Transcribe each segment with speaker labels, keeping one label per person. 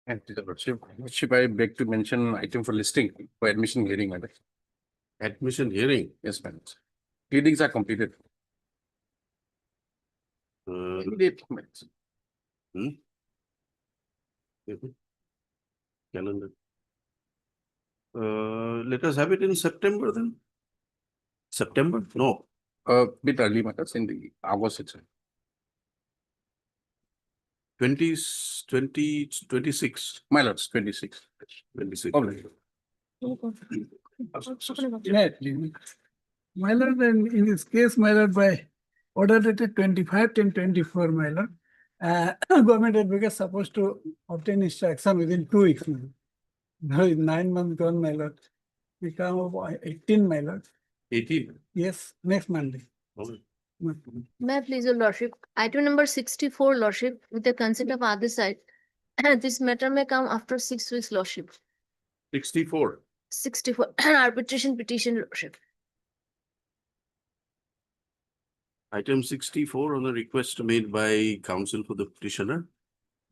Speaker 1: And to the Lordship, I beg to mention item for listing for admission hearing, madam.
Speaker 2: Admission hearing.
Speaker 1: Yes, madam. Pleadings are completed. Any date, madam.
Speaker 2: Calendar. Let us have it in September then. September? No.
Speaker 1: Bit early, madam, in the August itself.
Speaker 2: 26.
Speaker 1: My lords, 26.
Speaker 2: 26.
Speaker 1: All right.
Speaker 3: My lord, and in this case, my lord, by order dated 25/10/24, my lord, government advocate supposed to obtain instruction within 2 weeks. Now it's 9 months gone, my lord. We come up 18, my lord.
Speaker 2: 18.
Speaker 3: Yes, next Monday.
Speaker 2: All right.
Speaker 4: May I please, your lordship, item number 64, lordship, with the consent of other side. This matter may come after 6 weeks, lordship.
Speaker 2: 64.
Speaker 4: 64, arbitration petition, lordship.
Speaker 2: Item 64 on the request made by counsel for the petitioner.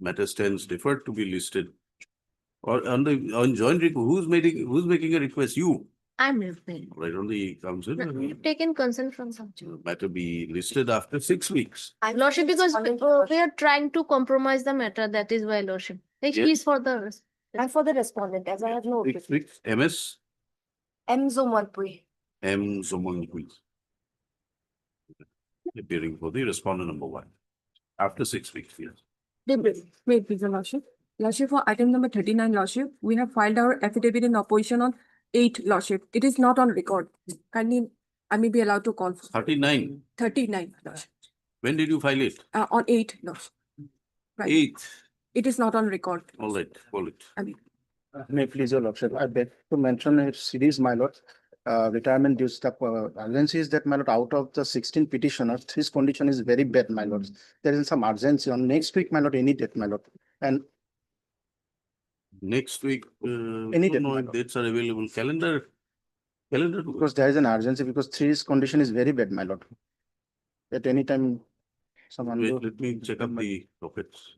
Speaker 2: Matter stands deferred to be listed. Or on joint, who's making a request? You.
Speaker 4: I'm replaying.
Speaker 2: Right on the counsel.
Speaker 4: We've taken consent from some.
Speaker 2: Matter be listed after 6 weeks.
Speaker 4: Lordship, because we are trying to compromise the matter, that is why, lordship. Like,
Speaker 2: Yes.
Speaker 4: he's for the.
Speaker 5: And for the respondent, as I have
Speaker 2: 6
Speaker 5: noted,
Speaker 2: weeks. MS
Speaker 5: M. Zomanpuri.
Speaker 2: M. Zomangui. Appearing for the respondent number 1. After 6 weeks, yes.
Speaker 6: Wait, please, your lordship. Lordship, for item number 39, lordship, we have filed our affidavit in opposition on 8, lordship. It is not on record. Kindly, I may be allowed to call for
Speaker 2: 39.
Speaker 6: 39, lordship.
Speaker 2: When did you file it?
Speaker 6: On 8, lordship. Right.
Speaker 2: 8th.
Speaker 6: It is not on record.
Speaker 2: All right, call it.
Speaker 6: I mean,
Speaker 7: May please your lordship, I beg to mention a series, my lord. Retirement dues, the urgency is that, my lord, out of the 16 petitioners, his condition is very bad, my lord. There is some urgency on next week, my lord, any date, my lord. And
Speaker 2: Next week,
Speaker 7: Any
Speaker 2: don't know
Speaker 7: date,
Speaker 2: if dates are available. Calendar.
Speaker 7: because there is an urgency, because his condition is very bad, my lord. At any time, someone.
Speaker 2: Wait, let me check up the dockets.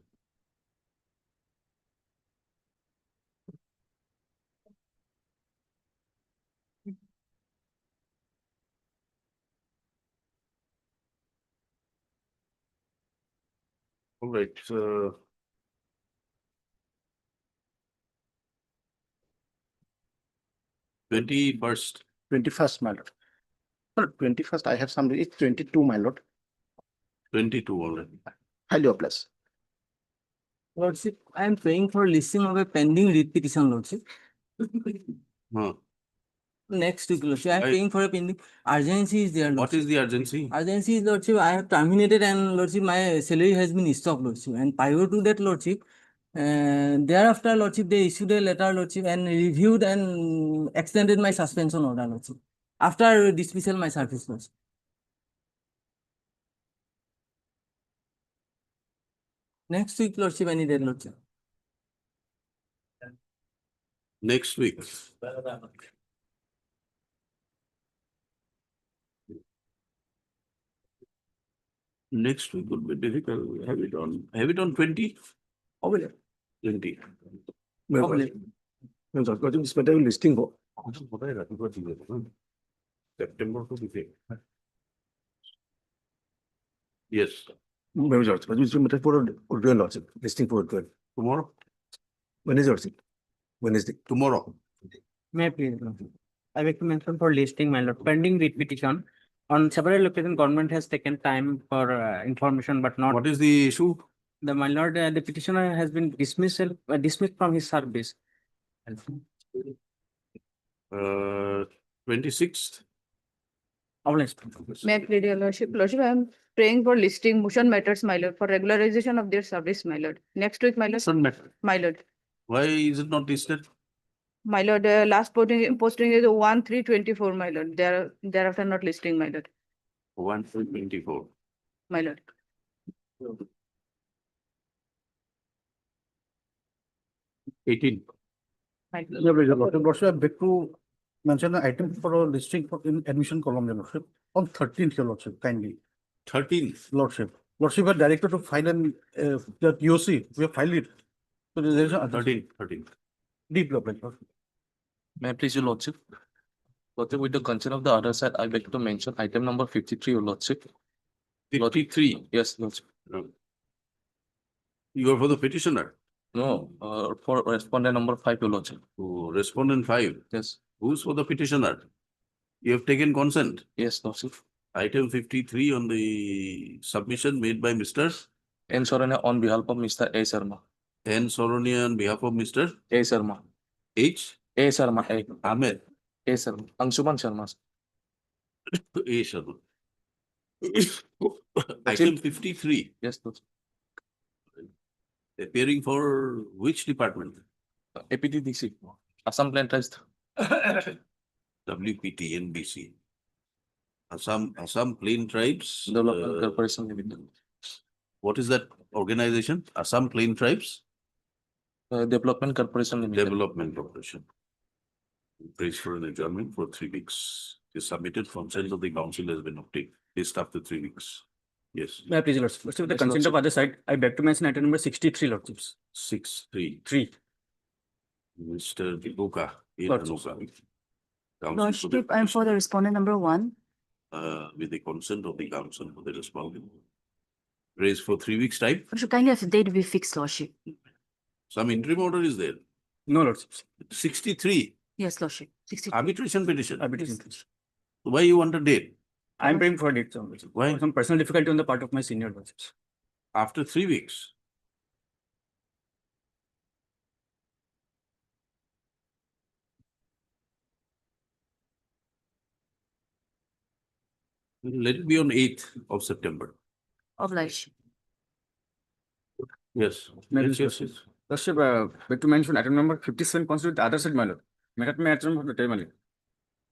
Speaker 2: All right, 21st.
Speaker 7: 21st, my lord. No, 21st, I have some, it's 22, my lord.
Speaker 2: 22 already.
Speaker 7: Highly plus.
Speaker 8: Lordship, I am praying for listing of a pending writ petition, Lordship.
Speaker 2: Huh.
Speaker 8: Next week, Lordship, I am
Speaker 2: I-
Speaker 8: praying for a pending. Urgency is there,
Speaker 2: What
Speaker 8: Lordship.
Speaker 2: is the urgency?
Speaker 8: Urgency is, Lordship, I have terminated and, Lordship, my salary has been stopped, Lordship. And prior to that, Lordship, thereafter, Lordship, they issued a letter, Lordship, and reviewed and extended my suspension order, Lordship. After dismissal my service, Lordship. Next week, Lordship, any day, Lordship.
Speaker 2: Next week. Next week would be difficult. Have it on 20?
Speaker 7: How will it?
Speaker 2: 20.
Speaker 7: This matter listing.
Speaker 2: September to be there. Yes,
Speaker 7: Listing for 12.
Speaker 2: tomorrow.
Speaker 7: When is yours? Wednesday.
Speaker 2: Tomorrow.
Speaker 8: May I please, Lordship? I beg to mention for listing, my lord, pending writ petition. On several occasions, government has taken time for information, but not
Speaker 2: What is the issue?
Speaker 8: the, my lord, the petitioner has been dismissed from his service.
Speaker 2: 26th.
Speaker 5: May I plead your lordship? Lordship, I am praying for listing motion matters, my lord, for regularization of their service, my lord. Next week, my lord,
Speaker 2: Doesn't matter.
Speaker 5: my lord.
Speaker 2: Why is it not listed?
Speaker 5: My lord, last posting is 1/3/24, my lord. Thereafter not listing, my lord.
Speaker 2: 1/24.
Speaker 5: My lord.
Speaker 2: 18.
Speaker 5: My lord.
Speaker 7: Yeah, Lordship, I beg to mention an item for a listing for in admission column, your lordship, on 13th, your lordship, kindly.
Speaker 2: 13th.
Speaker 7: Lordship, we are directed to file an that UOC, we have filed it.
Speaker 8: So there is no other
Speaker 2: 13.
Speaker 8: development.
Speaker 9: May I please, your lordship? Lordship, with the consent of the other side, I beg to mention item number 53, your lordship.
Speaker 2: 53.
Speaker 9: Yes, lordship.
Speaker 2: You are for the petitioner.
Speaker 9: No, for respondent number 5, your lordship.
Speaker 2: Oh, respondent 5.
Speaker 9: Yes,
Speaker 2: Who's for the petitioner? You have taken consent.
Speaker 9: yes, lordship.
Speaker 2: Item 53 on the submission made by Mr.
Speaker 9: N. Sorania on behalf of Mr. A. Sharma.
Speaker 2: N. Soronia on behalf of Mr.
Speaker 9: A. Sharma.
Speaker 2: H.
Speaker 9: A. Sharma.
Speaker 2: Ahmed.
Speaker 9: A. Sharma. Anshuman Sharma.
Speaker 2: A. Sharma. Item 53,
Speaker 9: Yes, lordship.
Speaker 2: appearing for which department?
Speaker 9: APTDC. Assam Plant Trust.
Speaker 2: WPT, NBC. Assam Plain Tribes.
Speaker 9: Development Corporation Limited.
Speaker 2: What is that organization? Assam Plain Tribes
Speaker 9: Development Corporation Limited.
Speaker 2: Development Corporation. Praise for an adjournment for 3 weeks. Is submitted, consent of the council has been obtained. List after 3 weeks. Yes,
Speaker 8: May I please, lordship? Lordship, with the
Speaker 9: Yes,
Speaker 8: consent of
Speaker 9: lordship.
Speaker 8: other side, I beg to mention item number 63, lordships.
Speaker 2: 6-3.
Speaker 8: 3.
Speaker 2: Mr. Dibuka.
Speaker 8: Lordship.
Speaker 10: Lordship, I'm for the respondent number 1.
Speaker 2: With the consent of the council for the respondent. Raise for 3 weeks time.
Speaker 10: Lordship, kindly have the date be fixed, Lordship.
Speaker 2: Some interim order is there.
Speaker 8: No, lordships.
Speaker 2: 63,
Speaker 10: Yes, Lordship. 62.
Speaker 2: arbitration petition.
Speaker 8: Arbitration.
Speaker 2: Why you want a date?
Speaker 8: I'm praying for it. Lordship.
Speaker 2: Why?
Speaker 8: Some personal difficulty on the part of my senior lordships.
Speaker 2: After 3 weeks. Let it be on 8th of September.
Speaker 10: Of Lordship.
Speaker 2: Yes.
Speaker 8: May I
Speaker 2: Yes,
Speaker 8: please,
Speaker 2: yes,
Speaker 8: lordship?
Speaker 2: yes.
Speaker 8: Lordship, beg to mention item number 57 constitute the other side, my lord. Merit may item of the time, my lord.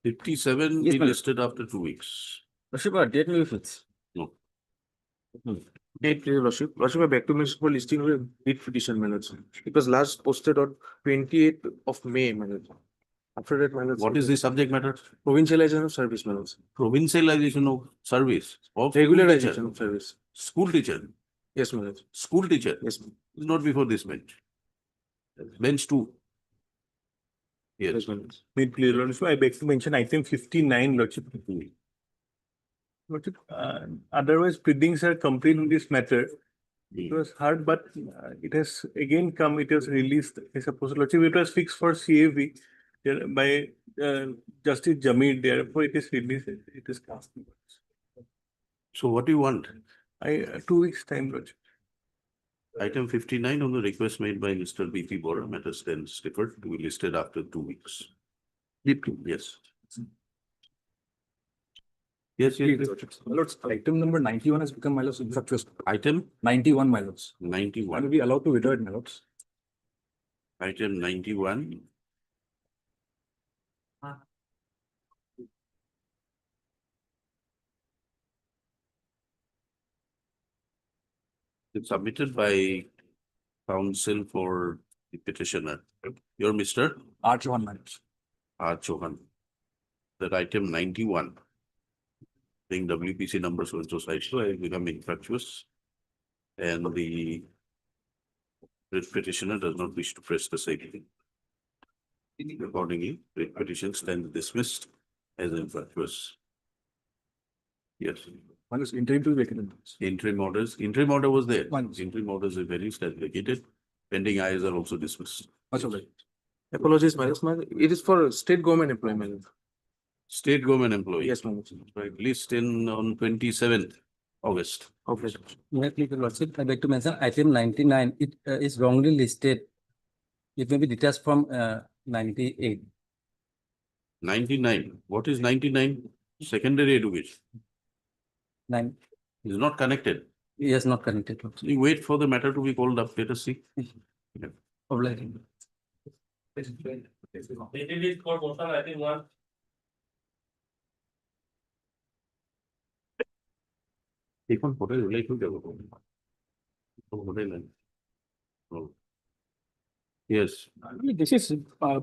Speaker 2: 57
Speaker 8: Yes,
Speaker 2: be
Speaker 8: my lord.
Speaker 2: listed after 2 weeks.
Speaker 8: Lordship, date may be fixed.
Speaker 2: No.
Speaker 11: Date, please, Lordship. Lordship, I beg to mention for listing of a writ petition, my lord. It was last posted on 28th of May, my lord. After that, my lord.
Speaker 2: What is the subject matter?
Speaker 11: Provincialization of service, my lord.
Speaker 2: Provincialization of service of
Speaker 11: Regularization of service.
Speaker 2: school teacher.
Speaker 11: Yes, my lord.
Speaker 2: School teacher.
Speaker 11: Yes, ma'am.
Speaker 2: Is not before this bench. Bench 2. Yes.
Speaker 11: Yes, my lord. Made clear, Lordship. I beg to mention item 59, Lordship. Lordship, otherwise pleadings are complete in this matter. It was hard, but it has again come, it was released, I suppose, Lordship, it was fixed for CAV by Justice Jamir, therefore it is released, it is cast.
Speaker 2: So what do you want?
Speaker 11: 2 weeks time, Lordship.
Speaker 2: Item 59 on the request made by Mr. BP Bora, matter stands deferred to be listed after 2 weeks. Yes. Yes, yes.
Speaker 8: My lords, item number 91 has become, my lords, infructuous.
Speaker 2: Item
Speaker 8: 91, my lords. Are
Speaker 2: 91.
Speaker 8: we allowed to withdraw it, my lords?
Speaker 2: Item 91. It's submitted by counsel for the petitioner. You're Mr.
Speaker 8: R1, my lords.
Speaker 2: R. Chauhan. That item 91. Being WPC numbers so and so side, so I become infructuous. And the writ petitioner does not wish to press the same. Accordingly, writ petition stands dismissed as infructuous. Yes,
Speaker 8: My lords, interim to vacant.
Speaker 2: interim order was there.
Speaker 8: Once.
Speaker 2: Interim orders are very vacated. Pending Is are also dismissed.
Speaker 8: Much obliged.
Speaker 11: Apologies, my lord. It is for state government employment.
Speaker 2: State government employee.
Speaker 11: Yes, my lord.
Speaker 2: Right, list in on 27th August.
Speaker 11: Okay.
Speaker 8: May I please, your lordship, I beg to mention item 99, it is wrongly listed. It may be detached from 98.
Speaker 2: 99. What is 99? Secondary education.
Speaker 8: 9,
Speaker 2: Is not connected.
Speaker 8: yes, not connected. lordship.
Speaker 2: You wait for the matter to be called up. Let us see.
Speaker 8: Obliged.
Speaker 2: এখন hotel হলেই খুব যাবো hotel Yes,
Speaker 12: This is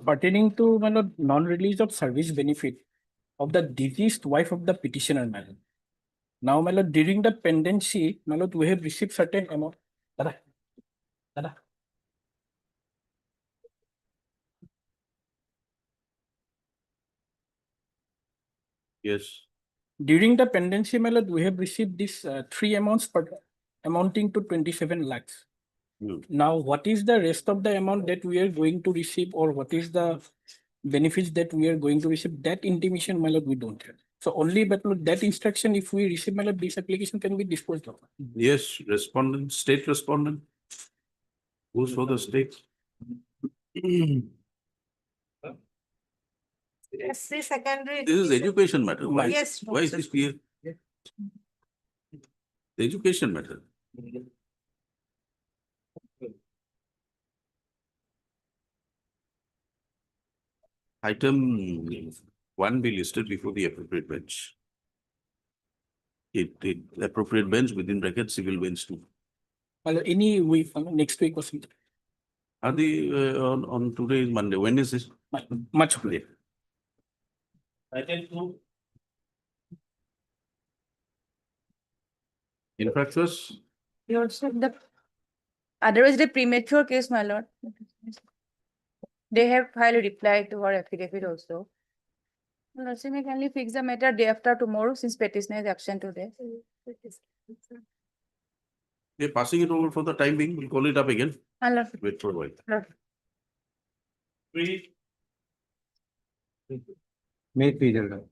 Speaker 12: pertaining to non-release of service benefit of the deceased wife of the petitioner, my lord. Now, my lord, during the pendency, my lord, we have received certain amount. Dada.
Speaker 2: Yes.
Speaker 12: During the pendency, my lord, we have received this three amounts per amounting to 27 lakhs.
Speaker 2: Hmm.
Speaker 12: Now, what is the rest of the amount that we are going to receive, or what is the benefits that we are going to receive? That intimation, my lord, we don't have. So only but that instruction, if we receive, my lord, this application can be disposed of.
Speaker 2: Yes, respondent, state respondent. Who's for the state?
Speaker 13: SC secondary.
Speaker 2: This is education matter. Why,
Speaker 13: Yes.
Speaker 2: why is this here? The education matter. Item 1 be listed before the appropriate bench. It appropriate bench within bracket civil bench 2.
Speaker 12: My lord, any week, next week or something.
Speaker 2: Are they on today is Monday? When is this?
Speaker 12: Much earlier.
Speaker 2: Infractors?
Speaker 5: You also the otherwise the premature case, my lord. They have filed a reply to our affidavit also. Lordship may kindly fix the matter day after tomorrow since petitioner is absent today.
Speaker 2: They're passing it over for the time being. We'll call it up again.
Speaker 5: My lord,
Speaker 2: Wait for a while.
Speaker 5: lord.
Speaker 14: May it be the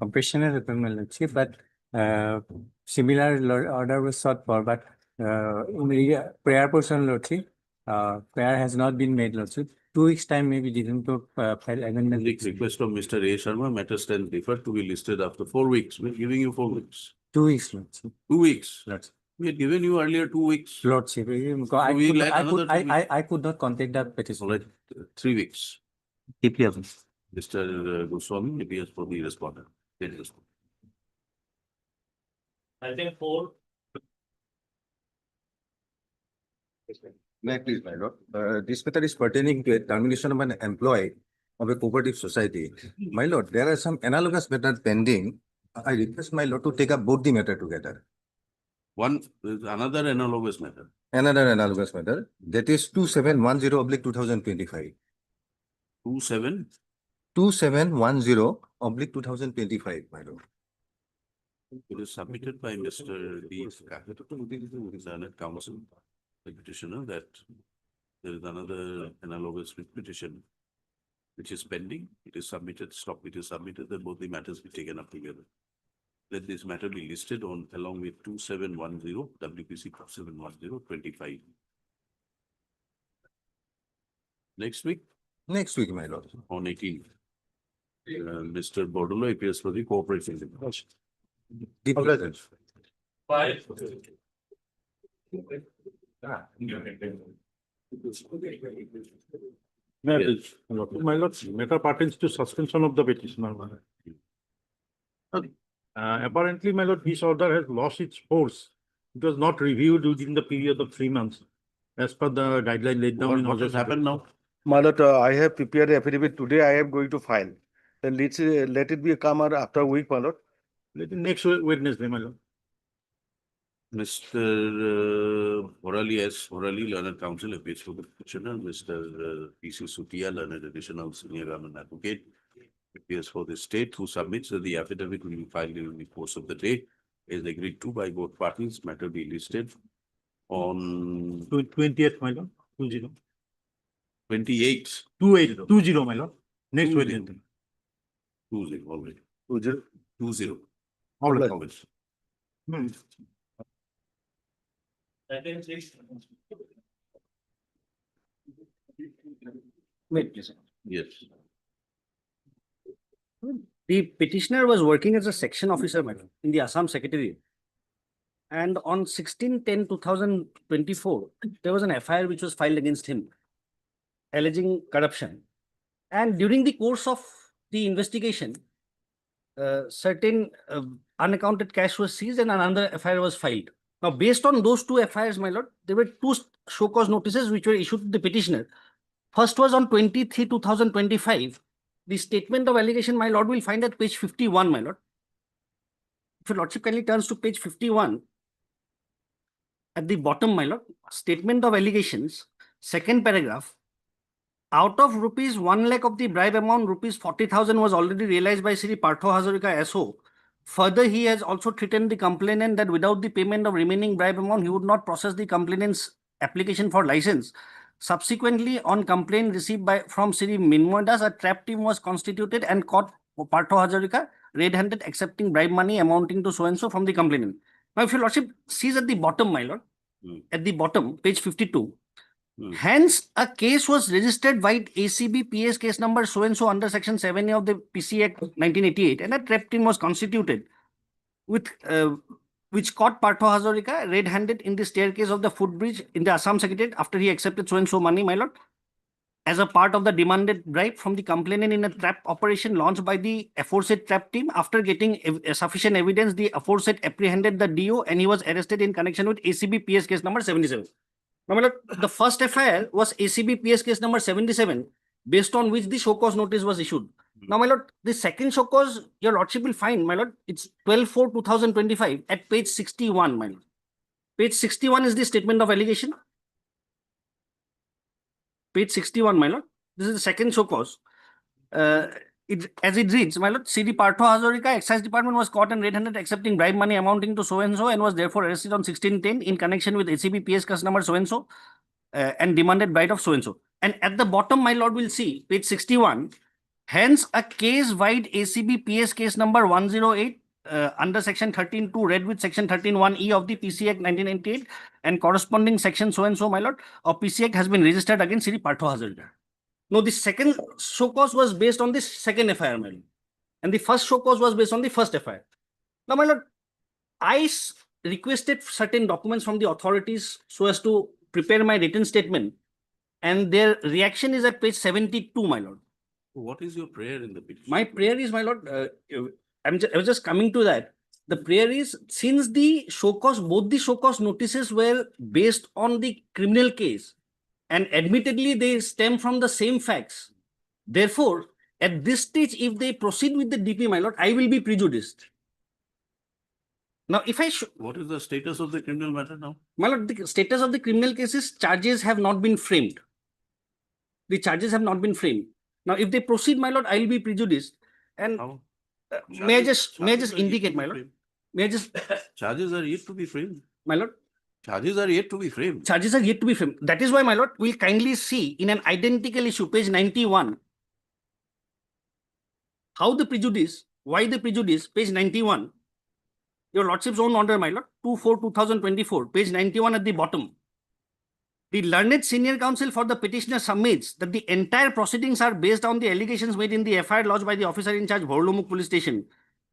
Speaker 14: compassionate lordship, but similar order was sought for, but in the prayer portion lordship, prayer has not been made lordship. 2 weeks time may be given to file amendment.
Speaker 2: The request of Mr. A. Sharma, matter stands deferred to be listed after 4 weeks. We're giving you 4 weeks.
Speaker 14: 2 weeks lordship.
Speaker 2: 2 weeks.
Speaker 14: Lordship.
Speaker 2: We had given you earlier 2 weeks.
Speaker 14: Lordship.
Speaker 2: we lack another 2 weeks.
Speaker 14: I could not contact the petition.
Speaker 2: All right, 3 weeks.
Speaker 14: Deeply observed.
Speaker 2: Mr. Goswami appears for the respondent.
Speaker 9: I think 4.
Speaker 15: May I please, my lord? This matter is pertaining to a termination of an employee of a cooperative society. My lord, there are some analogous matters pending. I request my lord to take up both the matter together.
Speaker 2: One, there's another analogous matter.
Speaker 15: Another analogous matter, that is 2710/2025.
Speaker 2: 27.
Speaker 15: 2710/2025, my lord.
Speaker 2: It is submitted by Mr. D. Learned Counsel, the petitioner, that there is another analogous petition which is pending. It is submitted, it is submitted, that both the matters be taken up together. Let this matter be listed on along with 2710 WPC 2710/25. Next week?
Speaker 15: Next week, my lord.
Speaker 2: On 18th. Mr. Bordolo appears for the cooperation.
Speaker 11: My lord, matter pertains to suspension of the petitioner. Apparently, my lord, this order has lost its force. It was not reviewed within the period of 3 months, as per the guideline laid down.
Speaker 2: What has happened now?
Speaker 7: My lord, I have prepared the affidavit today. I am going to file. Then let it be come out after a week, my lord.
Speaker 11: Next Wednesday, my lord.
Speaker 2: Mr. Morali S. Morali, Learned Counsel, appears for the petitioner. Mr. P.C. Sutia, Learned Additional Senior Government Advocate, appears for the state, who submits that the affidavit will be filed in the course of the day, is agreed to by both parties. Matter be listed on
Speaker 11: 20th, my lord. 20.
Speaker 2: 28th.
Speaker 11: 20, my lord. Next
Speaker 2: 20.
Speaker 11: Wednesday.
Speaker 2: 20 already.
Speaker 7: 20.
Speaker 2: 20.
Speaker 7: All right.
Speaker 2: Always.
Speaker 12: Wait, please.
Speaker 2: Yes.
Speaker 12: The petitioner was working as a section officer, madam, in the Assam Secretariat. And on 16/10/2024, there was an FIR which was filed against him, alleging corruption. And during the course of the investigation, certain unaccounted cash was seized and another FIR was filed. Now, based on those two FIRs, my lord, there were two show cause notices which were issued to the petitioner. First was on 23/2025. The statement of allegation, my lord, will find at page 51, my lord. If your lordship kindly turns to page 51, at the bottom, my lord, statement of allegations, second paragraph, Out of rupees 1 lakh of the bribe amount, rupees 40,000 was already realized by Sri Partho Hazarika SO. Further, he has also threatened the complainant that without the payment of remaining bribe amount, he would not process the complainant's application for license. Subsequently, on complaint received from Sri Minmoy Das, a trap team was constituted and caught Partho Hazarika red-handed accepting bribe money amounting to so-and-so from the complainant. Now, if your lordship sees at the bottom, my lord, at the bottom, page 52, hence, a case was registered by ACB PS case number so-and-so under section 7A of the PC Act 1988, and a trap team was constituted with which caught Partho Hazarika red-handed in the staircase of the footbridge in the Assam Secretariat after he accepted so-and-so money, my lord, as a part of the demanded bribe from the complainant in a trap operation launched by the aforesaid trap team. After getting sufficient evidence, the aforesaid apprehended the DO and he was arrested in connection with ACB PS case number 77. Now, my lord, the first FIR was ACB PS case number 77, based on which the show cause notice was issued. Now, my lord, the second show cause, your lordship will find, my lord, it's 12/4/2025 at page 61, my lord. Page 61 is the statement of allegation. Page 61, my lord. This is the second show cause. As it reads, my lord, CD Partho Hazarika, Excise Department was caught and red-handed accepting bribe money amounting to so-and-so and was therefore arrested on 16/10 in connection with ACB PS case number so-and-so and demanded bribe of so-and-so. And at the bottom, my lord will see, page 61, hence a case-wide ACB PS case number 108 under section 13(2) read with section 13(1)(e) of the PC Act 1998 and corresponding section so-and-so, my lord, of PC Act has been registered against Sri Partho Hazarika. No, the second show cause was based on the second FIR, my lord. And the first show cause was based on the first FIR. Now, my lord, I requested certain documents from the authorities so as to prepare my written statement. And their reaction is at page 72, my lord.
Speaker 2: What is your prayer in the petition?
Speaker 12: My prayer is, my lord, I was just coming to that. The prayer is, since the show cause, both the show cause notices were based on the criminal case, and admittedly, they stem from the same facts. Therefore, at this stage, if they proceed with the DP, my lord, I will be prejudiced. Now, if I
Speaker 2: what is the status of the criminal matter now?
Speaker 12: My lord, the status of the criminal case is charges have not been framed. The charges have not been framed. Now, if they proceed, my lord, I will be prejudiced. And may I just indicate, my lord? May I just
Speaker 2: charges are yet to be framed,
Speaker 12: my lord?
Speaker 2: Charges are yet to be framed.
Speaker 12: Charges are yet to be framed. That is why, my lord, we'll kindly see in an identical issue, page 91, how the prejudice, why the prejudice, page 91, your lordship's own order, my lord, 2/4/2024, page 91 at the bottom. The learned senior counsel for the petitioner submits that the entire proceedings are based on the allegations made in the FIR lodged by the officer in charge, Bhorlomukh Police Station.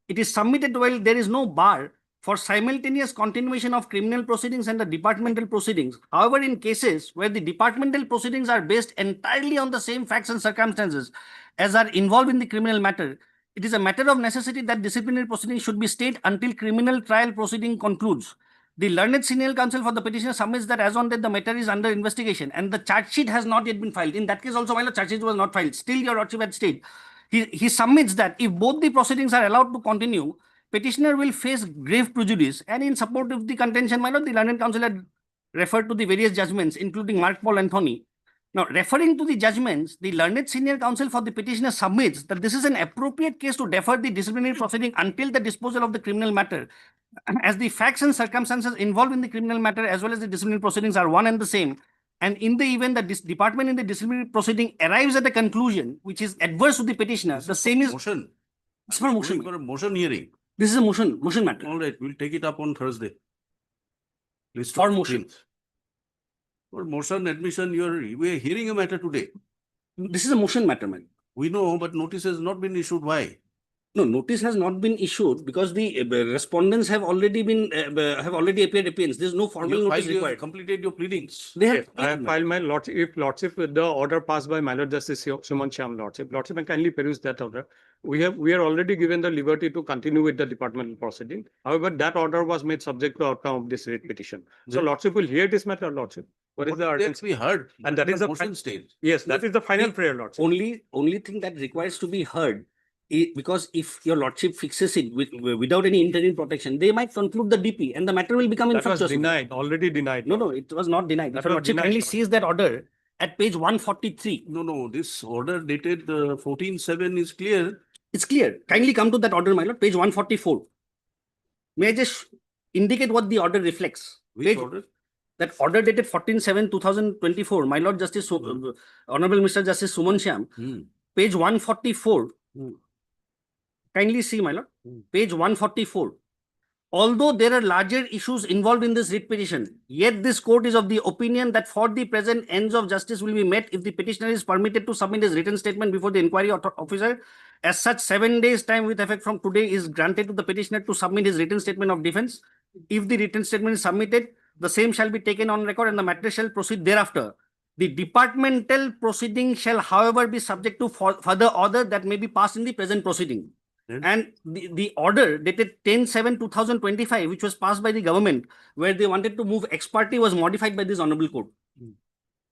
Speaker 12: It is submitted while there is no bar for simultaneous continuation of criminal proceedings and the departmental proceedings. However, in cases where the departmental proceedings are based entirely on the same facts and circumstances as are involved in the criminal matter, it is a matter of necessity that disciplinary proceedings should be stayed until criminal trial proceeding concludes. The learned senior counsel for the petitioner submits that as on that the matter is under investigation and the charge sheet has not yet been filed. In that case also, my lord, charge sheet was not filed. Still, your lordship had stayed. He submits that if both the proceedings are allowed to continue, petitioner will face grave prejudice. And in support of the contention, my lord, the learned counsel had referred to the various judgments, including Mark Paul Anthony. Now, referring to the judgments, the learned senior counsel for the petitioner submits that this is an appropriate case to defer the disciplinary proceeding until the disposal of the criminal matter, as the facts and circumstances involved in the criminal matter as well as the disciplinary proceedings are one and the same. And in the event that this department in the disciplinary proceeding arrives at a conclusion which is adverse to the petitioner, the same is
Speaker 2: motion.
Speaker 12: It's for motion.
Speaker 2: For a motion hearing.
Speaker 12: This is a motion matter.
Speaker 2: All right, we'll take it up on Thursday. List
Speaker 12: For
Speaker 2: of
Speaker 12: motion.
Speaker 2: things. For motion admission, we are hearing a matter today.
Speaker 12: This is a motion matter, man.
Speaker 2: We know, but notice has not been issued. Why?
Speaker 12: No, notice has not been issued because the respondents have already appeared appearance. There is no formal notice required.
Speaker 2: Completed your pleadings.
Speaker 12: They have.
Speaker 11: I have filed my lordship, if lordship, with the order passed by my lord Justice Suman Shyam lordship. Lordship, I kindly peruse that order. We are already given the liberty to continue with the departmental proceeding. However, that order was made subject to outcome of this writ petition. So lordship will hear this matter, lordship. What is the
Speaker 2: That's we heard.
Speaker 11: And that is the
Speaker 2: motion stage.
Speaker 11: Yes, that is the final prayer, lordship.
Speaker 12: Only thing that requires to be heard, because if your lordship fixes it without any interim protection, they might conclude the DP and the matter will become
Speaker 11: That was
Speaker 12: infructuous.
Speaker 11: denied, already denied.
Speaker 12: No, it was not denied.
Speaker 11: That
Speaker 12: If your
Speaker 11: was
Speaker 12: lordship
Speaker 11: denied,
Speaker 12: kindly
Speaker 11: lord.
Speaker 12: sees that order, at page 143.
Speaker 2: No, this order dated 14/7 is clear.
Speaker 12: It's clear. Kindly come to that order, my lord, page 144. May I just indicate what the order reflects?
Speaker 2: Which
Speaker 12: Page-
Speaker 2: order?
Speaker 12: That order dated 14/7/2024, my lord Justice, Honorable Mr. Justice Suman Shyam, page 144.
Speaker 2: Hmm.
Speaker 12: Kindly see, my lord, page 144. Although there are larger issues involved in this writ petition, yet this court is of the opinion that for the present ends of justice will be met if the petitioner is permitted to submit his written statement before the inquiry officer. As such, 7 days time with effect from today is granted to the petitioner to submit his written statement of defense. If the written statement is submitted, the same shall be taken on record and the matter shall proceed thereafter. The departmental proceeding shall, however, be subject to further order that may be passed in the present proceeding. And the order dated 10/7/2025, which was passed by the government, where they wanted to move ex parte, was modified by this honorable court.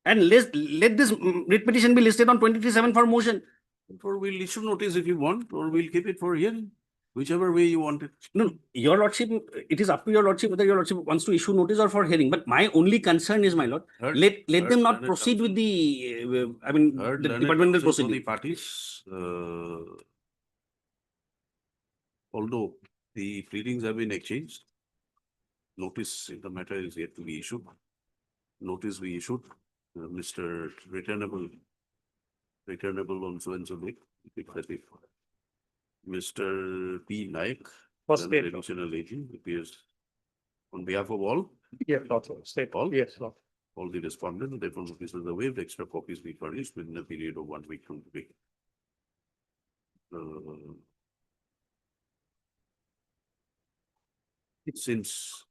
Speaker 12: And let this writ petition be listed on 23/7 for motion.
Speaker 2: Or we'll issue notice if you want, or we'll keep it for hearing, whichever way you want it.
Speaker 12: No, your lordship, it is up to your lordship whether your lordship wants to issue notice or for hearing. But my only concern is, my lord, let them not proceed with the, the departmental proceeding.
Speaker 2: The parties, although the pleadings have been exchanged, notice in the matter is yet to be issued. Notice we issued, Mr. Returnable on so and so date. Mr. P. Naik, additional agent, appears on behalf of all.
Speaker 11: Yes, Lord, state
Speaker 2: all.
Speaker 11: Yes, Lord.
Speaker 2: All the respondents, therefore notices are waived, extra copies be furnished within a period of 1 week from today. Since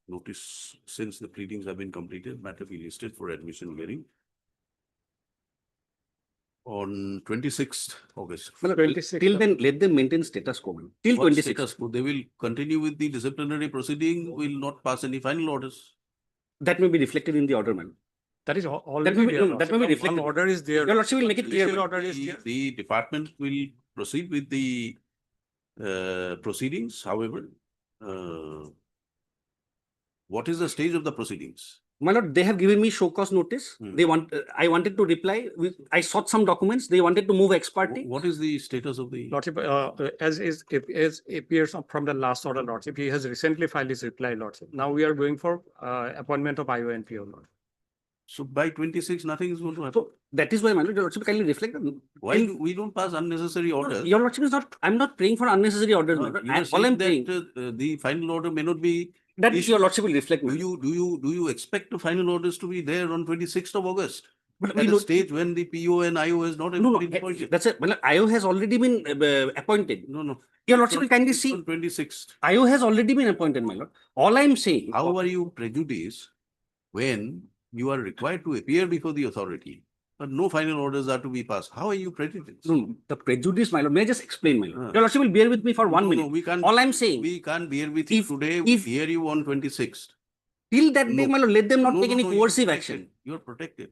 Speaker 2: the pleadings have been completed, matter be listed for admission hearing on 26th August.
Speaker 12: Till then, let them maintain status quo. Till
Speaker 2: What
Speaker 12: 26th.
Speaker 2: status quo? They will continue with the disciplinary proceeding, will not pass any final orders.
Speaker 12: That may be reflected in the order, man.
Speaker 11: That is
Speaker 12: That may be, no, that may be reflected.
Speaker 11: One order is there.
Speaker 12: Your lordship will make it clear.
Speaker 11: Legal order is
Speaker 2: The,
Speaker 11: there.
Speaker 2: the department will proceed with the proceedings, however, what is the stage of the proceedings?
Speaker 12: My lord, they have given me show cause notice. They I wanted to reply. I sought some documents. They wanted to move ex parte.
Speaker 2: What is the status of the?
Speaker 11: Lordship, as appears from the last order, Lordship, he has recently filed his reply, Lordship. Now we are going for appointment of IO and PO, Lord.
Speaker 2: So by 26, nothing is going to happen.
Speaker 12: So that is why, my lord, your lordship kindly reflect.
Speaker 2: Why we don't pass unnecessary orders?
Speaker 12: Your lordship is not, I'm not praying for unnecessary orders, my lord.
Speaker 2: You are
Speaker 12: All I'm
Speaker 2: saying
Speaker 12: praying.
Speaker 2: that the final order may not be.
Speaker 12: That is your lordship will reflect.
Speaker 2: Do you expect the final orders to be there on 26th of August?
Speaker 12: But
Speaker 2: at a stage when the PO and IO has not been appointed.
Speaker 12: That's it. Well, IO has already been appointed.
Speaker 2: No.
Speaker 12: Your lordship will kindly see.
Speaker 2: On 26th.
Speaker 12: IO has already been appointed, my lord. All I'm saying.
Speaker 2: How are you prejudiced when you are required to appear before the authority, but no final orders are to be passed? How are you prejudiced?
Speaker 12: No, the prejudice, my lord. May I just explain, my lord? Your lordship will bear with me for 1 minute.
Speaker 2: No, we can't.
Speaker 12: All I'm saying.
Speaker 2: We can't bear with you today. We hear you on 26th.
Speaker 12: Till that day, my lord, let them not take any coercive action.
Speaker 2: You are protected.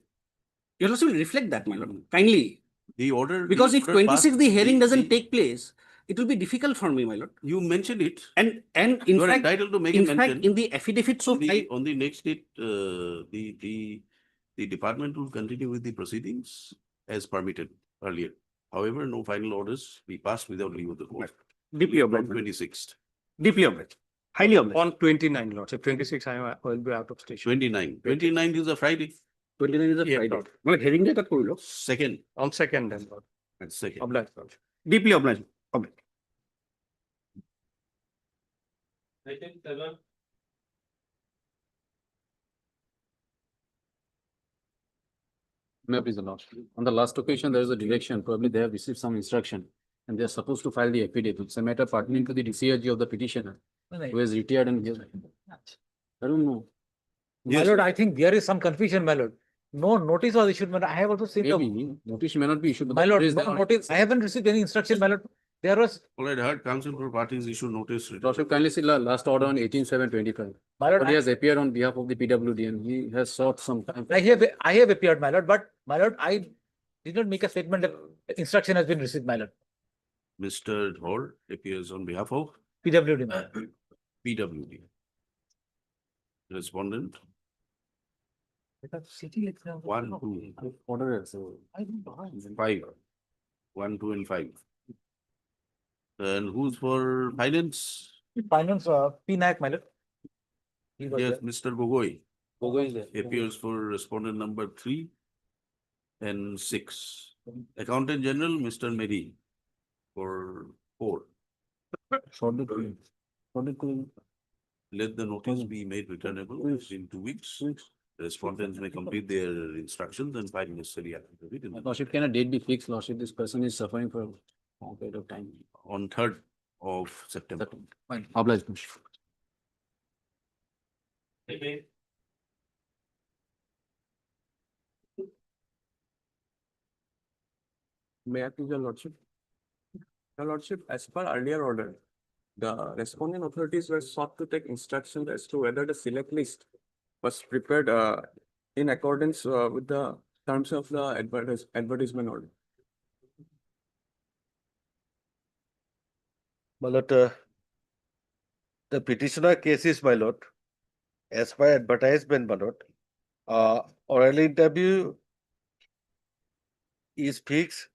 Speaker 12: Your lordship will reflect that, my lord. Kindly.
Speaker 2: The order.
Speaker 12: Because if 26th the hearing doesn't take place, it will be difficult for me, my lord.
Speaker 2: You mentioned it.
Speaker 12: And in
Speaker 2: you are
Speaker 12: fact,
Speaker 2: entitled to make a mention.
Speaker 12: in the affidavit, so
Speaker 2: on the next date, the department will continue with the proceedings as permitted earlier. However, no final orders be passed without leave of the court.
Speaker 12: Deeply obliged.
Speaker 2: 26th.
Speaker 12: Deeply obliged. Highly obliged.
Speaker 11: On 29, Lordship. 26, I will be out of station.
Speaker 2: 29. 29 is a Friday.
Speaker 12: 29 is a Friday.
Speaker 11: Lord.
Speaker 12: Well, hearing day that korilo.
Speaker 2: Second.
Speaker 11: On second, then, Lord.
Speaker 2: And second.
Speaker 11: Obliged, Lordship.
Speaker 12: Deeply obliged. Obliged.
Speaker 1: May I please the last. On the last occasion, there is a direction. Probably they have received some instruction and they are supposed to file the affidavit. It's a matter pertinent to the DCRG of the petitioner who has retired and given. I don't know.
Speaker 16: My lord, I think there is some confusion, my lord. No notice was issued, my lord. I have also seen
Speaker 1: Maybe notice may not be issued. but
Speaker 16: my lord,
Speaker 1: there is
Speaker 16: no notice. I haven't received any instruction, my lord. There was.
Speaker 2: All right, heard counsel for parties issue notice.
Speaker 1: Lordship kindly see last order on 18/7/25.
Speaker 16: My lord,
Speaker 1: But he has appeared on behalf of the PWD and he has sought some time.
Speaker 16: I have appeared, my lord, but my lord, I did not make a statement that instruction has been received, my lord.
Speaker 2: Mr. Hall appears on behalf of
Speaker 16: PWD, my lord.
Speaker 2: PWD. Respondent. 1, 2,
Speaker 1: Order, so.
Speaker 2: 5. 1, 2, and 5. And who's for finance?
Speaker 16: Finance, P Nayak, my lord. He was
Speaker 2: Yes,
Speaker 16: there.
Speaker 2: Mr. Gogoi
Speaker 1: Bogo is there.
Speaker 2: appears for respondent number 3 and 6. Accountant General, Mr. Mehdi for 4. Let the notice be made returnable in 2 weeks. Respondents may complete their instructions and file necessary affidavit in the-
Speaker 1: Lordship, can a date be fixed, Lordship? This person is suffering for a long period of time.
Speaker 2: on 3rd of September.
Speaker 1: Fine. Obliged, Lordship.
Speaker 11: May I please, Your Lordship? Your Lordship, as per earlier order, the responding authorities were sought to take instructions as to whether the select list was prepared in accordance with the terms of the advertisement order.
Speaker 12: My lord, the petitioner cases, my lord, as per advertisement, my lord, oral interview is fixed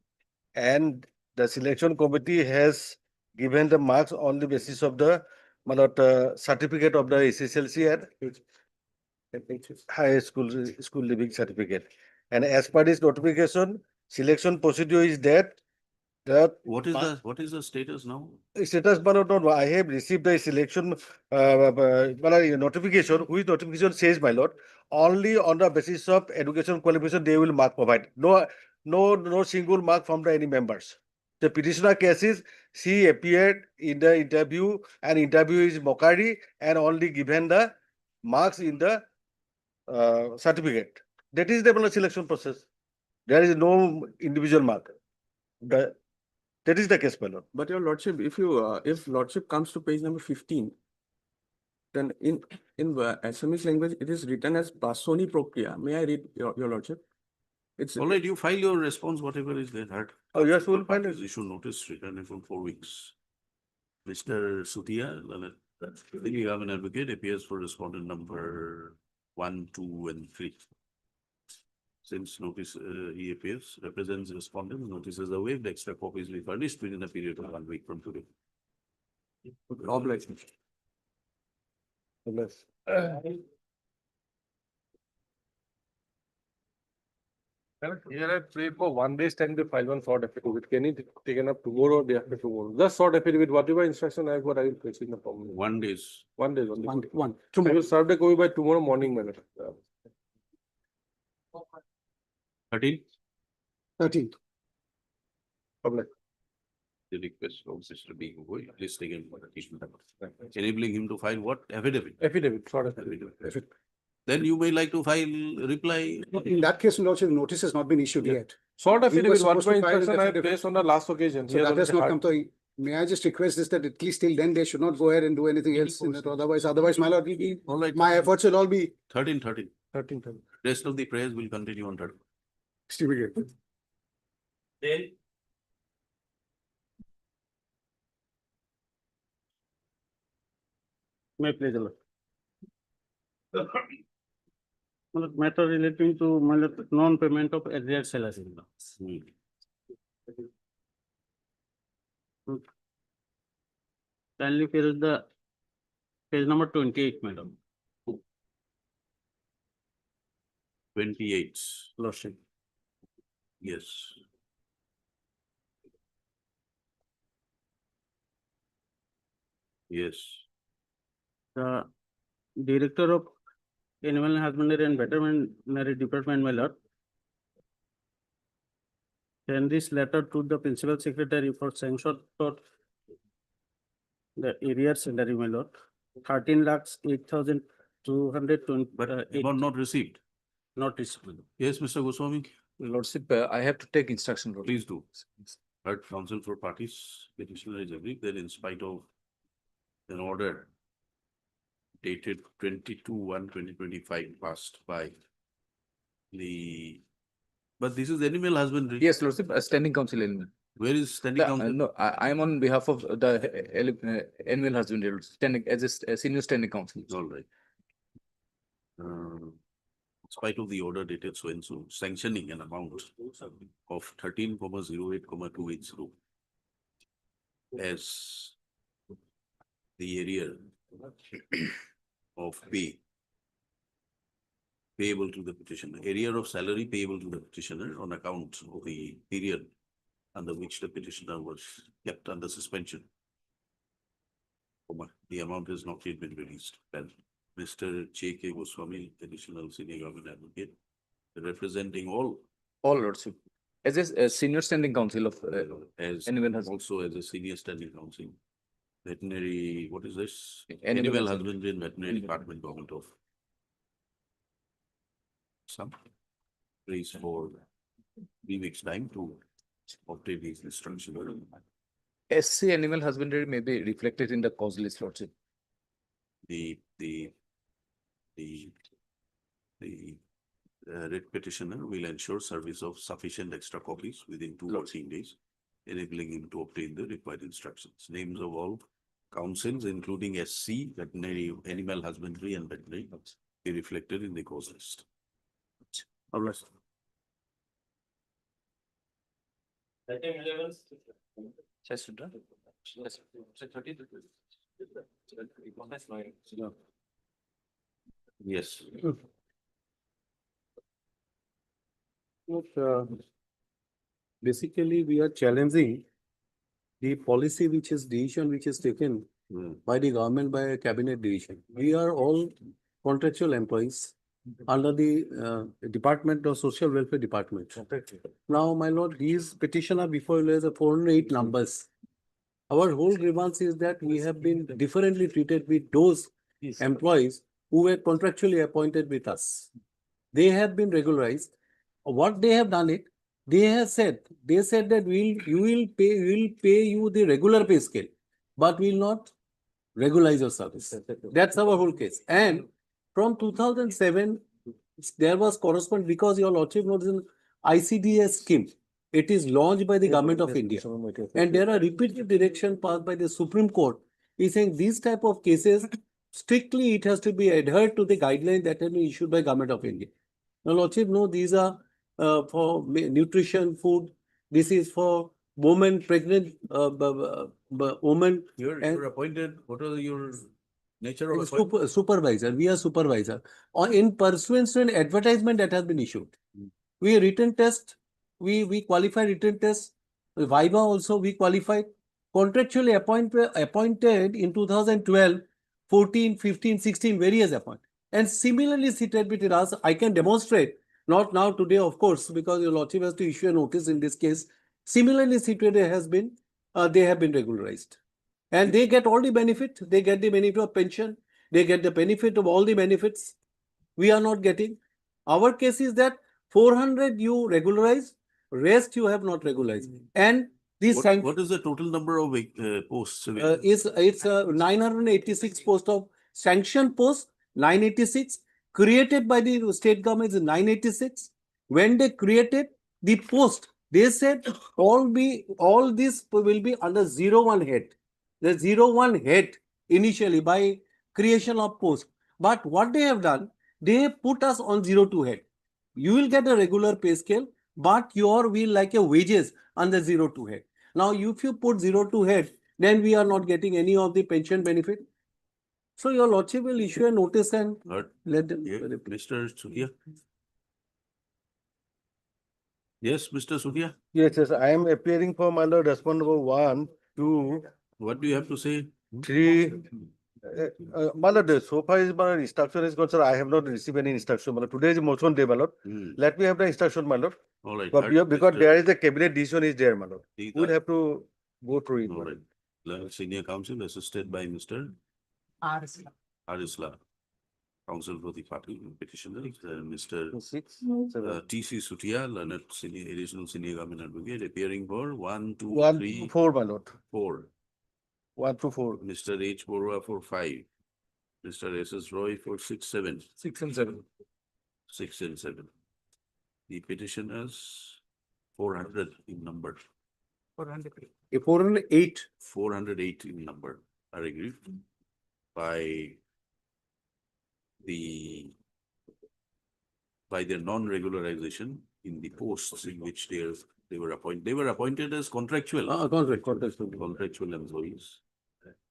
Speaker 12: and the selection committee has given the marks on the basis of the, my lord, certificate of the SSLC and high school living certificate. And as per this notification, selection procedure is that
Speaker 2: What is the status now?
Speaker 12: status, my lord, no, I have received the selection notification, which notification says, my lord, only on the basis of education qualification they will mark provide. No single mark from the any members. The petitioner cases, she appeared in the interview and interview is mockery and only given the marks in the certificate. That is the selection process. There is no individual mark. That is the case, my lord.
Speaker 11: But Your Lordship, if Lordship comes to page number 15, then in Assamese language, it is written as Basoni Prokriya. May I read, Your Lordship? It's
Speaker 2: All right, you file your response, whatever is there. Heard.
Speaker 12: Oh, yes, we'll file it.
Speaker 2: Issue notice return for 4 weeks. Mr. Sutia, you have an advocate, appears for respondent number 1, 2, and 3. Since notice he appears, represents respondent, notices are waived, extra copies will be furnished within a period of 1 week from today.
Speaker 11: obliged.
Speaker 17: Here I pray for 1 day's time to file one short affidavit. Can it taken up tomorrow or day after tomorrow? Just short affidavit, whatever instruction I got, I will place in the form.
Speaker 2: 1 day.
Speaker 17: 1 day only.
Speaker 3: One.
Speaker 17: I will serve the copy by tomorrow morning, madam.
Speaker 2: 13.
Speaker 3: 13th.
Speaker 17: Public.
Speaker 2: The request of Mr. B. Gogoi, please take in petition. Enabling him to file what? Affidavit.
Speaker 17: Affidavit, short affidavit.
Speaker 2: Affidavit. Then you may like to file reply.
Speaker 3: In that case, Lordship, notice has not been issued yet.
Speaker 17: Short
Speaker 3: We were
Speaker 17: affidavit,
Speaker 3: supposed
Speaker 17: whatever
Speaker 3: to file
Speaker 17: instruction
Speaker 3: the
Speaker 17: I
Speaker 3: affidavit.
Speaker 17: placed on the last occasion.
Speaker 3: So that has not come to, may I just request this that at least till then they should not go ahead and do anything else in it. Otherwise, my lord,
Speaker 2: All right.
Speaker 3: my efforts will all be
Speaker 2: 13.
Speaker 17: 13.
Speaker 2: Rest of the prayers will continue on 3rd.
Speaker 3: extremely.
Speaker 2: Then.
Speaker 18: May please, Lord. Matter relating to non-payment of arrears salary. Kindly fill the page number 28, madam.
Speaker 2: 28.
Speaker 18: Lordship.
Speaker 2: Yes. Yes.
Speaker 18: The Director of Animal Husbandry and Veterinary Department, my lord, send this letter to the Principal Secretary for sanction for the arrears salary, my lord, 13,08,220.
Speaker 2: But not received.
Speaker 18: Not received.
Speaker 2: Yes, Mr. Goswami,
Speaker 1: Lordship, I have to take instruction. Lordship.
Speaker 2: please do. Heard counsel for parties, petitioner is agreed that in spite of an order dated 22/1/2025 passed by but this is animal husbandry.
Speaker 1: Yes, Lordship, standing council element.
Speaker 2: Where is standing counsel?
Speaker 1: No, I am on behalf of the animal husbandry, standing as a senior standing council.
Speaker 2: All right. spite of the order dated so and so, sanctioning an amount of 13,08,280 as the area of pay payable to the petitioner, area of salary payable to the petitioner on account of the period under which the petitioner was kept under suspension. The amount has not yet been released. And Mr. J.K. Goswami, additional senior government advocate, representing all
Speaker 16: lordship. As a senior standing counsel of
Speaker 2: as
Speaker 16: Animal Husbandry.
Speaker 2: also as a senior standing counsel, veterinary, what is this?
Speaker 16: Animal
Speaker 2: Animal
Speaker 16: Husbandry.
Speaker 2: Husbandry and Veterinary Department, Government of some place for 3 weeks time to obtain these instructions.
Speaker 16: SC Animal Husbandry may be reflected in the cause list, lordship.
Speaker 2: The writ petitioner will ensure service of sufficient extra copies within 2 working days, enabling him to obtain the required instructions. Names of all councils, including SC, Veterinary, Animal Husbandry and Veterinary, be reflected in the cause list. Yes.
Speaker 17: Basically, we are challenging the policy which is decision which is taken by the government by a cabinet decision. We are all contractual employees under the Department of Social Welfare Department. Now, my lord, these petitioner before you has a 408 numbers. Our whole grievance is that we have been differently treated with those employees who were contractually appointed with us. They have been regularized. What they have done it, they said that we will pay you the regular pay scale, but we will not regularize your service. That's our whole case. And from 2007, there was correspondence because your lordship knows an ICDS scheme. It is launched by the government of India. And there are repeated directions passed by the Supreme Court. Is saying these type of cases, strictly it has to be adhered to the guidelines that have been issued by government of India. Now, lordship, no, these are for nutrition, food. This is for women, pregnant women.
Speaker 2: You're appointed, what are your nature of appointment?
Speaker 17: Supervisor, we are supervisor. In pursuance to an advertisement that has been issued. We written test, we qualify written test. Viva also we qualified. Contractually appointed in 2012, 14, 15, 16, various appointments. And similarly seated with us, I can demonstrate, not now today, of course, because your lordship has to issue a notice in this case. Similarly situated has been, they have been regularized. And they get all the benefit. They get the benefit of pension. They get the benefit of all the benefits. We are not getting. Our case is that 400 you regularize, rest you have not regularized. And this
Speaker 2: what is the total number of posts?
Speaker 17: It's 986 posts of sanctioned posts, 986 created by the state government is 986. When they created the post, they said all this will be under 01 head. The 01 head initially by creation of post. But what they have done, they put us on 02 head. You will get a regular pay scale, but your will like a wages under 02 head. Now, if you put 02 head, then we are not getting any of the pension benefit. So your lordship will issue a notice and let them.
Speaker 2: Yeah, Mr. Sudhia. Yes, Mr. Sudhia.
Speaker 19: Yes, I am appearing for my lord respondent number 1, 2.
Speaker 2: What do you have to say?
Speaker 19: 3. My lord, so far as my instruction is concerned, I have not received any instruction. My lord, today is motion day, my lord. Let me have the instruction, my lord.
Speaker 2: All right.
Speaker 19: Because there is a cabinet decision is there, my lord. We will have to go through it.
Speaker 2: All right. Senior counsel assisted by Mr. Arisla. Counsel for the party petitioner, Mr. T.C. Sutia, learned additional senior government advocate, appearing for 1, 2, 3,
Speaker 19: 4, my lord.
Speaker 2: 4.
Speaker 19: 1 to 4.
Speaker 2: Mr. H. Borua for 5. Mr. S.S. Roy for 6, 7.
Speaker 16: 6 and 7.
Speaker 2: 6 and 7. The petitioners 400 in number.
Speaker 17: 408.
Speaker 2: 408 in number are aggrieved by by their non-regularization in the posts in which they were appointed. They were appointed as contractual. Contractual employees,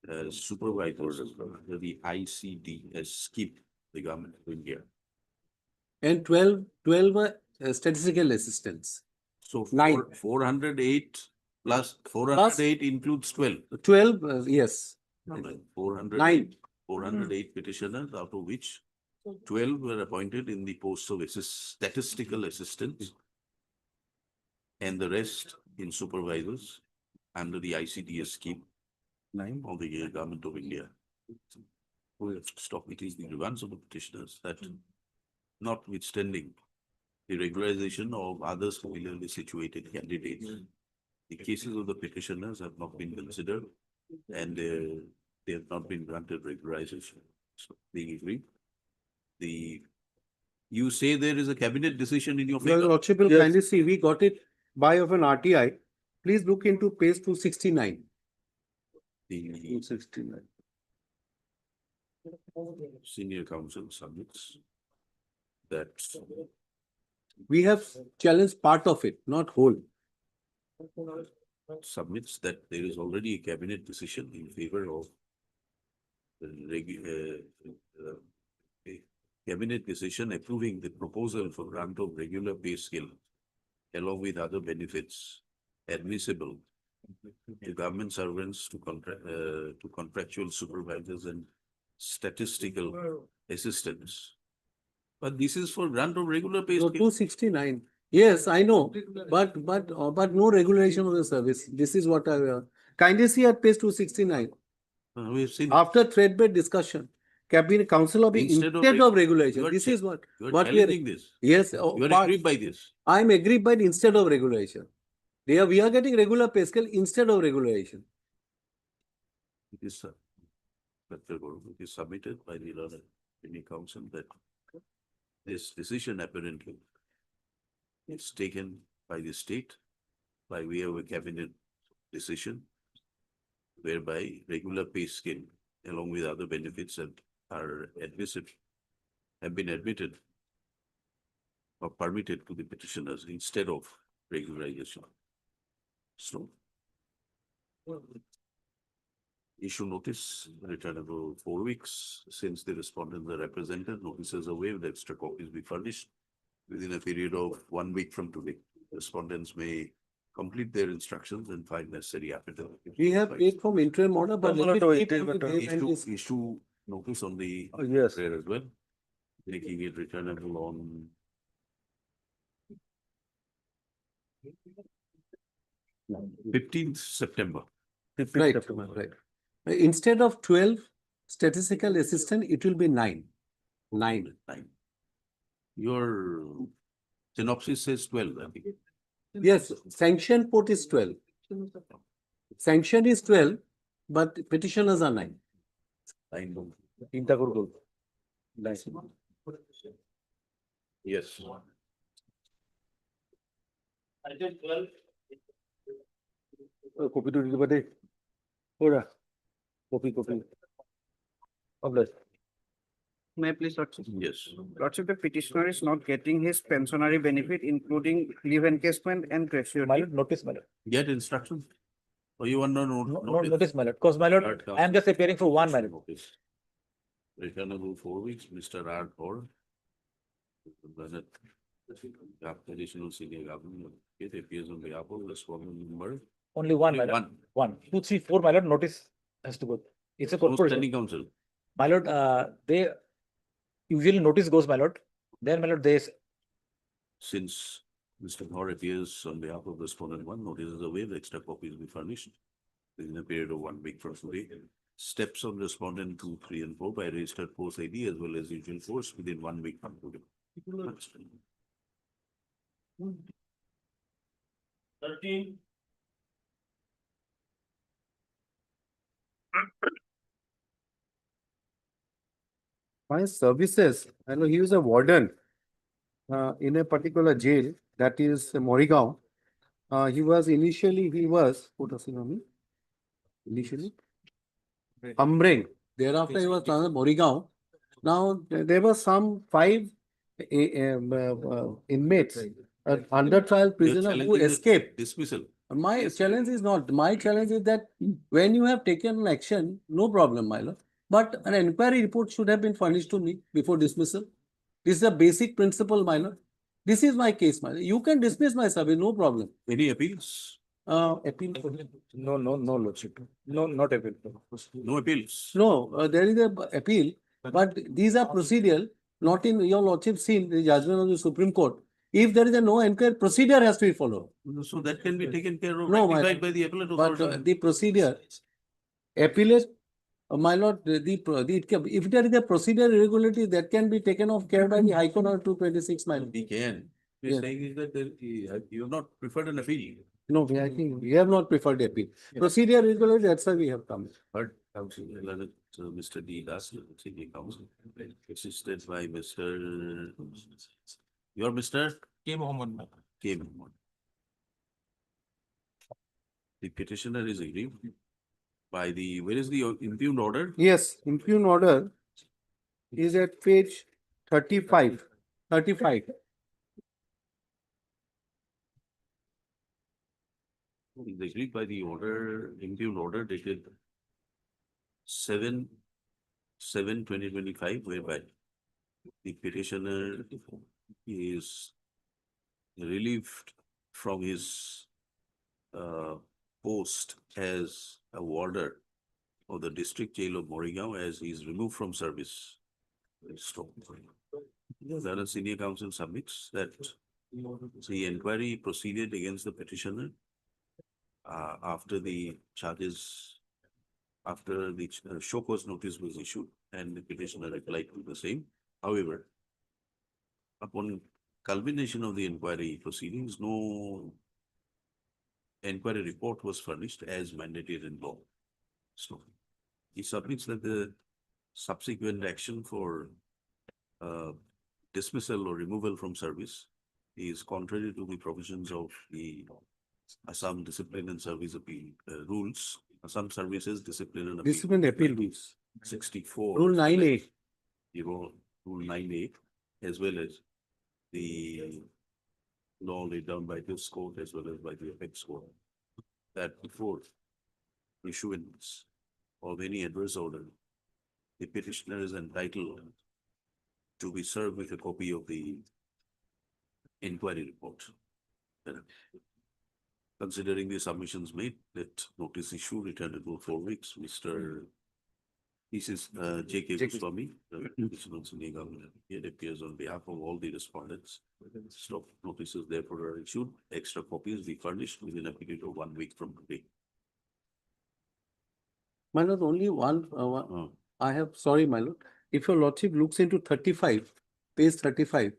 Speaker 2: as supervisors under the ICD scheme, the government of India.
Speaker 17: And 12 statistical assistants.
Speaker 2: So
Speaker 17: 9.
Speaker 2: 408 plus 408 includes 12.
Speaker 17: 12, yes.
Speaker 2: 408
Speaker 17: 9.
Speaker 2: 408 petitioners, out of which 12 were appointed in the posts of statistical assistants, and the rest in supervisors under the ICDS scheme of the government of India. We have to stop it is the grievance of the petitioners that, notwithstanding the regularization of other similarly situated candidates, the cases of the petitioners have not been considered and they have not been granted regularization. So being agreed, you say there is a cabinet decision in your favor?
Speaker 17: Your Lordship will kindly see, we got it by of an RTI. Please look into page 269. 269.
Speaker 2: Senior counsel submits that
Speaker 17: We have challenged part of it, not whole.
Speaker 2: submits that there is already a cabinet decision in favor of a cabinet decision approving the proposal for grant of regular pay scale along with other benefits admissible to government servants, to contractual supervisors and statistical assistants. But this is for grant of regular pay
Speaker 17: So
Speaker 2: scale.
Speaker 17: 269. Yes, I know, but no regulation of the service. This is what I kindly see at page 269.
Speaker 2: We've seen
Speaker 17: After thread-based discussion, cabinet council of
Speaker 2: Instead
Speaker 17: instead
Speaker 2: of
Speaker 17: of regulation. This is what
Speaker 2: you are
Speaker 17: we are.
Speaker 2: challenging this.
Speaker 17: Yes,
Speaker 2: You are
Speaker 17: but
Speaker 2: agreed by this.
Speaker 17: I am agreed, but instead of regulation. We are getting regular pay scale instead of regulation.
Speaker 2: It is, it is submitted by the Learning Council that this decision apparently is taken by the state by way of a cabinet decision whereby regular pay scale along with other benefits that are admissible have been admitted or permitted to the petitioners instead of regularization. So issue notice returnable 4 weeks since the respondents are represented. Notices are waived, extra copies be furnished within a period of 1 week from today. Respondents may complete their instructions and find necessary affidavit.
Speaker 17: We have paid from interim order, but let me keep with them and this-
Speaker 2: Issue notice on the
Speaker 19: Yes.
Speaker 2: prayer as well, making it returnable on 15th September.
Speaker 17: Right, right. Instead of 12 statistical assistant, it will be 9. 9.
Speaker 2: Your synopsis says 12, I think.
Speaker 17: Yes, sanction port is 12. Sanction is 12, but petitioners are 9.
Speaker 2: 9. Yes.
Speaker 19: Copy to the Ora. Copy.
Speaker 18: May I please, Lordship?
Speaker 2: Yes.
Speaker 18: Lordship, the petitioner is not getting his pensionary benefit, including leave encashment and gratuity.
Speaker 16: My lord, notice, my lord.
Speaker 2: Get instruction. Or you want to know?
Speaker 16: No, notice, my lord. Because my lord, I am just appearing for one, my lord.
Speaker 2: Notice. Returnable 4 weeks, Mr. R. Paul. Additional senior government. It appears on behalf of respondent number.
Speaker 16: Only one, my lord. 1, 2, 3, 4, my lord, notice has to go. It's a corporation.
Speaker 2: Standing council.
Speaker 16: My lord, they usually notice goes, my lord. Then, my lord, they
Speaker 2: Since Mr. Kaur appears on behalf of respondent 1, notices are waived, extra copies be furnished within a period of 1 week from today. Steps on respondent 2, 3, and 4 by registered post ID as well as usual force within 1 week from today.
Speaker 18: 13.
Speaker 7: My services, I know he was a warden in a particular jail, that is Morigaon. What does he know me? Initially? Ambreng. Thereafter he was Morigaon. Now there were some 5
Speaker 17: inmates, under trial
Speaker 2: You're
Speaker 17: prisoner who
Speaker 2: challenging the
Speaker 17: escaped.
Speaker 2: Dismissal.
Speaker 17: My challenge is not, my challenge is that when you have taken an action, no problem, my lord. But an inquiry report should have been furnished to me before dismissal. This is a basic principle, my lord. This is my case, my lord. You can dismiss my service, no problem.
Speaker 2: Any appeals?
Speaker 17: Appeal.
Speaker 11: No, lordship. No, not appeal.
Speaker 2: No appeals.
Speaker 17: No, there is a appeal, but these are procedural, not in your lordship seen the judgment of the Supreme Court. If there is a no inquiry, procedure has to be followed.
Speaker 2: So that can be taken care of,
Speaker 17: No, my
Speaker 2: rectified
Speaker 17: lord.
Speaker 2: by the appellate
Speaker 17: But
Speaker 2: authority.
Speaker 17: the procedure, appellate, my lord, if there is a procedure irregularity, that can be taken off care by the High Court or 226, my lord.
Speaker 2: We can. We're
Speaker 17: Yes.
Speaker 2: saying is that you have not preferred an appeal.
Speaker 17: No, I think we have not preferred appeal. Procedure irregularity, that's why we have come.
Speaker 2: Heard counsel, Mr. D. Das, senior counsel, assisted by Mr. Your Mr.
Speaker 9: K. Mohammed.
Speaker 2: K. Mohammed. The petitioner is aggrieved by the, where is the impugned order?
Speaker 17: Yes, impugned order is at page 35. 35.
Speaker 2: Is aggrieved by the order, impugned order dated 7/7/2025, whereby the petitioner is relieved from his post as a warder of the district jail of Morigao as he is removed from service. The senior counsel submits that the inquiry proceeded against the petitioner after the charges, after the show cause notice was issued and the petitioner replied to the same. However, upon culmination of the inquiry proceedings, no inquiry report was furnished as mandated in law. So he submits that the subsequent action for dismissal or removal from service is contrary to the provisions of the Assam Discipline and Service Appeal rules. Assam Services Discipline and Appeal.
Speaker 17: Discipline appeal rules.
Speaker 2: 64.
Speaker 17: Rule 9A.
Speaker 2: Rule 9A, as well as the law laid down by this court as well as by the apex court, that before issuance of any adverse order, the petitioner is entitled to be served with a copy of the inquiry report. Considering the submissions made, that notice issue returned in 4 weeks, Mr. This is J.K. Goswami, the petitioner senior government. It appears on behalf of all the respondents. Stop notices therefore are issued. Extra copies be furnished within a period of 1 week from today.
Speaker 17: My lord, only one, I have, sorry, my lord. If your lordship looks into 35, page 35,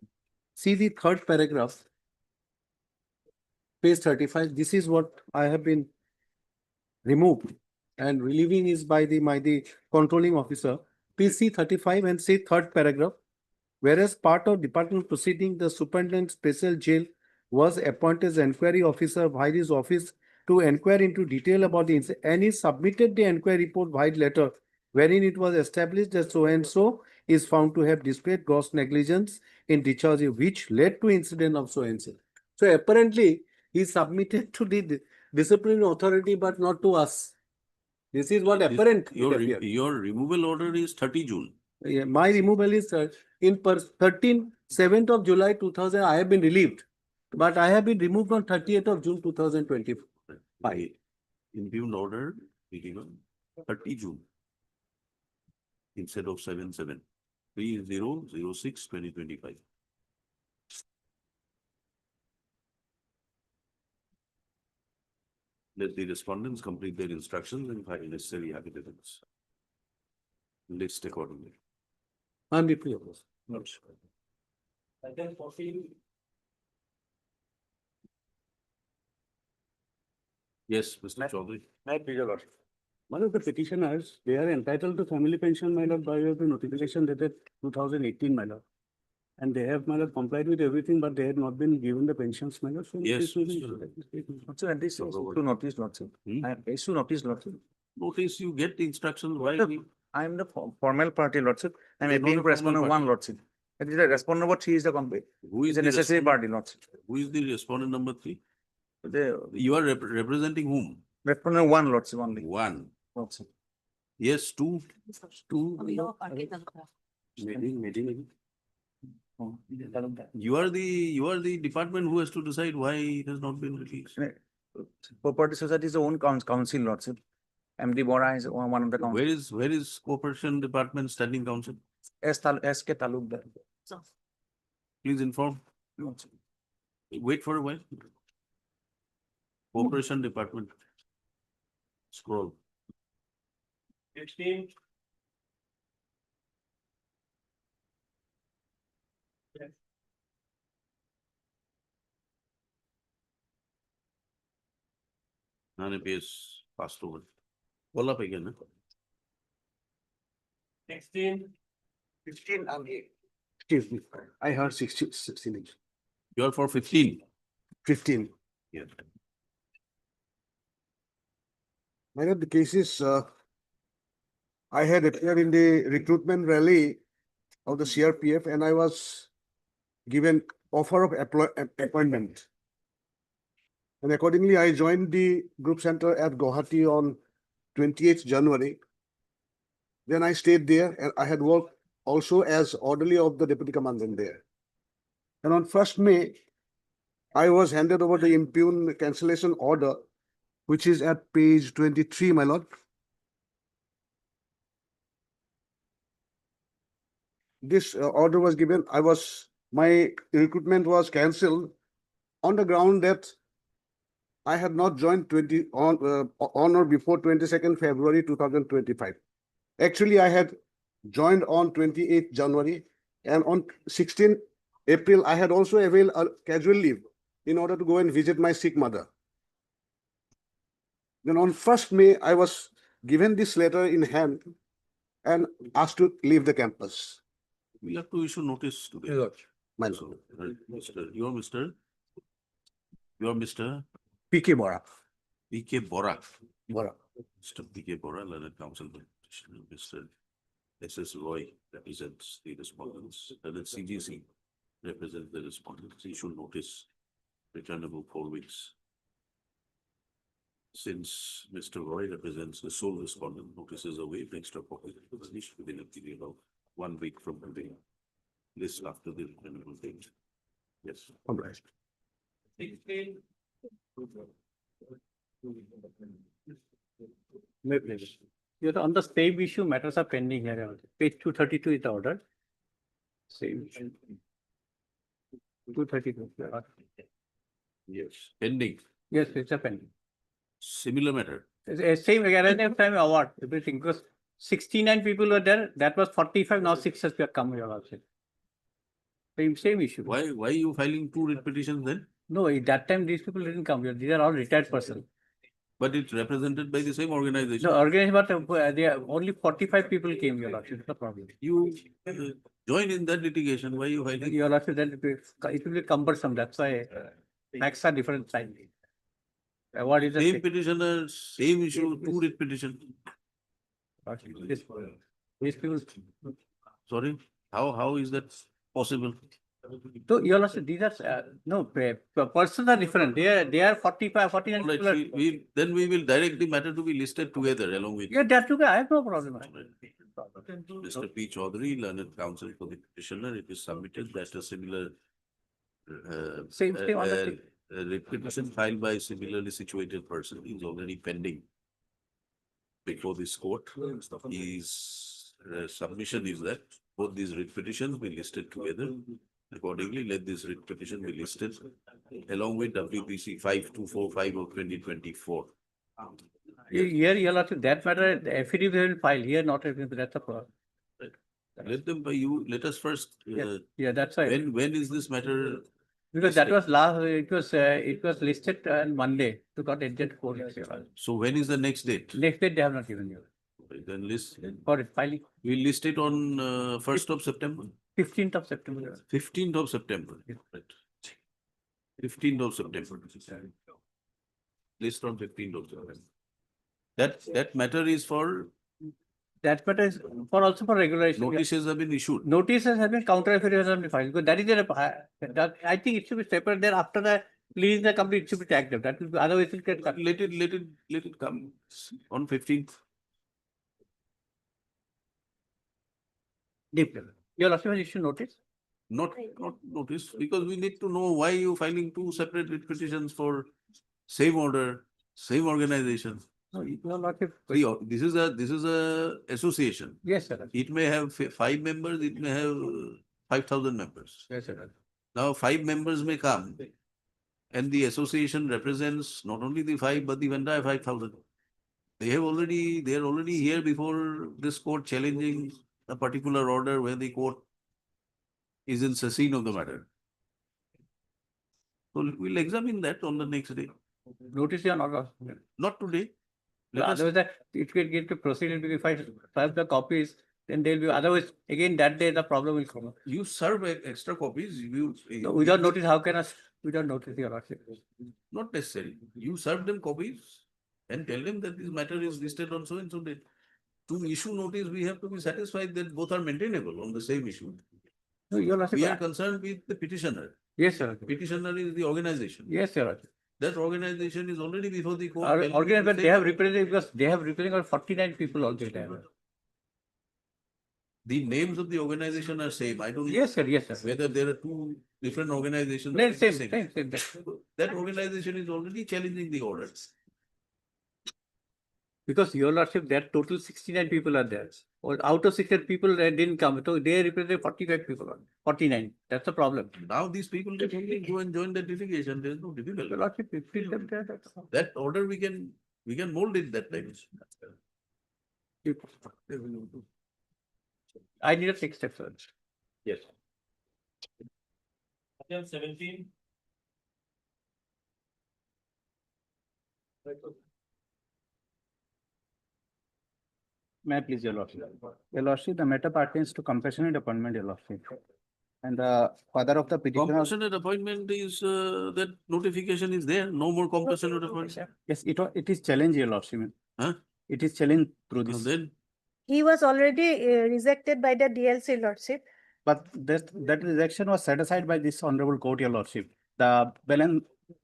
Speaker 17: see the third paragraph. Page 35, this is what I have been removed and relieving is by the controlling officer. Please see 35 and see third paragraph. Whereas part of department proceeding, the superintendent special jail was appointed as inquiry officer by his office to inquire into detail about the incident, and he submitted the inquiry report via letter wherein it was established that so and so is found to have displayed gross negligence in discharge, which led to incident of so and so. So apparently he submitted to the disciplinary authority, but not to us. This is what apparent.
Speaker 2: Your removal order is 30 June.
Speaker 17: Yeah, my removal is in 7th of July 2000. I have been relieved, but I have been removed on 30th of June 2025.
Speaker 2: Impugned order, 30 June. Instead of 7/7, 30/06/2025. Let the respondents complete their instructions and file necessary affidavits. List accordingly.
Speaker 17: I'm deeply opposed.
Speaker 2: Not sure. Yes, Mr. Chaudhary.
Speaker 18: One of the petitioners, they are entitled to family pension, my lord, by way of the notification dated 2018, my lord. And they have, my lord, complied with everything, but they had not been given the pensions, my lord. So
Speaker 2: Yes,
Speaker 18: this will be-
Speaker 2: Mr.
Speaker 18: and this is to notice, lordship. I am to notice, lordship.
Speaker 2: Notice you get the instructions while
Speaker 18: Look,
Speaker 2: we.
Speaker 18: I am the formal party, lordship. I am
Speaker 2: You're not
Speaker 18: appealing
Speaker 2: a
Speaker 18: for respondent
Speaker 2: formal
Speaker 18: one,
Speaker 2: party.
Speaker 18: lordship.
Speaker 12: It is a respondent number 3 is the complete.
Speaker 2: Who is
Speaker 12: It's a
Speaker 2: the
Speaker 12: necessary
Speaker 2: respondent?
Speaker 12: party, not.
Speaker 2: Who is the respondent number 3?
Speaker 12: The
Speaker 2: You are representing whom?
Speaker 12: respondent 1, Lordship only.
Speaker 2: 1.
Speaker 12: Lordship.
Speaker 2: Yes, 2. You are the department who has to decide why it has not been released.
Speaker 12: Property Society is the own council, Lordship. MD Bora is one of the council.
Speaker 2: Where is Cooperation Department Standing Council?
Speaker 12: SK Talukdar.
Speaker 2: Please inform. Wait for a while. Cooperation Department. Scroll.
Speaker 11: 16.
Speaker 2: None appears passed over. Call up again. Huh?
Speaker 11: 16.
Speaker 19: 15 and 8. Excuse me, I heard 16.
Speaker 2: You are for 15.
Speaker 19: 15.
Speaker 2: Yeah.
Speaker 19: Many of the cases, I had appeared in the recruitment rally of the CRPF and I was given offer of appointment. And accordingly, I joined the group center at Guwahati on 28th January. Then I stayed there and I had worked also as orderly of the deputy commandant there. And on 1st May, I was handed over the impugned cancellation order, which is at page 23, my lord. This order was given, my recruitment was cancelled on the ground that I had not joined on or before 22nd February 2025. Actually, I had joined on 28th January and on 16th April, I had also availed a casual leave in order to go and visit my sick mother. Then on 1st May, I was given this letter in hand and asked to leave the campus.
Speaker 2: We have to issue notice today.
Speaker 19: My
Speaker 2: So, you are Mr.
Speaker 19: PK Bora.
Speaker 2: P.K. Bora.
Speaker 19: Bora.
Speaker 2: Mr. P.K. Bora, Learned Counsel, Petitioner. Mr. S.S. Roy represents the respondents, and then CGC represents the respondents. Issue notice returnable 4 weeks. Since Mr. Roy represents the sole respondent, notices are waived, extra copy issued within a period of 1 week from the list after the returnable date. Yes.
Speaker 19: All right.
Speaker 11: 16.
Speaker 14: You're on the same issue, matters are pending here. Page 232 is the order. Same issue. 232.
Speaker 2: Yes. Pending.
Speaker 14: Yes, it's a pending.
Speaker 2: Similar matter.
Speaker 14: It's a same again time award, everything, because 69 people were there, that was 45, now 6 has come here also. Same issue.
Speaker 2: Why are you filing 2 writ petitions then?
Speaker 14: No, at that time, these people didn't come here. These are all retired persons.
Speaker 2: But it's represented by the same organization.
Speaker 14: No, organized, but they are only 45 people came here, Lordship. It's no problem.
Speaker 2: You join in that litigation. Why are you filing?
Speaker 14: Your Lordship, then it will be cumbersome. That's why facts are different side. What is the
Speaker 2: Same petitioner, same issue, 2 writ petition.
Speaker 14: These people.
Speaker 2: Sorry, how is that possible?
Speaker 14: So your Lordship, these are no persons are different. They are 45, 49
Speaker 2: All right,
Speaker 14: people. Are,
Speaker 2: then we will direct the matter to be listed together along with.
Speaker 14: yeah, that's okay. I have no problem.
Speaker 2: Mr. P. Chaudhary, Learned Counsel for the petitioner, it is submitted that a similar
Speaker 14: Same on the
Speaker 2: writ petition filed by a similarly situated person is already pending before this court. His submission is that both these writ petitions be listed together. Accordingly, let this writ petition be listed along with WPC 5245 of 2024.
Speaker 14: Here, your Lordship, that matter, the affidavit will file here, not that's a problem.
Speaker 2: Let us first.
Speaker 14: Yeah, that's right.
Speaker 2: When is this matter?
Speaker 14: Because that was last, it was listed on Monday to got agent court.
Speaker 2: So when is the next date?
Speaker 14: Next date they have not given you.
Speaker 2: Then list.
Speaker 14: For it, filing.
Speaker 2: We list it on 1st of September.
Speaker 14: 15th of September.
Speaker 2: 15th of September. Right. 15th of September. List on 15th of September. That matter is for
Speaker 12: That matter is for also for regulation.
Speaker 2: Notices have been issued.
Speaker 12: Notices have been counter affidavits have been filed, because that is I think it should be separate there after the lease the company, it should be tagged up. That will be, otherwise it will get.
Speaker 2: Let it come on 15th.
Speaker 12: Deep level. Your lordship has issued notice?
Speaker 2: Not notice, because we need to know why you filing two separate writ petitions for same order, same organization.
Speaker 12: No, your lordship.
Speaker 2: See, this is a association.
Speaker 12: Yes, sir.
Speaker 2: It may have 5 members, it may have 5,000 members.
Speaker 12: Yes, sir.
Speaker 2: Now 5 members may come, and the association represents not only the 5 but the entire 5,000. They are already here before this court challenging a particular order where the court is in session of the matter. So we'll examine that on the next day.
Speaker 12: Notice or not?
Speaker 2: Not today. Let us-
Speaker 12: Otherwise, it will get to proceed, if I have the copies, then they'll be, otherwise, again, that day the problem will come up.
Speaker 2: You serve extra copies,
Speaker 12: No, without notice, how can us, without notice, your lordship?
Speaker 2: not necessary. You serve them copies and tell them that this matter is listed on so and so date. To issue notice, we have to be satisfied that both are maintainable on the same issue.
Speaker 12: No, your lordship.
Speaker 2: We are concerned with the petitioner.
Speaker 12: Yes, sir.
Speaker 2: Petitioner is the organization.
Speaker 12: Yes, your lordship.
Speaker 2: That organization is already before the court.
Speaker 12: Organized, but they have represented, because they have represented 49 people altogether.
Speaker 2: The names of the organization are same. I don't know
Speaker 12: Yes, sir, yes, sir.
Speaker 2: whether there are two different organizations.
Speaker 12: No, same.
Speaker 2: That organization is already challenging the orders.
Speaker 12: Because your lordship, there total 69 people are there. Or out of 69 people that didn't come, so they represent 45 people, 49. That's the problem.
Speaker 2: Now these people can only go and join the litigation. There is no
Speaker 12: Your
Speaker 2: difficulty.
Speaker 12: lordship, 15 them there, that's all.
Speaker 2: That order we can mold it that time.
Speaker 12: I need a take steps, sir.
Speaker 2: Yes.
Speaker 9: Item 17.
Speaker 7: May I please, your lordship? Your lordship, the matter pertains to compassionate appointment, your lordship. And the father of the petitioner.
Speaker 2: Compassionate appointment is, that notification is there, no more compassionate appointment.
Speaker 7: Yes, it is challenged, your lordship.
Speaker 2: Huh?
Speaker 7: It is challenged through
Speaker 2: Now
Speaker 7: this.
Speaker 2: then,
Speaker 13: He was already rejected by the DLC lordship.
Speaker 7: But that rejection was set aside by this honorable court, your lordship. The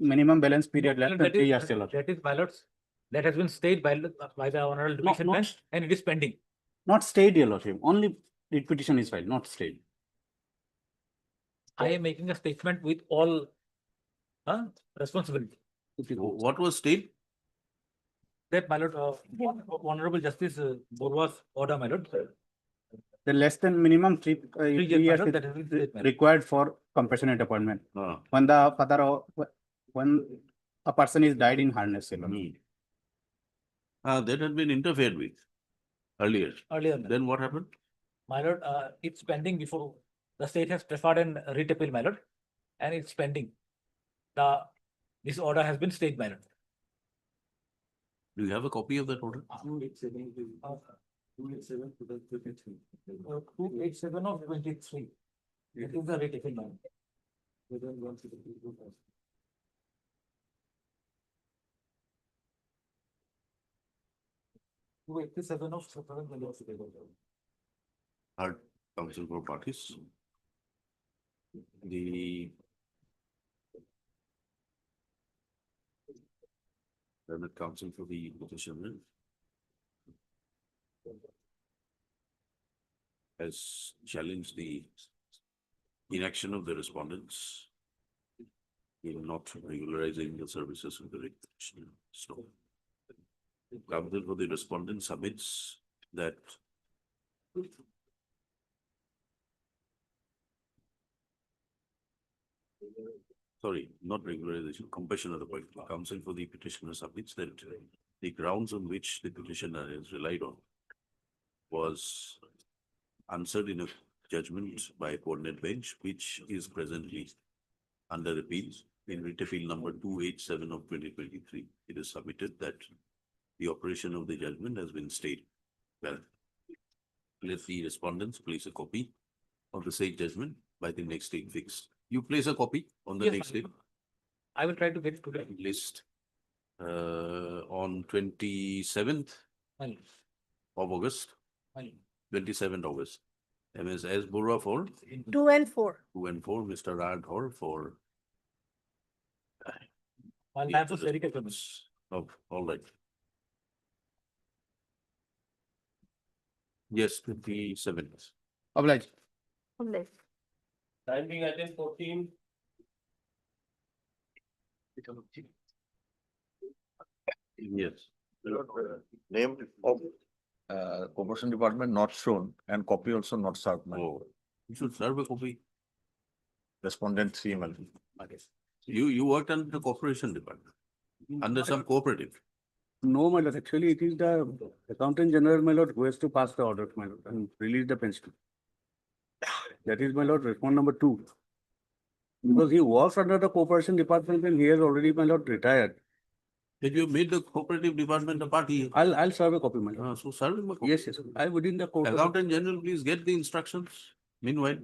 Speaker 7: minimum balance period less than 3 years, your lordship.
Speaker 16: That is ballots, that has been stayed by the honorable division
Speaker 7: not-
Speaker 16: bench, and it is pending.
Speaker 7: Not stayed, your lordship. Only the petition is filed, not stayed.
Speaker 16: I am making a statement with all responsibility.
Speaker 2: what was state?
Speaker 16: That my lord, Honorable Justice Borwa's order, my lord.
Speaker 7: The less than minimum 3
Speaker 16: years,
Speaker 7: years
Speaker 16: that is
Speaker 7: is required for compassionate appointment. When the father of, when a person is died in harness, your lordship.
Speaker 2: That had been interfered with earlier.
Speaker 16: Earlier, my lord.
Speaker 2: Then what happened?
Speaker 16: My lord, it's pending before the state has preferred and writ appeal, my lord, and it's pending. This order has been stayed, my lord.
Speaker 2: Do you have a copy of that order?
Speaker 16: 287 of 23. It is the writ appeal, my lord. 287 of 2023.
Speaker 2: Heard counsel for parties. The learned counsel for the petitioner has challenged the inaction of the respondents in not regularizing the services of the petitioner. So, counsel for the respondent submits that sorry, not regularization, compassion of the point. Counsel for the petitioner submits that the grounds on which the petitioner has relied on was answered in a judgment by a coordinate bench, which is presently under appeal in writ appeal number 287 of 2023. It is submitted that the operation of the judgment has been stayed. Well, let the respondents place a copy of the said judgment by the next date fixed. You place a copy on the
Speaker 16: Yes,
Speaker 2: next
Speaker 16: my
Speaker 2: date
Speaker 16: lord. I will try to get it today.
Speaker 2: list on 27th
Speaker 16: My lord.
Speaker 2: of August 27th August. MS S. Burra for
Speaker 13: 2 and 4.
Speaker 2: 2 and 4, Mr. Radhor for.
Speaker 16: One lamp is very good.
Speaker 2: Oh, all right. Yes, 27.
Speaker 1: Oblige.
Speaker 9: Time being item 14.
Speaker 2: Yes.
Speaker 15: Name of Corporation Department not shown and copy also not served.
Speaker 2: Oh, you should serve a copy.
Speaker 15: Respondent CML.
Speaker 2: You worked under the corporation department, under some cooperative.
Speaker 18: No, my lord, actually it is the Accountant General, my lord, who has to pass the order, my lord, and release the pension. That is, my lord, respond number 2. Because he was under the Corporation Department and he has already, my lord, retired.
Speaker 2: Did you made the cooperative department a party?
Speaker 18: I'll serve a copy, my lord.
Speaker 2: So serve him a copy.
Speaker 18: Yes, yes, I within the court.
Speaker 2: Accountant General, please get the instructions. Meanwhile,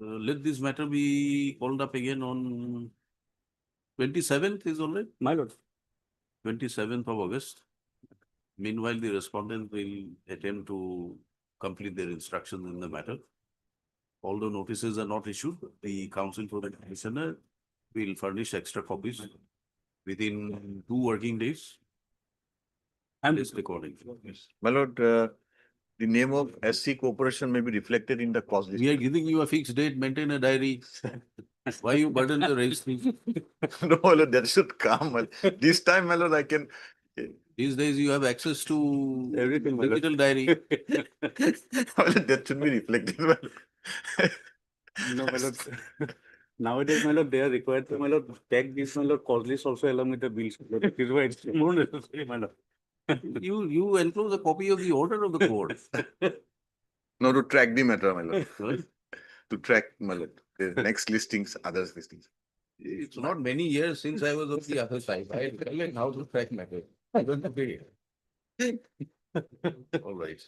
Speaker 2: let this matter be called up again on 27th is all right?
Speaker 18: My lord.
Speaker 2: 27th of August. Meanwhile, the respondent will attempt to complete their instructions in the matter. Although notices are not issued, the counsel for the petitioner will furnish extra copies within 2 working days. And this recording.
Speaker 15: My lord, the name of SC Corporation may be reflected in the cause list.
Speaker 2: We are giving you a fixed date, maintain a diary. Why you burden the registry?
Speaker 15: No, my lord, that should come. My lord. This time, my lord, I can.
Speaker 2: These days you have access to
Speaker 18: Everything, my lord.
Speaker 2: digital diary.
Speaker 15: My lord, that should be reflected. My lord.
Speaker 18: No, my lord. Nowadays, my lord, they are required to, my lord, tag this, my lord, cause list also along with the bills. That is why it's more necessary, my lord.
Speaker 2: You enclose a copy of the order of the court.
Speaker 15: No, to track the matter, my lord. To track, my lord, the next listings, others listings.
Speaker 2: It's not many years since I was on the other side. I learned how to track matter. I don't agree. All right.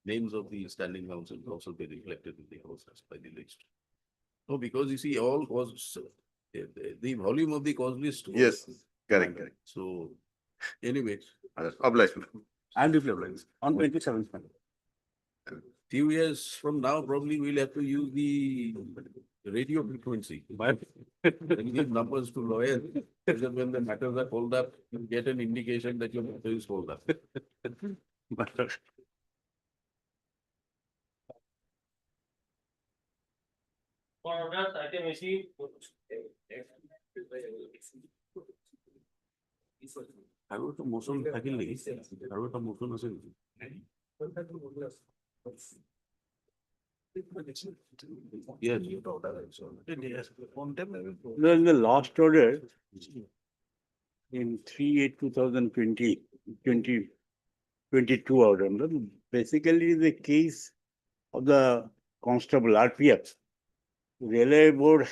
Speaker 2: Names of the standing council will also be reflected in the process by the list. No, because you see, all causes, the volume of the cause list.
Speaker 15: Yes, correct, correct.
Speaker 2: So, anyway.
Speaker 15: Obliged.
Speaker 18: I'm deeply obliged. On 27th, my lord.
Speaker 2: Few years from now, probably we'll have to use the radio frequency. And give numbers to lawyers, so that when the matters are called up, you get an indication that your matter is called up.
Speaker 9: For orders, item AC.
Speaker 2: আৰু এটা motion থাকিল নেকি? আৰু এটা motion আছে নেকি? Yes, you told us.
Speaker 18: Well, the last order in 3/8/2022 order, basically the case of the constable RPF. Railway board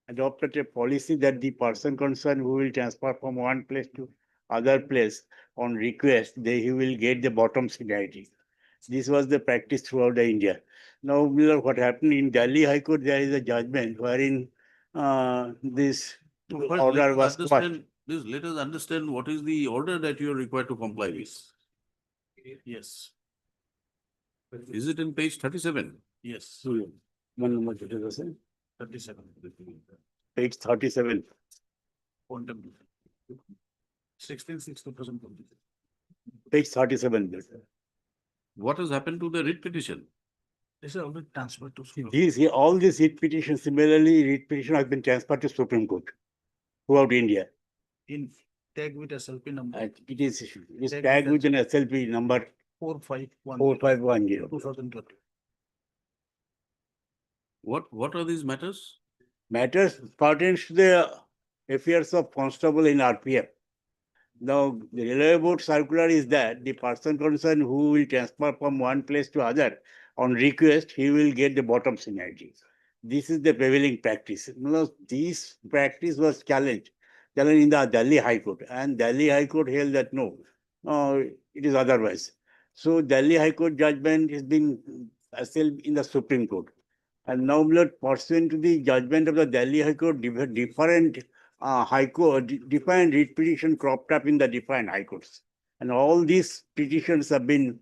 Speaker 18: adopted a policy that the person concerned who will transfer from one place to other place on request, he will get the bottom seniority. This was the practice throughout the India. Now, what happened in Delhi High Court, there is a judgment wherein this order was quashed.
Speaker 2: Let us understand what is the order that you are required to comply with.
Speaker 18: Yes.
Speaker 2: Is it in page 37?
Speaker 18: Yes. One number,
Speaker 2: 37.
Speaker 18: page 37.
Speaker 2: 16/6/2020.
Speaker 18: Page 37.
Speaker 2: What has happened to the writ petition?
Speaker 18: This is already transferred to. All these writ petitions, similarly, writ petition has been transferred to Supreme Court throughout India.
Speaker 12: In tag with SLP number.
Speaker 18: It is tagged with an SLP number 4510.
Speaker 12: 2020.
Speaker 2: What are these matters?
Speaker 18: Matters pertains to the affairs of constable in RPF. Now, the railway board circular is that the person concerned who will transfer from one place to other on request, he will get the bottom seniority. This is the prevailing practice. Now, this practice was challenged in the Delhi High Court, and Delhi High Court held that no, it is otherwise. So, Delhi High Court judgment is being assailed in the Supreme Court. And now, pursuant to the judgment of the Delhi High Court, different High Court, different writ petition cropped up in the different High Courts. And all these petitions have been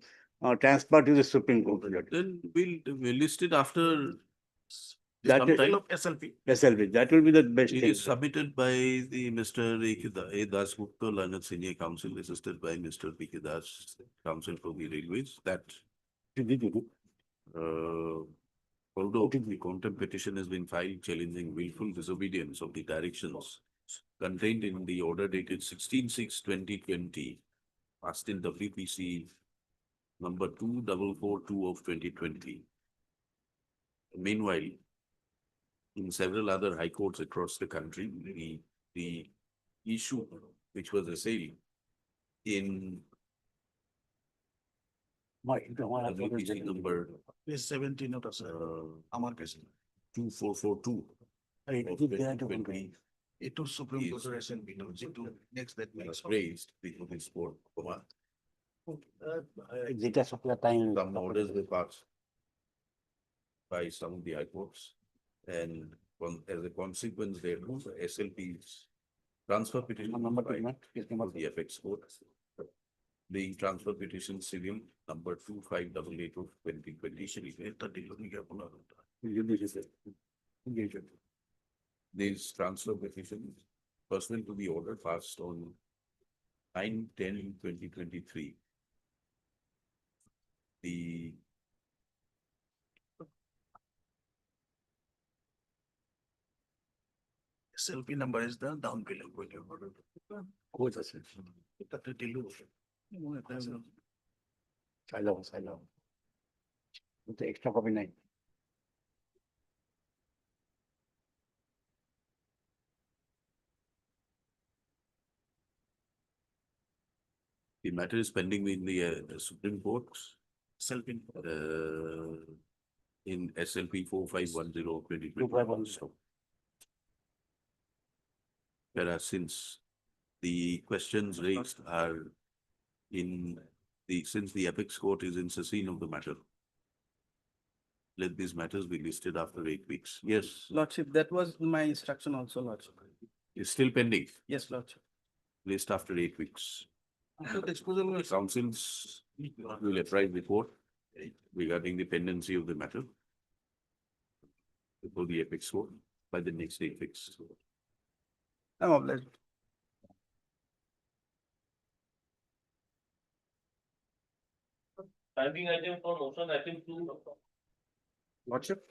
Speaker 18: transferred to the Supreme Court.
Speaker 2: Then we'll list it after
Speaker 18: That
Speaker 2: some
Speaker 18: is-
Speaker 2: time.
Speaker 18: SLP, that will be the best
Speaker 2: It
Speaker 18: thing.
Speaker 2: is submitted by the Mr. A. Das Gupta, Learned Senior Counsel, assisted by Mr. P. K. Das, Counsel for the Railways, that although the contempt petition has been filed challenging willful disobedience of the directions contained in the order dated 16/6/2020, passed in WPC number 2442 of 2020. Meanwhile, in several other high courts across the country, the issue which was assailed in WPC number 2442 of 2020 was raised before this court. Some orders were passed by some of the high courts, and as a consequence, thereof, SLP's transfer petition was filed with the apex court. The transfer petition serial number 2588 of 2020. These transfer petitions pursuant to the order passed on 9/10/2023. The
Speaker 19: SLP number is the down below.
Speaker 18: Extra copy 9.
Speaker 2: The matter is pending in the Supreme Court. In SLP 4510/2020. Whereas since the questions raised are since the apex court is in session of the matter, let these matters be listed after 8 weeks. Yes,
Speaker 7: Lordship, that was my instruction also, Lordship.
Speaker 2: it's still pending.
Speaker 7: Yes, Lordship.
Speaker 2: List after 8 weeks. The councils will apprise the court regarding the pendency of the matter before the apex court by the next 8 weeks.
Speaker 7: I'm obliged.
Speaker 9: Pending item for motion, item 2.
Speaker 7: Lordship.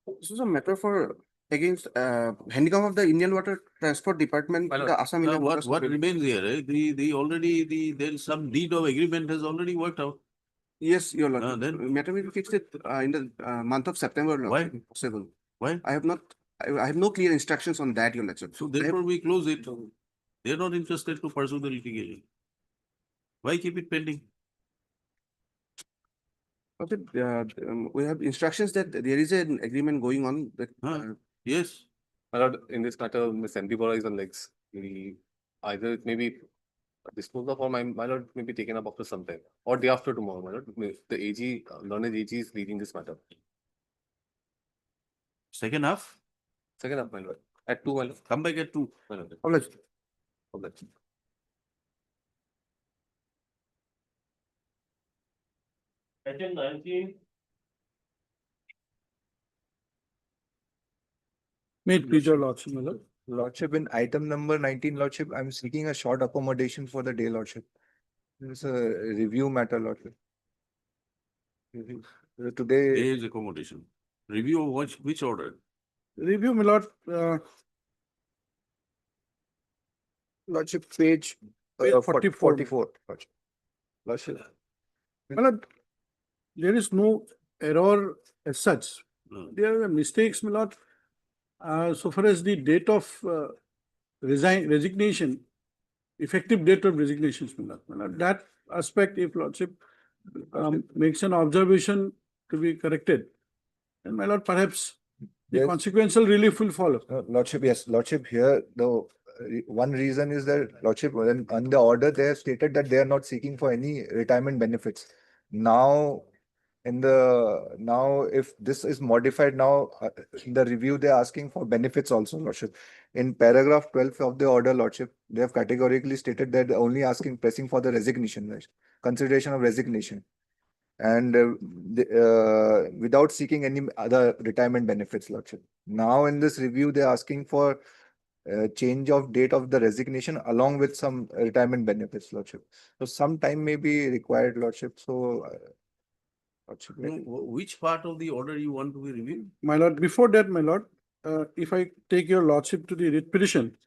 Speaker 7: This is a matter for against handicap of the Indian Water Transport Department, the Assam.
Speaker 2: Now, what remains here, eh? There's some deed of agreement has already worked out.
Speaker 7: Yes, Your Lordship.
Speaker 2: Then?
Speaker 7: Matter will be fixed it in the month of September.
Speaker 2: Why?
Speaker 7: if Possible.
Speaker 2: Why?
Speaker 7: I have no clear instructions on that, Your Lordship.
Speaker 2: So therefore we close it. They're not interested to pursue the litigation. Why keep it pending?
Speaker 7: Okay, we have instructions that there is an agreement going on that.
Speaker 2: Yes.
Speaker 9: My lord, in this matter, Ms. MP Bora is on legs. Either it may be disposed of or my lord may be taken up after some time or day after tomorrow, my lord. The AG, learned AG is leading this matter.
Speaker 2: Second half,
Speaker 9: Second up, my lord. At 2, my lord.
Speaker 2: come back at 2.
Speaker 9: My lord.
Speaker 7: Obliged.
Speaker 9: Obliged.
Speaker 16: Item 19.
Speaker 3: May it please your lordship, my lord.
Speaker 15: Lordship, in item number 19, Lordship, I'm seeking a short accommodation for the day, Lordship. It's a review matter, Lordship. Today,
Speaker 2: There is accommodation. Review of which order?
Speaker 3: Review, my lord,
Speaker 15: Lordship, page
Speaker 3: Page 44.
Speaker 15: 44. Lordship. Lordship,
Speaker 3: my lord, there is no error as such.
Speaker 2: No.
Speaker 3: There are mistakes, my lord. So far as the date of resignation, effective date of resignation, my lord, that aspect, if lordship makes an observation to be corrected, then my lord, perhaps the
Speaker 15: Yes.
Speaker 3: consequential relief will follow.
Speaker 15: Lordship, yes, Lordship, here, the one reason is that, Lordship, when on the order, they have stated that they are not seeking for any retirement benefits. Now, in the, now if this is modified now, in the review, they're asking for benefits also, Lordship. In paragraph 12 of the order, Lordship, they have categorically stated that they're only pressing for the resignation, right? Consideration of resignation. And without seeking any other retirement benefits, Lordship. Now in this review, they're asking for change of date of the resignation along with some retirement benefits, Lordship. So some time may be required, Lordship. So, Lordship,
Speaker 2: No, which part of the order you want to be reviewed?
Speaker 3: My lord, before that, my lord, if I take your lordship to the writ petition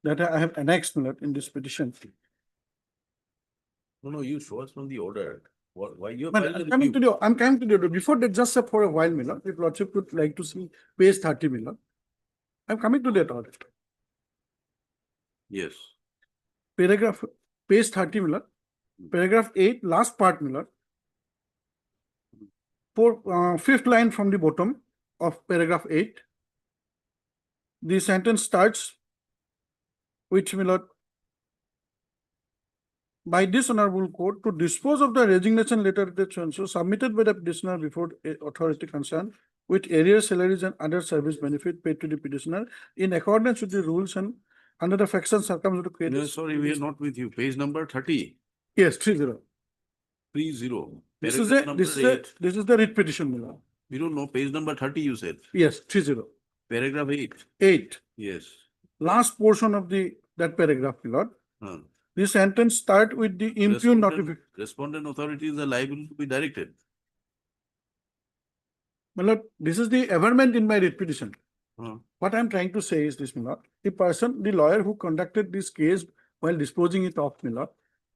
Speaker 3: that I have annexed, my lord, in this petition.
Speaker 2: No, you show us from the order. Why you have
Speaker 3: But
Speaker 2: filed
Speaker 3: I'm
Speaker 2: the
Speaker 3: coming to
Speaker 2: review?
Speaker 3: the, I'm coming to the, before that, just for a while, my lord, if lordship would like to see page 30, my lord. I'm coming to that order.
Speaker 2: Yes.
Speaker 3: Paragraph, page 30, my lord. Paragraph 8, last part, my lord. Fifth line from the bottom of paragraph 8. The sentence starts with, my lord, by this honorable court to dispose of the resignation letter that so submitted by the petitioner before authority concerned with arrears, salaries and other service benefit paid to the petitioner in accordance with the rules and under the facts circumstances.
Speaker 2: No, sorry, we are not with you. Page number 30.
Speaker 3: Yes, 30.
Speaker 2: 30.
Speaker 3: This is
Speaker 2: Paragraph number 8.
Speaker 3: this is the writ petition, my lord.
Speaker 2: We don't know. Page number 30 you said.
Speaker 3: Yes, 30.
Speaker 2: Paragraph 8.
Speaker 3: 8.
Speaker 2: Yes.
Speaker 3: Last portion of that paragraph, my lord. This sentence start with the impugned notification.
Speaker 2: Respondent authorities are liable to be directed.
Speaker 3: My lord, this is the averment in my writ petition. What I'm trying to say is this, my lord. The lawyer who conducted this case while disposing it off, my lord,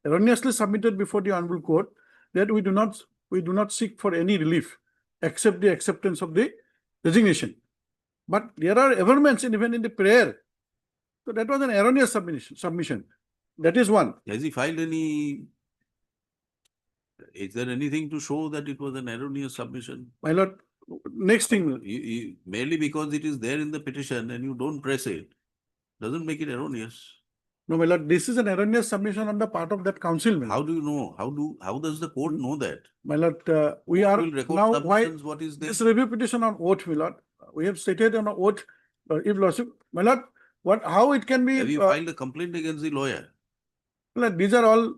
Speaker 3: erroneously submitted before the honorable court that we do not seek for any relief except the acceptance of the resignation. But there are averments even in the prayer. So that was an erroneous submission. That is one.
Speaker 2: Has he filed any? Is there anything to show that it was an erroneous submission?
Speaker 3: My lord, next thing.
Speaker 2: Merely because it is there in the petition and you don't press it, doesn't make it erroneous.
Speaker 3: No, my lord, this is an erroneous submission on the part of that counsel.
Speaker 2: How do you know? How does the court know that?
Speaker 3: My lord, we are now, why
Speaker 2: what is
Speaker 3: this review petition on oath, my lord? We have stated on oath, if lordship, my lord, how it can be.
Speaker 2: Have you filed a complaint against the lawyer?
Speaker 3: These are all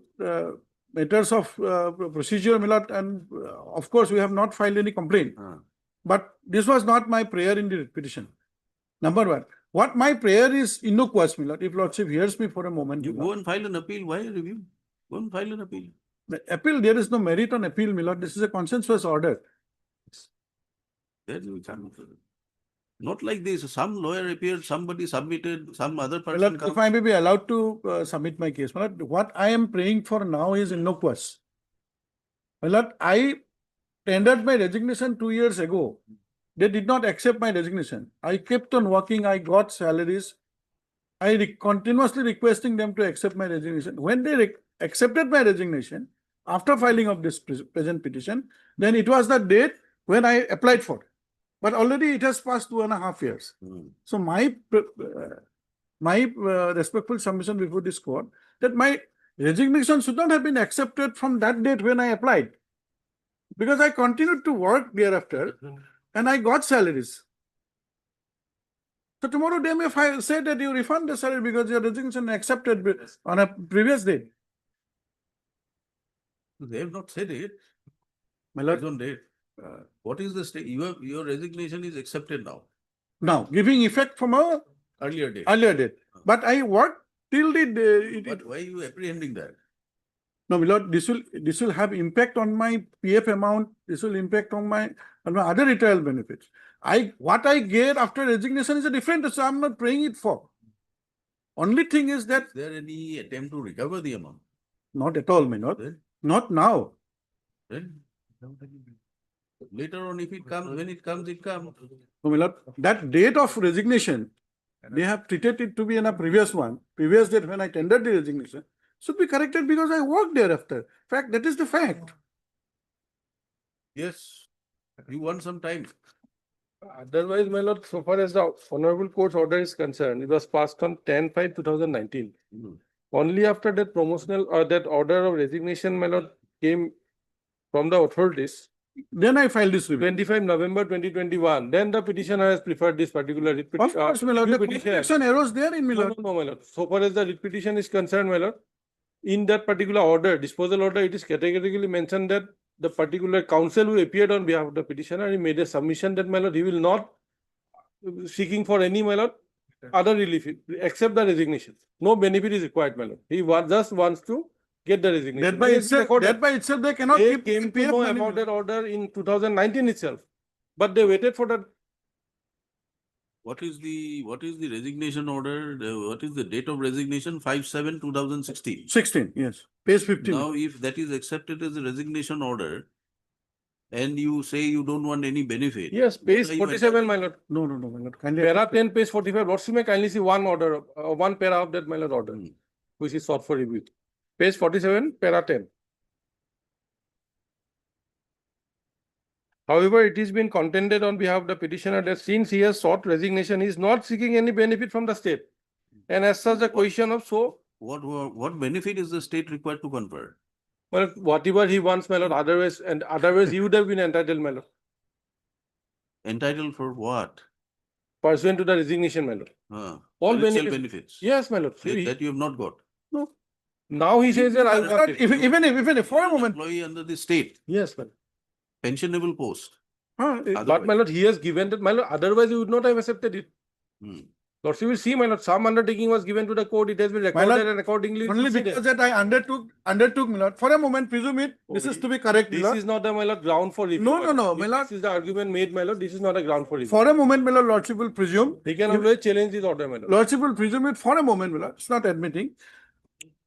Speaker 3: matters of procedure, my lord, and of course we have not filed any complaint. But this was not my prayer in the petition. Number one. What my prayer is innocuous, my lord. If lordship hears me for a moment.
Speaker 2: You go and file an appeal. Why a review? Go and file an appeal.
Speaker 3: The appeal, there is no merit on appeal, my lord. This is a consensus order.
Speaker 2: Not like this. Some lawyer appeared, somebody submitted, some other person.
Speaker 3: If I may be allowed to submit my case, my lord, what I am praying for now is innocuous. My lord, I tendered my resignation 2 years ago. They did not accept my resignation. I kept on working. I got salaries. I continuously requesting them to accept my resignation. When they accepted my resignation, after filing of this present petition, then it was the date when I applied for it. But already it has passed 2.5 years. So my respectful submission before this court that my resignation should not have been accepted from that date when I applied. Because I continued to work thereafter and I got salaries. So tomorrow they may say that you refund the salary because your resignation accepted on a previous date.
Speaker 2: They have not said it.
Speaker 3: My lord,
Speaker 2: on date. What is the state? Your resignation is accepted now.
Speaker 3: Now, giving effect from a
Speaker 2: earlier date.
Speaker 3: But I worked till the
Speaker 2: But why are you apprehending that?
Speaker 3: No, my lord, this will have impact on my PF amount. This will impact on my other retirement benefits. What I get after resignation is a different, so I'm not praying it for. Only thing is that.
Speaker 2: Is there any attempt to recover the amount?
Speaker 3: Not at all, my lord. Not now.
Speaker 2: Then later on, if it comes, when it comes, it comes.
Speaker 3: No, my lord, that date of resignation, they have treated it to be in a previous date when I tendered the resignation, should be corrected because I worked thereafter. Fact, that is the fact.
Speaker 2: Yes, you want some time.
Speaker 20: Otherwise, my lord, so far as the Honorable Court's order is concerned, it was passed on 10/5/2019. Only after that promotional or that order of resignation, my lord, came from the authorities,
Speaker 19: Then I filed this review.
Speaker 20: 25 November 2021, then the petitioner has preferred this particular writ
Speaker 19: Of course, my lord, the
Speaker 20: petition.
Speaker 19: petition errors there in my
Speaker 20: No,
Speaker 19: lord.
Speaker 20: no, my lord. So far as the writ petition is concerned, my lord, in that particular order, disposal order, it is categorically mentioned that the particular counsel who appeared on behalf of the petitioner, he made a submission that, my lord, he will not seeking for any, my lord, other relief except the resignation. No benefit is required, my lord. He just wants to get the resignation.
Speaker 19: That by
Speaker 20: It is
Speaker 19: itself,
Speaker 20: recorded.
Speaker 19: that by itself, they cannot
Speaker 20: They
Speaker 19: keep
Speaker 20: came to
Speaker 19: PF
Speaker 20: know
Speaker 19: money, my
Speaker 20: about
Speaker 19: lord.
Speaker 20: that order in 2019 itself, but they waited for that.
Speaker 2: What is the resignation order? What is the date of resignation? 5/7/2016.
Speaker 19: 16, yes, page 15.
Speaker 2: Now, if that is accepted as a resignation order, and you say you don't want any benefit.
Speaker 20: Yes,
Speaker 2: what
Speaker 20: page
Speaker 2: are you
Speaker 20: 47, my lord.
Speaker 19: No, my lord. Kindly
Speaker 20: Para 10, page 45. Lordship may kindly see one order, one para of that, my lord, order, which is sought for review. Page 47, para 10. However, it has been contended on behalf of the petitioner that since he has sought resignation, he is not seeking any benefit from the state. And as such, the question of
Speaker 2: What benefit is the state required to confer?
Speaker 20: well, whatever he wants, my lord, otherwise he would have been entitled, my lord,
Speaker 2: Entitled for what?
Speaker 20: pursuant to the resignation, my lord. All
Speaker 2: Financial
Speaker 20: benefits. Yes, my lord.
Speaker 2: That you have not got.
Speaker 20: No. Now he says that I will not.
Speaker 19: Even if, for a moment.
Speaker 2: Employee under the state.
Speaker 20: Yes, my lord.
Speaker 2: Pensionable post.
Speaker 20: But my lord, he has given that, my lord, otherwise he would not have accepted it. Lord, you will see, my lord, some undertaking was given to the court, it has been recorded and accordingly.
Speaker 19: Only because that I undertook, my lord. For a moment, presume it, this is to be correct, my
Speaker 20: This
Speaker 19: lord.
Speaker 20: is not a, my lord, ground for review.
Speaker 19: No, my lord.
Speaker 20: This is the argument made, my lord, this is not a ground for review.
Speaker 19: For a moment, my lord, lordship will presume.
Speaker 20: He can always challenge this order, my lord.
Speaker 19: Lordship will presume it for a moment, my lord. It's not admitting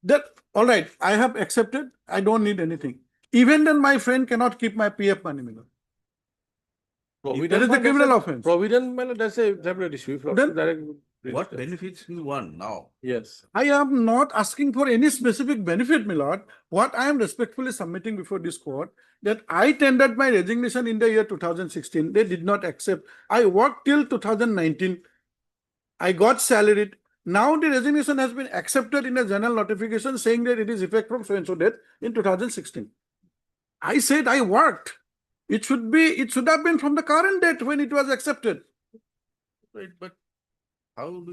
Speaker 19: that, all right, I have accepted, I don't need anything. Even then, my friend cannot keep my PF money, my lord. That is the criminal offense.
Speaker 20: Provident, my lord, that's a separate issue.
Speaker 2: What benefits you want now?
Speaker 20: Yes.
Speaker 19: I am not asking for any specific benefit, my lord. What I am respectfully submitting before this court, that I tendered my resignation in the year 2016. They did not accept. I worked till 2019. I got salaried. Now the resignation has been accepted in a general notification saying that it is effect from so-and-so date in 2016. I said I worked. It should have been from the current date when it was accepted.
Speaker 2: Right, but how do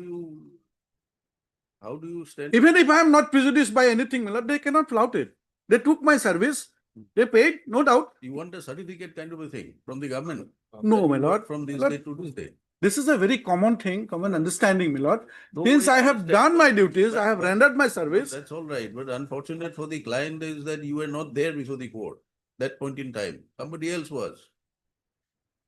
Speaker 2: you stand?
Speaker 19: Even if I am not prejudiced by anything, my lord, they cannot flout it. They took my service, they paid, no doubt.
Speaker 2: You want a certificate kind of a thing from the government?
Speaker 19: No, my lord.
Speaker 2: From this
Speaker 19: My lord,
Speaker 2: day to this day.
Speaker 19: this is a very common thing, common understanding, my lord.
Speaker 2: Nobody
Speaker 19: Since I have
Speaker 2: understands
Speaker 19: done my
Speaker 2: that.
Speaker 19: duties, I have rendered my service.
Speaker 2: That's all right, but unfortunate for the client is that you were not there before the court. That point in time, somebody else was.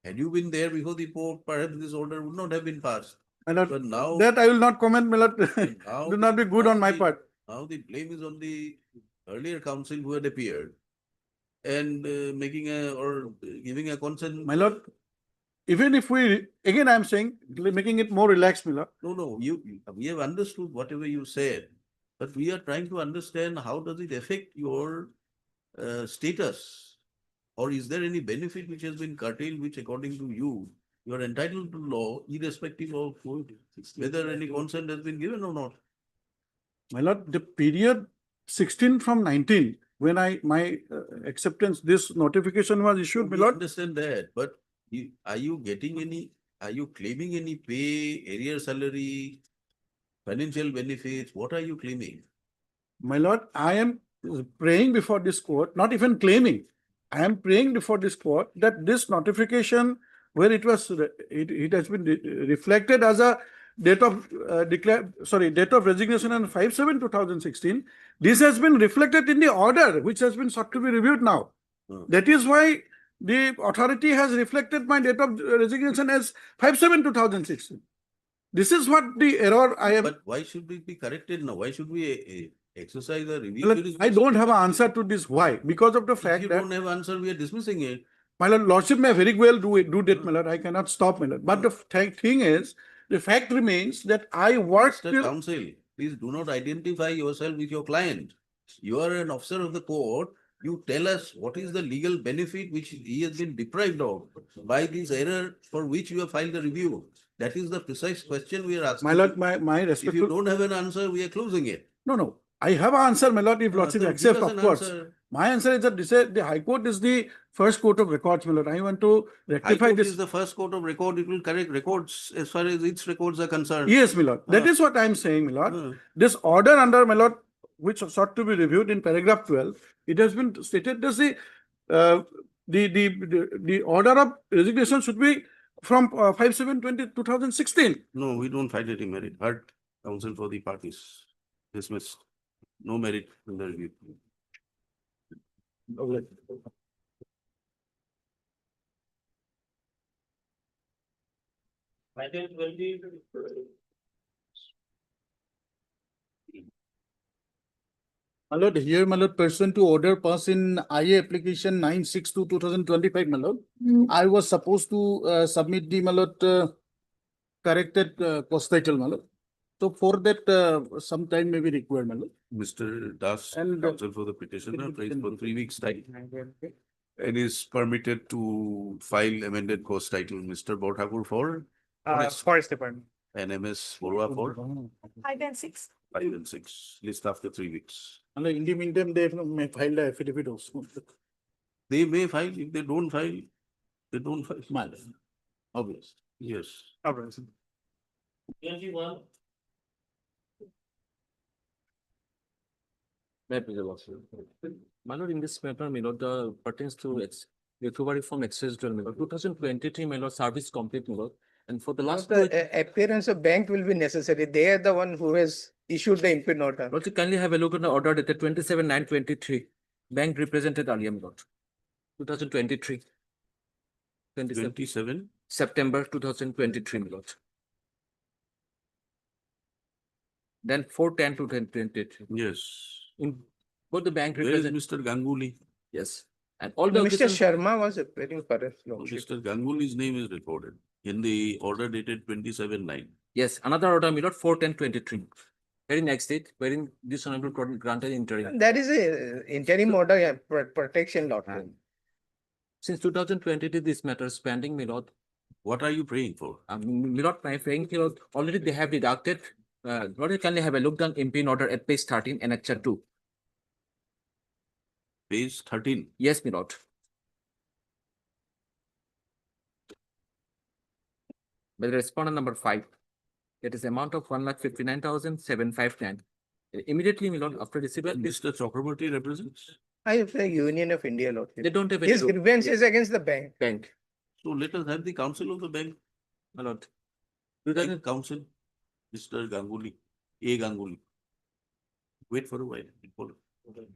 Speaker 2: Had you been there before the court, perhaps this order would not have been passed. But now
Speaker 19: That I will not comment, my lord.
Speaker 2: now-
Speaker 19: Do not be good on my part.
Speaker 2: Now the blame is on the earlier counsel who had appeared and giving a consent.
Speaker 19: My lord, even if again I am saying, making it more relaxed, my lord.
Speaker 2: No, we have understood whatever you said, but we are trying to understand how does it affect your status, or is there any benefit which has been curtailed, which according to you, you are entitled to law, irrespective of whether any consent has been given or not.
Speaker 19: My lord, the period 16 from 19, when my acceptance, this notification was issued, my
Speaker 2: We
Speaker 19: lord.
Speaker 2: understand that, but are you claiming any pay, area salary, financial benefits? What are you claiming?
Speaker 19: My lord, I am praying before this court, not even claiming. I am praying before this court that this notification, where it has been reflected as a date of resignation on 5/7/2016. This has been reflected in the order which has been sought to be reviewed now. That is why the authority has reflected my date of resignation as 5/7/2016. This is what the error I am.
Speaker 2: But why should it be corrected now? Why should we exercise a review?
Speaker 19: Well, I don't have an answer to this. Why? Because of the fact
Speaker 2: If you
Speaker 19: that
Speaker 2: don't have an answer, we are dismissing it.
Speaker 19: my lord, lordship may very well do that, my lord. I cannot stop, my lord. But the thing is, the fact remains that I worked
Speaker 2: Mr.
Speaker 19: till.
Speaker 2: Counsel, please do not identify yourself with your client. You are an officer of the court. You tell us what is the legal benefit which he has been deprived of by this error for which you have filed the review. That is the precise question we are asking.
Speaker 19: My lord, my
Speaker 2: If
Speaker 19: respectful.
Speaker 2: you don't have an answer, we are closing it.
Speaker 19: No. I have an answer, my lord, if lordship
Speaker 2: then
Speaker 19: accept,
Speaker 2: give us
Speaker 19: of
Speaker 2: an
Speaker 19: course.
Speaker 2: answer.
Speaker 3: My answer is that the High Court is the first court of records, my lord. I want to
Speaker 2: High
Speaker 3: rectify
Speaker 2: Court
Speaker 3: this.
Speaker 2: is the first court of record. It will correct records as far as its records are concerned.
Speaker 3: Yes, my lord. That
Speaker 2: Ah.
Speaker 3: is what I am saying, my lord.
Speaker 2: Ah.
Speaker 3: This order under, my lord, which sought to be reviewed in paragraph 12, it has been stated that the order of resignation should be from 5/7/2016.
Speaker 2: No, we don't find any merit. Heard counsel for the parties dismissed. No merit in the review.
Speaker 3: My lord, here, my lord, pursuant to order passed in IA application 9/6/2025, my lord, I was supposed to submit the, my lord, corrected post title, my lord. So for that, some time may be required, my lord.
Speaker 2: Mr. Das,
Speaker 3: And,
Speaker 2: counsel for the petitioner, placed for 3 weeks time. And is permitted to file amended post title. Mr. Borthakur for
Speaker 11: Forest Department.
Speaker 2: and MS Borua for
Speaker 13: 5 and 6.
Speaker 2: 5 and 6, list after 3 weeks.
Speaker 3: And in the meantime, they may file the affidavit also.
Speaker 2: They may file, if they don't file, they don't file.
Speaker 3: My lord, obvious.
Speaker 2: Yes.
Speaker 1: May I please, Your Lordship? My lord, in this matter, my lord, pertains to recovery from excess dwell, my lord. 2023, my lord, service complete, my lord. And for the last.
Speaker 12: Appearance of bank will be necessary. They are the one who has issued the impediment order.
Speaker 1: Lordship, kindly have a look at the order dated 27/9/23. Bank represented earlier, my lord. 2023.
Speaker 2: 27.
Speaker 1: September 2023, my lord. Then 4/10/2023.
Speaker 2: Yes.
Speaker 1: In both the bank
Speaker 2: Where is
Speaker 1: represent,
Speaker 2: Mr. Ganguly?
Speaker 1: yes. And all the
Speaker 12: Mr.
Speaker 1: occasions-
Speaker 12: Sharma was appearing for us.
Speaker 2: Mr. Ganguly's name is recorded in the order dated 27/9.
Speaker 1: Yes, another order, my lord, 4/10/23. Very next date, wherein this honorable court granted interim.
Speaker 12: That is a interim order, yeah, protection lot.
Speaker 1: Since 2022, this matter is pending, my lord.
Speaker 2: What are you praying for?
Speaker 1: My lord, my friend, my lord, already they have deducted. Lord, you kindly have a look down impeding order at page 13, annexure 2.
Speaker 2: Page 13.
Speaker 1: Yes, my lord. By the respondent number 5, it is amount of 1,59,759. Immediately, my lord, after receival,
Speaker 2: Mr. Chakraborty represents.
Speaker 12: I have the Union of India lot.
Speaker 1: they don't have any
Speaker 12: His grievance is against the bank.
Speaker 1: bank,
Speaker 2: So let us have the counsel of the bank.
Speaker 1: my lord.
Speaker 2: Bank counsel, Mr. Ganguly, A. Ganguly. Wait for a while. Hold on.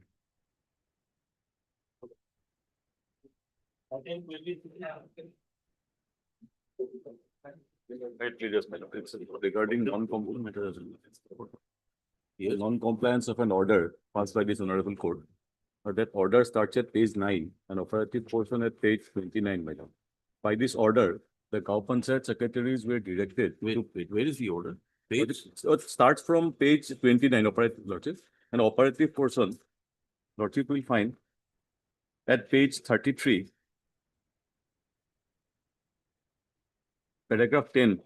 Speaker 21: Right, previous matter. It's regarding non-compliance matter. Non-compliance of an order passed by this honorable court. That order starts at page 9 and operative portion at page 29, madam. By this order, the Kauppansat secretaries were directed.
Speaker 2: Wait, where is the order? Page?
Speaker 21: So it starts from page 29, operative lordship, and operative portion, lordship will find at page 33. Paragraph 10.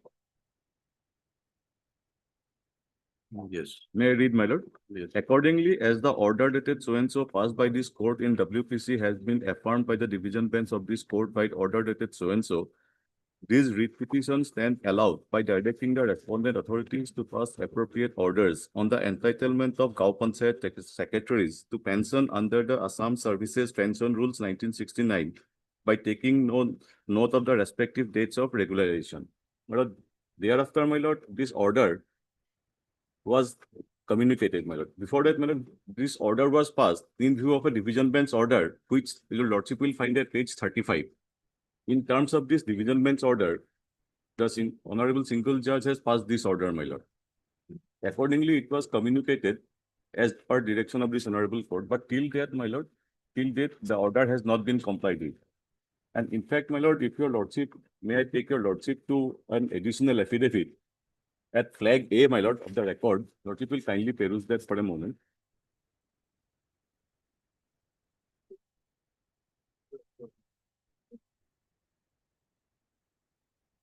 Speaker 2: Yes.
Speaker 21: May I read, my lord?
Speaker 2: Yes.
Speaker 21: Accordingly, as the order dated so and so passed by this court in WPC has been affirmed by the division bench of this court by order dated so and so, these writ petitions stand allowed by directing the respondent authorities to pass appropriate orders on the entitlement of Kauppansat secretaries to pension under the Assam Services Pension Rules 1969 by taking note of the respective dates of regularization. My lord, thereafter, my lord, this order was communicated, my lord. Before that, my lord, this order was passed in view of a division bench order, which your lordship will find at page 35. In terms of this division bench order, the honorable single judge has passed this order, my lord. Accordingly, it was communicated as per direction of this honorable court, but till that, my lord, till date, the order has not been complied with. And in fact, my lord, if your lordship, may I take your lordship to an additional affidavit at flag A, my lord, of the record. Lordship will kindly peruse that for a moment.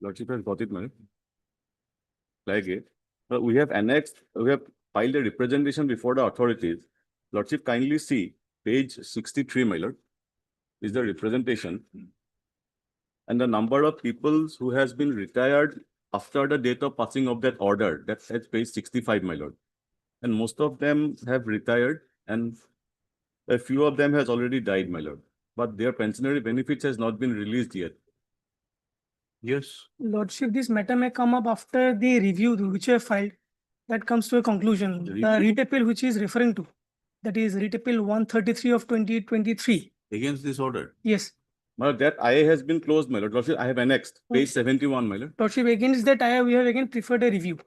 Speaker 21: Lordship has got it, my lord. Flag A. So we have annexed, we have filed a representation before the authorities. Lordship kindly see page 63, my lord, is the representation. And the number of people who has been retired after the date of passing of that order, that's at page 65, my lord. And most of them have retired and a few of them has already died, my lord. But their pensionary benefits has not been released yet.
Speaker 2: Yes.
Speaker 3: Lordship, this matter may come up after the review which you have filed. That comes to a conclusion. The writ appeal which he is referring to, that is writ appeal 133 of 2023.
Speaker 2: Against this order.
Speaker 3: Yes.
Speaker 21: My lord, that IA has been closed, my lord. Lordship, I have annexed page 71, my lord.
Speaker 3: Lordship, against that we have again preferred a review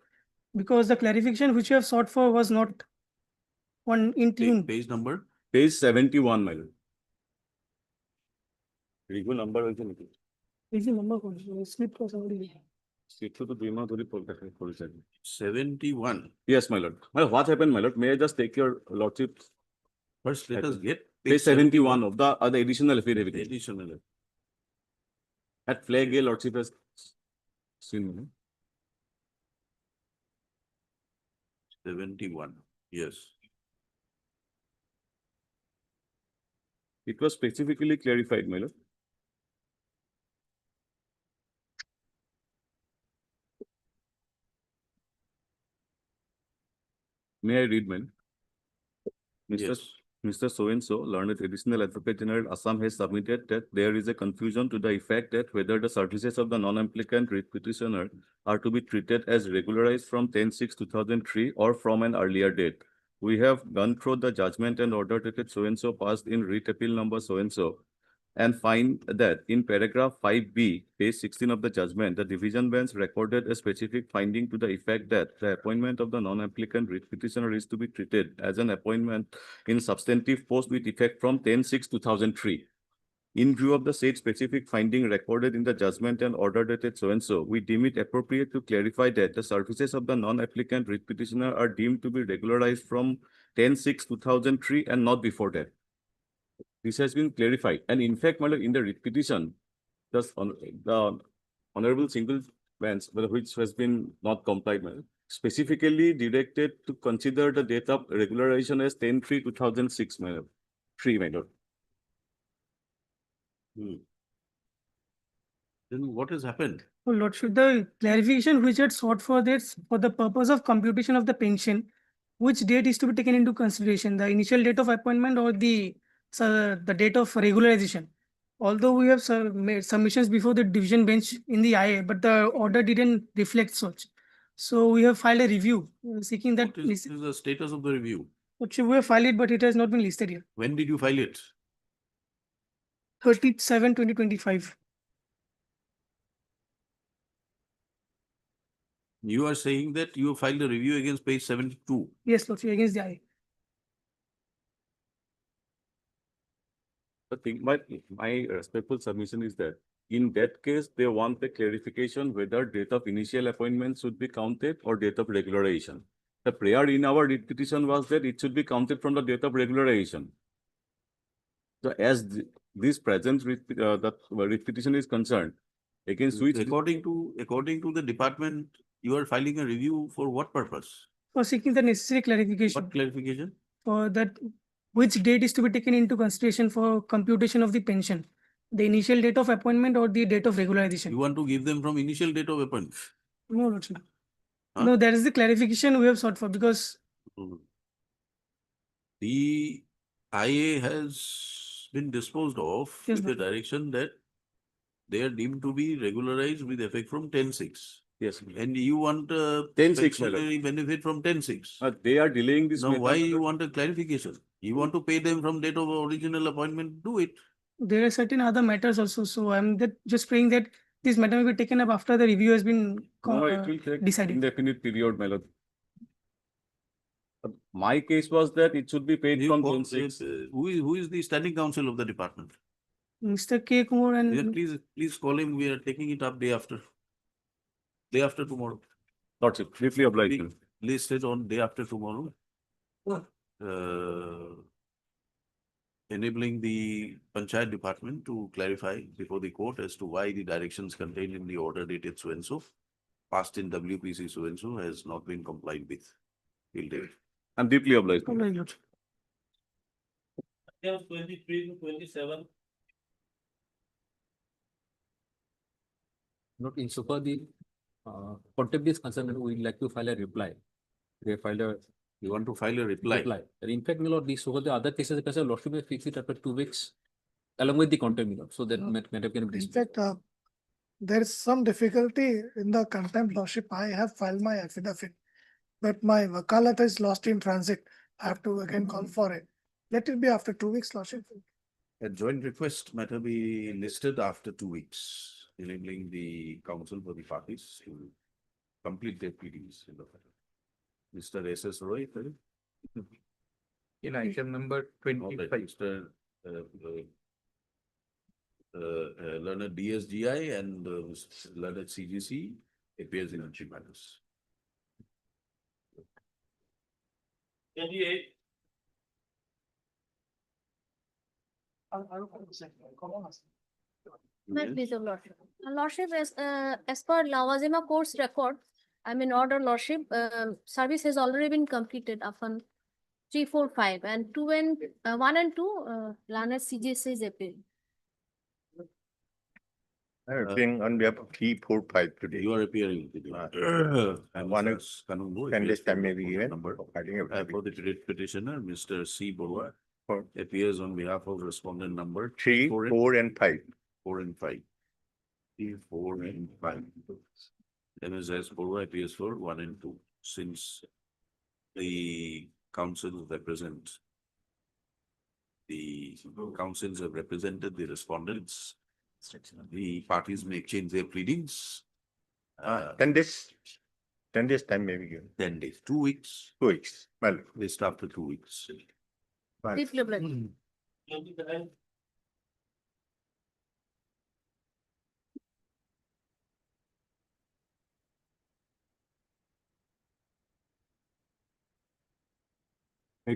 Speaker 3: because the clarification which you have sought for was not one in tune.
Speaker 2: Page number?
Speaker 21: Page 71, my lord. Review number is in
Speaker 3: Is the number slip was already.
Speaker 2: 71.
Speaker 21: Yes, my lord. My lord, what happened, my lord? May I just take your lordship?
Speaker 2: First, let us get
Speaker 21: Page 71 of the additional affidavit.
Speaker 2: additional.
Speaker 21: At flag A, lordship has seen. No?
Speaker 2: 71. Yes.
Speaker 21: It was specifically clarified, my lord. May I read, my lord?
Speaker 2: Yes.
Speaker 21: Mr. So-and-so, learned additional advocate general Assam has submitted that there is a confusion to the effect that whether the services of the non-applicant writ petitioner are to be treated as regularized from 10/6/2003 or from an earlier date. We have gone through the judgment and order dated so-and-so passed in writ appeal number so-and-so and find that in paragraph 5B, page 16 of the judgment, the division bench recorded a specific finding to the effect that the appointment of the non-applicant writ petitioner is to be treated as an appointment in substantive post with effect from 10/6/2003. In view of the said specific finding recorded in the judgment and order dated so-and-so, we deem it appropriate to clarify that the services of the non-applicant writ petitioner are deemed to be regularized from 10/6/2003 and not before that. This has been clarified. And in fact, my lord, in the writ petition, the Honorable Single Bench, which has been not complied, my lord, specifically directed to consider the date of regularization as 10/3/2006, my lord. 3, my lord.
Speaker 2: Then what has happened?
Speaker 3: Oh, Lordship, the clarification which had sought for this, for the purpose of computation of the pension, which date is to be taken into consideration, the initial date of appointment or the date of regularization? Although we have made submissions before the division bench in the IA, but the order didn't reflect such. So we have filed a review seeking that.
Speaker 2: What is the status of the review?
Speaker 3: Lordship, we have filed it, but it has not been listed here.
Speaker 2: When did you file it?
Speaker 3: 37/2025.
Speaker 2: You are saying that you filed a review against page 72.
Speaker 3: Yes, Lordship, against the IA.
Speaker 21: I think my respectful submission is that in that case, they want the clarification whether date of initial appointment should be counted or date of regularization. The prayer in our writ petition was that it should be counted from the date of regularization. So as this present writ petition is concerned, against which
Speaker 2: according to the department, you are filing a review for what purpose?
Speaker 3: For seeking the necessary clarification.
Speaker 2: What clarification?
Speaker 3: For that, which date is to be taken into consideration for computation of the pension? The initial date of appointment or the date of regularization?
Speaker 2: You want to give them from initial date of appointment?
Speaker 3: No, Lordship. No, that is the clarification we have sought for because
Speaker 2: the IA has been disposed of with the direction that they are deemed to be regularized with effect from 10/6.
Speaker 21: Yes.
Speaker 2: And you want a
Speaker 21: 10/6
Speaker 2: benefit from 10/6.
Speaker 21: They are delaying this.
Speaker 2: Now, why you want a clarification? You want to pay them from date of original appointment, do it.
Speaker 3: There are certain other matters also. So I'm just praying that this matter will be taken up after the review has been
Speaker 21: No, it will take
Speaker 3: decided.
Speaker 21: Indefinite period, my lord. My case was that it should be paid from 10/6.
Speaker 2: Who is the standing counsel of the department?
Speaker 3: Mr. K. Kumar and
Speaker 2: Please call him. We are taking it up day after tomorrow.
Speaker 21: Lordship, briefly obliged.
Speaker 2: Listed on day after tomorrow. Enabling the Panchayat department to clarify before the court as to why the directions contained in the order dated so-and-so, passed in WPC so-and-so, has not been complied with. Till date.
Speaker 21: I'm deeply obliged.
Speaker 11: Items 23 to 27.
Speaker 1: Not in so far the contempt is concerned, we'd like to file a reply. They filed a
Speaker 2: You want to file a reply?
Speaker 1: reply. And in fact, my lord, these so the other cases, because lordship may fix it after 2 weeks along with the contempt, my lord, so that matter can be
Speaker 13: In
Speaker 1: displayed.
Speaker 13: fact, there is some difficulty in the contempt lordship. I have filed my affidavit, but my wakalat is lost in transit. I have to again call for it. Let it be after 2 weeks, lordship.
Speaker 2: A joint request matter be listed after 2 weeks, enabling the counsel for the parties to complete their pleadings in the matter. Mr. S.S. Roy,
Speaker 4: In item number 25.
Speaker 2: Mr. Learned DSGI and Learned CGC appears in entry matters.
Speaker 11: 28.
Speaker 13: My please of lordship. Lordship, as per Lawazima court's record, I mean order lordship, service has already been completed upon 3, 4, 5 and 2 and 1 and 2, Lana CGC is appearing.
Speaker 21: I'm appearing on behalf of 3, 4, 5 today.
Speaker 2: You are appearing.
Speaker 21: And one is 10 days time may be given.
Speaker 2: Number.
Speaker 21: I think
Speaker 2: For the petitioner, Mr. C. Borua appears on behalf of respondent number
Speaker 21: 3, 4 and 5.
Speaker 2: 4 and 5. 3, 4 and 5. MSS Borua appears for 1 and 2. Since the councils represent, the councils have represented the respondents, the parties may change their pleadings.
Speaker 21: 10 days. 10 days time may be given.
Speaker 2: 10 days, 2 weeks.
Speaker 21: 2 weeks. Well,
Speaker 2: List after 2 weeks.
Speaker 13: Deeply obliged.
Speaker 11: 29.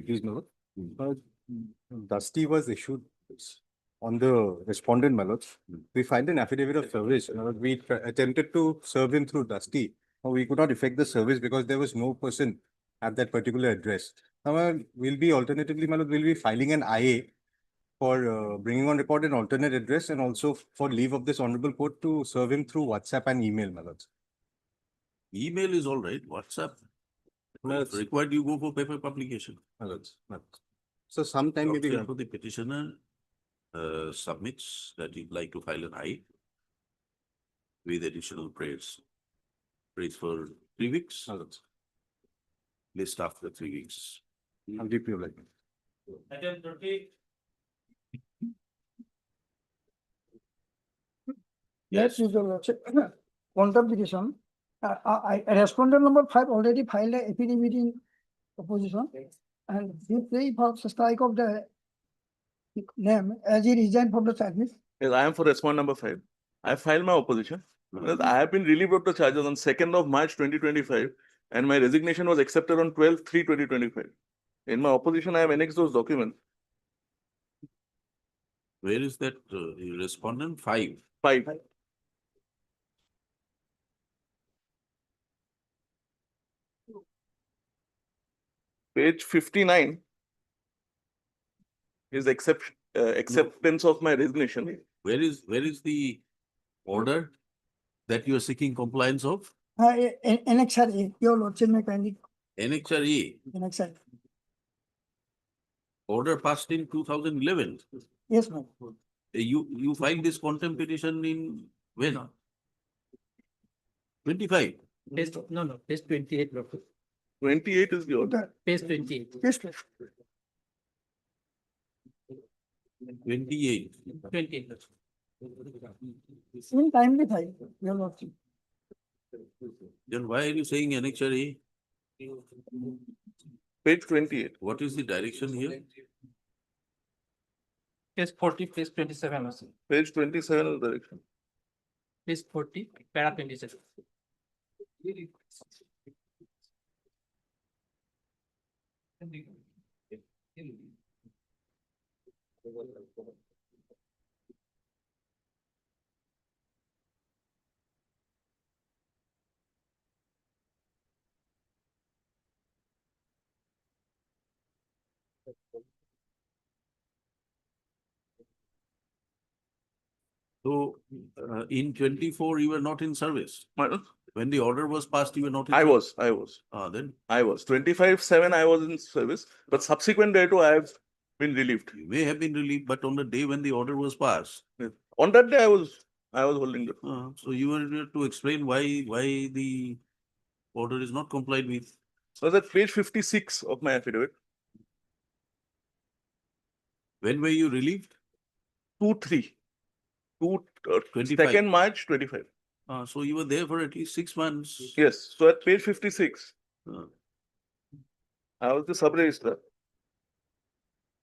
Speaker 15: Please note, Dusty was issued on the respondent, my lords. We filed an affidavit of service. We attempted to serve him through Dusty. We could not effect the service because there was no person at that particular address. However, we'll be alternatively, my lord, we'll be filing an IA for bringing on record an alternate address and also for leave of this honorable court to serve him through WhatsApp and email, my lords.
Speaker 2: Email is all right, WhatsApp. If required, you go for paper publication.
Speaker 15: My lords. So sometime maybe.
Speaker 2: For the petitioner submits that he'd like to file an I with additional praise. Praise for 3 weeks. List after 3 weeks.
Speaker 15: I'm deeply obliged.
Speaker 11: Item 30.
Speaker 3: Yes, Your Lordship. Contempt petition. Respondent number 5 already filed a affidavit in opposition. And if they strike of the name as he resigned from the service.
Speaker 22: Yes, I am for respondent number 5. I filed my opposition. Because I have been relieved of the charges on 2nd of March 2025 and my resignation was accepted on 12/3/2025. In my opposition, I have annexed those documents.
Speaker 2: Where is that respondent? 5.
Speaker 22: 5. Page 59 is acceptance of my resignation.
Speaker 2: Where is the order that you are seeking compliance of?
Speaker 3: Annexure A, Your Lordship may kindly.
Speaker 2: Annexure A,
Speaker 3: Annexure.
Speaker 2: order passed in 2011.
Speaker 3: Yes, ma'am.
Speaker 2: You filed this contempt petition in when? 25.
Speaker 4: No, page 28.
Speaker 22: 28 is the order.
Speaker 4: Page 28.
Speaker 3: Yes, please.
Speaker 2: 28.
Speaker 4: 28.
Speaker 3: In timely file, Your Lordship.
Speaker 2: Then why are you saying annexure A?
Speaker 22: Page 28.
Speaker 2: What is the direction here?
Speaker 4: Page 40, page 27 also.
Speaker 22: Page 27 is the direction.
Speaker 4: Page 40, para 27.
Speaker 2: So, in 24, you were not in service.
Speaker 22: My lord,
Speaker 2: When the order was passed, you were not in.
Speaker 22: I
Speaker 2: service.
Speaker 22: was.
Speaker 2: Then
Speaker 22: I was 25/7, I was in service, but subsequent day to I have been relieved.
Speaker 2: you may have been relieved, but on the day when the order was passed.
Speaker 22: On that day, I was holding the.
Speaker 2: So you were here to explain why the order is not complied with.
Speaker 22: So that's page 56 of my affidavit.
Speaker 2: When were you relieved?
Speaker 22: 2/3.
Speaker 2: 25.
Speaker 22: 2nd March 25.
Speaker 2: So you were there for at least 6 months.
Speaker 22: Yes, so at page 56,
Speaker 2: Uh,
Speaker 22: I was the sub registrar.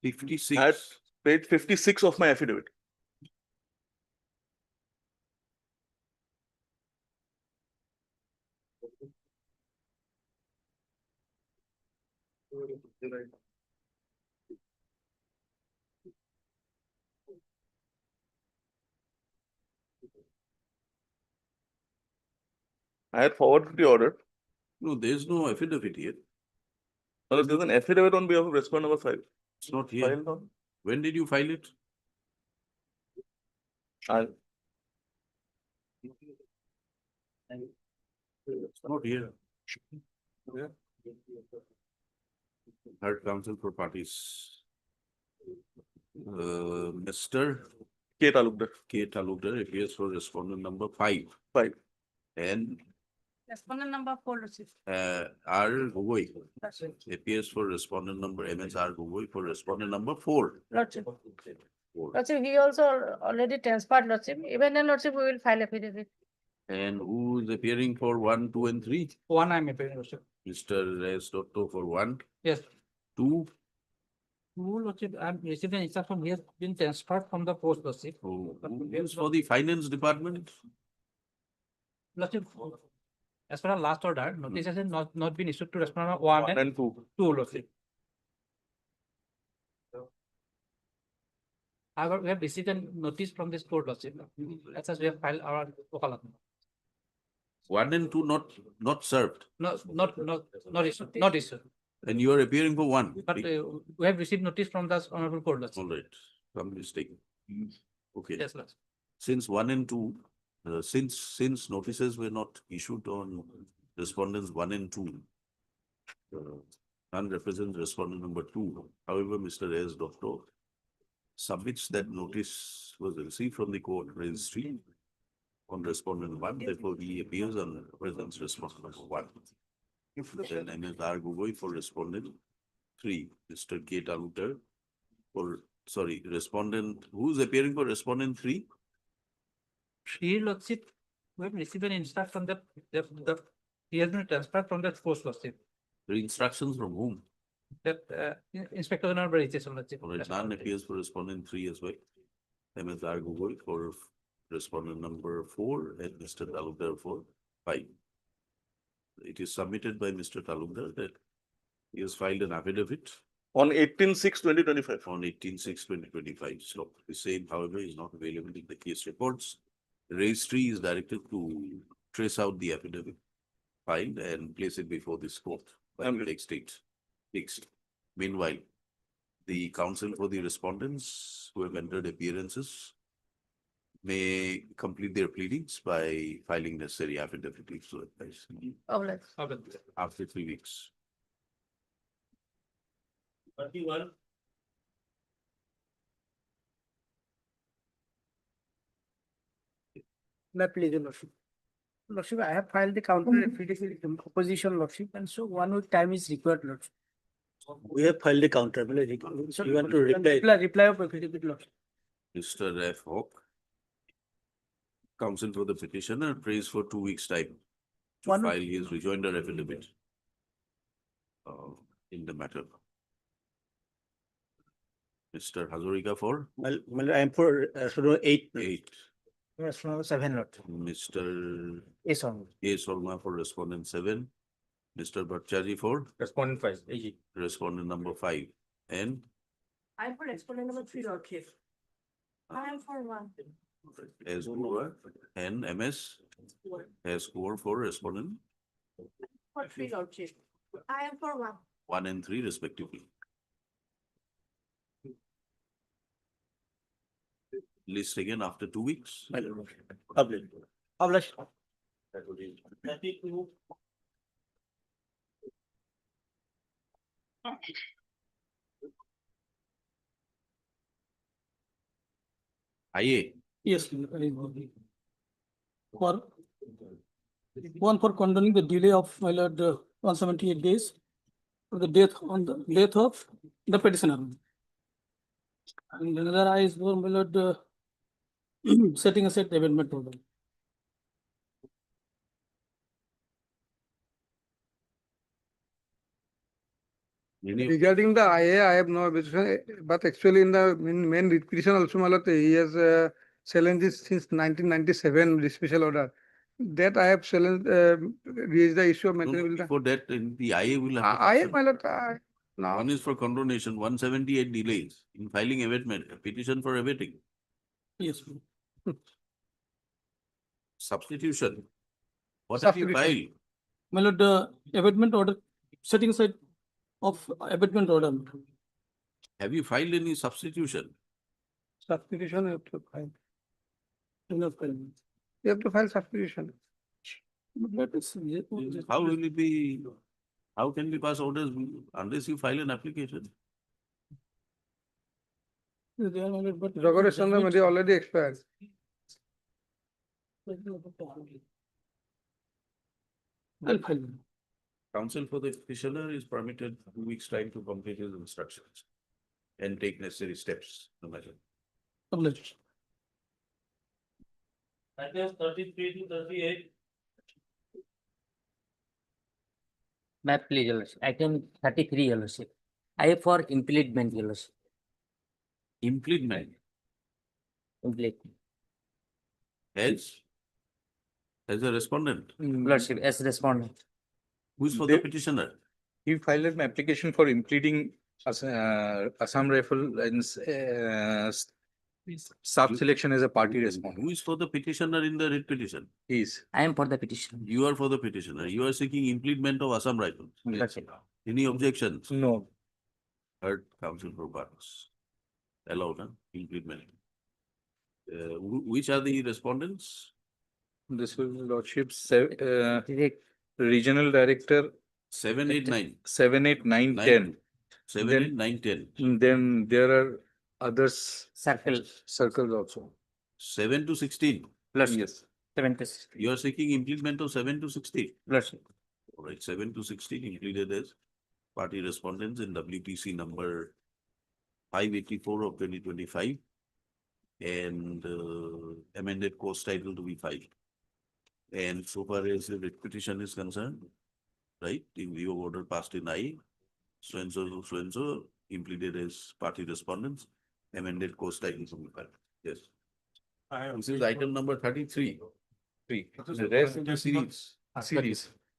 Speaker 2: 56.
Speaker 22: At page 56 of my affidavit. I had forwarded the order.
Speaker 2: No, there's no affidavit here.
Speaker 22: Well, there's an affidavit on behalf of respondent number 5.
Speaker 2: It's not here.
Speaker 22: Filed on.
Speaker 2: When did you file it?
Speaker 22: I-
Speaker 2: It's not here. Third counsel for parties. Mr.
Speaker 22: K. Talukdar.
Speaker 2: K. Talukdar appears for respondent number 5.
Speaker 22: 5.
Speaker 2: And
Speaker 5: Respondent number 4, Lordship.
Speaker 2: R. Gogoi appears for respondent number MS R. Gogoi for respondent number 4.
Speaker 5: Lordship.
Speaker 2: 4.
Speaker 5: Lordship, he also already transferred, Lordship. Even then, Lordship, we will file affidavit.
Speaker 2: And who is appearing for 1, 2, and 3?
Speaker 4: 1 I'm appearing, Lordship.
Speaker 2: Mr. S. Dotto for 1,
Speaker 4: Yes.
Speaker 2: 2.
Speaker 4: Lordship, I'm receiving instruction, he has been transferred from the post, Lordship.
Speaker 2: Who is for the finance department?
Speaker 4: Lordship, as per our last order, notice has not been issued to respondent 1
Speaker 22: 1
Speaker 4: and
Speaker 22: and 2.
Speaker 4: 2, Lordship. However, we have received a notice from this court, Lordship. As such, we have filed our wakalat.
Speaker 2: 1 and 2 not served.
Speaker 4: No, not issued.
Speaker 2: And you are appearing for 1.
Speaker 4: But we have received notice from the honorable court, Lordship.
Speaker 2: All right, some mistake. Okay.
Speaker 4: Yes, Lordship.
Speaker 2: Since 1 and 2, since notices were not issued on respondents 1 and 2, none represents respondent number 2. However, Mr. S. Dotto submits that notice was received from the court registry on respondent 1, therefore he appears on presents respondent number 1. Then MS R. Gogoi for respondent 3, Mr. K. Talukdar for, respondent, who's appearing for respondent 3?
Speaker 4: She, Lordship, we have received an instruction that he has been transferred from that post, Lordship.
Speaker 2: The instructions from whom?
Speaker 4: That Inspector General Registration, Lordship.
Speaker 2: All right, none appears for respondent 3 as well. MS R. Gogoi for respondent number 4 and Mr. Talukdar for 5. It is submitted by Mr. Talukdar that he has filed an affidavit
Speaker 22: On 18/6/2025.
Speaker 2: on 18/6/2025. So the same, however, is not available in the case reports. The registry is directed to trace out the affidavit filed and place it before this court by the next date. Next. Meanwhile, the counsel for the respondents who have entered appearances may complete their pleadings by filing necessary affidavit if so advised
Speaker 5: Oh, Lordship.
Speaker 2: after 3 weeks.
Speaker 3: My pleasure, Lordship. Lordship, I have filed the counter affidavit in opposition, Lordship, and so 1 week time is required, Lordship.
Speaker 18: We have filed a counter.
Speaker 3: So
Speaker 18: You want to reply?
Speaker 3: Reply of affidavit, Lordship.
Speaker 2: Mr. F. Hawk, counsel for the petitioner, prays for 2 weeks' time to
Speaker 3: One-
Speaker 2: file his rejoinder affidavit in the matter. Mr. Hazarika for
Speaker 18: Well, I am for 8.
Speaker 2: 8.
Speaker 3: Yes, from 7, Lordship.
Speaker 2: Mr.
Speaker 3: Yes, on.
Speaker 2: A. Solma for respondent 7. Mr. Bhattacharjee for
Speaker 16: Respondent 5, AG.
Speaker 2: respondent number 5. And
Speaker 5: I'm for respondent number 3, Lordship. I am for 1.
Speaker 2: as Guru and MS as score for respondent
Speaker 5: For 3, Lordship. I am for 1.
Speaker 2: 1 and 3 respectively. list again after 2 weeks.
Speaker 12: Publish. Publish.
Speaker 2: IA.
Speaker 3: Yes. For one for condoning the delay of my lord 178 days for the death of the petitioner. And another I is for my lord setting aside the amendment order.
Speaker 20: Regarding the IA, I have no objection, but actually in the main petition also, my lord, he has challenged since 1997, the special order. That I have challenged, raised the issue of maintainability.
Speaker 2: For that, in the IA will have.
Speaker 20: IA, my lord, now.
Speaker 2: One is for condonation, 178 delays in filing abatement, a petition for abating.
Speaker 3: Yes.
Speaker 2: Substitution. What have you filed?
Speaker 3: My lord, abatement order, setting aside of abatement order.
Speaker 2: Have you filed any substitution?
Speaker 20: Substitution you have to file. You have to file substitution.
Speaker 2: How will it be, how can we pass orders unless you file an application?
Speaker 20: Regularization remedy already expired.
Speaker 3: I'll file.
Speaker 2: Counsel for the petitioner is permitted 2 weeks' time to complete his instructions and take necessary steps. No matter.
Speaker 3: Publish.
Speaker 4: That is 33 to 38.
Speaker 8: Map please, Your Lordship. Item 33, Your Lordship. I for impleadment, Your Lordship.
Speaker 2: Impleadment.
Speaker 8: Impleadment.
Speaker 2: As a respondent.
Speaker 8: Lordship, as respondent.
Speaker 2: Who is for the petitioner?
Speaker 14: He filed an application for impleading Assam Rifle and sub-selection as a party respondent.
Speaker 2: Who is for the petitioner in the writ petition?
Speaker 14: He is.
Speaker 8: I am for the petition.
Speaker 2: You are for the petitioner. You are seeking impleadment of Assam Rifles.
Speaker 8: Lordship.
Speaker 2: Any objections?
Speaker 14: No.
Speaker 2: Heard counsel for partners. Allowed, huh? Impleadment. Which are the respondents?
Speaker 14: This will Lordship, Regional Director
Speaker 2: 7, 8, 9.
Speaker 14: 7, 8, 9, 10.
Speaker 2: 7,
Speaker 14: Then-
Speaker 2: 8, 9, 10.
Speaker 14: Then there are others circles also.
Speaker 2: 7 to 16.
Speaker 14: Yes.
Speaker 8: 76.
Speaker 2: You are seeking impleadment of 7 to 16.
Speaker 8: Lordship.
Speaker 2: All right, 7 to 16 included as party respondents in WPC number 584 of 2025 and amended course title to be filed. And so far as the writ petition is concerned, right, in view of order passed in I, so and so, impleaded as party respondents, amended course title to be filed. Yes. This is item number 33. The rest of the series.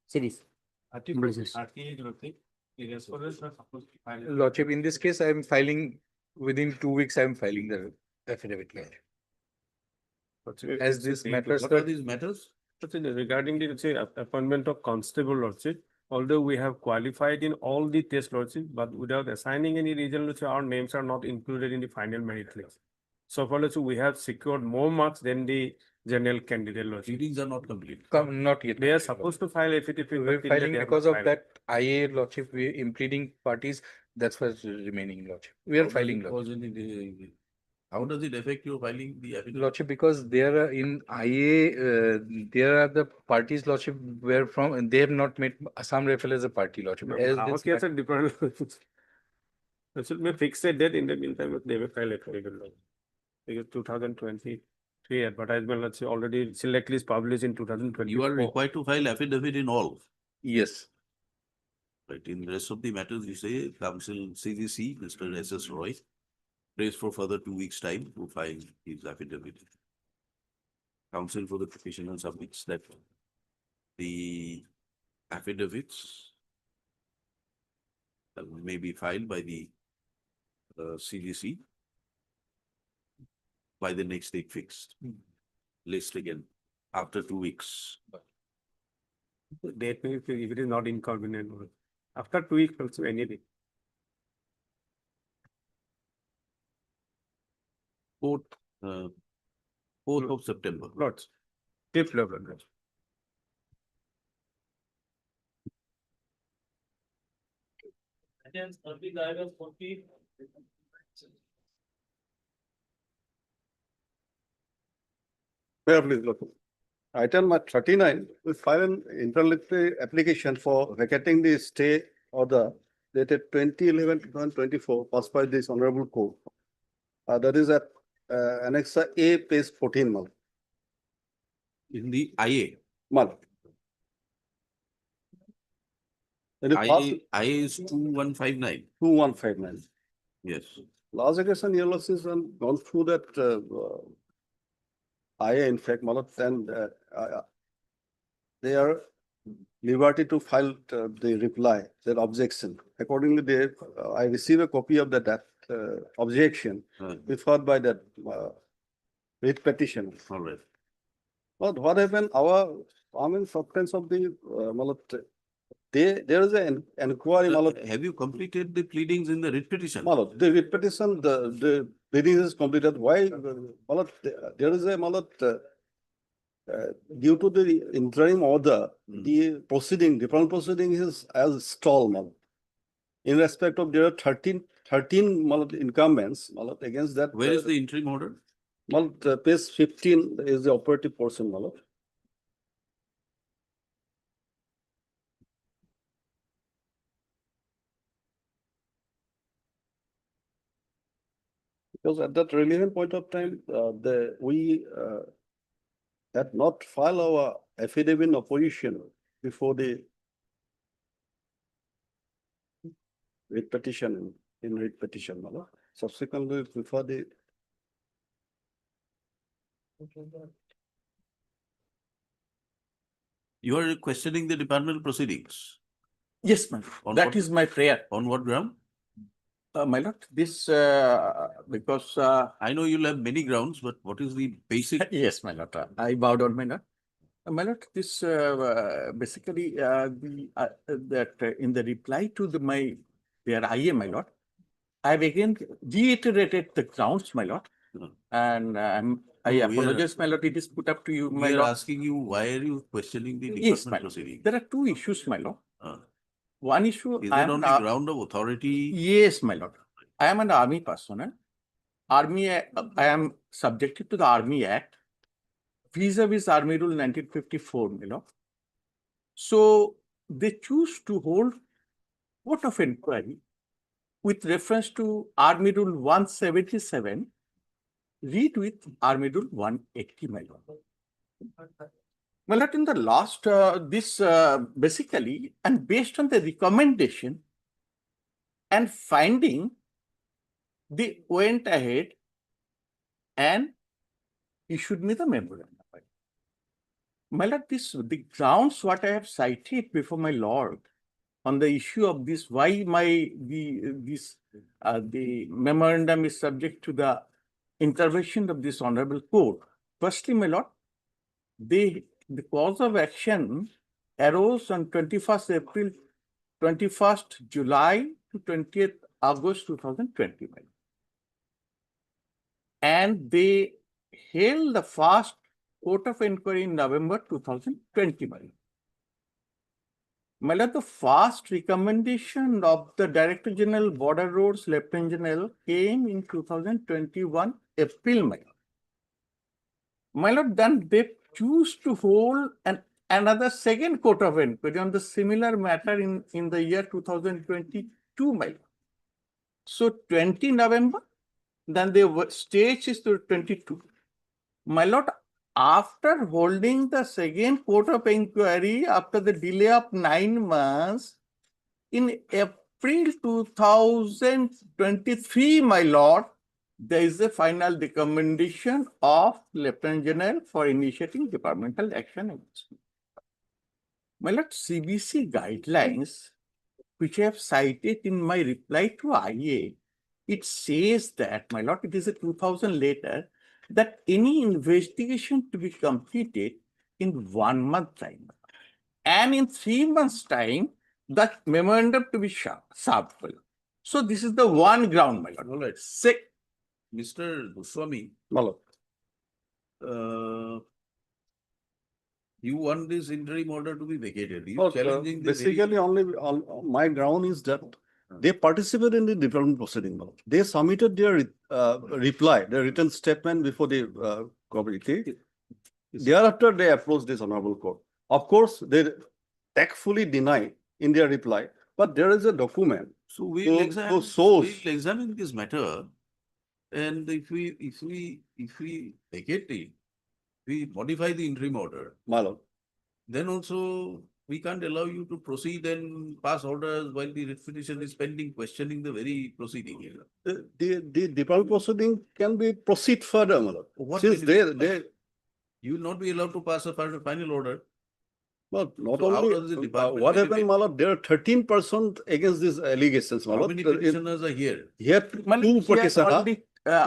Speaker 8: Series.
Speaker 14: Lordship, in this case, I am filing within 2 weeks. I am filing the affidavit. As this matters,
Speaker 2: What are these matters?
Speaker 20: Regarding the, let's say, appointment of constable, lordship, although we have qualified in all the test, lordship, but without assigning any region, lordship, our names are not included in the final merit list. So far, lordship, we have secured more marks than the general candidate, lordship.
Speaker 2: Readings are not complete.
Speaker 14: Not yet.
Speaker 20: They are supposed to file affidavit.
Speaker 14: We are
Speaker 20: but
Speaker 14: filing
Speaker 20: they have
Speaker 14: because
Speaker 20: not
Speaker 14: of
Speaker 20: filed.
Speaker 14: that IA Lordship, we impleading parties, that's what's remaining Lordship. We are filing Lordship.
Speaker 2: How does it affect your filing the affidavit?
Speaker 14: Lordship, because there are in IA, there are the parties Lordship where from, and they have not made Assam Rifle as a party Lordship. As
Speaker 20: Our
Speaker 14: this
Speaker 20: case are different. Lordship may fix a date in the meantime, they will file affidavit. Because 2023 advertisement, let's say, already select list published in 2020.
Speaker 2: You are required to file affidavit in all.
Speaker 14: Yes.
Speaker 2: Right, in the rest of the matters, you say Council CGC, Mr. S.S. Roy, prays for further 2 weeks' time to file his affidavit. Council for the petitioner submits that the affidavits may be filed by the CGC by the next date fixed. List again after 2 weeks.
Speaker 20: Date may be, if it is not inconvenient. After 2 weeks, also anything.
Speaker 2: Court 4th of September.
Speaker 15: Lords. Fifth level. Lords.
Speaker 19: Mayor, please look. Item 39, we file an interlocutory application for vacating the stay order dated 2011-2024 passed by this honorable court. That is at Annexa A, page 14, Mal.
Speaker 2: In the IA.
Speaker 19: Mal. That is passed
Speaker 2: IA is 2159.
Speaker 19: 2159.
Speaker 2: Yes.
Speaker 19: Last occasion, your lords has gone through that IA, in fact, Malat, and they are liberty to file the reply, that objection. Accordingly, they, I receive a copy of that objection referred by that writ petition.
Speaker 2: All right.
Speaker 19: But what happened? Substance of the Malat, there is an inquiry. Malat,
Speaker 2: Have you completed the pleadings in the writ petition?
Speaker 19: Malat, the writ petition, the pleading is completed. Why? Malat, there is a Malat. Due to the interim order, the proceeding, the proceeding is as stall, Malat. In respect of there are 13 Malat incumbents, Malat, against that.
Speaker 2: Where is the interim order?
Speaker 19: Malat, page 15 is the operative portion, Malat. Because at that relevant point of time, we had not filed our affidavit in opposition before the writ petition, in writ petition. Subsequently, before the
Speaker 2: You are questioning the departmental proceedings.
Speaker 6: Yes, my
Speaker 2: On
Speaker 6: lord. That
Speaker 2: what-
Speaker 6: is my prayer.
Speaker 2: On what ground?
Speaker 6: My lord, this, because,
Speaker 2: I know you'll have many grounds, but what is the basic?
Speaker 6: yes, my lord, I bow down, my lord. My lord, this, basically, that in the reply to their IA, my lord, I've again reiterated the grounds, my lord. And I
Speaker 2: No, we are-
Speaker 6: apologize, my lord, it is put up to you, my
Speaker 2: We are
Speaker 6: lord.
Speaker 2: asking you, why are you questioning the
Speaker 6: Yes,
Speaker 2: department
Speaker 6: my lord.
Speaker 2: proceeding?
Speaker 6: There are two issues, my lord.
Speaker 2: Uh,
Speaker 6: One issue,
Speaker 2: Is
Speaker 6: I
Speaker 2: it
Speaker 6: am
Speaker 2: on the ground of authority?
Speaker 6: Yes, my lord. I am an army personnel. I am subjected to the Army Act, vis-a-vis Army Rule 1954, my lord. So they choose to hold court of inquiry with reference to Army Rule 177, read with Army Rule 180, my lord. Well, in the last, basically, and based on the recommendation and finding, they went ahead and issued me the memorandum. My lord, the grounds what I have cited before my lord on the issue of this, why the memorandum is subject to the intervention of this honorable court. Firstly, my lord, the cause of action arose on 21st April, 21st July to 20th August 2020. My lord. And they held the first court of inquiry in November 2020. My lord, the first recommendation of the Director General Border Roads Lieutenant General came in 2021 April. My lord, then they choose to hold another second court of inquiry on the similar matter in the year 2022. My lord. So 20 November, then the stage is to 22. My lord, after holding the second court of inquiry after the delay of 9 months, in April 2023, my lord, there is a final recommendation of Lieutenant General for initiating departmental action against me. My lord, CBC guidelines, which I have cited in my reply to IA, it says that, my lord, it is a 2000 letter, that any investigation to be completed in 1 month time. And in 3 months time, that memorandum to be served. So this is the one ground, my lord.
Speaker 2: All right.
Speaker 6: Sick.
Speaker 2: Mr. Goswami,
Speaker 19: Malat.
Speaker 2: You want this interim order to be vacated. You
Speaker 18: But,
Speaker 2: challenging the very-
Speaker 18: basically only, my ground is that they participate in the development proceeding. Now. They submitted their reply, their written statement before the committee. Thereafter, they approached this honorable court. Of course, they tactfully deny in their reply, but there is a document.
Speaker 2: So we'll
Speaker 18: to source.
Speaker 2: we'll examine this matter. And if we vacate it, we modify the interim order,
Speaker 18: My lord.
Speaker 2: then also we can't allow you to proceed and pass orders while the writ petition is pending, questioning the very proceeding.
Speaker 18: The development proceeding can be proceed further, my lord.
Speaker 2: What
Speaker 18: Since
Speaker 2: benefit? You will not be allowed to pass a final order.
Speaker 18: well, not
Speaker 2: So how
Speaker 18: only,
Speaker 2: does the department
Speaker 18: what
Speaker 2: benefit?
Speaker 18: happened, my lord, there are 13% against these allegations, my
Speaker 2: How
Speaker 18: lord.
Speaker 2: many petitioners are here?
Speaker 18: Here, two petitioner,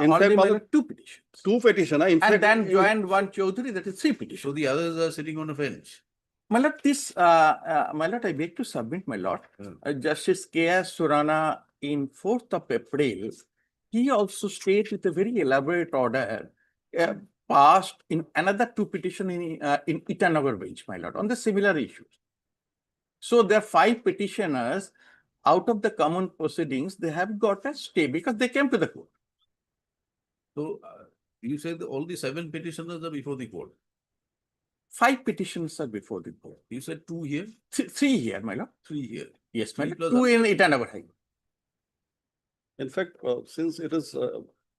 Speaker 18: in fact, my lord,
Speaker 6: two petitions.
Speaker 18: two petitioner, in fact.
Speaker 6: And then joined one Chaudhary, that is three petitions.
Speaker 2: So the others are sitting on a bench.
Speaker 6: My lord, this, my lord, I beg to submit, my lord, Justice K.S. Surana in 4th of April, he also states with a very elaborate order, passed in another two petition in Itanagar bench, my lord, on the similar issues. So there are 5 petitioners out of the common proceedings, they have got a stay because they came to the court.
Speaker 2: So you said that all the 7 petitioners are before the court.
Speaker 6: 5 petitions are before the court.
Speaker 2: You said 2 here,
Speaker 6: 3 here, my lord.
Speaker 2: 3 here.
Speaker 6: Yes, my
Speaker 2: Three
Speaker 6: lord.
Speaker 2: plus
Speaker 6: 2 in Itanagar High Court.
Speaker 18: In fact, since it is,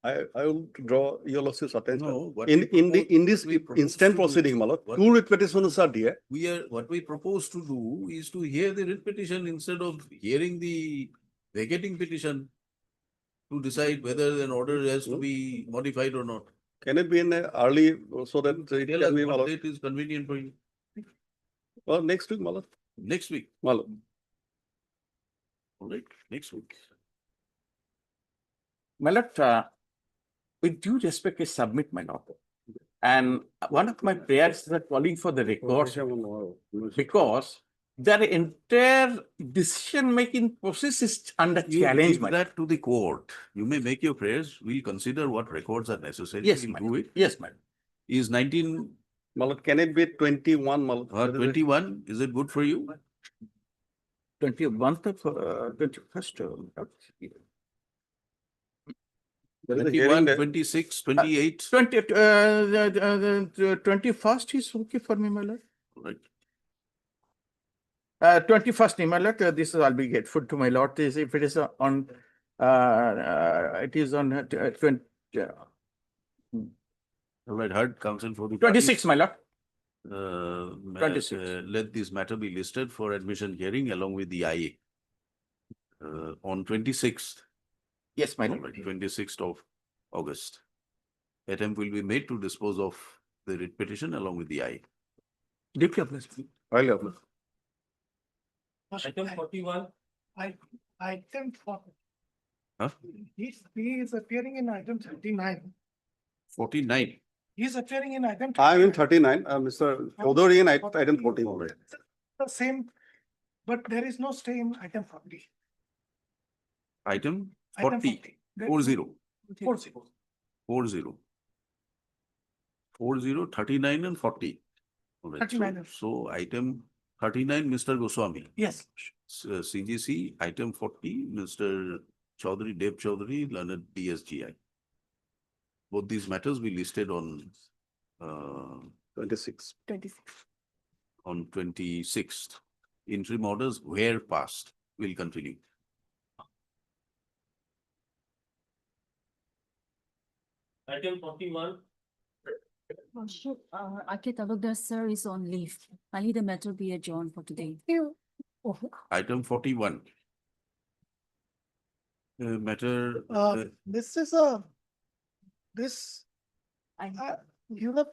Speaker 18: I will draw your lordship's attention.
Speaker 2: No, what
Speaker 18: In this
Speaker 2: we propose
Speaker 18: instant
Speaker 2: to do-
Speaker 18: proceeding, my lord,
Speaker 2: what-
Speaker 18: 2 writ petitions are there.
Speaker 2: What we propose to do is to hear the writ petition instead of hearing the vacating petition to decide whether an order has to be modified or not.
Speaker 18: Can it be in a early, so that it
Speaker 2: Tell
Speaker 18: can
Speaker 2: us
Speaker 18: be, my
Speaker 2: what
Speaker 18: lord?
Speaker 2: date is convenient for you.
Speaker 18: Well, next week, my lord.
Speaker 2: Next week.
Speaker 18: My lord.
Speaker 2: All right, next week.
Speaker 6: My lord, with due respect, I submit, my lord. And one of my prayers is calling for the records because their entire decision-making process is under
Speaker 2: You
Speaker 6: challenge,
Speaker 2: give
Speaker 6: my lord.
Speaker 2: that to the court. You may make your prayers. We'll consider what records are necessary.
Speaker 6: Yes,
Speaker 2: We'll
Speaker 6: my
Speaker 2: do
Speaker 6: lord.
Speaker 2: it.
Speaker 6: Yes, madam.
Speaker 2: Is 19
Speaker 18: My lord, can it be 21, my lord?
Speaker 2: or 21? Is it good for you?
Speaker 6: 21st of 21st.
Speaker 18: There is a hearing
Speaker 2: 21,
Speaker 18: there.
Speaker 2: 26, 28.
Speaker 6: 21st is okay for me, my lord.
Speaker 2: Right.
Speaker 6: 21st, my lord, this is, I'll be grateful to my lord, is if it is on, it is on 20.
Speaker 2: All right, heard counsel for the.
Speaker 6: 26, my lord.
Speaker 2: 26. Let this matter be listed for admission hearing along with the IA. On 26th.
Speaker 6: Yes, my
Speaker 2: All
Speaker 6: lord.
Speaker 2: right, 26th of August. Attempt will be made to dispose of the writ petition along with the IA.
Speaker 6: Deeply obliged.
Speaker 18: Highly obliged.
Speaker 16: Item 41.
Speaker 10: Item 40.
Speaker 2: Huh?
Speaker 10: He is appearing in item 39.
Speaker 2: 49.
Speaker 10: He is appearing in item.
Speaker 18: I am in 39, Mr. Chaudhary in item 14 already.
Speaker 10: The same, but there is no stay in item 40.
Speaker 2: Item
Speaker 10: Item
Speaker 2: 40.
Speaker 10: 40.
Speaker 2: 40.
Speaker 10: 40.
Speaker 2: 40. 40, 39 and 40. All right,
Speaker 10: 39.
Speaker 2: So item 39, Mr. Goswami.
Speaker 10: Yes.
Speaker 2: CGC, item 40, Mr. Chaudhary, Dev Chaudhary, learned DSGI. Both these matters we listed on
Speaker 18: 26.
Speaker 5: 26.
Speaker 2: on 26th. Interim orders were passed. Will continue.
Speaker 16: Item 41.
Speaker 17: Akit Alugdar sir is on leave. Finally, the matter be adjourned for today.
Speaker 2: Item 41. Matter.
Speaker 10: This is this, you know,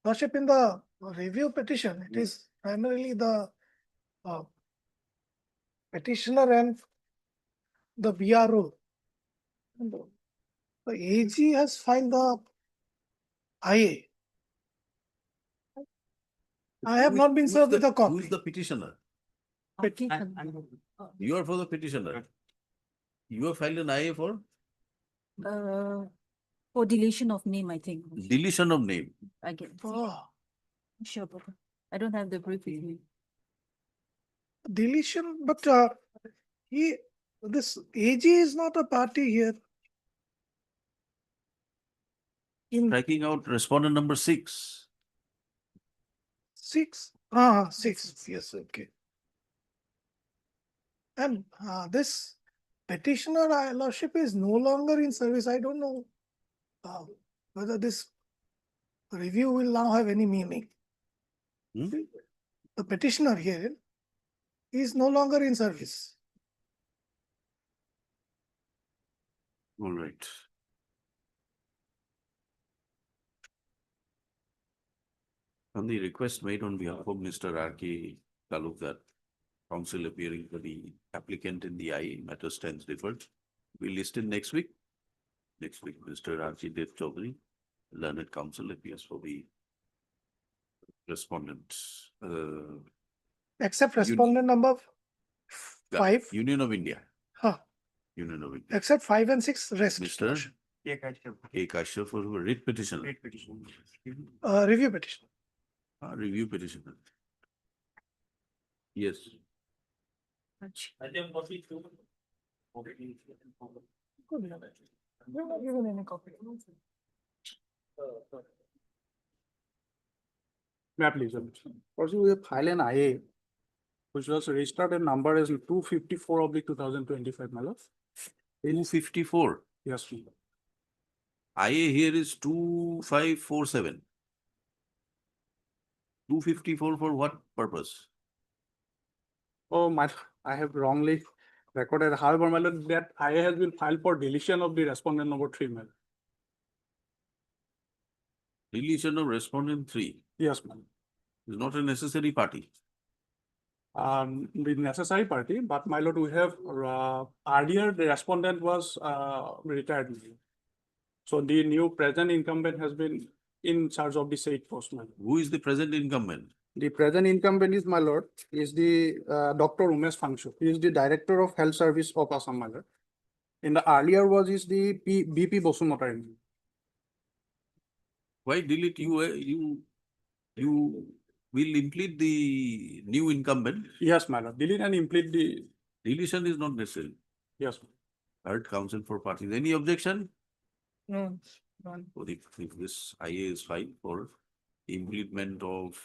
Speaker 10: worship in the review petition, it is primarily the petitioner and the BRO. And the AG has filed the IA. I have not been served with a
Speaker 2: Who
Speaker 10: copy.
Speaker 2: is the petitioner?
Speaker 17: Akit
Speaker 2: You are for the petitioner. You have filed an IA for?
Speaker 17: For deletion of name, I think.
Speaker 2: Deletion of name.
Speaker 17: I get.
Speaker 10: Oh,
Speaker 17: Sure, Papa. I don't have the brief with me.
Speaker 10: deletion, but this AG is not a party here.
Speaker 2: Striking out respondent number 6.
Speaker 10: 6, 6, yes, okay. And this petitioner lordship is no longer in service. I don't know whether this review will now have any meaning.
Speaker 2: Hmm?
Speaker 10: The petitioner here is no longer in service.
Speaker 2: All right. On the request made on behalf of Mr. R.K. Talukdar, counsel appearing for the applicant in the IA, matter stands deferred. We listed next week. Next week, Mr. R.K. Dev Chaudhary, learned counsel, appears for the respondent.
Speaker 10: Except respondent number 5.
Speaker 2: Union of India.
Speaker 10: Huh.
Speaker 2: Union of India.
Speaker 10: Except 5 and 6 rest.
Speaker 2: Mr. A. Kashyap for writ petition.
Speaker 10: Review petition.
Speaker 2: Review petition. Yes.
Speaker 10: You have not given any copy.
Speaker 11: May I please? Also, we have filed an IA, which was registered and number is 254 of the 2025, my love.
Speaker 2: 254.
Speaker 11: Yes, please.
Speaker 2: IA here is 2547. 254 for what purpose?
Speaker 11: Oh, I have wrongly recorded. However, my lord, that IA has been filed for deletion of the respondent number 3, my lord.
Speaker 2: Deletion of respondent 3
Speaker 11: Yes, ma'am.
Speaker 2: is not a necessary party.
Speaker 11: The necessary party, but my lord, we have earlier the respondent was retired. So the new present incumbent has been in charge of the said post, my lord.
Speaker 2: Who is the present incumbent?
Speaker 11: The present incumbent is, my lord, is the Dr. Umesh Fangshu. He is the Director of Health Service of Assam, my lord. In the earlier was is the BP Bosumotari.
Speaker 2: Why delete you will implead the new incumbent?
Speaker 11: Yes, my lord. Delete and implead the.
Speaker 2: Deletion is not necessary.
Speaker 11: Yes.
Speaker 2: Heard counsel for parties. Any objection?
Speaker 10: No, none.
Speaker 2: So if this IA is filed for implement of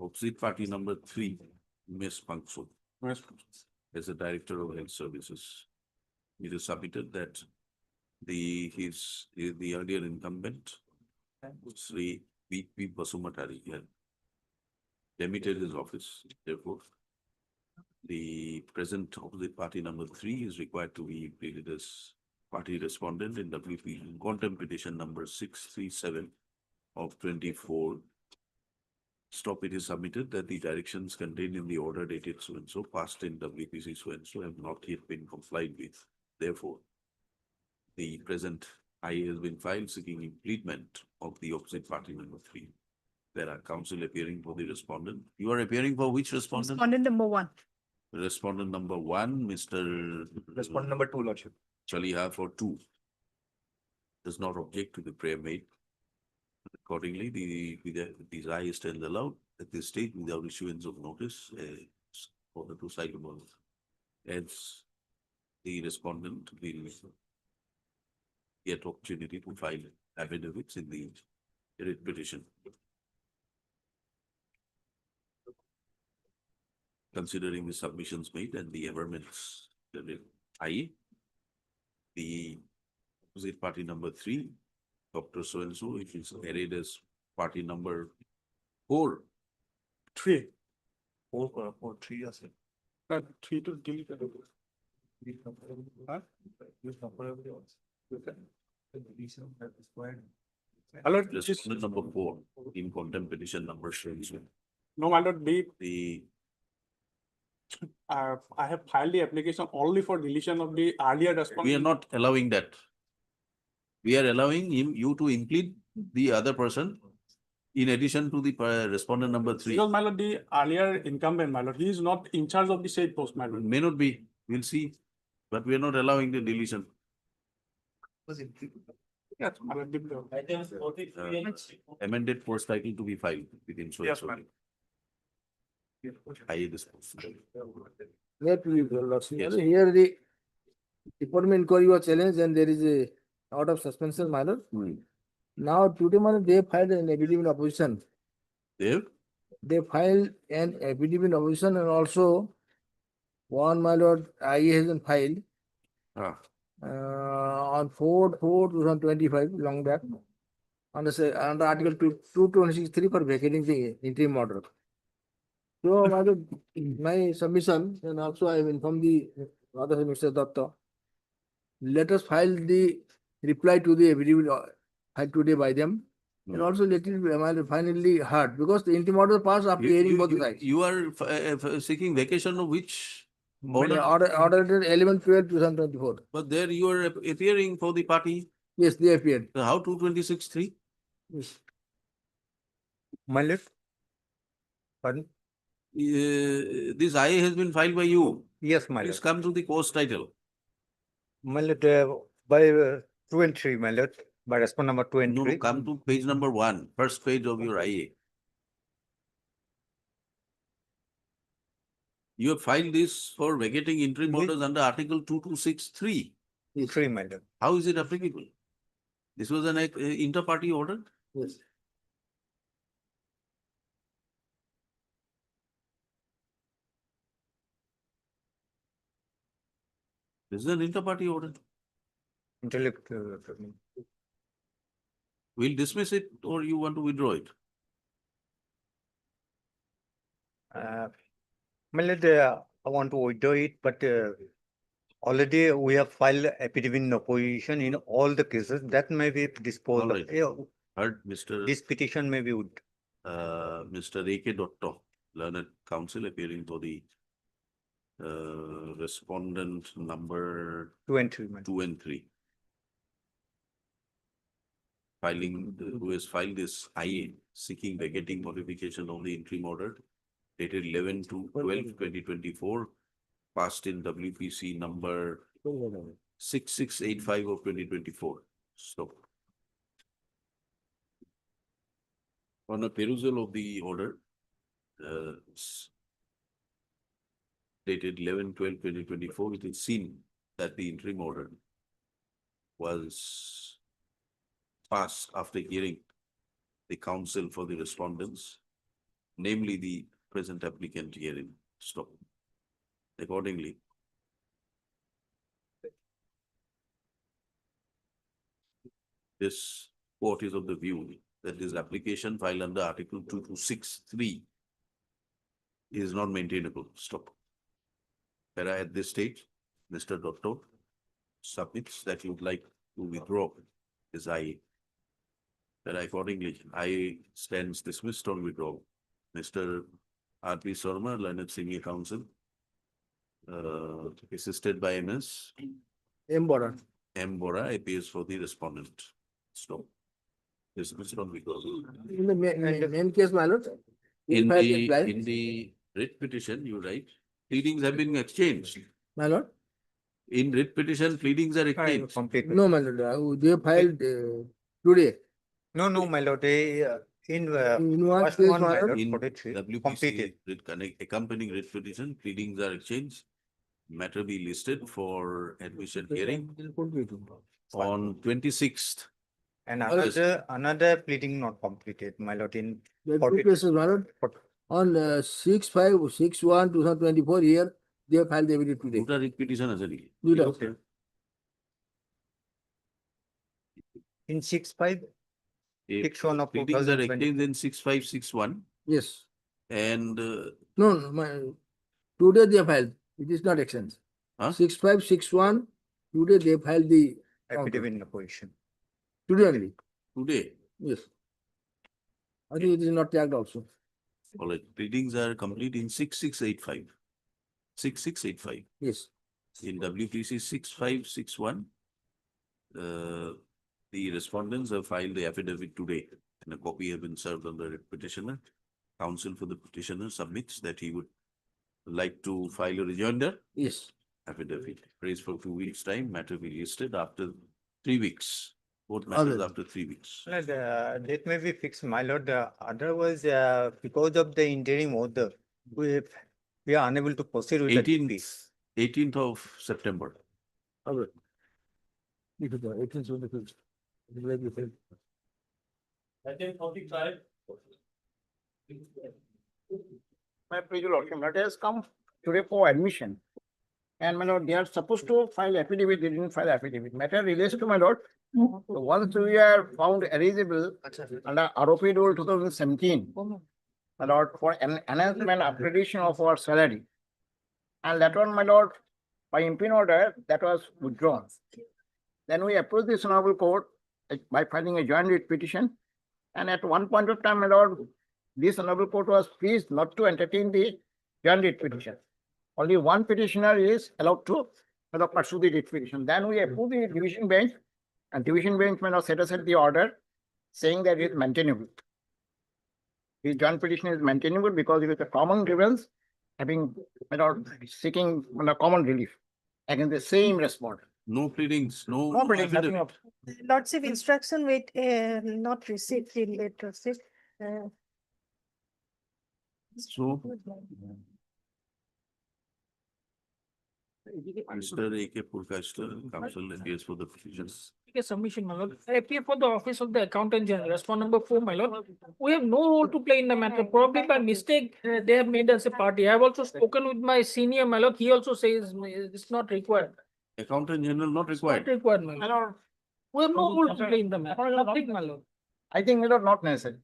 Speaker 2: opposite party number 3, Ms. Pankso, as the Director of Health Services, it is submitted that the earlier incumbent, Sri B.P. Basumatari, had limited his office. Therefore, the present opposite party number 3 is required to be pleaded as party respondent in WP contempt petition number 637 of 24. Stop, it is submitted that the directions contained in the order dated so and so passed in WPC so and so have not yet been complied with. Therefore, the present IA has been filed seeking impleadment of the opposite party number 3. There are counsel appearing for the respondent. You are appearing for which respondent?
Speaker 5: Respondent number 1.
Speaker 2: Respondent number 1, Mr.
Speaker 14: Respondent number 2, Lordship.
Speaker 2: Chaliha for 2. Does not object to the prayer made. Accordingly, the desire stands allowed at this stage without issuance of notice for the two citable. As the respondent will get opportunity to file affidavits in the writ petition. Considering the submissions made and the amendments, i.e., the opposite party number 3, Dr. So-and-so, if it's arrayed as party number 4.
Speaker 11: 3.
Speaker 2: 4, 3, yes.
Speaker 11: 3 to delete. Alert.
Speaker 2: Respondent number 4 in contempt petition number 6.
Speaker 11: No, my lord,
Speaker 2: I
Speaker 11: have filed the application only for deletion of the earlier respondent.
Speaker 2: We are not allowing that. We are allowing you to implead the other person in addition to the respondent number 3.
Speaker 11: Because, my lord, the earlier incumbent, my lord, he is not in charge of the said post, my lord.
Speaker 2: May not be, we'll see, but we are not allowing the deletion. Amended post title to be filed within so and so. I dispose. Yes.
Speaker 7: Here the department inquiry was challenged and there is a out of suspension minor. Now today they filed an affidavit in opposition. They filed an affidavit in opposition and also one my lord IE has been filed on 4/4/2025 long back under Article 226(3) for vacating the interim order. So my lord, my submission and also I have informed the other Mr. Datta. Let us file the reply to the affidavit filed today by them. And also let it be finally heard because the interim order passed after hearing both sides.
Speaker 2: You are seeking vacation of which
Speaker 7: Order 11/12/2024.
Speaker 2: But there you are appearing for the party.
Speaker 7: Yes, they appeared.
Speaker 2: So how 226(3)?
Speaker 7: Yes.
Speaker 15: My lord. Pardon?
Speaker 2: This IA has been filed by you.
Speaker 15: Yes, my
Speaker 2: Please
Speaker 15: lord.
Speaker 2: come to the course title.
Speaker 15: My lord, by 2 and 3, my lord, by respond number 2 and 3.
Speaker 2: No, come to page number 1, first page of your IA. You have filed this for vacating interim orders under Article 2263.
Speaker 15: 3, my lord.
Speaker 2: How is it applicable? This was an inter-party order?
Speaker 7: Yes.
Speaker 2: This is an inter-party order.
Speaker 15: Intellect.
Speaker 2: We'll dismiss it or you want to withdraw it?
Speaker 15: My lord, I want to withdraw it, but already we have filed affidavit in opposition in all the cases. That may be disposed
Speaker 2: All
Speaker 15: of.
Speaker 2: right. Heard Mr.
Speaker 15: This petition may be would.
Speaker 2: Mr. A.K. Dotto, learned counsel appearing for the respondent number
Speaker 15: 2 and 3, my lord.
Speaker 2: 2 and 3. Who has filed this IA seeking vacating modification of the interim order dated 11/12/2024, passed in WPC number 6685 of 2024. So, on a perusal of the order, dated 11/12/2024, it is seen that the interim order was passed after hearing the counsel for the respondents, namely the present applicant herein. Stop. Accordingly, this court is of the view that this application filed under Article 2263 is not maintainable. Stop. Where at this stage, Mr. Dotto submits that he would like to withdraw his IA. That accordingly, I stands dismissed or withdraw. Mr. R.P. Sarma, learned senior counsel, assisted by MS.
Speaker 7: M. Bora.
Speaker 2: M. Bora appears for the respondent. Stop. Dismissed or withdraw.
Speaker 7: In the main case, my lord.
Speaker 2: In
Speaker 7: if I apply-
Speaker 2: the writ petition, you write, pleadings have been exchanged.
Speaker 7: My lord.
Speaker 2: In writ petition, pleadings are exchanged.
Speaker 7: No, my lord. They filed today.
Speaker 15: No, my lord, they in
Speaker 7: one
Speaker 15: first
Speaker 7: case,
Speaker 15: one,
Speaker 7: my
Speaker 15: my
Speaker 7: lord.
Speaker 15: lord,
Speaker 2: In
Speaker 15: 43,
Speaker 2: WPC
Speaker 15: completed.
Speaker 2: accompanying writ petition, pleadings are exchanged. Matter be listed for admission hearing on 26th.
Speaker 15: And another pleading not completed, my lord, in
Speaker 7: There are two
Speaker 15: 43.
Speaker 7: cases, my lord. On 6/5/61/2024 here, they filed the affidavit today.
Speaker 2: দুটা writ petition আছে নাকি?
Speaker 7: দুটা।
Speaker 15: In 6/5,
Speaker 2: If
Speaker 15: 6/1 of
Speaker 2: pleadings are
Speaker 15: 2020.
Speaker 2: exchanged in 6/5/61
Speaker 7: Yes.
Speaker 2: and
Speaker 7: No, today they filed. It is not exchange.
Speaker 2: Huh?
Speaker 7: 6/5/61, today they filed the
Speaker 15: Affidavit in opposition.
Speaker 7: today only.
Speaker 2: today,
Speaker 7: Yes. I think it is not tagged also.
Speaker 2: all right, pleadings are complete in 6685. 6685.
Speaker 7: Yes.
Speaker 2: In WPC 6561, the respondents have filed the affidavit today, and a copy has been served on the petitioner. Counsel for the petitioner submits that he would like to file a rejoinder
Speaker 7: Yes.
Speaker 2: affidavit. Prays for 2 weeks' time, matter be listed after 3 weeks. Both matters after 3 weeks.
Speaker 1: That may be fixed, my lord. Otherwise, because of the interim order, we are unable to proceed with the
Speaker 2: 18th of September.
Speaker 7: Okay. 18th.
Speaker 9: My previous lordship, matter has come today for admission. And my lord, they are supposed to file affidavit, they didn't file affidavit. Matter relates to my lord. So once we are found eligible under ROP rule 2017, my lord, for an enhancement upgradation of our salary. And that one, my lord, by impine order, that was withdrawn. Then we approached this honorable court by filing a joint writ petition. And at one point of time, my lord, this honorable court was pleased not to entertain the joint writ petition. Only one petitioner is allowed to pursue the writ petition. Then we approved the division bench, and division bench may not set aside the order saying that it is maintainable. The joint petition is maintainable because it is a common grievance having seeking common relief against the same respondent.
Speaker 2: No pleadings, no.
Speaker 9: No pleadings, nothing
Speaker 2: affidavit.
Speaker 9: of.
Speaker 10: Lordship instruction with not received till late receipt.
Speaker 2: So, Mr. A.K. Purkashta, counsel appears for the petitions.
Speaker 4: A submission, my lord. I appear for the office of the accountant general, respond number 4, my lord. We have no role to play in the matter. Probably by mistake, they have made us a party. I have also spoken with my senior, my lord. He also says it's not required.
Speaker 2: Accountant general not
Speaker 4: It's
Speaker 2: required.
Speaker 4: not required, my
Speaker 9: My
Speaker 4: lord.
Speaker 9: lord,
Speaker 4: We have no role to play in the matter. Nothing, my lord.
Speaker 9: I think my lord, not necessary.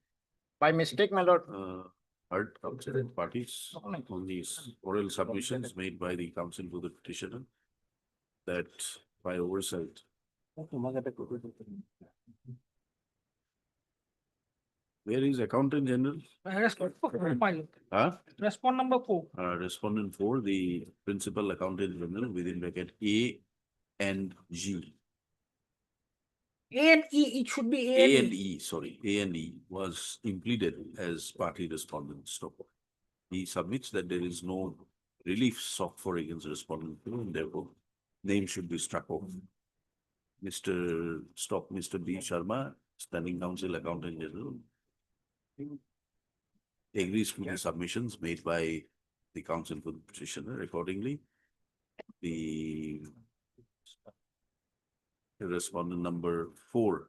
Speaker 9: By mistake, my lord.
Speaker 2: Heard outside parties on these oral submissions made by the counsel to the petitioner that by oversight. Where is accountant general?
Speaker 4: Respond number 4, my lord.
Speaker 2: Huh?
Speaker 4: Respond number 4.
Speaker 2: Respondent 4, the principal accountant general within bracket A and G.
Speaker 4: A and E, it should be
Speaker 2: A and E, sorry, A and E was impleaded as party respondent stop. He submits that there is no relief sought for against respondent, and therefore name should be struck off. Mr. B. Sharma, standing counsel accountant general, agrees to the submissions made by the counsel for the petitioner. Accordingly, the respondent number 4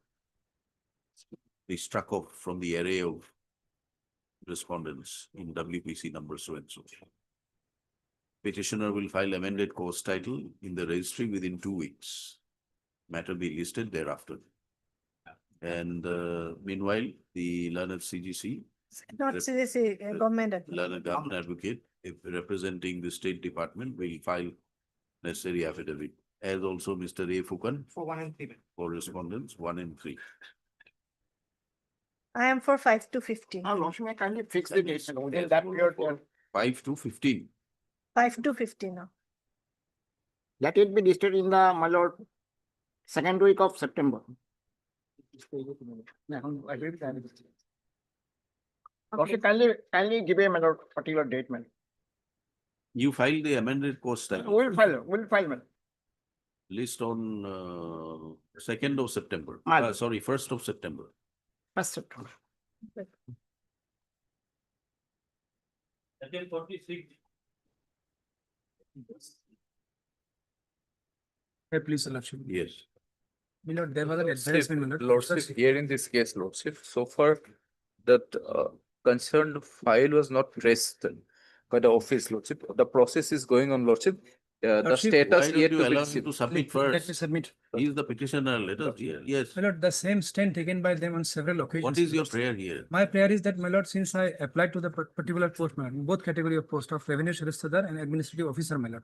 Speaker 2: is struck off from the array of respondents in WPC number so and so. Petitioner will file amended course title in the registry within 2 weeks. Matter be listed thereafter. And meanwhile, the learned CGC,
Speaker 10: Not CGC, government.
Speaker 2: learned government advocate, if representing the State Department, will file necessary affidavit. As also Mr. A. Fukan
Speaker 10: For 1 and 3.
Speaker 2: for respondents 1 and 3.
Speaker 10: I am for 5 to 15.
Speaker 9: Lordship, may kindly fix the date within that period.
Speaker 2: 5 to 15.
Speaker 10: 5 to 15 now.
Speaker 9: Let it be listed in the, my lord, second week of September. Lordship, kindly give a, my lord, particular date, man.
Speaker 2: You file the amended course title.
Speaker 9: We'll file, man.
Speaker 2: List on 2nd of September.
Speaker 9: Madam.
Speaker 2: Sorry, 1st of September.
Speaker 9: 1st September.
Speaker 23: Please, Lordship.
Speaker 2: Yes.
Speaker 23: My lord, there was an advertisement, my lord.
Speaker 24: Lordship, here in this case, Lordship, so far that concerned file was not traced by the office, Lordship. The process is going on, Lordship. The
Speaker 23: Lordship,
Speaker 24: status
Speaker 2: Why don't
Speaker 24: yet
Speaker 2: you
Speaker 24: to be
Speaker 2: allow him
Speaker 24: received.
Speaker 2: to submit
Speaker 23: Let me
Speaker 2: first?
Speaker 23: submit.
Speaker 2: He is the petitioner. Let us hear. Yes.
Speaker 23: My lord, the same stand taken by them on several occasions.
Speaker 2: What is your prayer here?
Speaker 23: My prayer is that, my lord, since I applied to the particular post, my lord, in both category of post of revenue solicitor and administrative officer, my lord.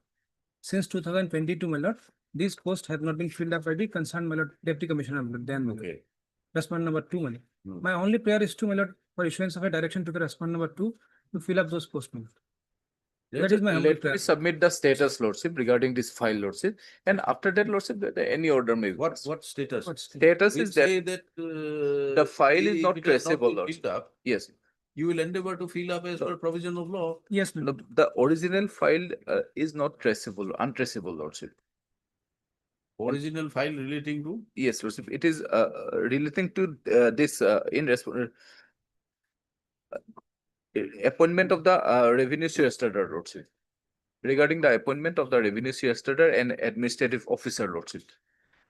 Speaker 23: Since 2022, my lord, these posts have not been filled up by the concerned, my lord, deputy commissioner, my lord, then, my lord.
Speaker 2: Okay.
Speaker 23: Respondent number 2, my lord.
Speaker 2: Hmm.
Speaker 23: My only prayer is to, my lord, for issuance of a direction to the respondent number 2 to fill up those posts, my lord. That is my humble
Speaker 24: Let
Speaker 23: prayer.
Speaker 24: me submit the status, Lordship, regarding this file, Lordship. And after that, Lordship, any order may be.
Speaker 2: What status?
Speaker 24: Status
Speaker 2: We
Speaker 24: is
Speaker 2: say
Speaker 24: that
Speaker 2: that
Speaker 24: the file is
Speaker 2: if
Speaker 24: not
Speaker 2: it has
Speaker 24: traceable,
Speaker 2: been
Speaker 24: Lordship.
Speaker 2: filled up,
Speaker 24: Yes.
Speaker 2: you will endeavor to fill up as per provision of law.
Speaker 23: Yes, my lord.
Speaker 24: The original file is not traceable, untraceable, Lordship.
Speaker 2: Original file relating to?
Speaker 24: Yes, Lordship, it is relating to this appointment of the revenue solicitor, Lordship. Regarding the appointment of the revenue solicitor and administrative officer, Lordship.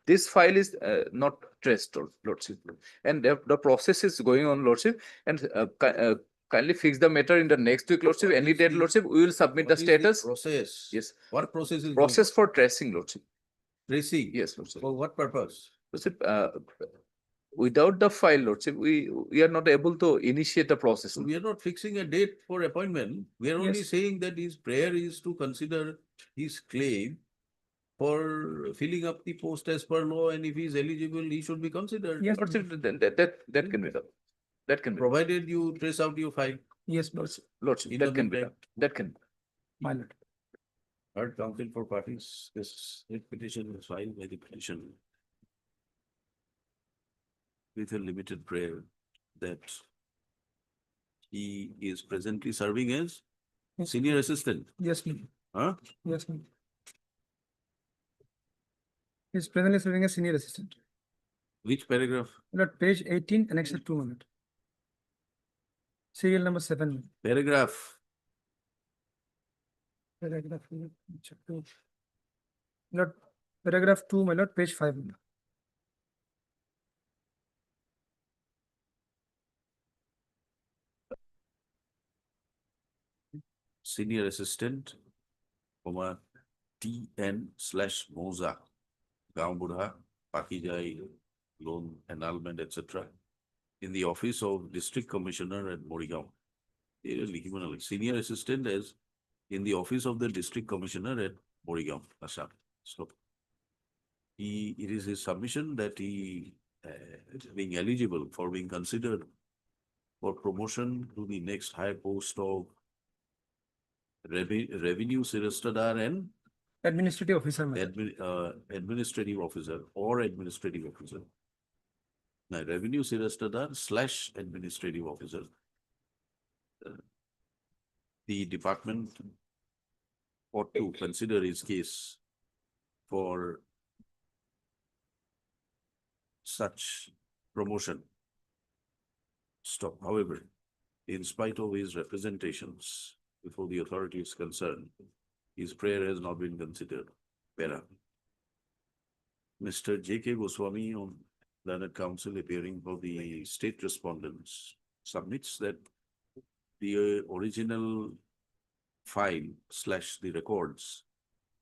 Speaker 24: This file is not traced, Lordship, and the process is going on, Lordship, and kindly fix the matter in the next week, Lordship. Any date, Lordship, we will submit the status.
Speaker 2: Process.
Speaker 24: Yes.
Speaker 2: What process is?
Speaker 24: Process for tracing, Lordship.
Speaker 2: Tracing?
Speaker 24: Yes, Lordship.
Speaker 2: For what purpose?
Speaker 24: Lordship, without the file, Lordship, we are not able to initiate the process.
Speaker 2: We are not fixing a date for appointment. We are only
Speaker 24: Yes.
Speaker 2: saying that his prayer is to consider his claim for filling up the post as per law, and if he is eligible, he should be considered.
Speaker 24: Yes, Lordship, that can be done. That can be done.
Speaker 2: Provided you trace out your file.
Speaker 24: Yes, Lordship. Lordship,
Speaker 2: In
Speaker 24: that
Speaker 2: the
Speaker 24: can be
Speaker 2: meantime.
Speaker 24: done. That can.
Speaker 23: My lord.
Speaker 2: Heard counsel for parties, this petition was filed by the petitioner with a limited prayer that he is presently serving as senior assistant.
Speaker 23: Yes, ma'am.
Speaker 2: Huh?
Speaker 23: Yes, ma'am. He's presently serving as senior assistant.
Speaker 2: Which paragraph?
Speaker 23: Lord, page 18, annexure 2, my lord. Serial number 7. ma'am.
Speaker 2: Paragraph.
Speaker 23: Paragraph, chapter. Lord, paragraph 2, my lord, page 5. my lord.
Speaker 2: Senior assistant, comma, TN/Moza, Gaon Budha, Pakijai, loan annulment, etc. in the office of District Commissioner at Morigaon. Senior assistant as in the office of the District Commissioner at Morigaon, Assam. So it is his submission that he being eligible for being considered for promotion to the next higher post of revenue solicitor and
Speaker 23: Administrative officer, my lord.
Speaker 2: administrative officer or administrative officer. Now, revenue solicitor / administrative officer. The department ought to consider his case for such promotion. Stop. However, in spite of his representations before the authorities concerned, his prayer has not been considered. Para. Mr. J.K. Goswami on Learned Counsel appearing for the state respondents submits that the original file / the records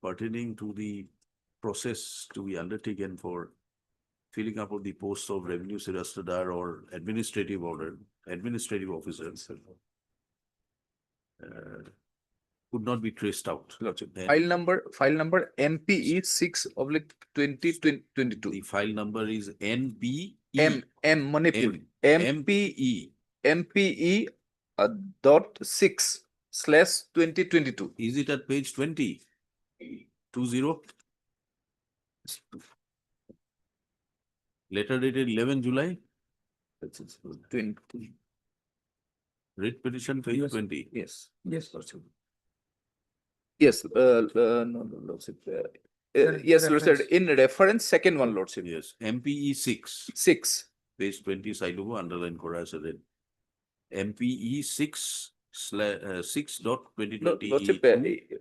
Speaker 2: pertaining to the process to be undertaken for filling up of the posts of revenue solicitor or administrative officers could not be traced out.
Speaker 24: File number MPE 6/2022.
Speaker 2: The file number is NPE.
Speaker 24: Manipur.
Speaker 2: MPE.
Speaker 24: MPE .6/2022.
Speaker 2: Is it at page 20? 20? Letter dated 11 July?
Speaker 24: 20.
Speaker 2: Writ petition page 20.
Speaker 24: Yes.
Speaker 23: Yes.
Speaker 24: Yes, no, Lordship. Yes, Lordship, in reference, second one, Lordship.
Speaker 2: Yes, MPE 6.
Speaker 24: 6.
Speaker 2: Page 20, side over, underline Kora said MPE 6/2020.
Speaker 24: Lordship,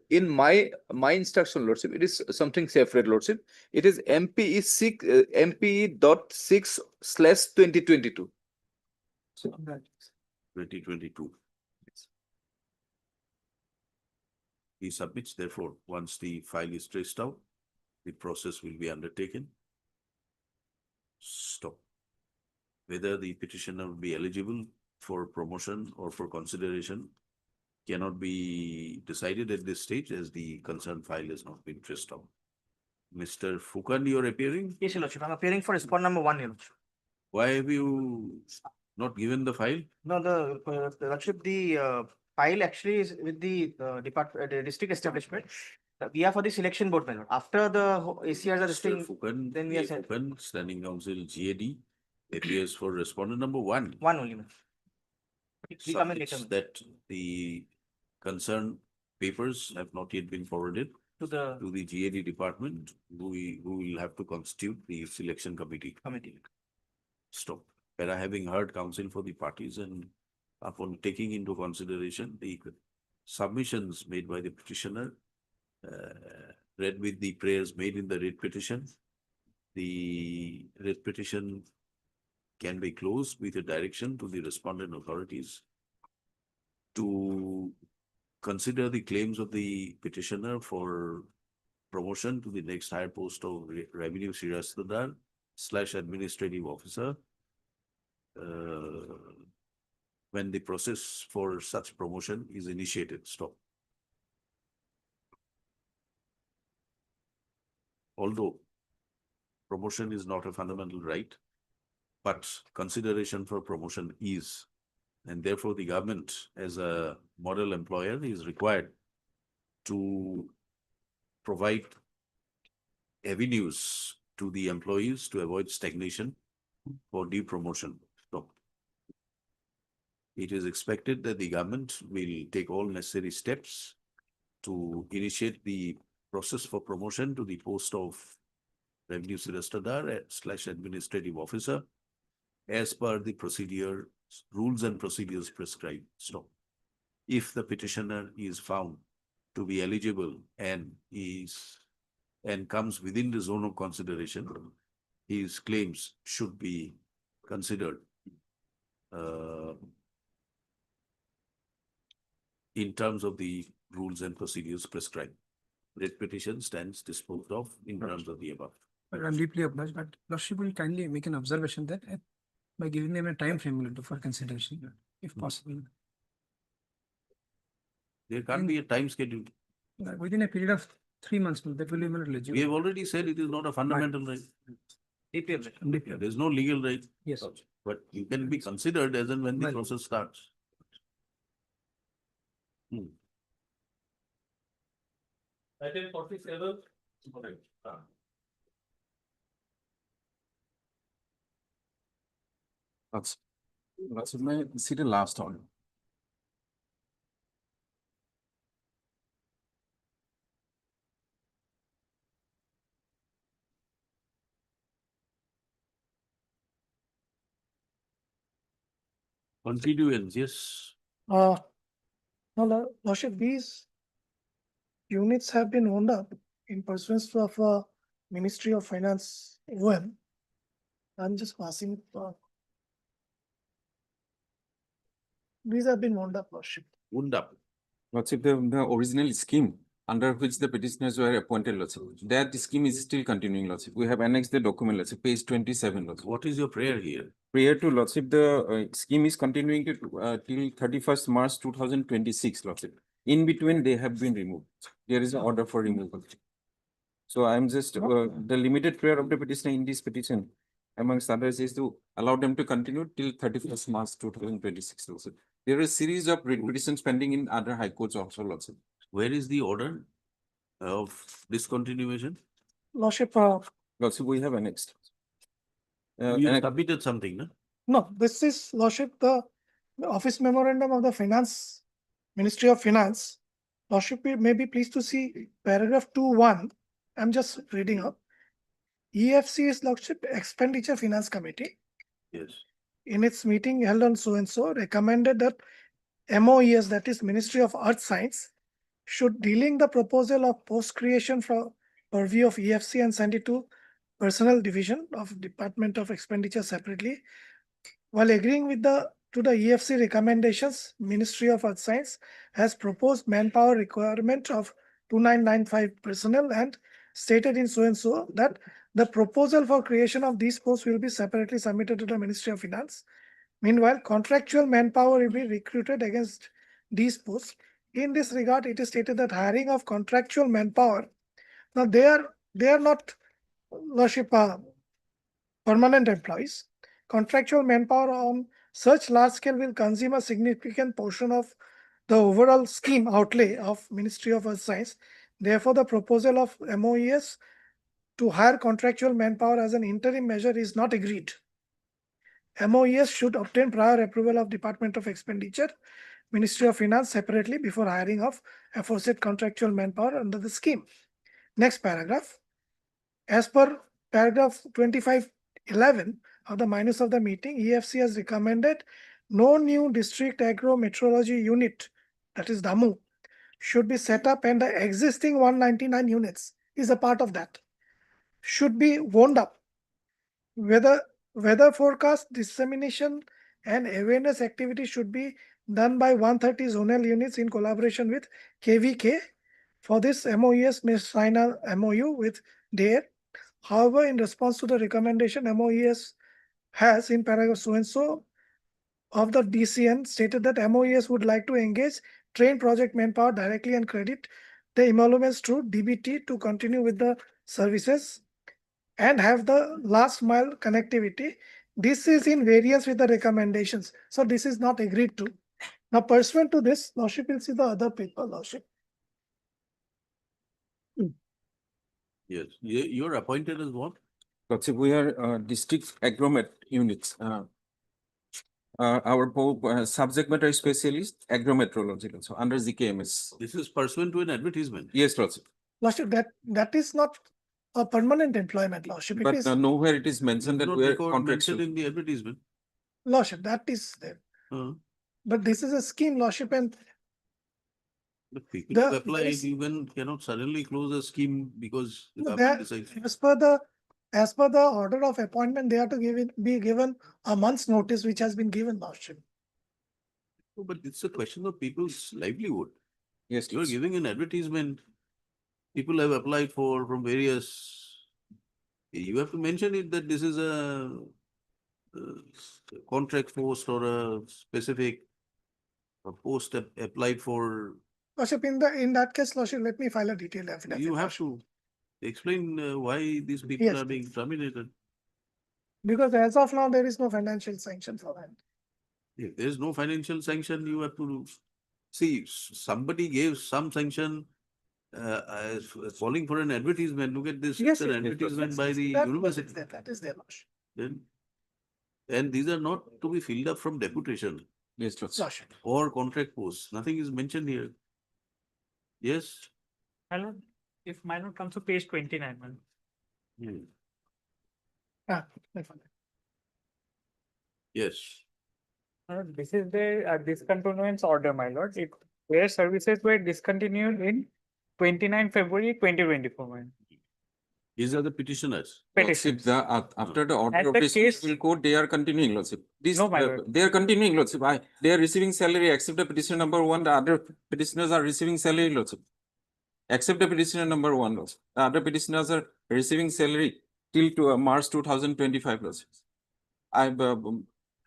Speaker 24: in my instruction, Lordship, it is something separate, Lordship. It is MPE 6/2022.
Speaker 2: 2022. He submits, therefore, once the file is traced out, the process will be undertaken. Stop. Whether the petitioner will be eligible for promotion or for consideration cannot be decided at this stage as the concerned file has not been traced out. Mr. Fukan, you are appearing?
Speaker 12: Yes, Your Lordship. I'm appearing for respondent number 1, Your Lordship.
Speaker 2: Why have you not given the file?
Speaker 12: No, the Lordship, the file actually is with the district establishment. We are for the selection board, my lord. After the ACRs are listing,
Speaker 2: Fukan,
Speaker 12: then we are sent.
Speaker 2: Fukan, Standing Counsel GAD, appears for respondent number 1.
Speaker 12: 1 only, ma'am. We come in later.
Speaker 2: Submits that the concerned papers have not yet been forwarded
Speaker 12: to the
Speaker 2: to the GAD department, who will have to constitute the selection committee. Stop. Para having heard counsel for the parties and upon taking into consideration the submissions made by the petitioner, read with the prayers made in the writ petition, the writ petition can be closed with a direction to the respondent authorities to consider the claims of the petitioner for promotion to the next higher post of revenue Sirastadar / administrative officer when the process for such promotion is initiated. Stop. Although promotion is not a fundamental right, but consideration for promotion is, and therefore the government as a model employer is required to provide avenues to the employees to avoid stagnation for depromotion. So it is expected that the government will take all necessary steps to initiate the process for promotion to the post of Revenue Sirastadar / administrative officer as per the procedure, rules and procedures prescribed. So if the petitioner is found to be eligible and comes within the zone of consideration, his claims should be considered in terms of the rules and procedures prescribed. Writ petition stands disposed of in terms of the above.
Speaker 23: I'm deeply obliged, but Lordship will kindly make an observation that by giving them a time frame for consideration, if possible.
Speaker 2: There can't be a time schedule.
Speaker 23: Within a period of 3 months, that will be eligible.
Speaker 2: We have already said it is not a fundamental right. There's no legal right.
Speaker 23: Yes.
Speaker 2: But you can be considered as and when the process starts.
Speaker 20: Item 47.
Speaker 15: That's my see the last one.
Speaker 2: Continuance, yes.
Speaker 10: No, Lordship, these units have been wound up in pursuance of Ministry of Finance OM. I'm just passing. These have been wound up, Lordship.
Speaker 2: Wound up.
Speaker 15: Lordship, the original scheme under which the petitioners were appointed, Lordship, that scheme is still continuing, Lordship. We have annexed the document, Lordship, page 27, Lordship.
Speaker 2: What is your prayer here?
Speaker 15: Prior to Lordship, the scheme is continuing to till 31st March 2026, Lordship. In between, they have been removed. There is an order for removal. So I'm just the limited prayer of the petitioner in this petition, amongst others, is to allow them to continue till 31st March 2026, Lordship. There is a series of petitions pending in other high courts also, Lordship.
Speaker 2: Where is the order of discontinuation?
Speaker 10: Lordship,
Speaker 15: Lordship, we have annexed.
Speaker 2: You submitted something, no?
Speaker 10: No, this is, Lordship, the office memorandum of the Finance, Ministry of Finance. Lordship, you may be pleased to see paragraph 2.1. I'm just reading up. EFC is Lordship Expenditure Finance Committee.
Speaker 2: Yes.
Speaker 10: In its meeting held on so-and-so, recommended that MOES, that is Ministry of Earth Science, should dealing the proposal of post creation from purview of EFC and send it to Personnel Division of Department of Expenditure separately. While agreeing with the EFC recommendations, Ministry of Earth Science has proposed manpower requirement of 2995 personnel and stated in so-and-so that the proposal for creation of these posts will be separately submitted to the Ministry of Finance. Meanwhile, contractual manpower will be recruited against these posts. In this regard, it is stated that hiring of contractual manpower, now they are not, Lordship, permanent employees. Contractual manpower on such large scale will consume a significant portion of the overall scheme outlay of Ministry of Earth Science. Therefore, the proposal of MOES to hire contractual manpower as an interim measure is not agreed. MOES should obtain prior approval of Department of Expenditure, Ministry of Finance separately before hiring of aforesaid contractual manpower under the scheme. Next paragraph. As per paragraph 2511 of the minutes of the meeting, EFC has recommended no new district agro metrology unit, that is DAMU, should be set up, and the existing 199 units is a part of that, should be wound up. Weather forecast, dissemination, and awareness activity should be done by 130 zonal units in collaboration with KVK. For this, MOES may sign a MOU with DARE. However, in response to the recommendation, MOES has in paragraph so-and-so of the DCN stated that MOES would like to engage trained project manpower directly and credit the emoluments through DBT to continue with the services and have the last mile connectivity. This is in variance with the recommendations. So this is not agreed to. Now pursuant to this, Lordship will see the other paper, Lordship.
Speaker 2: Yes, you're appointed as what?
Speaker 15: Lordship, we are district agromet units. Our subject matter specialist agrometrology, so under ZKMS.
Speaker 2: This is pursuant to an advertisement.
Speaker 15: Yes, Lordship.
Speaker 10: Lordship, that is not a permanent employment, Lordship.
Speaker 15: But
Speaker 10: It is,
Speaker 15: nowhere it is mentioned that
Speaker 2: Not
Speaker 15: we are
Speaker 2: record mentioned
Speaker 15: contractual.
Speaker 2: in the advertisement.
Speaker 10: Lordship, that is there. But this is a scheme, Lordship, and
Speaker 2: The people
Speaker 10: The-
Speaker 2: who apply,
Speaker 10: there is-
Speaker 2: even cannot suddenly close a scheme because the
Speaker 10: that,
Speaker 2: government decides.
Speaker 10: as per the order of appointment, they have to be given a month's notice, which has been given, Lordship.
Speaker 2: No, but it's a question of people's livelihood.
Speaker 15: Yes,
Speaker 2: You're
Speaker 15: Lordship.
Speaker 2: giving an advertisement. People have applied for from various. You have to mention it that this is a contract post or a specific post applied for.
Speaker 10: Lordship, in that case, Lordship, let me file a detailed affidavit.
Speaker 2: You have to explain why these people
Speaker 10: Yes,
Speaker 2: are being terminated.
Speaker 10: Because as of now, there is no financial sanction for that.
Speaker 2: If there is no financial sanction, you have to see somebody gave some sanction as falling for an advertisement. Look at this,
Speaker 10: Yes,
Speaker 2: an
Speaker 10: yes,
Speaker 2: advertisement by the
Speaker 10: That-
Speaker 2: university.
Speaker 10: That is their Lordship.
Speaker 2: Then, and these are not to be filled up from deputation
Speaker 15: Yes, Lordship.
Speaker 10: Lordship.
Speaker 2: or contract posts. Nothing is mentioned here. Yes.
Speaker 3: My lord, if my lord comes to page 29, man.
Speaker 2: Yes.
Speaker 3: This is the discontinuance order, my lord. Where services were discontinued in 29 February 2024, man.
Speaker 2: These are the petitioners.
Speaker 15: Lordship, after the order
Speaker 3: And
Speaker 15: of
Speaker 3: the
Speaker 15: this
Speaker 3: case-
Speaker 15: civil court, they are continuing, Lordship. This,
Speaker 3: No, my lord.
Speaker 15: they are continuing, Lordship. They are receiving salary, except the petitioner number 1, the other petitioners are receiving salary, Lordship. Except the petitioner number 1, Lordship. The other petitioners are receiving salary till to March 2025, Lordship.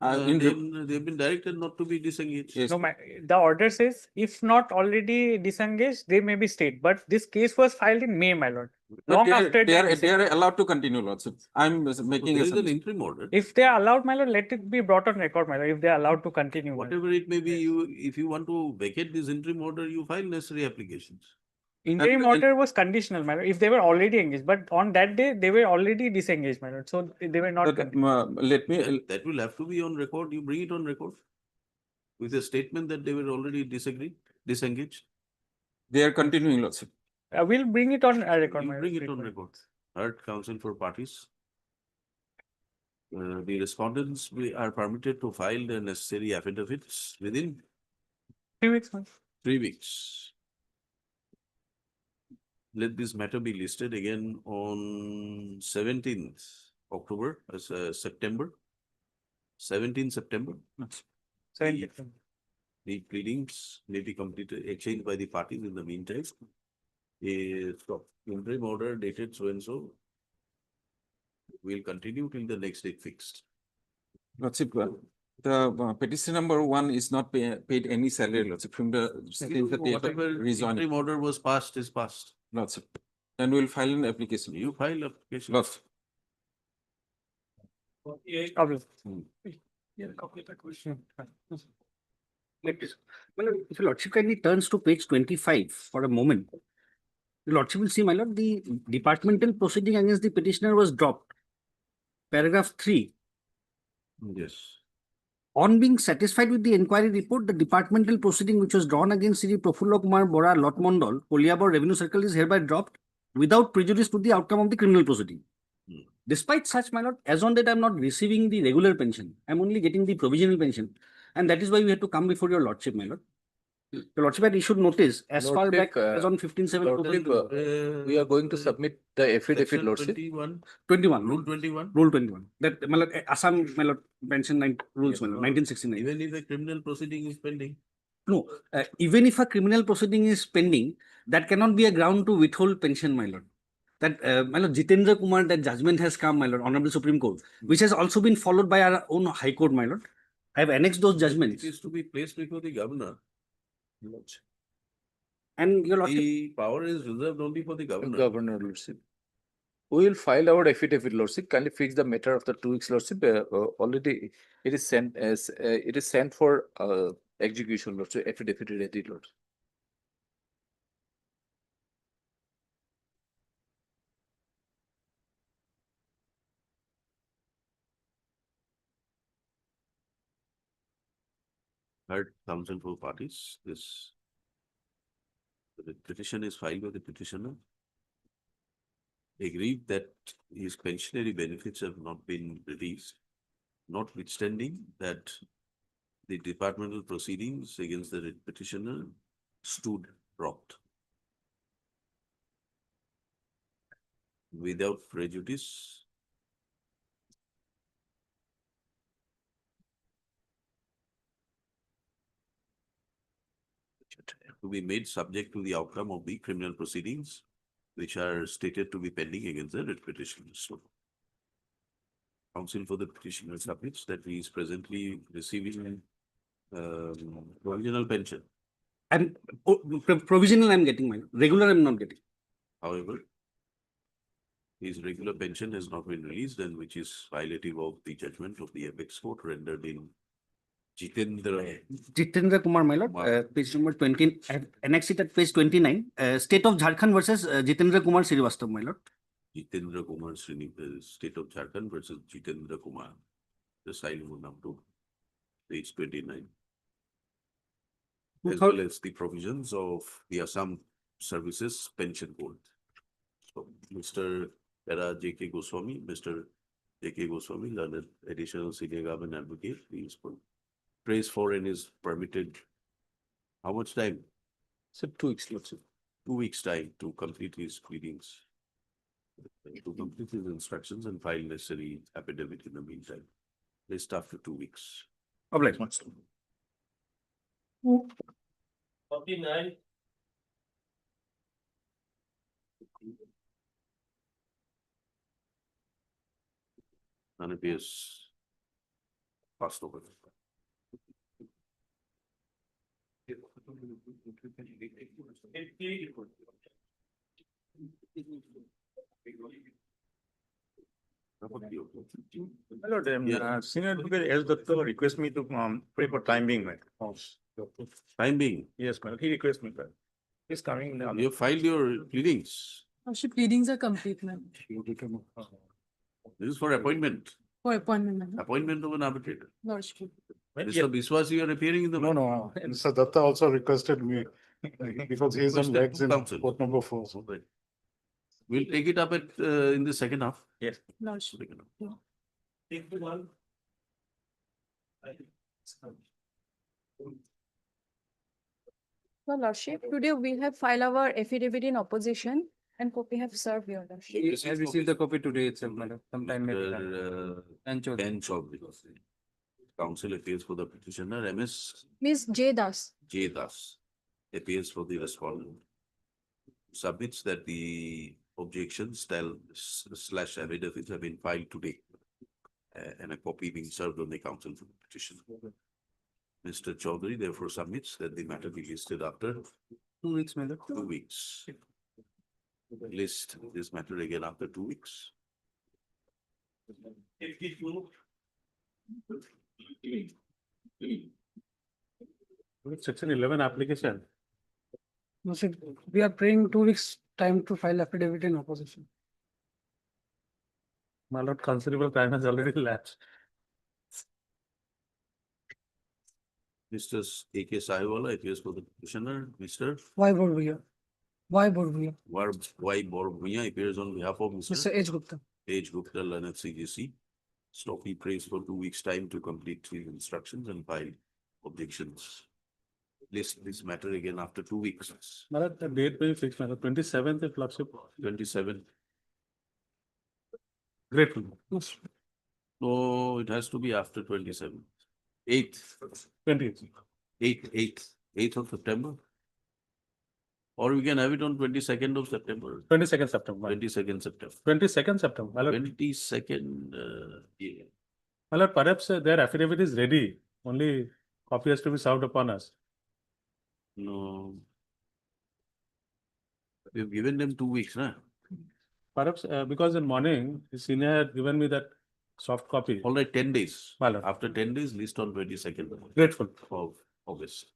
Speaker 2: They've been directed not to be disengaged.
Speaker 15: Yes.
Speaker 3: No, the order says if not already disengaged, they may be stayed. But this case was filed in May, my lord.
Speaker 15: But
Speaker 3: Long
Speaker 15: they are-
Speaker 3: after
Speaker 15: they are
Speaker 3: disengaged.
Speaker 15: allowed to continue, Lordship. I'm
Speaker 2: So
Speaker 15: making
Speaker 2: there
Speaker 15: a
Speaker 2: is an
Speaker 15: submission.
Speaker 2: interim order.
Speaker 3: If they are allowed, my lord, let it be brought on record, my lord, if they are allowed to continue. my lord.
Speaker 2: Whatever it may be, if you want to vacate this interim order, you file necessary applications.
Speaker 3: Interim
Speaker 15: And-
Speaker 3: order was conditional, my lord, if they were already engaged, but on that day, they were already disengaged, my lord, so they were not.
Speaker 15: But,
Speaker 3: continued.
Speaker 15: let me,
Speaker 2: That will have to be on record. You bring it on record with a statement that they were already disengaged.
Speaker 15: they are continuing, Lordship.
Speaker 3: We'll bring it on record,
Speaker 2: You
Speaker 3: my lord.
Speaker 2: bring it on record. Heard counsel for parties. The respondents are permitted to file the necessary affidavits within
Speaker 3: 3 weeks, my lord.
Speaker 2: 3 weeks. Let this matter be listed again on 17th October, September. 17th September. The pleadings may be completed, exchanged by the parties in the meantime. A interim order dated so and so will continue till the next date fixed.
Speaker 15: Lordship, the petition number 1 is not paid any salary, Lordship, from the since the date of
Speaker 2: Whatever
Speaker 15: rejoining,
Speaker 2: interim order was passed is passed.
Speaker 15: Lordship. And we'll file an application.
Speaker 2: You file application.
Speaker 15: Lordship.
Speaker 9: If your lordship kindly turns to page 25 for a moment, the lordship will see, my lord, the departmental proceeding against the petitioner was dropped. Paragraph 3.
Speaker 2: Yes.
Speaker 9: On being satisfied with the inquiry report, the departmental proceeding which was drawn against Sri Prafulla Kumar Bora Lotmondal, Koliabor Revenue Circle is hereby dropped. without prejudice to the outcome of the criminal proceeding.
Speaker 2: Hmm.
Speaker 9: Despite such, my lord, as on that I'm not receiving the regular pension, I'm only getting the provisional pension. And that is why we have to come before your lordship, my lord. Your lordship had issued notice as far back as on 15/7.
Speaker 24: We are going to submit the affidavit,
Speaker 2: Section
Speaker 24: lordship.
Speaker 2: 21,
Speaker 9: 21.
Speaker 2: Rule 21.
Speaker 9: Rule 21. That, my lord, Assam, my lord, pension rules,
Speaker 2: Yes,
Speaker 9: my lord,
Speaker 2: no.
Speaker 9: 1969.
Speaker 2: Even if a criminal proceeding is pending.
Speaker 9: No, even if a criminal proceeding is pending, that cannot be a ground to withhold pension, my lord. That, my lord, Jitendra Kumar, that judgment has come, my lord, Honorable Supreme Court, which has also been followed by our own High Court, my lord. I have annexed those judgments.
Speaker 2: It is to be placed before the governor.
Speaker 9: And your lordship,
Speaker 2: The power is reserved only for the governor.
Speaker 24: Governor, lordship. We will file our affidavit, lordship. Kindly fix the matter of the 2 weeks, lordship. Already it is sent as it is sent for execution, lordship. Affidavit ready, lord.
Speaker 2: Heard counsel for parties. This the petition is filed by the petitioner. Agreed that his pensionary benefits have not been released, notwithstanding that the departmental proceedings against the petitioner stood dropped. Without prejudice, to be made subject to the outcome of the criminal proceedings which are stated to be pending against the petitioner. So, counsel for the petitioner submits that he is presently receiving provisional pension.
Speaker 9: I'm provisional, I'm getting, my lord. Regular, I'm not getting.
Speaker 2: However, his regular pension has not been released, and which is violative of the judgment of the apex court rendered in
Speaker 9: Jitendra Kumar, my lord, page number 20, I have annexed it at page 29. State of Jharkhand versus Jitendra Kumar Srivastav, my lord.
Speaker 2: Jitendra Kumar State of Jharkhand versus Jitendra Kumar. The silent number 2, page 29. As well as the provisions of the Assam Services Pension Code. So, Mr. Para J.K. Goswami, Mr. J.K. Goswami, learned additional senior government advocate, he is praised for and is permitted how much time?
Speaker 24: So 2 weeks, lordship.
Speaker 2: 2 weeks time to complete his pleadings, to complete his instructions and file necessary affidavit in the meantime. List after 2 weeks.
Speaker 9: Oblige.
Speaker 20: 49.
Speaker 2: None appears passed over.
Speaker 1: Hello,
Speaker 2: Yes.
Speaker 1: senior advocate S. Datta request me to pray for time being, my
Speaker 2: Time being,
Speaker 1: Yes, madam. He requests me, sir. He's coming now.
Speaker 2: you have filed your pleadings.
Speaker 17: Lordship, pleadings are complete, ma'am,
Speaker 2: This is for appointment,
Speaker 17: for appointment, ma'am.
Speaker 2: appointment of an arbitrator.
Speaker 17: Lordship.
Speaker 2: Mr. Biswas, you are appearing in the.
Speaker 19: No, Mr. Datta also requested me because he is on
Speaker 2: Requested
Speaker 19: legs in
Speaker 2: counsel.
Speaker 19: court number 4.
Speaker 2: Right. We'll take it up at in the second half.
Speaker 1: Yes.
Speaker 17: Lordship.
Speaker 2: Second half.
Speaker 20: Take the one.
Speaker 5: Your lordship, today we have filed our affidavit in opposition and copy have served your lordship.
Speaker 14: I received the copy today itself, madam, sometime maybe. And Chaudhary.
Speaker 2: Ken Chaudhary. Counsel appears for the petitioner, MS
Speaker 5: Ms. J. Das.
Speaker 2: J. Das appears for the respondent. Submits that the objections slash affidavits have been filed today. And a copy being served on the counsel for the petition. Mr. Chaudhary therefore submits that the matter be listed after
Speaker 14: 2 weeks, madam.
Speaker 2: 2 weeks. List this matter again after 2 weeks.
Speaker 11: Section 11 application.
Speaker 10: Lordship, we are praying 2 weeks time to file affidavit in opposition.
Speaker 11: My lord, considerable time has already elapsed.
Speaker 2: Mr. A.K. Sahiwala appears for the petitioner, Mr.
Speaker 10: Why would we?
Speaker 23: Why Borbuya?
Speaker 2: Y. Borbuya appears on behalf of
Speaker 23: Mr.
Speaker 2: Mr.
Speaker 23: H. Gupta.
Speaker 2: H. Gupta, Lanat CGC. Stop he prays for 2 weeks' time to complete his instructions and file objections. List this matter again after 2 weeks.
Speaker 11: Malad, the date will be fixed, Malad, 27th, if Lordship.
Speaker 2: 27.
Speaker 11: Grateful.
Speaker 2: No, it has to be after 27. 8th.
Speaker 11: 28th.
Speaker 2: 8th of September. Or we can have it on 22nd of September.
Speaker 11: 22nd September.
Speaker 2: 22nd September.
Speaker 11: 22nd September. Malad,
Speaker 2: 22nd, yeah.
Speaker 11: Malad, perhaps their affidavit is ready. Only copy has to be served upon us.
Speaker 2: No. We've given them 2 weeks, huh?
Speaker 11: Perhaps because in morning, the senior had given me that soft copy.
Speaker 2: All right, 10 days.
Speaker 11: Malad.
Speaker 2: After 10 days, list on 22nd
Speaker 11: Grateful.
Speaker 2: of August.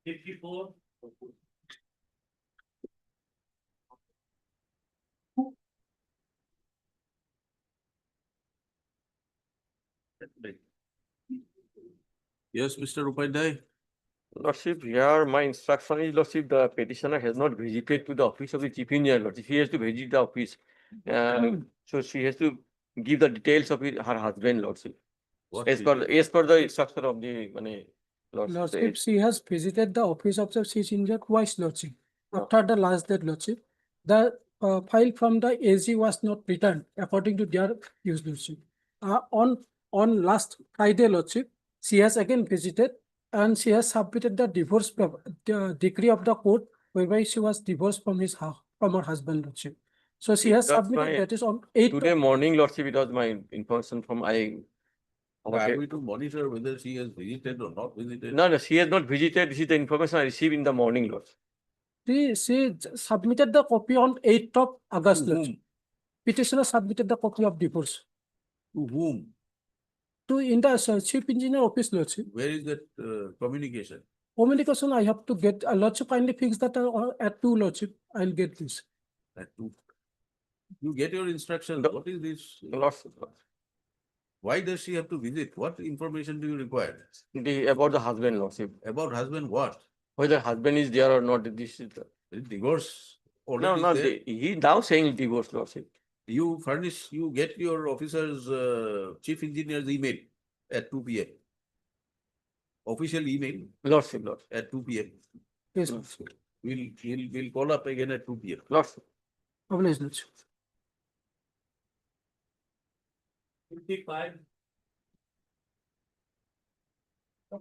Speaker 16: 54.
Speaker 2: Yes, Mr. Upadhyay.
Speaker 8: Lordship, here my instruction is, Lordship, the petitioner has not visited to the office of the chief engineer, Lordship. She has to visit the office. So she has to give the details of her husband, Lordship. As per the instruction of the
Speaker 23: Lordship, she has visited the office of the chief engineer twice, Lordship. After the last date, Lordship, the file from the AG was not returned according to their use, Lordship. On last Friday, Lordship, she has again visited and she has submitted the divorce decree of the court whereby she was divorced from her husband, Lordship. So she has submitted that is on 8th.
Speaker 8: Today morning, Lordship, it was my information from
Speaker 2: Are we to monitor whether she has visited or not visited?
Speaker 8: No, she has not visited. This is the information I received in the morning, Lord.
Speaker 23: She submitted the copy on 8th of August. Petitioner submitted the copy of divorce.
Speaker 2: To whom?
Speaker 23: To in the chief engineer office, Lordship.
Speaker 2: Where is that communication?
Speaker 23: Communication I have to get. Lordship, kindly fix that at 2, Lordship. I'll get this.
Speaker 2: At 2. You get your instructions. What is this?
Speaker 8: Lordship.
Speaker 2: Why does she have to visit? What information do you require?
Speaker 8: About the husband, Lordship.
Speaker 2: About husband what?
Speaker 8: Whether husband is there or not. This is
Speaker 2: the divorce.
Speaker 8: No, he now saying divorce, Lordship.
Speaker 2: You get your officer's chief engineer's email at 2 p.m. Official email.
Speaker 8: Lordship,
Speaker 2: at 2 p.m.
Speaker 23: Yes,
Speaker 2: Lordship. We'll call up again at 2 p.m.
Speaker 23: Lordship. Obliged, Lordship.
Speaker 16: 55.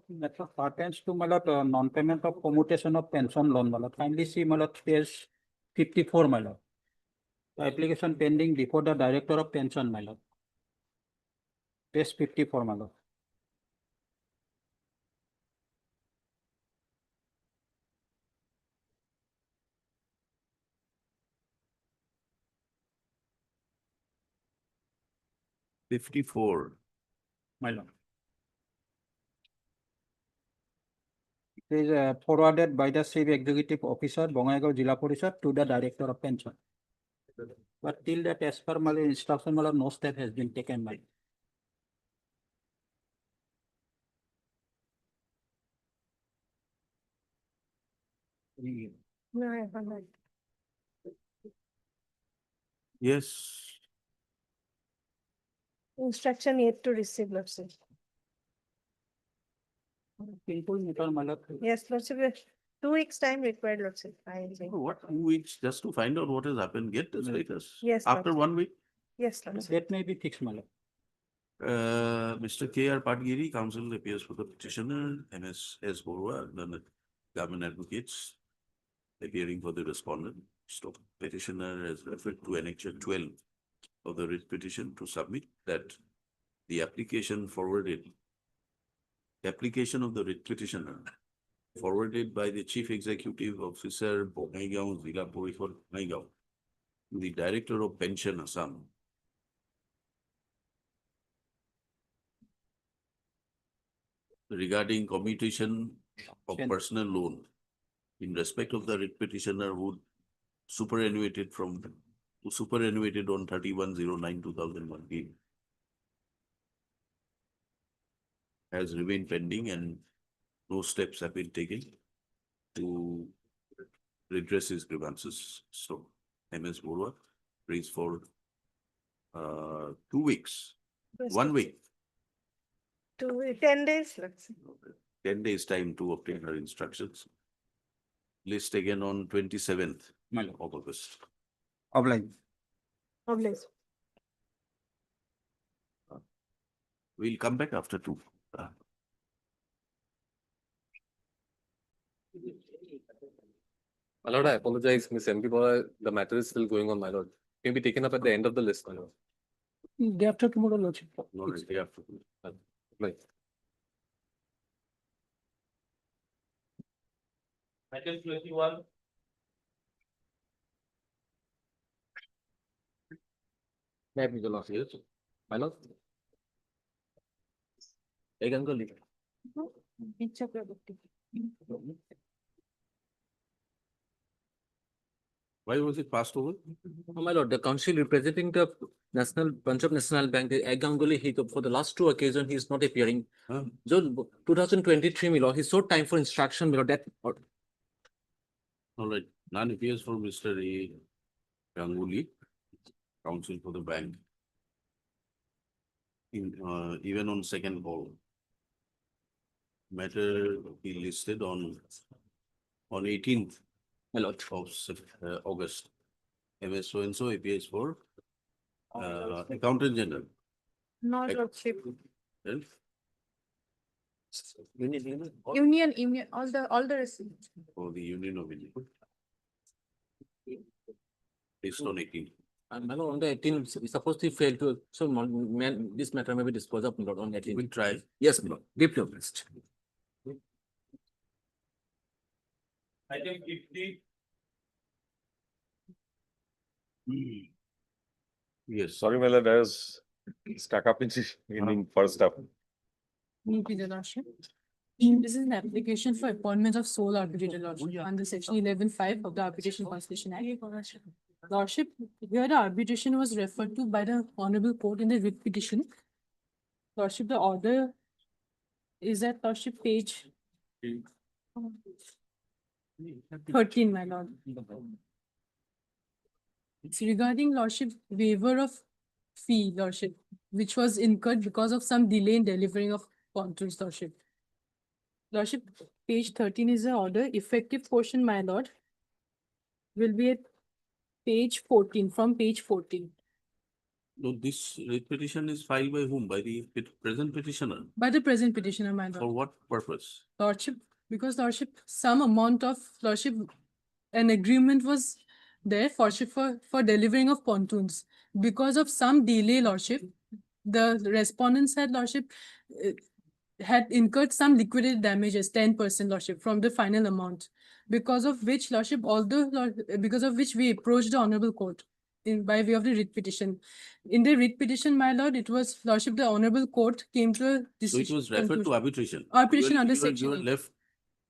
Speaker 13: Matter pertains to non-payment of commutation of pension loan. Kindly see page 54, my lord. The application pending before the director of pension, my lord. Page 54, my lord.
Speaker 2: $54.
Speaker 13: My lord. It is forwarded by the Chief Executive Officer, Bongaigaon Jilla Parishad, to the Director of Pension. But till that, as per my instruction, no step has been taken by.
Speaker 5: No, I haven't.
Speaker 2: Yes.
Speaker 5: Instruction yet to receive, Lordship. Yes, Lordship. 2 weeks time required, Lordship.
Speaker 2: What 2 weeks just to find out what has happened? Get the status.
Speaker 5: Yes,
Speaker 2: After
Speaker 5: Lordship.
Speaker 2: 1 week.
Speaker 5: Yes, Lordship.
Speaker 13: That may be fixed, my lord.
Speaker 2: Mr. K.R. Patgiri, counsel appears for the petitioner, MS S. Borua, the government advocates appearing for the respondent. Stop. Petitioner has referred to Annexure 12 of the writ petition to submit that the application of the writ petitioner forwarded by the Chief Executive Officer, Bongaigaon Jilla Parishad, Bongaigaon, to the Director of Pension, Assam, regarding commutation of personal loan in respect of the writ petitioner who superannuated on 31/09/2019 has remained pending and no steps have been taken. to redress his grievances. So MS Borwa brings for 2 weeks, 1 week,
Speaker 5: 10 days, let's see.
Speaker 2: 10 days time to obtain her instructions. List again on 27th of August.
Speaker 15: Obliged.
Speaker 2: We'll come back after 2.
Speaker 6: My lord, I apologize, Miss MP Bora, the matter is still going on, my lord. Can be taken up at the end of the list, my lord.
Speaker 4: Day after tomorrow, Lordship.
Speaker 2: No, day after.
Speaker 6: Right.
Speaker 16: Item 21.
Speaker 6: May I please the last year? My lord. Egangali.
Speaker 2: Why was it passed over?
Speaker 6: Oh, my lord, the council representing the National Punjab National Bank, the Egangali, he for the last 2 occasions, he is not appearing. So 2023, my lord, he sought time for instruction, my lord, that.
Speaker 2: All right, none appears for Mr. A. Ganguly, counsel for the bank. Even on second call. Matter be listed on 18th of August. MS so and so appears for Accountant General.
Speaker 5: No,
Speaker 2: Ac-
Speaker 5: Lordship.
Speaker 2: Well,
Speaker 5: Union, all the receipts.
Speaker 2: for the Union of India. Based on 18th.
Speaker 6: And my lord, on the 18th, we supposed to fail to, so this matter may be disposed of, my lord, on 18th.
Speaker 2: We'll try.
Speaker 6: Yes, my lord, deeply obliged.
Speaker 16: Item 50.
Speaker 2: Yes.
Speaker 8: Sorry, my lord, I was stuck up in first half.
Speaker 17: This is an application for appointment of sole arbitrator, Lordship, under section 11(5) of the Arbitration Constitution Act. Lordship, here the arbitration was referred to by the Honorable Court in the writ petition. Lordship, the order is at Lordship page 13, my lord. It's regarding Lordship waiver of fee, Lordship, which was incurred because of some delay in delivering of pontoons, Lordship. Lordship, page 13 is the order. Effective portion, my lord, will be at page 14, from page 14.
Speaker 2: No, this writ petition is filed by whom? By the present petitioner?
Speaker 17: By the present petitioner, my lord.
Speaker 2: For what purpose?
Speaker 17: Lordship, because Lordship, some amount of Lordship, an agreement was there for delivering of pontoons. Because of some delay, Lordship, the respondents had Lordship had incurred some liquidated damages, 10%, Lordship, from the final amount. Because of which, Lordship, because of which we approached the Honorable Court by way of the writ petition. In the writ petition, my lord, it was Lordship, the Honorable Court came to a
Speaker 2: So
Speaker 17: decision.
Speaker 2: it was referred to arbitration.
Speaker 17: Arbitration under section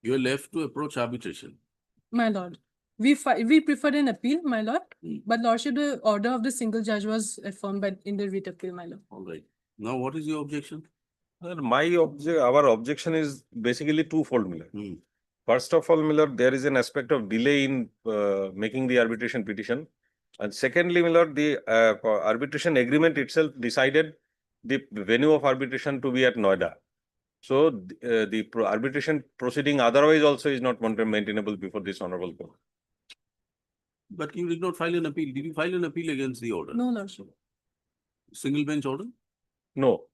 Speaker 2: You are left to approach arbitration.
Speaker 17: My lord, we preferred an appeal, my lord, but Lordship, the order of the single judge was affirmed in the writ appeal, my lord.
Speaker 2: All right. Now, what is your objection?
Speaker 8: Our objection is basically twofold, Miller. First of all, Miller, there is an aspect of delay in making the arbitration petition. And secondly, Miller, the arbitration agreement itself decided the venue of arbitration to be at Noida. So the arbitration proceeding otherwise also is not maintainable before this honorable court.
Speaker 2: But you did not file an appeal. Did you file an appeal against the order?
Speaker 17: No, Lordship.
Speaker 2: Single bench order?
Speaker 8: No.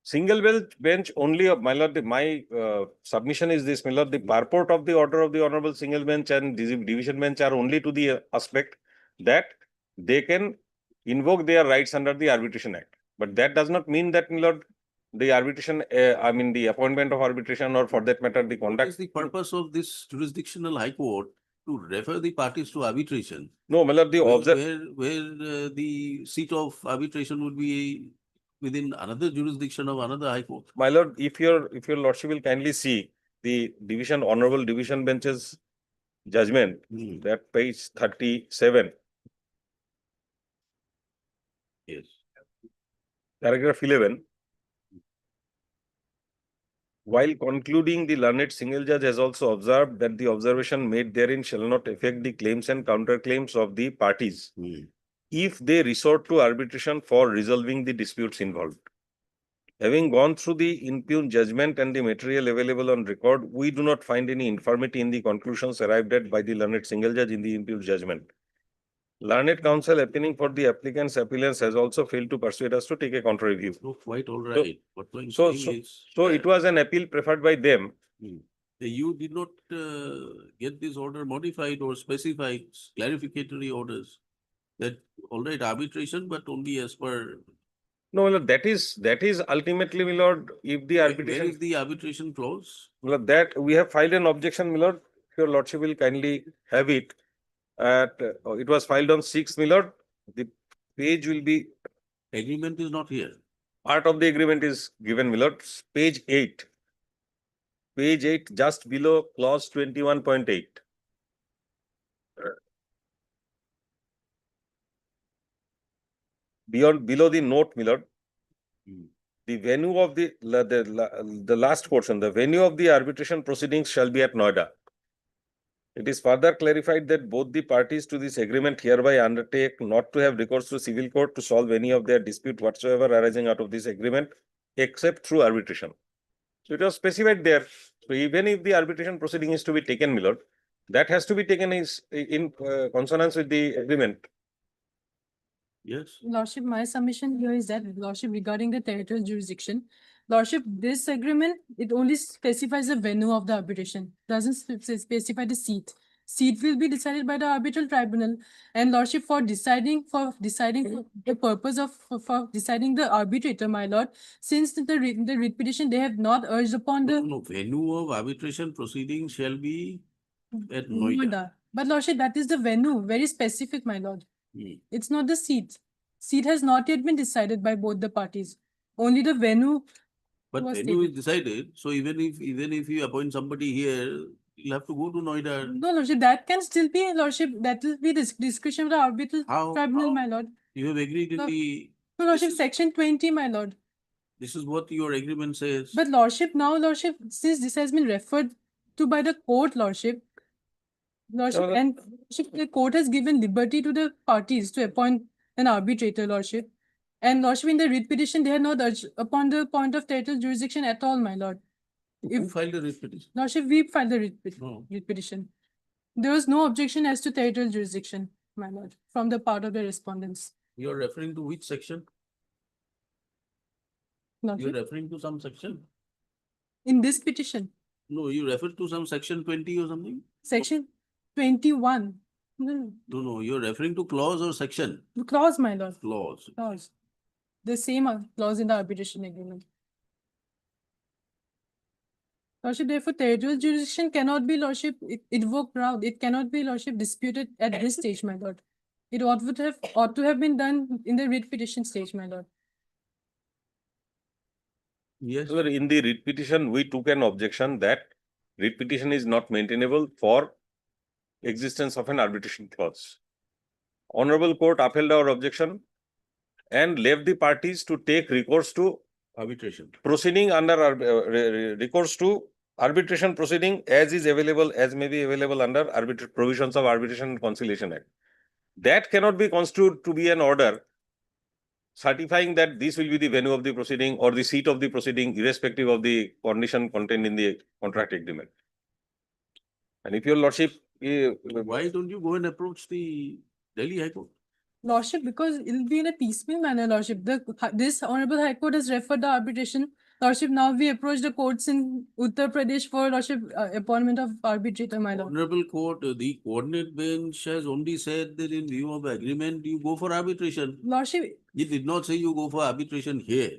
Speaker 8: Single bench only, my lord, my submission is this, my lord, the purport of the order of the honorable single bench and division bench are only to the aspect that they can invoke their rights under the Arbitration Act. But that does not mean that, my lord, the arbitration, the appointment of arbitration or for that matter, the conduct.
Speaker 2: What is the purpose of this jurisdictional high court to refer the parties to arbitration?
Speaker 8: No, my lord,
Speaker 2: where the seat of arbitration would be within another jurisdiction of another high court.
Speaker 8: My lord, if your lordship will kindly see the honorable division bench's judgment, that page 37.
Speaker 2: Yes.
Speaker 8: Paragraph 11.
Speaker 7: While concluding, the learned single judge has also observed that the observation made therein shall not affect the claims and counterclaims of the parties if they resort to arbitration for resolving the disputes involved. Having gone through the impugned judgment and the material available on record, we do not find any infirmity in the conclusions arrived at by the learned single judge in the impugned judgment. Learned counsel appealing for the applicant's appearance has also failed to persuade us to take a contrary view.
Speaker 2: No, quite all right. What I'm
Speaker 7: So
Speaker 2: saying is,
Speaker 7: it was an appeal preferred by them.
Speaker 2: you did not get this order modified or specified clarificatory orders that all right arbitration, but only as per.
Speaker 7: No, my lord, that is ultimately, my lord, if the
Speaker 2: Where
Speaker 7: arbitration.
Speaker 2: is the arbitration clause?
Speaker 7: My lord, that we have filed an objection, my lord. If your lordship will kindly have it. It was filed on 6th, my lord. The page will be.
Speaker 2: Agreement is not here.
Speaker 7: Part of the agreement is given, my lord. Page 8. Page 8, just below clause 21.8. Below the note, my lord, the venue of the last portion, the venue of the arbitration proceedings shall be at Noida. It is further clarified that both the parties to this agreement hereby undertake not to have recourse to civil court to solve any of their dispute whatsoever arising out of this agreement, except through arbitration. So it was specified there. So even if the arbitration proceeding is to be taken, my lord, that has to be taken in consonance with the agreement.
Speaker 2: Yes.
Speaker 17: Lordship, my submission here is that, Lordship, regarding the territorial jurisdiction, Lordship, this agreement, it only specifies the venue of the arbitration, doesn't specify the seat. Seat will be decided by the arbitral tribunal, and Lordship, for deciding the purpose of for deciding the arbitrator, my lord, since the writ petition, they have not urged upon the
Speaker 2: No, venue of arbitration proceedings shall be at Noida.
Speaker 17: But Lordship, that is the venue, very specific, my lord. It's not the seat. Seat has not yet been decided by both the parties. Only the venue.
Speaker 2: But
Speaker 17: was
Speaker 2: venue is
Speaker 17: stated.
Speaker 2: decided, so even if you appoint somebody here, you'll have to go to Noida.
Speaker 17: No, Lordship, that can still be, Lordship, that will be the discretion of the arbitral tribunal, my lord.
Speaker 2: You have agreed in the.
Speaker 17: No, Lordship, section 20, my lord.
Speaker 2: This is what your agreement says.
Speaker 17: But Lordship, now, Lordship, since this has been referred to by the court, Lordship, and the court has given liberty to the parties to appoint an arbitrator, Lordship. And Lordship, in the writ petition, they had not urged upon the point of territorial jurisdiction at all, my lord.
Speaker 2: Who filed the writ petition?
Speaker 17: Lordship, we filed the writ petition. There was no objection as to territorial jurisdiction, my lord, from the part of the respondents.
Speaker 2: You are referring to which section? You are referring to some section?
Speaker 17: In this petition.
Speaker 2: No, you refer to some section 20 or something?
Speaker 17: Section 21.
Speaker 2: No, you're referring to clause or section?
Speaker 17: Clause, my lord.
Speaker 2: Clause.
Speaker 17: Clause. The same clause in the arbitration agreement. Lordship, therefore, territorial jurisdiction cannot be, Lordship, invoked now. It cannot be, Lordship, disputed at this stage, my lord. It ought to have been done in the writ petition stage, my lord.
Speaker 2: Yes.
Speaker 7: Sir, in the writ petition, we took an objection that writ petition is not maintainable for existence of an arbitration clause. Honorable Court upheld our objection and left the parties to take recourse to
Speaker 2: arbitration
Speaker 7: proceeding under recourse to arbitration proceeding as may be available under provisions of Arbitration and Conciliation Act. That cannot be construed to be an order certifying that this will be the venue of the proceeding or the seat of the proceeding, irrespective of the condition contained in the contract agreement. And if your lordship,
Speaker 2: why don't you go and approach the Delhi High Court?
Speaker 17: Lordship, because it will be in a piecemeal manner, Lordship. This Honorable High Court has referred the arbitration. Lordship, now we approach the courts in Uttar Pradesh for, Lordship, appointment of arbitrator, my lord.
Speaker 2: Honorable Court, the coordinate bench has only said that in view of agreement, you go for arbitration.
Speaker 17: Lordship.
Speaker 2: It did not say you go for arbitration here.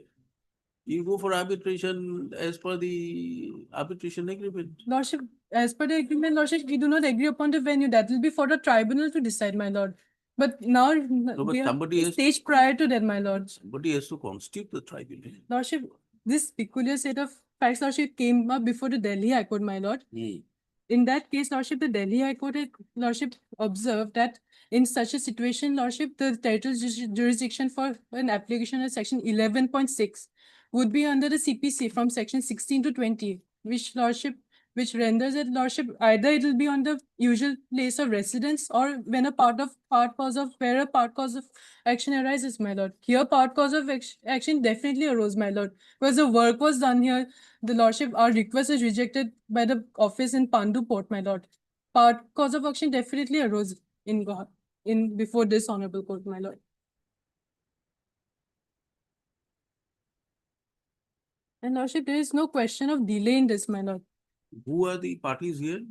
Speaker 2: You go for arbitration as per the arbitration agreement.
Speaker 17: Lordship, as per the agreement, Lordship, we do not agree upon the venue. That will be for the tribunal to decide, my lord. But now we are stage prior to that, my lord.
Speaker 2: Somebody has to constitute the tribunal.
Speaker 17: Lordship, this peculiar set of facts, Lordship, came up before the Delhi High Court, my lord. In that case, Lordship, the Delhi High Court, Lordship, observed that in such a situation, Lordship, the territorial jurisdiction for an application of section 11.6 would be under the CPC from section 16 to 20, which renders it lordship, either it will be on the usual place of residence or when a part cause of action arises, my lord. Here, part cause of action definitely arose, my lord, because the work was done here. The lordship, our request is rejected by the office in Pandu Port, my lord. Part cause of action definitely arose in before this honorable court, my lord. And lordship, there is no question of delay in this, my lord.
Speaker 2: Who are the parties here?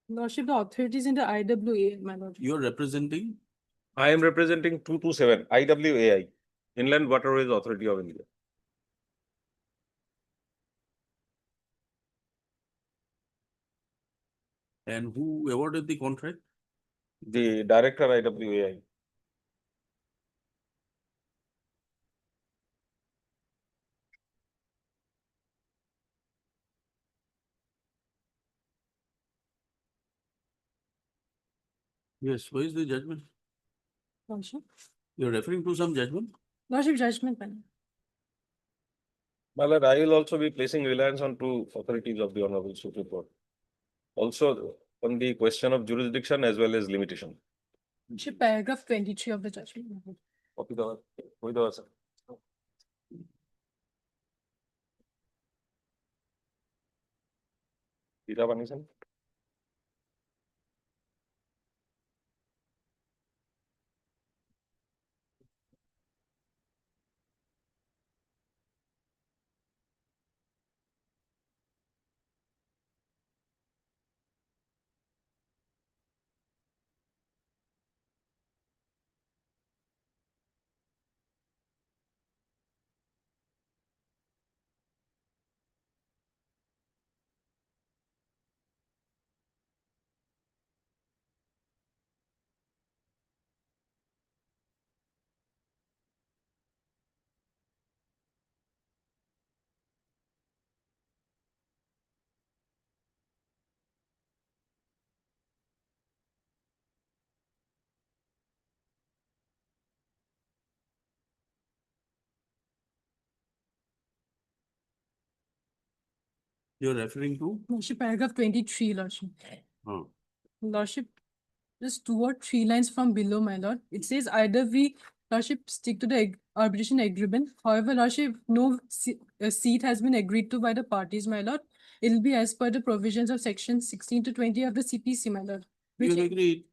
Speaker 17: Lordship, the authorities in the IWA, my lord.
Speaker 2: You are representing?
Speaker 7: I am representing 227 IWAI, Inland Waterways Authority of India.
Speaker 2: And who awarded the contract?
Speaker 7: The director IWAI.
Speaker 2: Yes, where is the judgment?
Speaker 17: Lordship.
Speaker 2: You're referring to some judgment?
Speaker 17: Lordship, judgment, my lord.
Speaker 7: My lord, I will also be placing reliance on two authorities of the Honorable Supreme Court. Also on the question of jurisdiction as well as limitation.
Speaker 17: Lordship, paragraph 23 of the judgment, my lord.
Speaker 7: Copy the sir. Irabani, sir.
Speaker 2: You're referring to?
Speaker 17: Lordship, paragraph 23, lordship.
Speaker 2: Oh.
Speaker 17: Lordship, just 2 or 3 lines from below, my lord. It says either we, lordship, stick to the arbitration agreement. However, lordship, no seat has been agreed to by the parties, my lord. It will be as per the provisions of section 16 to 20 of the CPC, my lord.
Speaker 2: You
Speaker 17: Which
Speaker 2: agreed.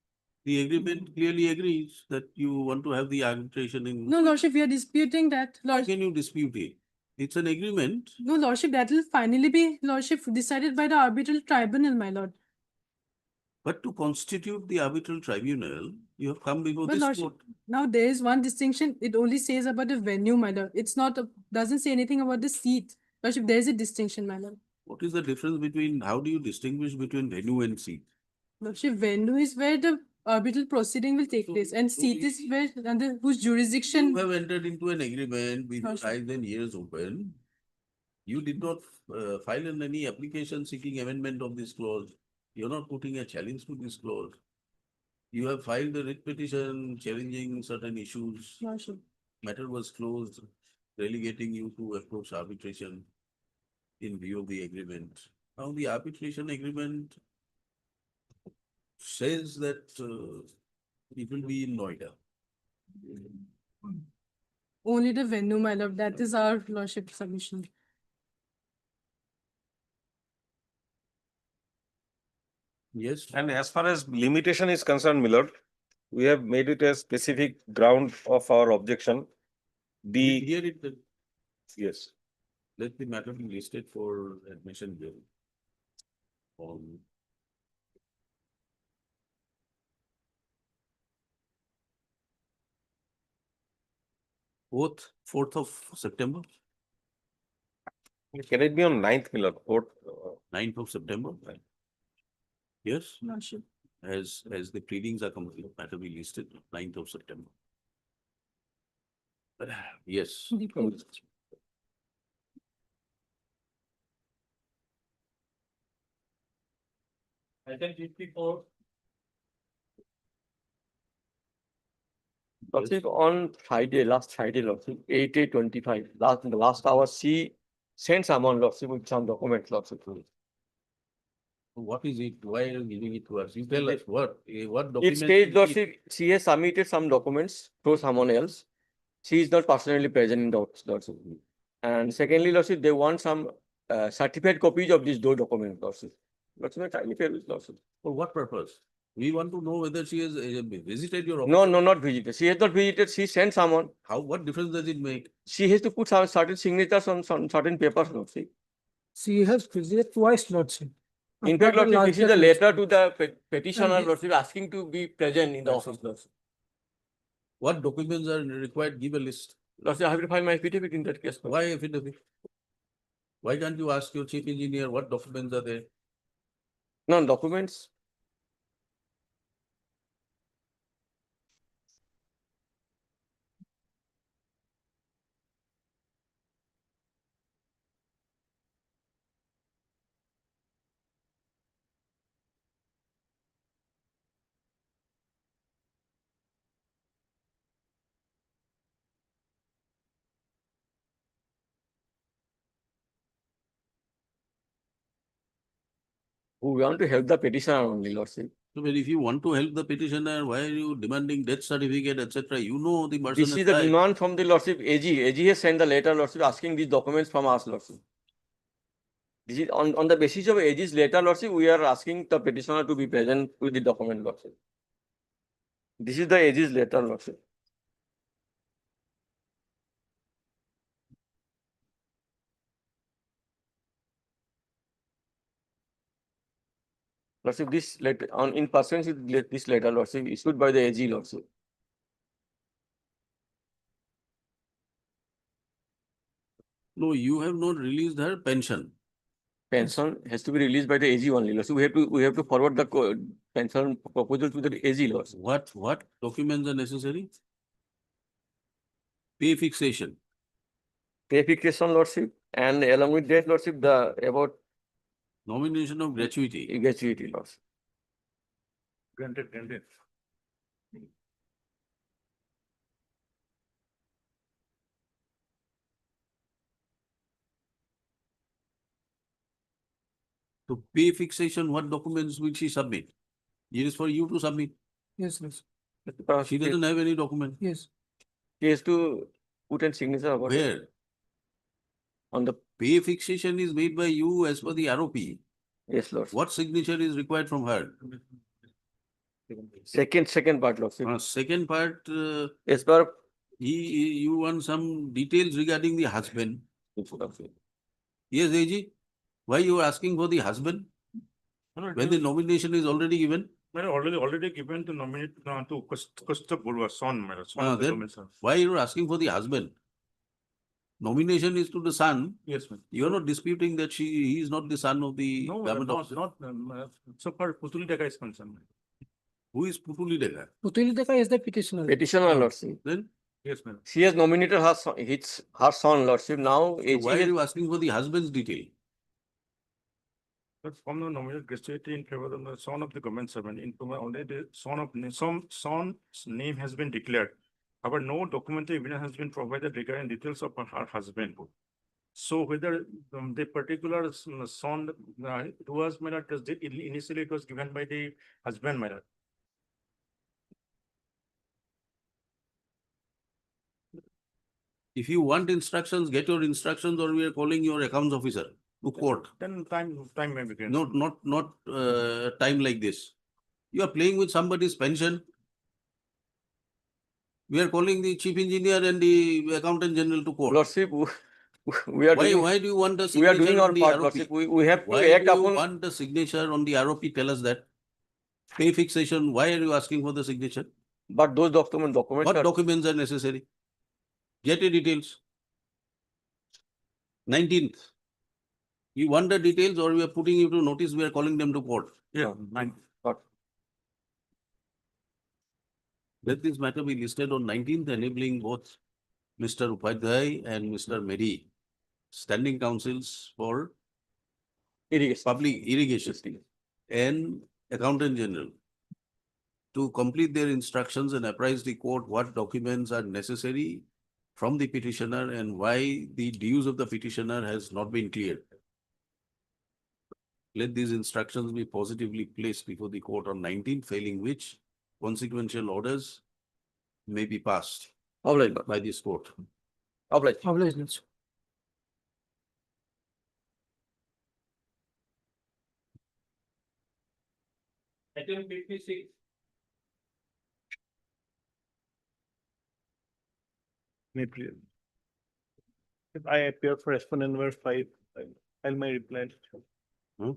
Speaker 2: The agreement clearly agrees that you want to have the arbitration in.
Speaker 17: no, lordship, we are disputing that.
Speaker 2: How
Speaker 17: Lordship,
Speaker 2: can you dispute it? It's an agreement.
Speaker 17: no, lordship, that will finally be, lordship, decided by the arbitral tribunal, my lord.
Speaker 2: But to constitute the arbitral tribunal, you have come before
Speaker 17: But
Speaker 2: this
Speaker 17: lordship,
Speaker 2: court.
Speaker 17: now there is one distinction. It only says about the venue, my lord. It's not, doesn't say anything about the seat. Lordship, there is a distinction, my lord.
Speaker 2: What is the difference between, how do you distinguish between venue and seat?
Speaker 17: Lordship, venue is where the arbitral proceeding will take place, and seat is where, under whose jurisdiction.
Speaker 2: You have entered into an agreement with
Speaker 17: Lordship.
Speaker 2: eyes and ears open. You did not file any application seeking amendment of this clause. You're not putting a challenge to this clause. You have filed a writ petition challenging certain issues.
Speaker 17: Lordship.
Speaker 2: Matter was closed, relegating you to approach arbitration in view of the agreement. Now the arbitration agreement says that it will be in Noida.
Speaker 17: Only the venue, my lord. That is our lordship submission.
Speaker 2: Yes.
Speaker 7: And as far as limitation is concerned, my lord, we have made it a specific ground of our objection.
Speaker 2: Here it,
Speaker 7: Yes.
Speaker 2: let the matter be listed for admission here. Fourth of September?
Speaker 7: Can it be on 9th, my lord?
Speaker 2: 9th of September? Yes,
Speaker 17: Lordship.
Speaker 2: as the pleadings are complete, matter be listed 9th of September. Yes.
Speaker 16: Item 54.
Speaker 8: Lordship, on Friday, last Friday, Lordship, 8/8/25, the last hour, she sent someone, Lordship, with some documents, Lordship.
Speaker 2: What is it? Why are you giving it to us? You tell us what
Speaker 8: It
Speaker 2: document?
Speaker 8: states, Lordship, she has submitted some documents to someone else. She is not personally present in the office, Lordship. And secondly, Lordship, they want some certified copies of these documents, Lordship. Lordship, kindly fair with Lordship.
Speaker 2: For what purpose? We want to know whether she has visited your office.
Speaker 8: No, not visited. She has not visited. She sent someone.
Speaker 2: What difference does it make?
Speaker 8: She has to put some certain signatures on some certain papers, Lordship.
Speaker 13: She has visited twice, Lordship.
Speaker 8: In fact,
Speaker 13: After the
Speaker 8: Lordship, this is
Speaker 13: larger
Speaker 8: a letter
Speaker 13: case.
Speaker 8: to the petitioner,
Speaker 13: And
Speaker 8: Lordship, asking to be present in the office, Lordship.
Speaker 2: What documents are required? Give a list.
Speaker 8: Lordship, I have to find my affidavit in that case. Lordship.
Speaker 2: Why affidavit? Why can't you ask your chief engineer what documents are there?
Speaker 8: No documents. We want to help the petitioner only, Lordship.
Speaker 2: So, but if you want to help the petitioner, why are you demanding death certificate, etc.? You know the person
Speaker 8: This
Speaker 2: has
Speaker 8: is the
Speaker 2: died.
Speaker 8: demand from the Lordship AG. AG has sent the letter, Lordship, asking these documents from us, Lordship. This is on the basis of AG's letter, Lordship, we are asking the petitioner to be present with the document, Lordship. This is the AG's letter, Lordship. Lordship, this letter, in pursuance with this letter, Lordship, issued by the AG, Lordship.
Speaker 2: No, you have not released her pension.
Speaker 8: Pension has to be released by the AG only, Lordship. We have to forward the pension proposal to the AG, Lordship.
Speaker 2: What documents are necessary? Pay fixation.
Speaker 8: Pay fixation, Lordship, and along with that, Lordship, the about
Speaker 2: Nomination of gratuity.
Speaker 8: gratuity, Lordship.
Speaker 2: Granted. To pay fixation, what documents will she submit? It is for you to submit.
Speaker 13: Yes, yes,
Speaker 2: She doesn't have any document.
Speaker 13: yes.
Speaker 8: She has to put in signature about it.
Speaker 2: Where?
Speaker 8: On the
Speaker 2: Pay fixation is made by you as per the ROP.
Speaker 8: yes, Lordship.
Speaker 2: What signature is required from her?
Speaker 8: Second part, Lordship.
Speaker 2: Second part,
Speaker 8: As per
Speaker 2: you want some details regarding the husband. Yes, AG. Why you are asking for the husband? When the nomination is already given?
Speaker 12: Already given to nominate to Costa Burwa, son, son of the
Speaker 2: Then
Speaker 12: government, sir.
Speaker 2: why you are asking for the husband? Nomination is to the son.
Speaker 12: Yes, ma'am.
Speaker 2: You are not disputing that he is not the son of the
Speaker 12: No,
Speaker 2: government officer.
Speaker 12: not, so far Putuli Deka is concerned.
Speaker 2: Who is Putuli Deka?
Speaker 13: Putuli Deka is the petitioner.
Speaker 8: petitioner, Lordship.
Speaker 2: Then
Speaker 12: Yes, ma'am.
Speaker 8: She has nominated her son, her son, Lordship. Now,
Speaker 2: so
Speaker 8: AG
Speaker 2: why are
Speaker 8: has,
Speaker 2: you asking for the husband's detail?
Speaker 12: But from the nominal gratuity in favor of the son of the government servant, only the son's name has been declared. However, no documentary evidence has been provided regarding details of her husband. So whether the particular son it was initially it was given by the husband,
Speaker 2: If you want instructions, get your instructions, or we are calling your accounts officer to court.
Speaker 12: Then time may begin.
Speaker 2: Not time like this. You are playing with somebody's pension. We are calling the chief engineer and the accountant general to court.
Speaker 8: Lordship, we are doing,
Speaker 2: Why do you want a
Speaker 8: we
Speaker 2: signature
Speaker 8: are doing our
Speaker 2: on the
Speaker 8: part,
Speaker 2: ROP?
Speaker 8: Lordship. We have
Speaker 2: Why
Speaker 8: to act
Speaker 2: do you
Speaker 8: upon.
Speaker 2: want a signature on the ROP? Tell us that. Pay fixation, why are you asking for the signature?
Speaker 8: But those documents
Speaker 2: What
Speaker 8: are,
Speaker 2: documents are necessary? Get the details. 19th. You want the details, or we are putting you to notice, we are calling them to court.
Speaker 12: Yeah,
Speaker 2: Let this matter be listed on 19th, enabling both Mr. Upadhyay and Mr. Mehdi, standing counsels for
Speaker 8: irrigation.
Speaker 2: public irrigation and accountant general. to complete their instructions and apprise the court what documents are necessary from the petitioner and why the dues of the petitioner has not been cleared. Let these instructions be positively placed before the court on 19th, failing which consequential orders may be passed by this court.
Speaker 23: Obliged.
Speaker 4: Item 56.
Speaker 11: If I appear for respondent number 5, I'll file my reply.
Speaker 2: Hmm?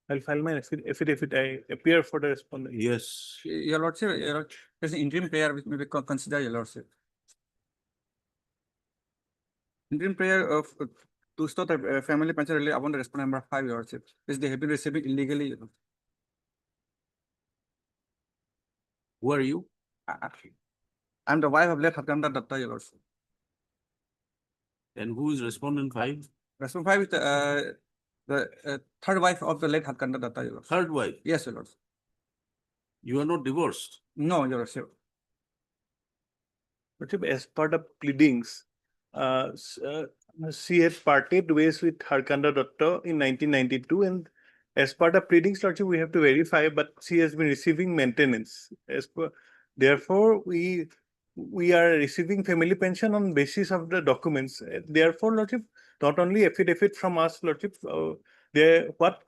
Speaker 11: I'll file my affidavit. I appear for the respondent.
Speaker 2: Yes.
Speaker 13: Your lordship, there's an interim prayer which may be considered, your lordship. Interim prayer of to stop the family pension relief upon the respondent number 5, your lordship, which they have been receiving illegally.
Speaker 2: Who are you?
Speaker 13: I'm the wife of late Hatkanda Datta, your lordship.
Speaker 2: And who is respondent 5?
Speaker 13: Respondent 5 is the third wife of the late Hatkanda Datta, your lordship.
Speaker 2: Third wife?
Speaker 13: Yes, your lordship.
Speaker 2: You are not divorced?
Speaker 13: No, your lordship.
Speaker 11: But as part of pleadings, she had parted ways with Harkanda Datta in 1992, and as part of pleadings, lordship, we have to verify, but she has been receiving maintenance. Therefore, we are receiving family pension on basis of the documents. Therefore, lordship, not only affidavit from us, lordship, what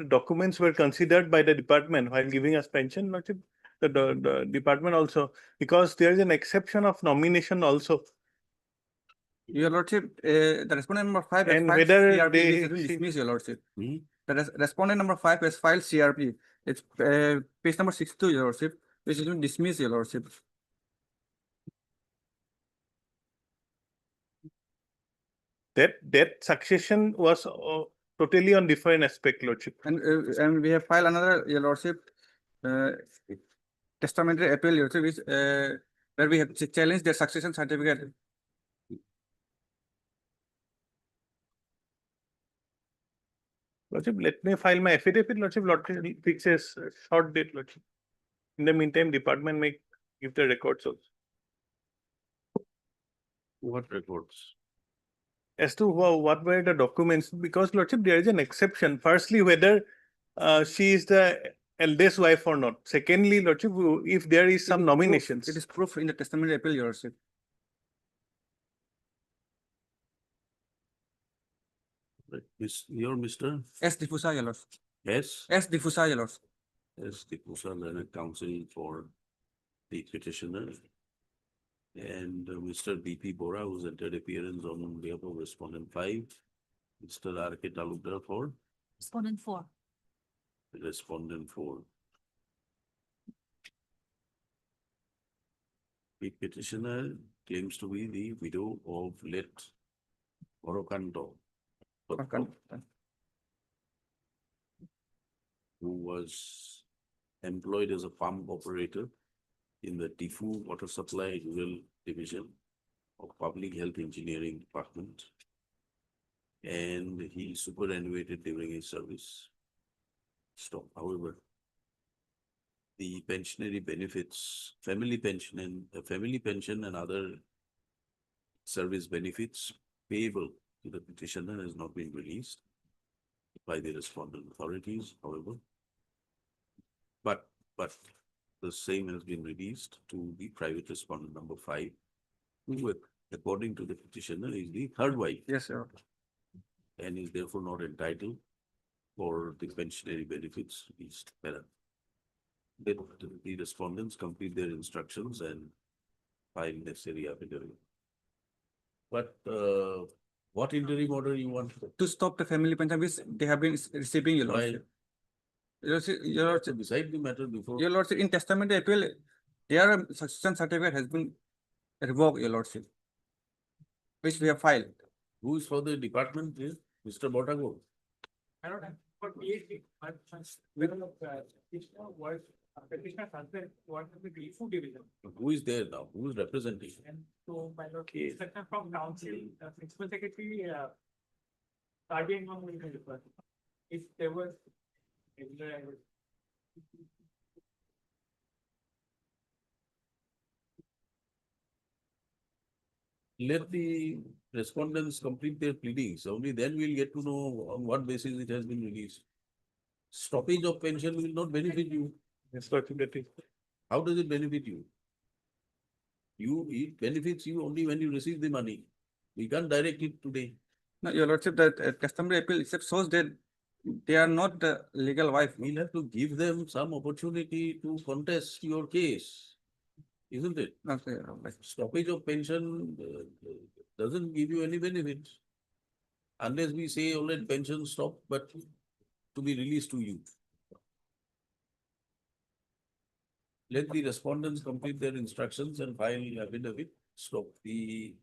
Speaker 11: documents were considered by the department while giving us pension, lordship, the department also, because there is an exception of nomination also.
Speaker 13: Your lordship, the respondent number 5 has
Speaker 11: And
Speaker 13: filed
Speaker 11: whether
Speaker 13: CRP,
Speaker 11: they-
Speaker 13: which has been dismissed, your lordship.
Speaker 2: Hmm?
Speaker 13: The respondent number 5 has filed CRP. It's page number 62, your lordship, which has been dismissed, your lordship.
Speaker 11: That succession was totally on different aspect, lordship.
Speaker 13: And we have filed another, your lordship, testamentary appeal, your lordship, which, where we have challenged their succession certificate.
Speaker 11: Lordship, let me file my affidavit, lordship, fixes short date, lordship. In the meantime, department may give the records also.
Speaker 2: What records?
Speaker 11: As to what were the documents, because lordship, there is an exception. Firstly, whether she is the eldest wife or not. Secondly, lordship, if there is some nominations.
Speaker 13: It is proof in the testamentary appeal, your lordship.
Speaker 2: You're Mr.
Speaker 13: S. Diffusa, your lordship.
Speaker 2: S.
Speaker 13: S. Diffusa, your lordship.
Speaker 2: S. Diffusa, learned counsel for the petitioner. And Mr. B.P. Bora, who's entered appearance on behalf of respondent 5. Mr. R.K. Talukdar for
Speaker 17: Respondent 4.
Speaker 2: respondent 4. The petitioner claims to be the widow of late Orokanto, who was employed as a pump operator in the Tifu Water Supply Rural Division of Public Health Engineering Department. And he superannuated during his service. Stop. However, the pensionary benefits, family pension and other service benefits payable to the petitioner has not been released by the respondent authorities, however. But the same has been released to the private respondent number 5, who, according to the petitioner, is the third wife.
Speaker 13: Yes, sir.
Speaker 2: And is therefore not entitled for the pensionary benefits released. Let the respondents complete their instructions and file necessary affidavit. But what interim order you want?
Speaker 13: To stop the family pension which they have been receiving, your lordship. Your lordship,
Speaker 2: decide the matter before.
Speaker 13: Your lordship, in testamentary appeal, their succession certificate has been revoked, your lordship, which we have filed.
Speaker 2: Who is for the department, please? Mr. Botago.
Speaker 4: I don't have for PhD, but petitioner was petitioner husband was the food division.
Speaker 2: Who is there now? Who is representing?
Speaker 4: And so by the instruction from council, principal secretary, guardian will be referred. If there was
Speaker 2: let the respondents complete their pleadings. Only then we'll get to know on what basis it has been released. Stoppage of pension will not benefit you.
Speaker 11: Yes, Lordship, that is.
Speaker 2: How does it benefit you? It benefits you only when you receive the money. We can't direct it today.
Speaker 3: No, Your Lordship, that customary appeal itself shows that they are not the legal wife.
Speaker 2: We'll have to give them some opportunity to contest your case, isn't it?
Speaker 3: Okay,
Speaker 2: Stoppage of pension doesn't give you any benefit. Unless we say, all right, pension stop, but to be released to you. Let the respondents complete their instructions and file affidavit. Stop the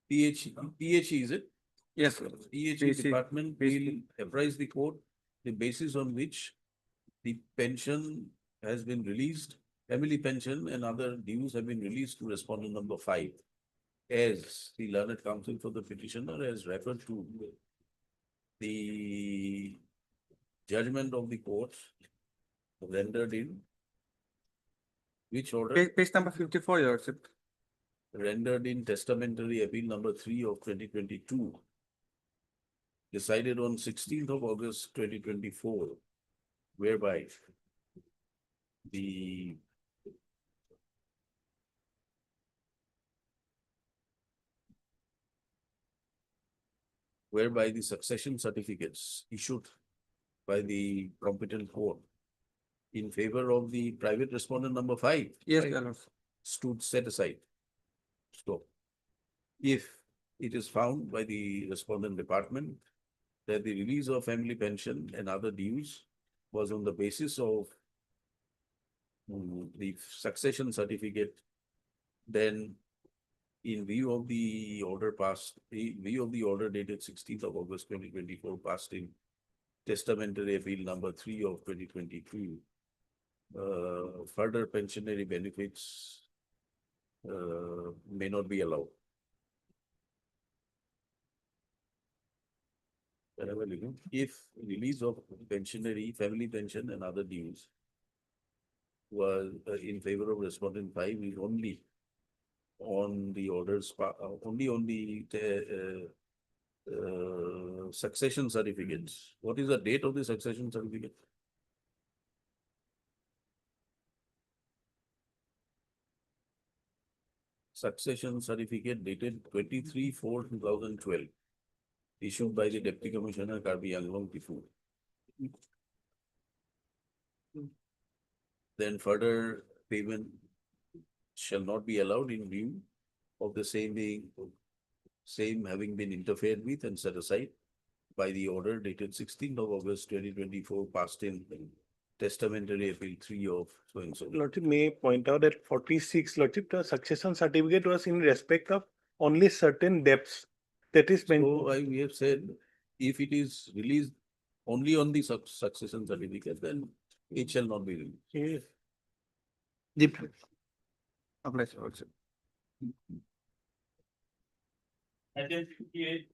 Speaker 2: PHE, is it?
Speaker 3: Yes,
Speaker 2: PHE department will apprise the court the basis on which the pension has been released, family pension and other dues have been released to respondent number 5. As the learned counsel for the petitioner has referred to the judgment of the court rendered in which order?
Speaker 3: Page number 54, Your Lordship.
Speaker 2: Rendered in testamentary appeal number 3 of 2022. Decided on 16th of August 2024, whereby the succession certificates issued by the competent court in favor of the private respondent number 5.
Speaker 3: Yes, Your Lordship.
Speaker 2: Stood set aside. Stop. If it is found by the respondent department that the release of family pension and other dues was on the basis of the succession certificate, then in view of the order dated 16th of August 2024 passed in testamentary appeal number 3 of 2022, further pensionary benefits may not be allowed. If release of pensionary, family pension and other dues was in favor of respondent 5 is only on the orders, only on the succession certificates. What is the date of the succession certificate? Succession certificate dated 23/4/2012, issued by the Deputy Commissioner Karbi Anglong Tifu. Then further payment shall not be allowed in view of the same having been interfered with and set aside by the order dated 16th of August 2024 passed in testamentary appeal 3 of so and so.
Speaker 11: Lordship, may point out that 46, Lordship, the succession certificate was in respect of only certain debts. That is
Speaker 2: So we have said, if it is released only on the succession certificate, then it shall not be released.
Speaker 11: Yes.
Speaker 3: Applies, Your Lordship.
Speaker 12: Item 58.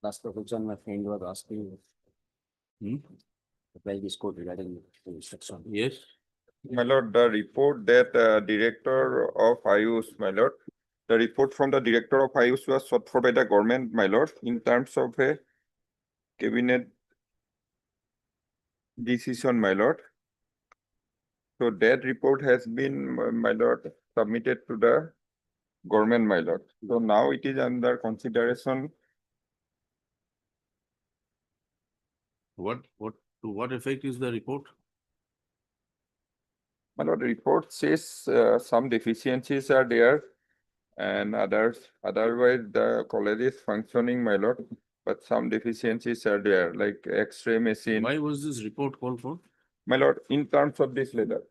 Speaker 18: Last profession, my friend was asking. Apply this code regarding the instruction.
Speaker 2: Yes.
Speaker 7: My lord, the report that director of IUS, my lord, the report from the director of IUS was sought for by the government, my lord, in terms of a cabinet decision, my lord. So that report has been, my lord, submitted to the government, my lord. So now it is under consideration.
Speaker 2: To what effect is the report?
Speaker 7: My lord, the report says some deficiencies are there and otherwise the college is functioning, my lord, but some deficiencies are there, like X-ray machine.
Speaker 2: Why was this report called for?
Speaker 7: My lord, in terms of this letter.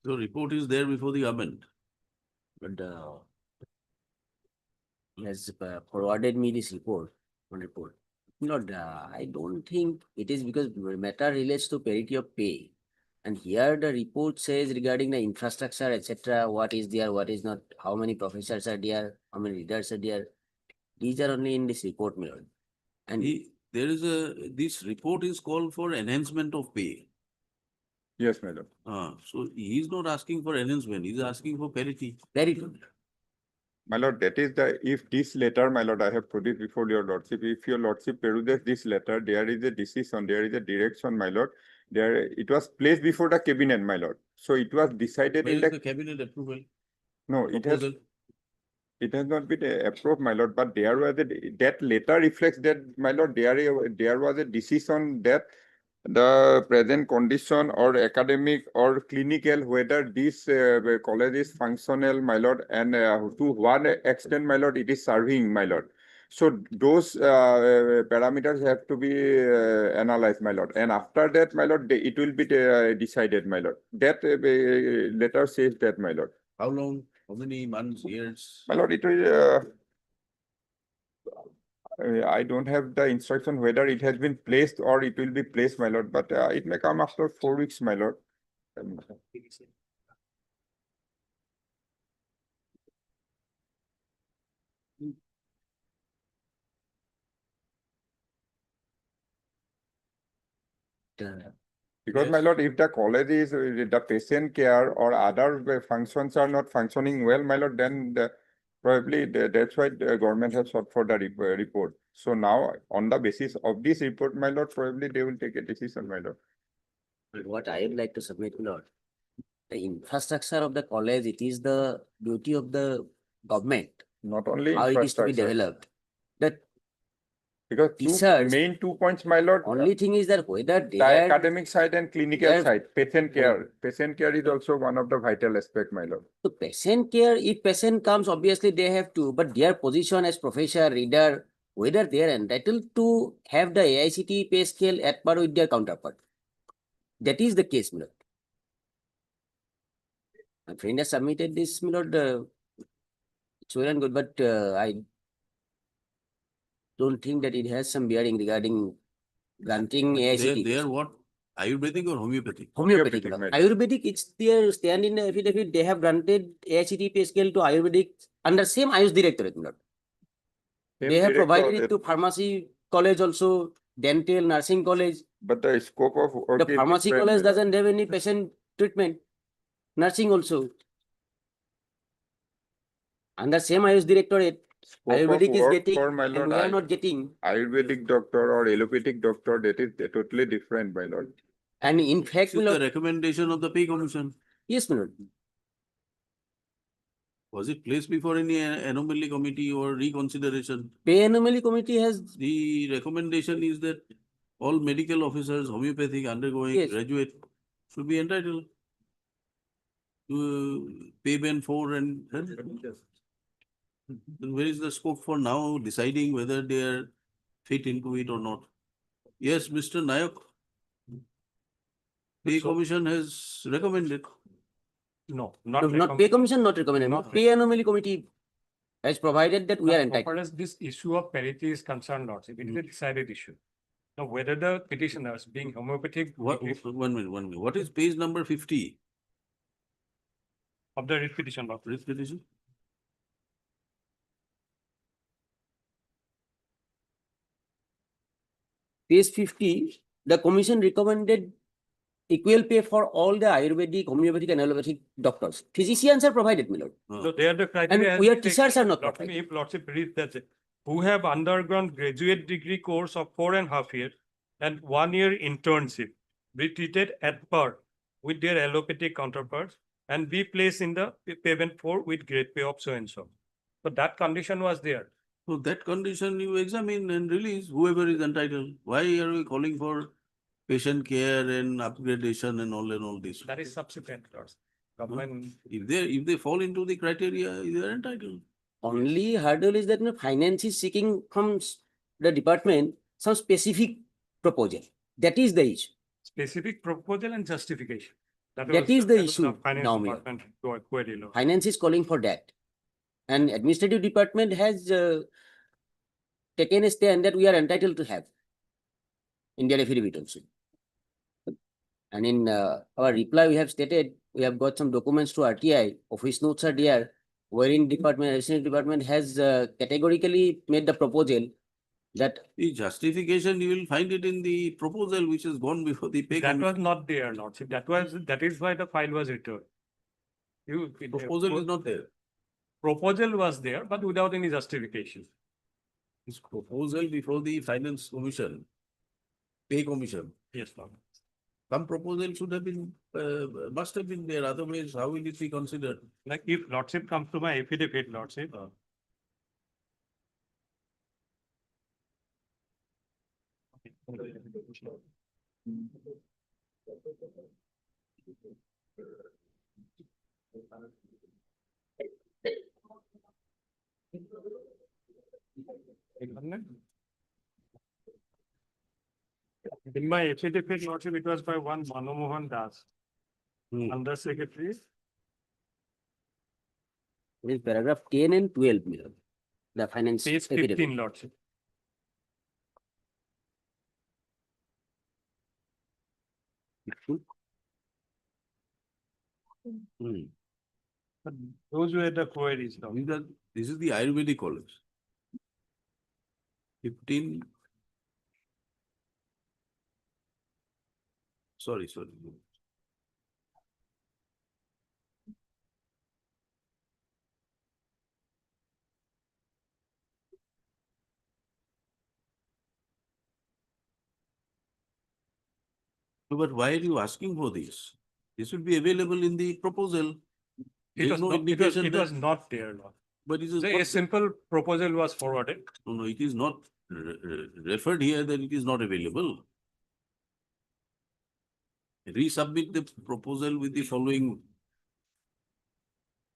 Speaker 2: The report is there before the government.
Speaker 9: But he has forwarded me this report, one report. Not, I don't think it is because matter relates to parity of pay. And here the report says regarding the infrastructure, etc., what is there, what is not, how many professors are there, how many leaders are there. These are only in this report, my lord. And
Speaker 2: There is this report is called for enhancement of pay.
Speaker 12: Yes, madam.
Speaker 2: So he is not asking for enhancement, he is asking for parity.
Speaker 9: parity.
Speaker 12: My lord, that is if this letter, my lord, I have put it before your lordship, if your lordship peruses this letter, there is a decision, there is a direction, my lord. It was placed before the cabinet, my lord. So it was decided
Speaker 2: Where
Speaker 12: in
Speaker 2: is the cabinet approval?
Speaker 12: No,
Speaker 2: Proposal?
Speaker 12: it has not been approved, my lord, but there was that letter reflects that, my lord, there was a decision that the present condition or academic or clinical, whether this college is functional, my lord, and to what extent, my lord, it is serving, my lord. So those parameters have to be analyzed, my lord. And after that, my lord, it will be decided, my lord. That letter says that, my lord.
Speaker 2: How long, how many months, years?
Speaker 12: My lord, it will, I don't have the instruction whether it has been placed or it will be placed, my lord, but it may come after 4 weeks, my lord. Because, my lord, if the college is the patient care or other functions are not functioning well, my lord, then probably that's why the government has sought for the report. So now, on the basis of this report, my lord, probably they will take a decision, my lord.
Speaker 9: But what I would like to submit, my lord, the infrastructure of the college, it is the duty of the government.
Speaker 12: Not only
Speaker 9: how it is to be
Speaker 12: infrastructure.
Speaker 9: developed. That
Speaker 12: Because
Speaker 9: research,
Speaker 12: main 2 points, my lord.
Speaker 9: only thing is that whether they
Speaker 12: The
Speaker 9: are
Speaker 12: academic side and clinical
Speaker 9: they are-
Speaker 12: side, patient care. Patient care is also one of the vital aspect, my lord.
Speaker 9: to patient care, if patient comes, obviously they have to, but their position as professor, reader, whether they are entitled to have the AICT pay scale at par with their counterpart. That is the case, my lord. My friend has submitted this, my lord. It's well and good, but I don't think that it has some bearing regarding granting AICT.
Speaker 2: They are what? Ayurvedic or homeopathic?
Speaker 9: Homeopathic.
Speaker 12: Homeopathic, right.
Speaker 9: Ayurvedic, it's their stand in the affidavit. They have granted AICT pay scale to Ayurvedic under same Ayush Directorate. my lord.
Speaker 12: Same
Speaker 9: They have
Speaker 12: director,
Speaker 9: provided it to pharmacy college also, dental, nursing college.
Speaker 12: But the scope of work
Speaker 9: The
Speaker 12: is
Speaker 9: pharmacy
Speaker 12: different,
Speaker 9: college
Speaker 12: my lord.
Speaker 9: doesn't have any patient treatment. Nursing also. Under same Ayush Directorate,
Speaker 12: Scope of
Speaker 9: Ayurvedic is
Speaker 12: work
Speaker 9: getting
Speaker 12: for, my
Speaker 9: and
Speaker 12: lord,
Speaker 9: we are not getting.
Speaker 12: Ayurvedic doctor or allopathic doctor, that is totally different, my lord.
Speaker 9: And in fact,
Speaker 2: This is the recommendation of the pay commission.
Speaker 9: yes, my lord.
Speaker 2: Was it placed before any anomaly committee or reconsideration?
Speaker 9: Pay anomaly committee has,
Speaker 2: The recommendation is that all medical officers, homeopathic undergoing
Speaker 9: Yes.
Speaker 2: graduate should be entitled to pay band 4 and then where is the scope for now deciding whether they are fit into it or not? Yes, Mr. Nayak. Pay commission has recommended.
Speaker 21: No,
Speaker 9: not pay commission, not recommended.
Speaker 21: Not
Speaker 9: Pay anomaly committee has provided that we are
Speaker 21: As
Speaker 9: entitled.
Speaker 21: far as this issue of parity is concerned, Lordship, it is a decided issue. Now, whether the petitioners being homeopathic
Speaker 2: What, 1 minute, 1 minute. What is page number 50?
Speaker 21: of the writ petition, Lord.
Speaker 2: Writ petition?
Speaker 9: Page 50, the commission recommended equal pay for all the Ayurvedic, homeopathic and allopathic doctors. Physicians are provided, my lord.
Speaker 21: So there the criteria.
Speaker 9: we
Speaker 21: has
Speaker 9: are
Speaker 21: been
Speaker 9: teachers
Speaker 21: taken.
Speaker 9: are not
Speaker 21: Lordship,
Speaker 9: provided.
Speaker 21: if Lordship reads that, who have undergone graduate degree course of 4.5 years and 1 year internship, be treated at par with their allopathic counterparts and be placed in the payment 4 with grade pay of so and so. So that condition was there.
Speaker 2: So that condition you examine and release whoever is entitled. Why are we calling for patient care and upgradation and all this?
Speaker 21: That is subsequent, Lordship. Government
Speaker 2: If they fall into the criteria, they are entitled.
Speaker 9: Only hurdle is that finance is seeking from the department some specific proposal. That is the issue.
Speaker 21: specific proposal and justification.
Speaker 9: That is the issue
Speaker 21: Finance
Speaker 9: now, my lord.
Speaker 21: department query, Lord.
Speaker 9: Finance is calling for that. And administrative department has taken a stand that we are entitled to have in their affidavit also. And in our reply, we have stated, we have got some documents to RTI, office notes are there, wherein additional department has categorically made the proposal that
Speaker 2: The justification, you will find it in the proposal which has gone before the pay
Speaker 21: That was
Speaker 2: commission.
Speaker 21: not there, Lordship. That is why the file was returned.
Speaker 2: Proposal is not there.
Speaker 21: Proposal was there, but without any justification.
Speaker 2: This proposal before the finance commission, pay commission.
Speaker 21: Yes, Lord.
Speaker 2: Some proposal should have been, must have been there, otherwise how will it be considered?
Speaker 21: Like if Lordship comes to my affidavit, Lordship. In my affidavit, Lordship, it was by one Manu Mohan Das, Under Secretary.
Speaker 9: it is paragraph 10 and 12, my lord. The finance
Speaker 21: Page
Speaker 9: affidavit.
Speaker 21: 15, Lordship. But those were the queries, Lord.
Speaker 2: This is the Ayurvedic college. 15. Sorry. No, but why are you asking for this? This will be available in the proposal.
Speaker 21: It
Speaker 2: There
Speaker 21: was
Speaker 2: is no
Speaker 21: not,
Speaker 2: indication
Speaker 21: it was
Speaker 2: that-
Speaker 21: not there, Lord.
Speaker 2: But it is
Speaker 21: A simple proposal was forwarded.
Speaker 2: No, it is not referred here that it is not available. Resubmit the proposal with the following.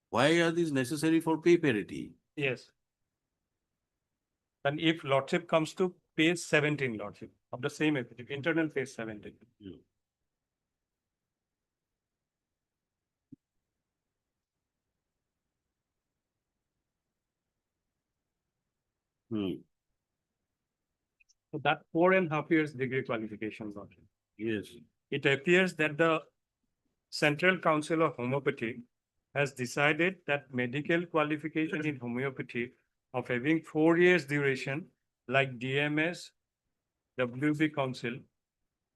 Speaker 2: Why are these necessary for pay parity?
Speaker 21: Yes. And if Lordship comes to page 17, Lordship, of the same affidavit, internal page 17. So that 4.5 years degree qualification, Lordship.
Speaker 2: Yes.
Speaker 21: It appears that the Central Council of Homeopathy has decided that medical qualification in homeopathy of having 4 years duration, like DMS, WB Council,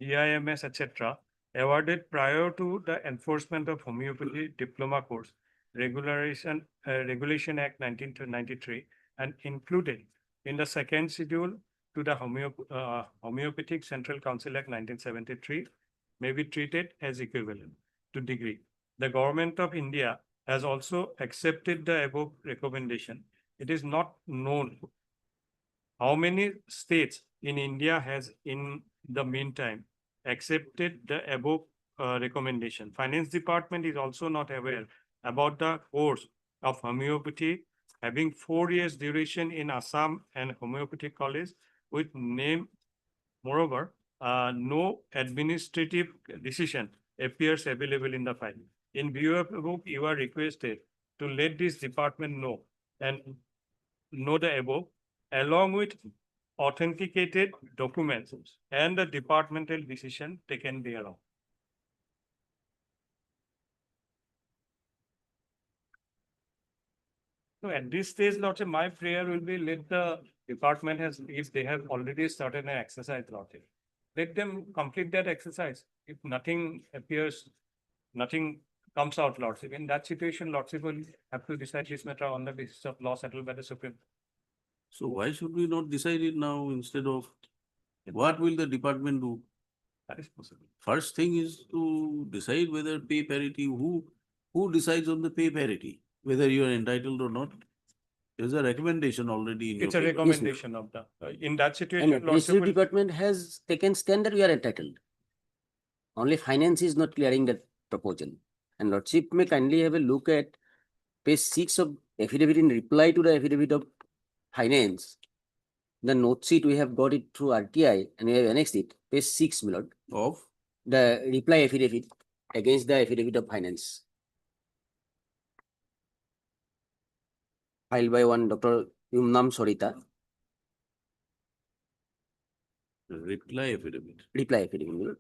Speaker 21: EIMS, etc., awarded prior to the enforcement of homeopathy diploma course, Regulation Act 1993, and included in the second schedule to the Homeopathic Central Council Act 1973, may be treated as equivalent to degree. The government of India has also accepted the above recommendation. It is not known how many states in India has in the meantime accepted the above recommendation. Finance department is also not aware about the course of homeopathy having 4 years duration in Assam and homeopathic college with name. Moreover, no administrative decision appears available in the file. In view of above, you are requested to let this department know and know the above, along with authenticated documents and the departmental decision taken thereof. So at this stage, Lordship, my prayer will be let the department has, if they have already started an exercise, Lordship, let them complete that exercise. If nothing appears, nothing comes out, Lordship. In that situation, Lordship will have to decide this matter on the basis of law settled by the Supreme.
Speaker 2: So why should we not decide it now instead of, what will the department do?
Speaker 21: That is possible.
Speaker 2: First thing is to decide whether pay parity, who decides on the pay parity, whether you are entitled or not. There's a recommendation already in
Speaker 21: It's
Speaker 2: your
Speaker 21: a
Speaker 2: paper.
Speaker 21: recommendation of the, in that
Speaker 9: And
Speaker 21: situation, Lordship
Speaker 9: administrative
Speaker 21: will,
Speaker 9: department has taken stand that we are entitled. Only finance is not clearing that proposal. And Lordship may kindly have a look at page 6 of affidavit in reply to the affidavit of finance. The note sheet, we have got it through RTI and we have annexed it, page 6, my lord.
Speaker 2: Of?
Speaker 9: The reply affidavit against the affidavit of finance. Filed by one Dr. Yumnam Sorita,
Speaker 2: Reply affidavit.
Speaker 9: reply affidavit. my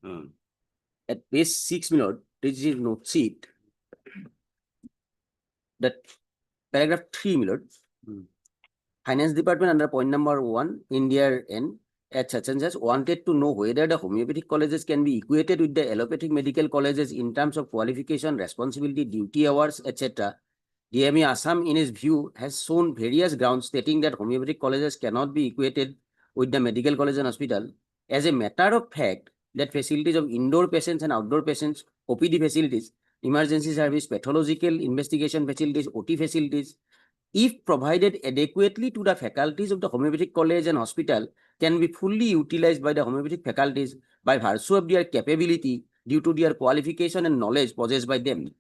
Speaker 9: lord. At page 6, my lord, this is note sheet. That paragraph 3, my lord. Finance Department under point number 1, India N, at such and such wanted to know whether the homeopathic colleges can be equated with the allopathic medical colleges in terms of qualification, responsibility, duty hours, etc. DME Assam, in his view, has shown various grounds stating that homeopathic colleges cannot be equated with the medical college and hospital. As a matter of fact, that facilities of indoor patients and outdoor patients, OPD facilities, emergency service, pathological investigation facilities, OT facilities, if provided adequately to the faculties of the homeopathic college and hospital, can be fully utilized by the homeopathic faculties by virtue of their capability due to their qualification and knowledge possessed by them.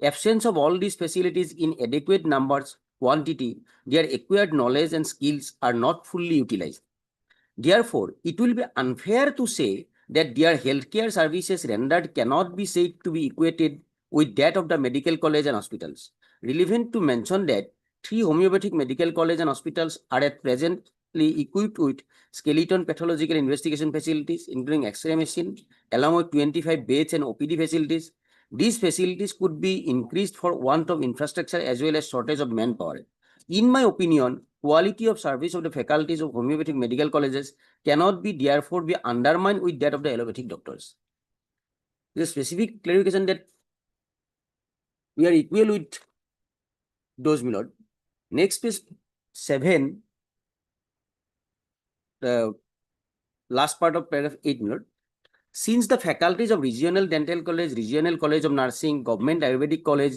Speaker 9: Absence of all these facilities in adequate numbers, quantity, their acquired knowledge and skills are not fully utilized. Therefore, it will be unfair to say that their healthcare services rendered cannot be said to be equated with that of the medical college and hospitals. Relevant to mention that 3 homeopathic medical college and hospitals are at presently equipped with skeleton pathological investigation facilities, including X-ray machine, along with 25 beds and OPD facilities. These facilities could be increased for want of infrastructure as well as shortage of manpower. In my opinion, quality of service of the faculties of homeopathic medical colleges cannot be therefore be undermined with that of the allopathic doctors. The specific clarification that we are equal with those, my lord. Next is 7, the last part of paragraph 8, my lord. Since the faculties of Regional Dental College, Regional College of Nursing, Government Ayurvedic College,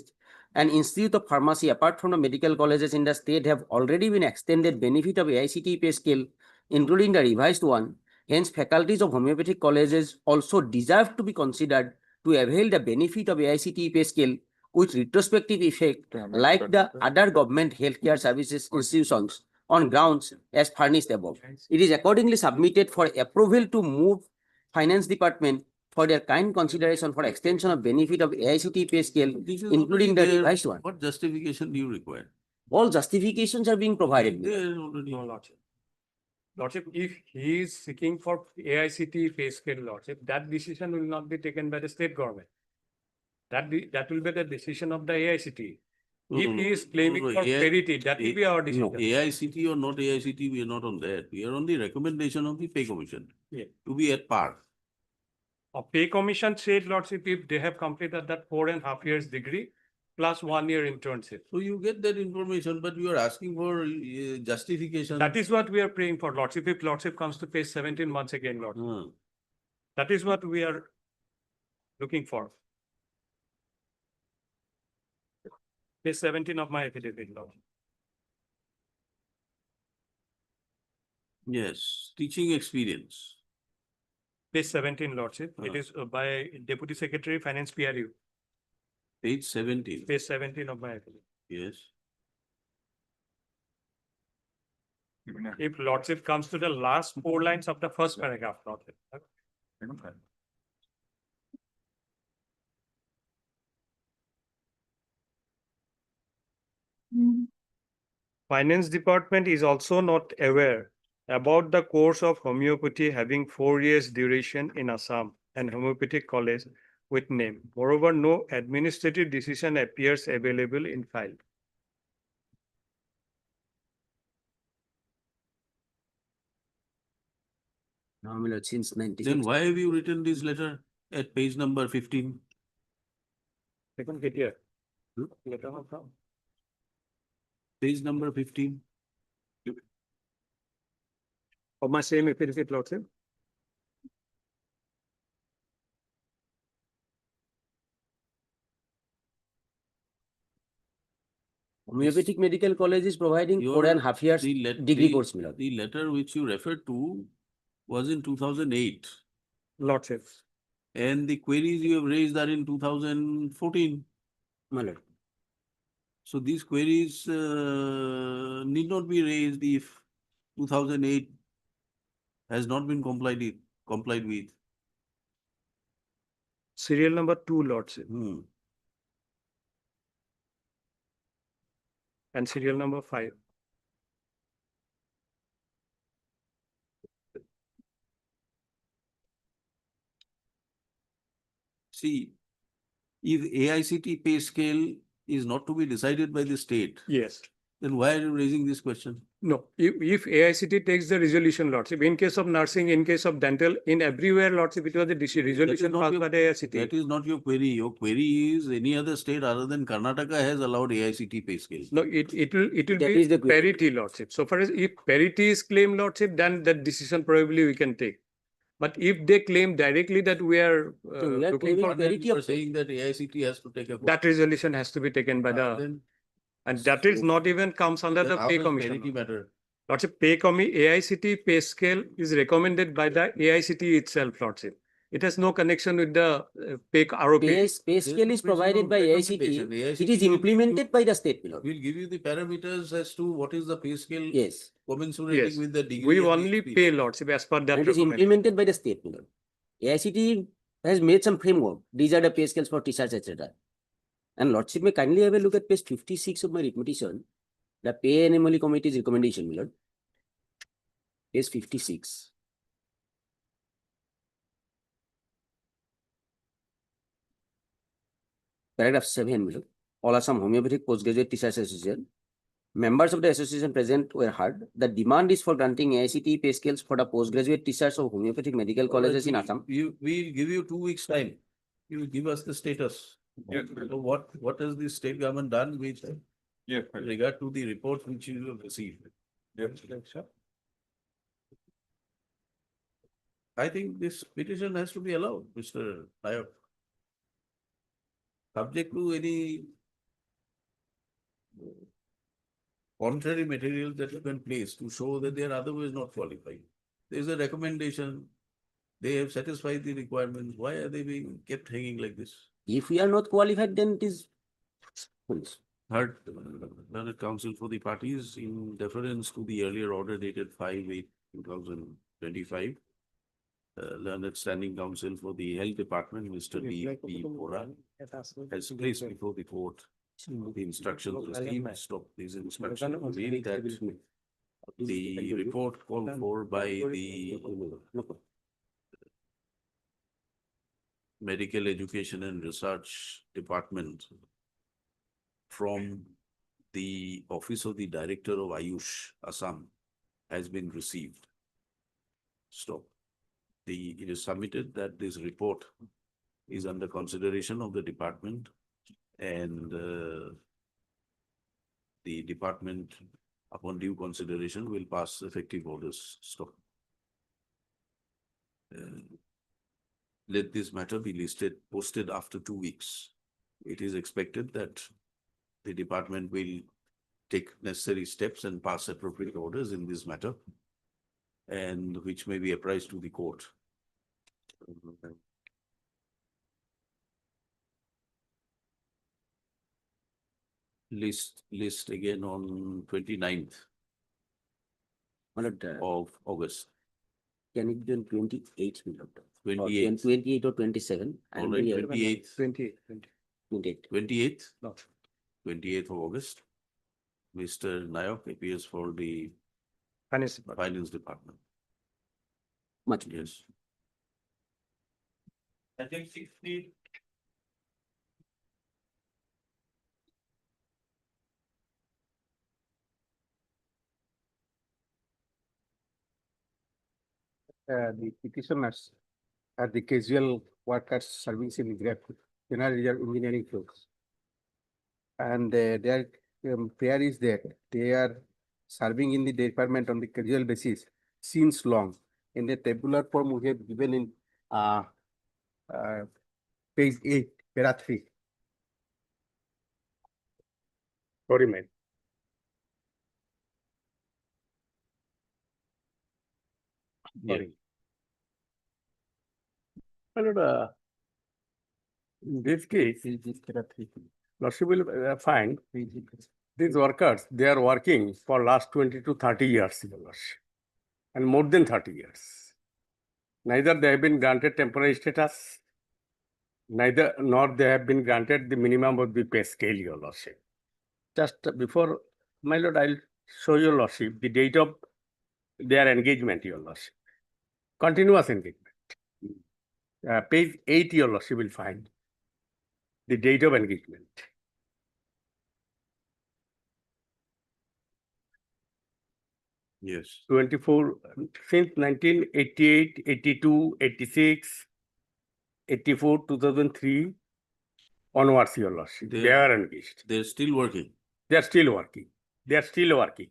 Speaker 9: and Institute of Pharmacy, apart from the medical colleges in the state, have already been extended benefit of AICTE pay scale, including the revised one, hence faculties of homeopathic colleges also deserve to be considered to avail the benefit of AICTE pay scale with retrospective effect, like the other government healthcare services institutions on grounds as furnished above. It is accordingly submitted for approval to move Finance Department for their kind consideration for extension of benefit of AICTE pay scale, including the revised one.
Speaker 2: What justification do you require?
Speaker 9: All justifications are being provided.
Speaker 2: There already.
Speaker 21: No, Lordship. Lordship, if he is seeking for AICTE pay scale, Lordship, that decision will not be taken by the state government. That will be the decision of the AICTE. If he is claiming for parity, that will be our decision.
Speaker 2: AICTE or not AICTE, we are not on that. We are on the recommendation of the pay commission.
Speaker 21: Yeah.
Speaker 2: To be at par.
Speaker 21: A pay commission said, Lordship, if they have completed that 4.5 years degree plus 1 year internship.
Speaker 2: So you get that information, but you are asking for justification.
Speaker 21: That is what we are praying for, Lordship. If Lordship comes to page 17 once again, Lordship. That is what we are looking for. Page 17 of my affidavit, Lordship.
Speaker 2: Yes, teaching experience.
Speaker 21: Page 17, Lordship. It is by Deputy Secretary, Finance PRU.
Speaker 2: Page 17.
Speaker 21: Page 17 of my affidavit.
Speaker 2: Yes.
Speaker 21: If Lordship comes to the last 4 lines of the first paragraph, Lordship. Finance Department is also not aware about the course of homeopathy having 4 years duration in Assam and homeopathic college with name. Moreover, no administrative decision appears available in file.
Speaker 9: Now, my lord, since 96.
Speaker 2: Then why have you written this letter at page number 15?
Speaker 21: I can get here. Letter from.
Speaker 2: Page number 15.
Speaker 21: Of my same affidavit, Lordship.
Speaker 9: Homeopathic medical college is providing 4.5 years degree course, my lord.
Speaker 2: The letter which you referred to was in 2008.
Speaker 21: Lordship.
Speaker 2: And the queries you have raised are in 2014.
Speaker 9: My lord.
Speaker 2: So these queries need not be raised if 2008 has not been complied complied with?
Speaker 8: Serial number 2, Lordship, and serial number 5.
Speaker 2: See, if AICT pay scale is not to be decided by the state,
Speaker 8: Yes.
Speaker 2: then why are you raising this question?
Speaker 8: No, if AICT takes the resolution, Lordship, in case of nursing, in case of dental, in everywhere, Lordship, it was a resolution
Speaker 2: not
Speaker 8: passed
Speaker 2: your-
Speaker 8: by the AICT.
Speaker 2: That is not your query. Your query is any other state other than Karnataka has allowed AICT pay scale.
Speaker 8: No, it will
Speaker 9: That
Speaker 8: be
Speaker 9: is the query.
Speaker 8: parity, Lordship. So far as if parity is claimed, Lordship, then that decision probably we can take. But if they claim directly that we are
Speaker 9: So we are
Speaker 8: looking
Speaker 9: claiming
Speaker 8: for,
Speaker 9: parity
Speaker 2: You are
Speaker 9: of
Speaker 2: saying that AICT has to take a.
Speaker 8: that resolution has to be taken by the,
Speaker 2: Then
Speaker 8: and that is not even comes under the
Speaker 2: how
Speaker 8: pay
Speaker 2: does
Speaker 8: commission.
Speaker 2: parity matter?
Speaker 8: Lordship, AICT pay scale is recommended by the AICT itself, Lordship. It has no connection with the pay ROP.
Speaker 9: Pay scale is provided by AICT. It is implemented by the state, my lord.
Speaker 2: We'll give you the parameters as to what is the pay scale
Speaker 9: Yes,
Speaker 2: commensurating
Speaker 8: Yes.
Speaker 2: with the degree.
Speaker 8: We
Speaker 2: and the
Speaker 8: only pay,
Speaker 2: experience.
Speaker 8: Lordship, as per that
Speaker 9: and it is
Speaker 8: document.
Speaker 9: implemented by the state, my lord. AICT has made some framework. These are the pay scales for teachers, etc. And lordship may kindly have a look at page 56 of my writ petition, the pay anomaly committee's recommendation, my lord. Page 56. Paragraph 7, my lord. All Assam Homeopathic Postgraduate Teachers Association. Members of the association present were heard. The demand is for granting AICT pay scales for the postgraduate teachers of homeopathic medical colleges in Assam.
Speaker 2: We'll give you 2 weeks time. You will give us the status.
Speaker 20: Yeah.
Speaker 2: So what has the state government done with regard to the report which you have received? I think this petition has to be allowed, Mr. Nayak. Subject to any contrary material that you can place to show that they are otherwise not qualified. There is a recommendation. They have satisfied the requirements. Why are they being kept hanging like this?
Speaker 9: If we are not qualified, then it is.
Speaker 2: Third, learned counsel for the parties in deference to the earlier order dated 5/8/2025. Learned standing counsel for the health department, Mr. D.P. Bora, has placed before the court the instructions received. Stop these instructions. Read that the report called for by the Medical Education and Research Department from the Office of the Director of Ayush, Assam, has been received. Stop. It is submitted that this report is under consideration of the department, and the department, upon due consideration, will pass effective orders. Stop. Let this matter be posted after 2 weeks. It is expected that the department will take necessary steps and pass appropriate orders in this matter, and which may be apprised to the court. List again on 29th of August.
Speaker 9: Can it be on 28th, my lord?
Speaker 2: 28th.
Speaker 9: 28 or 27?
Speaker 2: All right, 28th.
Speaker 8: 28.
Speaker 2: 28th?
Speaker 8: No.
Speaker 2: 28th of August. Mr. Nayak appears for the Finance Department.
Speaker 9: Much.
Speaker 2: Yes.
Speaker 12: I think 60.
Speaker 15: The petitioners are the casual workers serving in general engineering fields. And their prayer is that they are serving in the department on the casual basis since long. In the tabular form, we have given in page 8, para 3. Sorry, ma'am.
Speaker 2: Yeah.
Speaker 20: But in this case, Lordship will find these workers, they are working for last 20 to 30 years, Lordship, and more than 30 years.
Speaker 1: neither they have been granted temporary status, neither nor they have been granted the minimum of the pay scale, your lordship. Just before, my lord, I'll show your lordship the date of their engagement, your lordship. Continuous engagement. Page 8, your lordship will find the date of engagement.
Speaker 2: Yes.
Speaker 1: 24, since 1988, 82, 86, 84, 2003 onwards, your lordship. They are engaged.
Speaker 2: They're still working.
Speaker 1: They are still working. They are still working.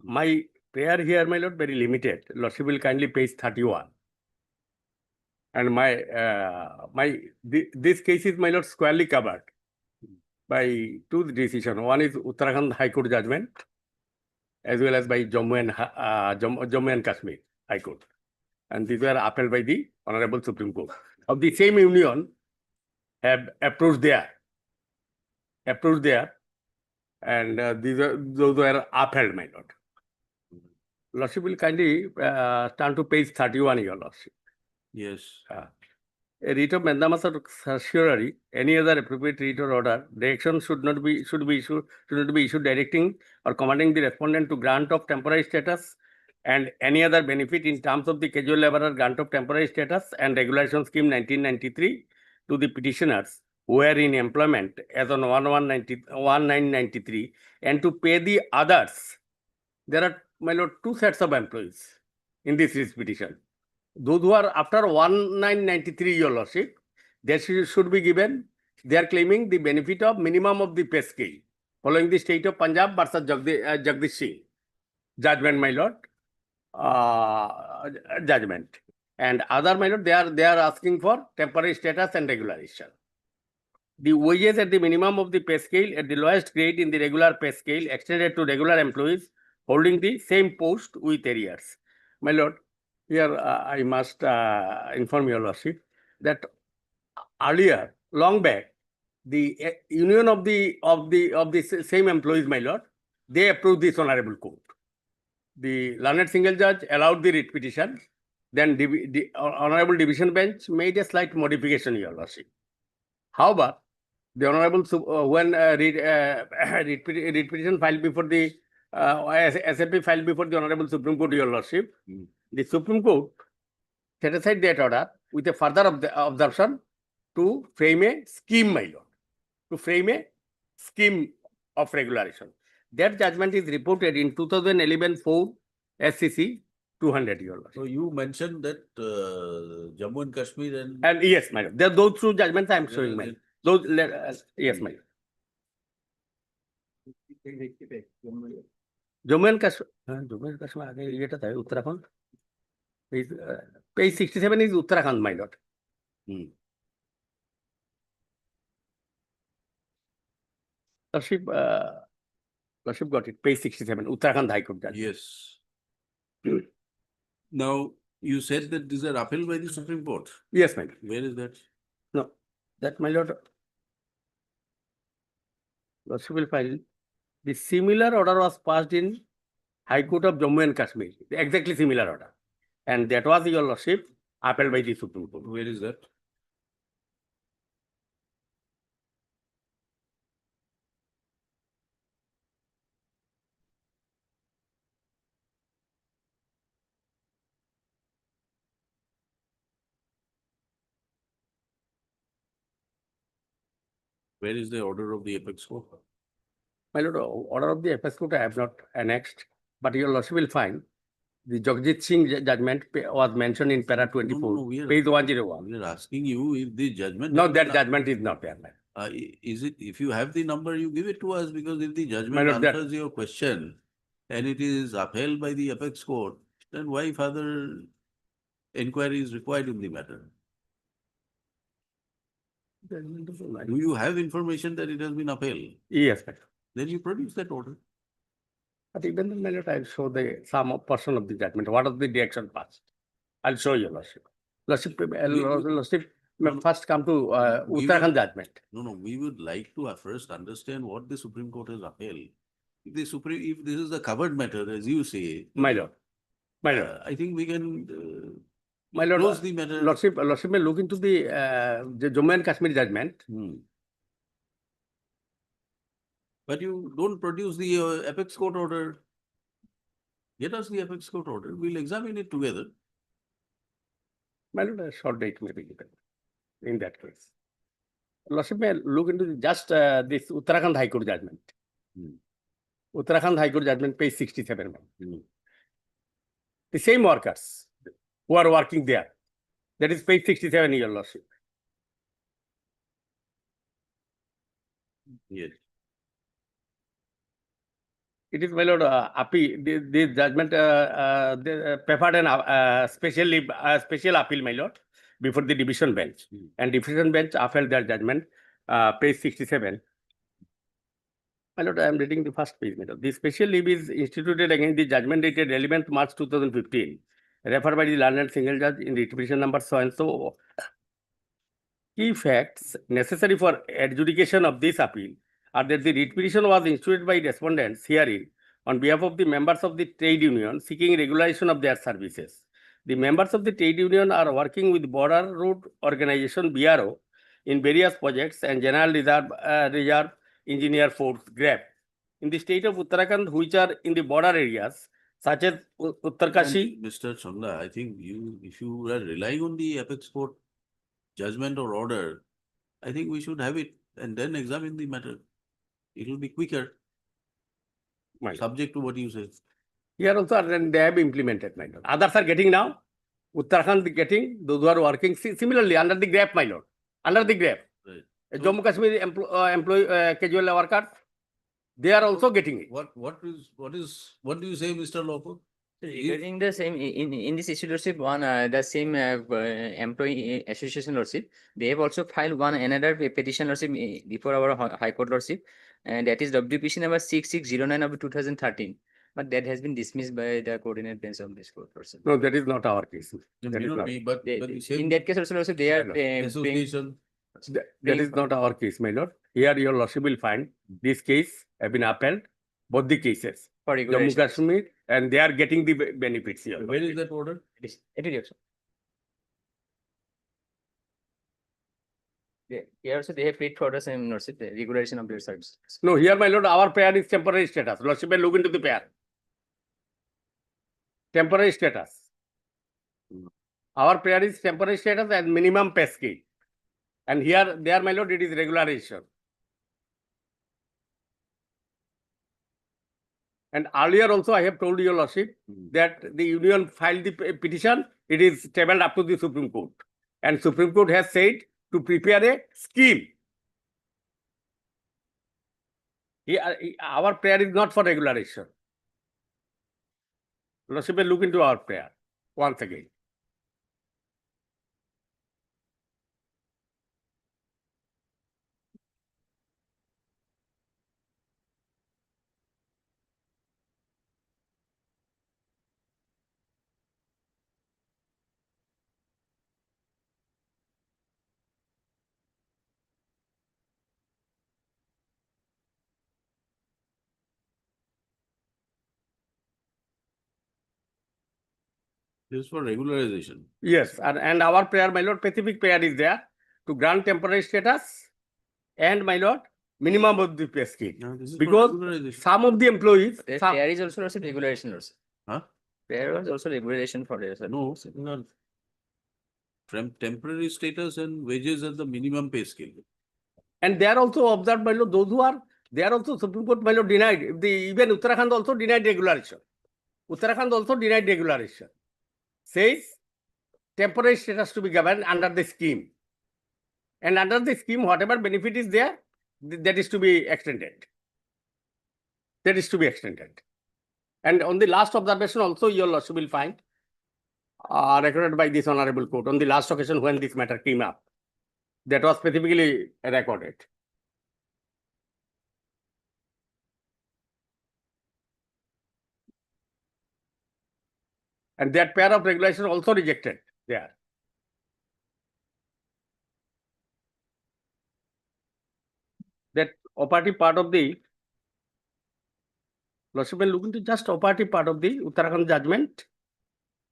Speaker 1: My prayer here, my lord, very limited. Lordship will kindly page 31. And this case is, my lord, squarely covered by two decisions. One is Uttarakhand High Court judgment, as well as by Jammu and Kashmir High Court. And these were upheld by the Honorable Supreme Court. Of the same union have approached there. And those were upheld, my lord. Lordship will kindly turn to page 31, your lordship.
Speaker 2: Yes.
Speaker 1: A writ of mandamus or certiorari, any other appropriate writ or order, direction should not be issued directing or commanding the respondent to grant of temporary status and any other benefit in terms of the casual laborer grant of temporary status and regulation scheme 1993 to the petitioners who were in employment as on 1993 and to pay the others. There are, my lord, two sets of employees in this petition. Those who are after 1993, your lordship, they should be given, they are claiming the benefit of minimum of the pay scale following the state of Punjab versus Jagdish Singh judgment, my lord, judgment. And other, my lord, they are asking for temporary status and regularization. The wages at the minimum of the pay scale at the lowest grade in the regular pay scale extended to regular employees holding the same post with arrears. My lord, here I must inform your lordship that earlier, long back, the union of the same employees, my lord, they approved this honorable court. The learned single judge allowed the writ petition. Then the honorable division bench made a slight modification, your lordship. However, the honorable when writ petition filed before the SLP filed before the honorable Supreme Court, your lordship, the Supreme Court set aside that order with a further observation to frame a scheme, my lord, to frame a scheme of regularization. That judgment is reported in 2011-4 SCC 200, your lordship.
Speaker 2: So you mentioned that Jammu and Kashmir
Speaker 1: and yes, my lord. There are those two judgments I am showing, my lord. Those yes, my lord. Jammu and Kashmir, आगे ये था Uttarakhand. Page 67 is Uttarakhand, my lord. Lordship got it. Page 67, Uttarakhand High Court judge.
Speaker 2: Yes. Now, you said that these are upheld by the Supreme Court.
Speaker 1: Yes, my lord.
Speaker 2: Where is that?
Speaker 1: No, that, my lord, Lordship will file. The similar order was passed in High Court of Jammu and Kashmir. The exactly similar order. And that was, your lordship, upheld by the Supreme Court.
Speaker 2: Where is that? Where is the order of the apex court?
Speaker 1: My lord, order of the apex court I have not annexed, but your lordship will find the Jagjit Singh judgment was mentioned in para 24, page 101.
Speaker 2: We are asking you if the judgment.
Speaker 1: No, that judgment is not there.
Speaker 2: Is it, if you have the number, you give it to us, because if the judgment answers your question and it is upheld by the apex court, then why further inquiry is required in the matter? Do you have information that it has been upheld?
Speaker 1: Yes, sir.
Speaker 2: Then you produce that order.
Speaker 1: But even then, my lord, I'll show the some portion of the judgment. What is the direction passed? I'll show you, lordship. Lordship, first come to Uttarakhand judgment.
Speaker 2: No, we would like to first understand what the Supreme Court has upheld. If this is a covered matter, as you say,
Speaker 1: my lord,
Speaker 2: I think we can
Speaker 1: My lord,
Speaker 2: close the matter.
Speaker 1: Lordship may look into the Jammu and Kashmir judgment.
Speaker 2: But you don't produce the apex court order. Get us the apex court order. We'll examine it together.
Speaker 1: My lord, a short date may be given in that case. Lordship may look into just this Uttarakhand High Court judgment. Uttarakhand High Court judgment, page 67. The same workers who are working there. That is page 67, Your Lordship.
Speaker 2: Yes.
Speaker 1: It is, my lord, this judgment preferred an special appeal, my lord, before the division bench. And division bench upheld their judgment, page 67. My lord, I am reading the first page, my lord. The special leave is instituted against the judgment dated 11th March 2015, referred by the learned single judge in the petition number so and so. Key facts necessary for adjudication of this appeal are that the writ petition was instituted by respondents herein on behalf of the members of the trade union seeking regularization of their services. The members of the trade union are working with Border Road Organization BRO in various projects and General Reserve Engineer Force GRAP in the state of Uttarakhand, which are in the border areas such as Uttarkashi.
Speaker 2: Mr. Chanda, I think if you are relying on the apex court judgment or order, I think we should have it and then examine the matter. It will be quicker, subject to what you say.
Speaker 1: Here also they have implemented, my lord. Others are getting now. Uttarakhand is getting, those who are working similarly under the GRAP, my lord. Under the GRAP.
Speaker 2: Right.
Speaker 1: Jammu Kashmir employee casual workers, they are also getting it.
Speaker 2: What do you say, Mr. Lopo?
Speaker 14: Regarding the same, in this issue, Lordship, the same employee association, Lordship, they have also filed another petition, Lordship, before our High Court, Lordship, and that is WPC number 6609 of 2013. But that has been dismissed by the coordinate bench of this court, Lordship.
Speaker 1: No, that is not our case. That is not.
Speaker 14: In that case also, Lordship, they are
Speaker 2: Association.
Speaker 1: That is not our case, my lord. Here your lordship will find this case have been upheld, both the cases.
Speaker 14: For
Speaker 1: Jammu Kashmir, and they are getting the benefits here.
Speaker 2: Where is that order?
Speaker 14: It is also. Here also they have paid for the same, Lordship, the regulation of their services.
Speaker 1: No, here, my lord, our pair is temporary status. Lordship will look into the pair. Temporary status. Our pair is temporary status and minimum pay scale. And here, there, my lord, it is regularization. And earlier also, I have told your lordship that the union filed the petition. It is tabled up to the Supreme Court. And Supreme Court has said to prepare a scheme. Our prayer is not for regularization. Lordship will look into our prayer once again.
Speaker 2: This is for regularization.
Speaker 1: Yes, and our prayer, my lord, specific prayer is there to grant temporary status and, my lord, minimum of the pay scale. Because some of the employees.
Speaker 14: There is also regulation, Lordship.
Speaker 2: Huh?
Speaker 14: There was also regulation for this.
Speaker 2: No, not. From temporary status and wages at the minimum pay scale.
Speaker 1: And they are also observed, my lord, those who are, they are also Supreme Court, my lord, denied. Even Uttarakhand also denied regularization. Uttarakhand also denied regularization. Says temporary status to be governed under the scheme. And under the scheme, whatever benefit is there, that is to be extended. That is to be extended. And on the last observation also, your lordship will find recorded by this honorable court on the last occasion when this matter came up. That was specifically recorded. And that pair of regulation also rejected there. That operative part of the lordship will look into just operative part of the Uttarakhand judgment.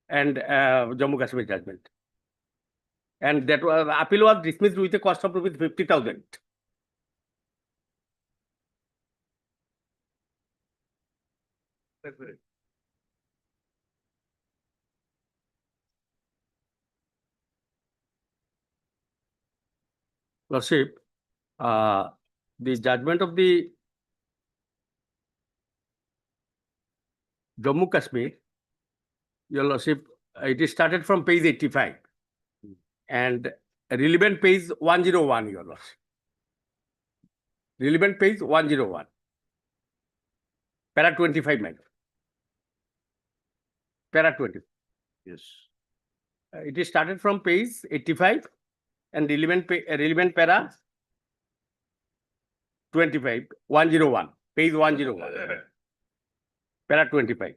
Speaker 1: and Jammu Kashmir judgment. And that was, appeal was dismissed with a cost of rupees 50,000. Lordship, the judgment of the Jammu Kashmir, Your Lordship, it is started from page 85 and relevant page 101, Your Lordship. Relevant page 101. Para 25, madam. Para 20.
Speaker 2: Yes.
Speaker 1: It is started from page 85 and relevant para 25, 101, page 101, para 25.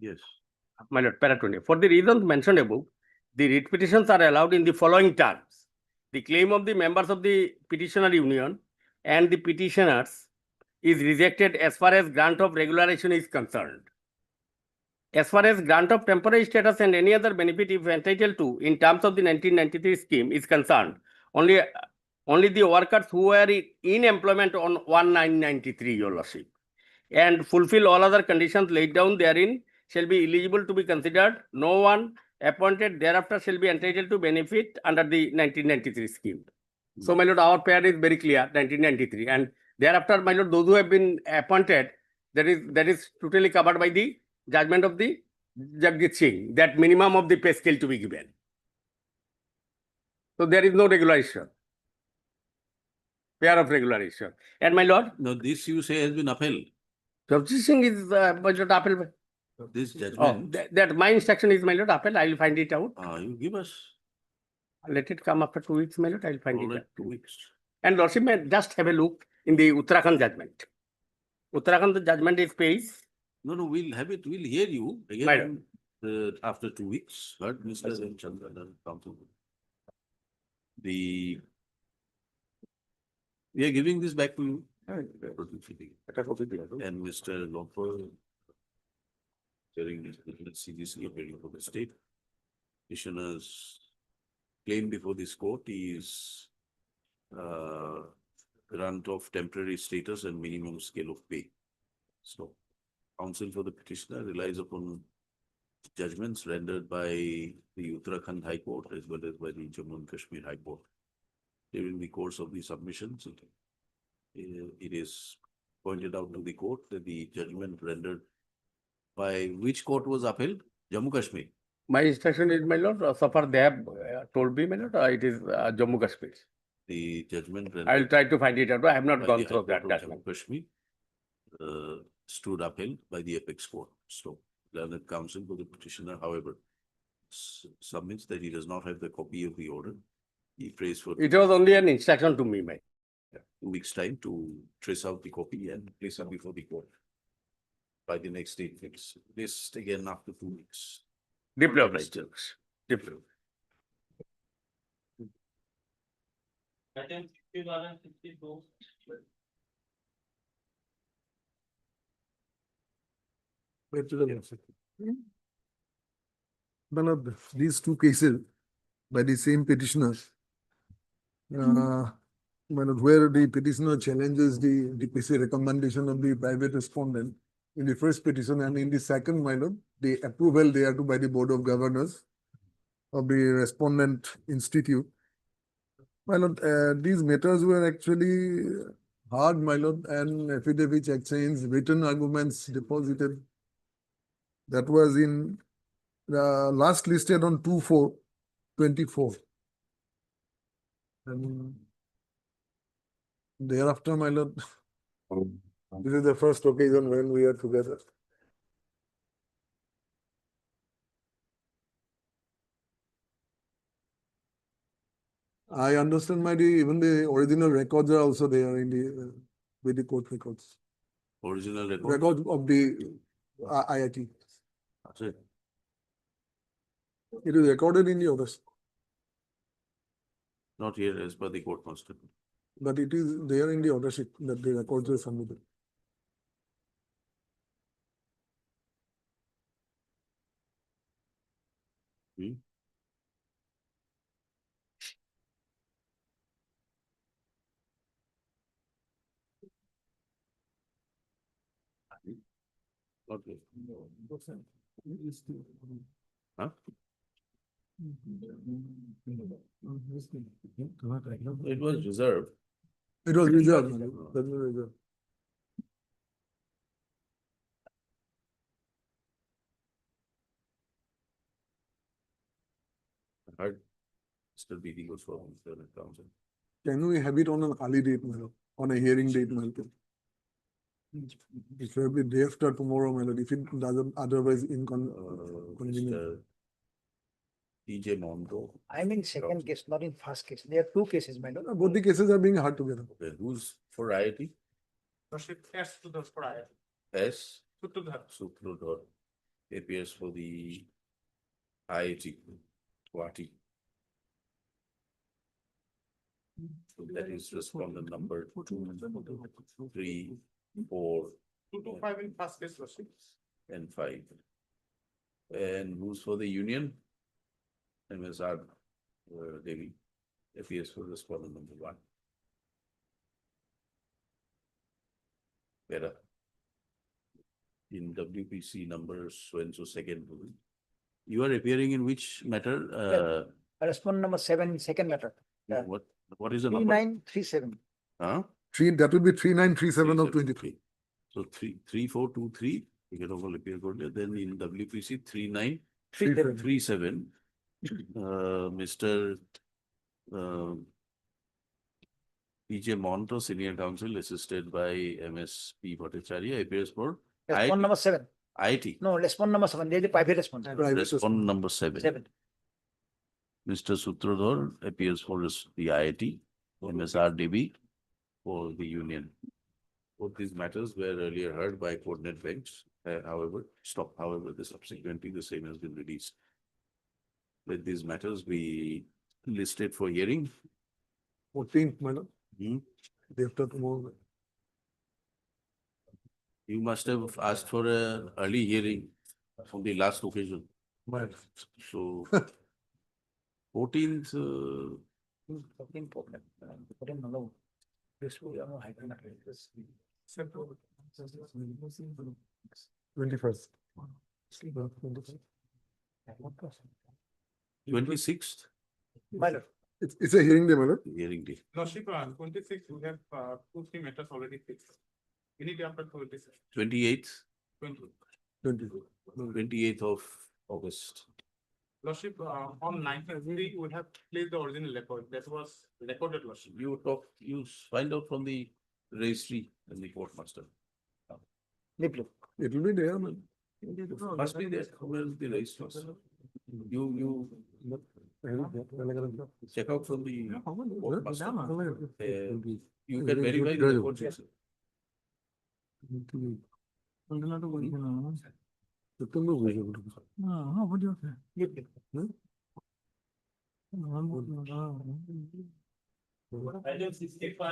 Speaker 2: Yes.
Speaker 1: My lord, para 20. For the reasons mentioned above, the writ petitions are allowed in the following terms. The claim of the members of the petitioner union and the petitioners is rejected as far as grant of regularization is concerned. As far as grant of temporary status and any other benefit if entitled to in terms of the 1993 scheme is concerned, only the workers who were in employment on 1993, Your Lordship, and fulfill all other conditions laid down therein shall be eligible to be considered. No one appointed thereafter shall be entitled to benefit under the 1993 scheme. So, my lord, our pair is very clear, 1993. And thereafter, my lord, those who have been appointed, that is totally covered by the judgment of the Jagdish Singh, that minimum of the pay scale to be given. So, there is no regularization. Pair of regularization. And my lord,
Speaker 2: Now, this you say has been upheld.
Speaker 1: Jagdish Singh is my lord upheld.
Speaker 2: This
Speaker 1: Oh,
Speaker 2: judgment,
Speaker 1: that my instruction is my lord upheld. I will find it out.
Speaker 2: you give us
Speaker 1: Let it come after 2 weeks, my lord. I will find
Speaker 2: all
Speaker 1: it
Speaker 2: right,
Speaker 1: out.
Speaker 2: 2 weeks.
Speaker 1: And lordship may just have a look in the Uttarakhand judgment. Uttarakhand judgment is page.
Speaker 2: No, we'll have it, we'll hear you
Speaker 1: Madam.
Speaker 2: again after 2 weeks. Heard Mr. Chandra and counsel. We are giving this back to you. And Mr. Loper, during this, let's see this appearing for the state. Petitioner's claim before this court is grant of temporary status and minimum scale of pay. So, counsel for the petitioner relies upon judgments rendered by the Uttarakhand High Court as well as by the Jammu and Kashmir High Court. During the course of the submissions, it is pointed out to the court that the judgment rendered by which court was upheld? Jammu Kashmir.
Speaker 1: My instruction is, my lord, so far they have told me, my lord, it is Jammu Kashmir.
Speaker 2: The judgment rendered
Speaker 1: I will try to find it out. I have not
Speaker 2: by
Speaker 1: gone
Speaker 2: the
Speaker 1: through
Speaker 2: High
Speaker 1: that
Speaker 2: Court of
Speaker 1: judgment.
Speaker 2: Jammu Kashmir stood upheld by the apex court. So, learned counsel for the petitioner, however, submits that he does not have the copy of the order. He prays for
Speaker 1: It was only an instruction to me, my.
Speaker 2: 2 weeks' time to trace out the copy and place it before the court by the next date fix. This again after 2 weeks.
Speaker 1: Deeply obliged. Deeply.
Speaker 10: One of these two cases by the same petitioners, where the petitioner challenges the DPC recommendation of the private respondent in the first petition, and in the second, the approval they are to by the Board of Governors of the Respondent Institute. These matters were actually hard, and affidavits exchanged, written arguments deposited. That was in the last listed on 2/4/24. And thereafter, this is the first occasion when we are together. I understand, even the original records are also there in the with the court records.
Speaker 2: Original record.
Speaker 10: Records of the IIT.
Speaker 2: That's it.
Speaker 10: It is recorded in the orders,
Speaker 2: Not here as per the court master.
Speaker 10: but it is there in the order sheet that the records are submitted.
Speaker 2: Hmm? Okay. Huh? It was reserved.
Speaker 10: It was reserved, my lord. That was reserved.
Speaker 2: I heard Mr. BD was for the council.
Speaker 10: Can we have it on an early date, my lord, on a hearing date, my lord? It will be day after tomorrow, my lord, if it doesn't otherwise inconvenient.
Speaker 2: Mr. TJ Mondo.
Speaker 16: I'm in second case, not in first case. There are two cases, my lord.
Speaker 10: Both the cases are being heard together.
Speaker 2: Okay, who's for IIT?
Speaker 21: Lordship, S to the prior.
Speaker 2: S.
Speaker 21: Sutradhar.
Speaker 2: Sutradhar appears for the IIT. Guwahati. So that is respondent number 2, 3, 4,
Speaker 21: 2 to 5 in first case, Lordship.
Speaker 2: and 5. And who's for the union? MSR Devi appears for respondent number 1. Better. In WPC numbers, so and so second. You are appearing in which matter?
Speaker 16: Respondent number 7, second matter.
Speaker 2: What is the number?
Speaker 16: 3937.
Speaker 2: Huh?
Speaker 10: That will be 3937 of 23.
Speaker 2: So 3423, you can all appear good. Then in WPC
Speaker 16: 3937.
Speaker 2: 3937, Mr. PJ Monto, Senior Counsel, assisted by MSP Bhattacharya, appears for
Speaker 16: Respondent number 7.
Speaker 2: IIT.
Speaker 16: No, respondent number 7. There is a private response.
Speaker 2: Respondent number 7.
Speaker 16: 7.
Speaker 2: Mr. Sutradhar appears for the IIT, MSRDB for the union. Both these matters were earlier heard by coordinate bench, however, subsequently the same has been released. Let these matters be listed for hearing.
Speaker 10: 14th, my lord.
Speaker 2: Hmm?
Speaker 10: Day after tomorrow.
Speaker 2: You must have asked for an early hearing from the last occasion.
Speaker 10: Right.
Speaker 2: So 14th,
Speaker 16: 14 problem. 14 no. This will be a high.
Speaker 10: 21st.
Speaker 2: 26th
Speaker 16: My lord.
Speaker 10: It's a hearing day, my lord.
Speaker 2: hearing day.
Speaker 21: Lordship, 26, we have 2-3 matters already fixed. We need after 26.
Speaker 2: 28th,
Speaker 21: 20.
Speaker 2: 28th of August.
Speaker 21: Lordship, on 19th, we have placed the original record. That was recorded, Lordship.
Speaker 2: You find out from the registry and the court master.
Speaker 10: It will be there, man.
Speaker 2: Must be there. Where is the registry? You check out from the court master. You can verify the records yourself.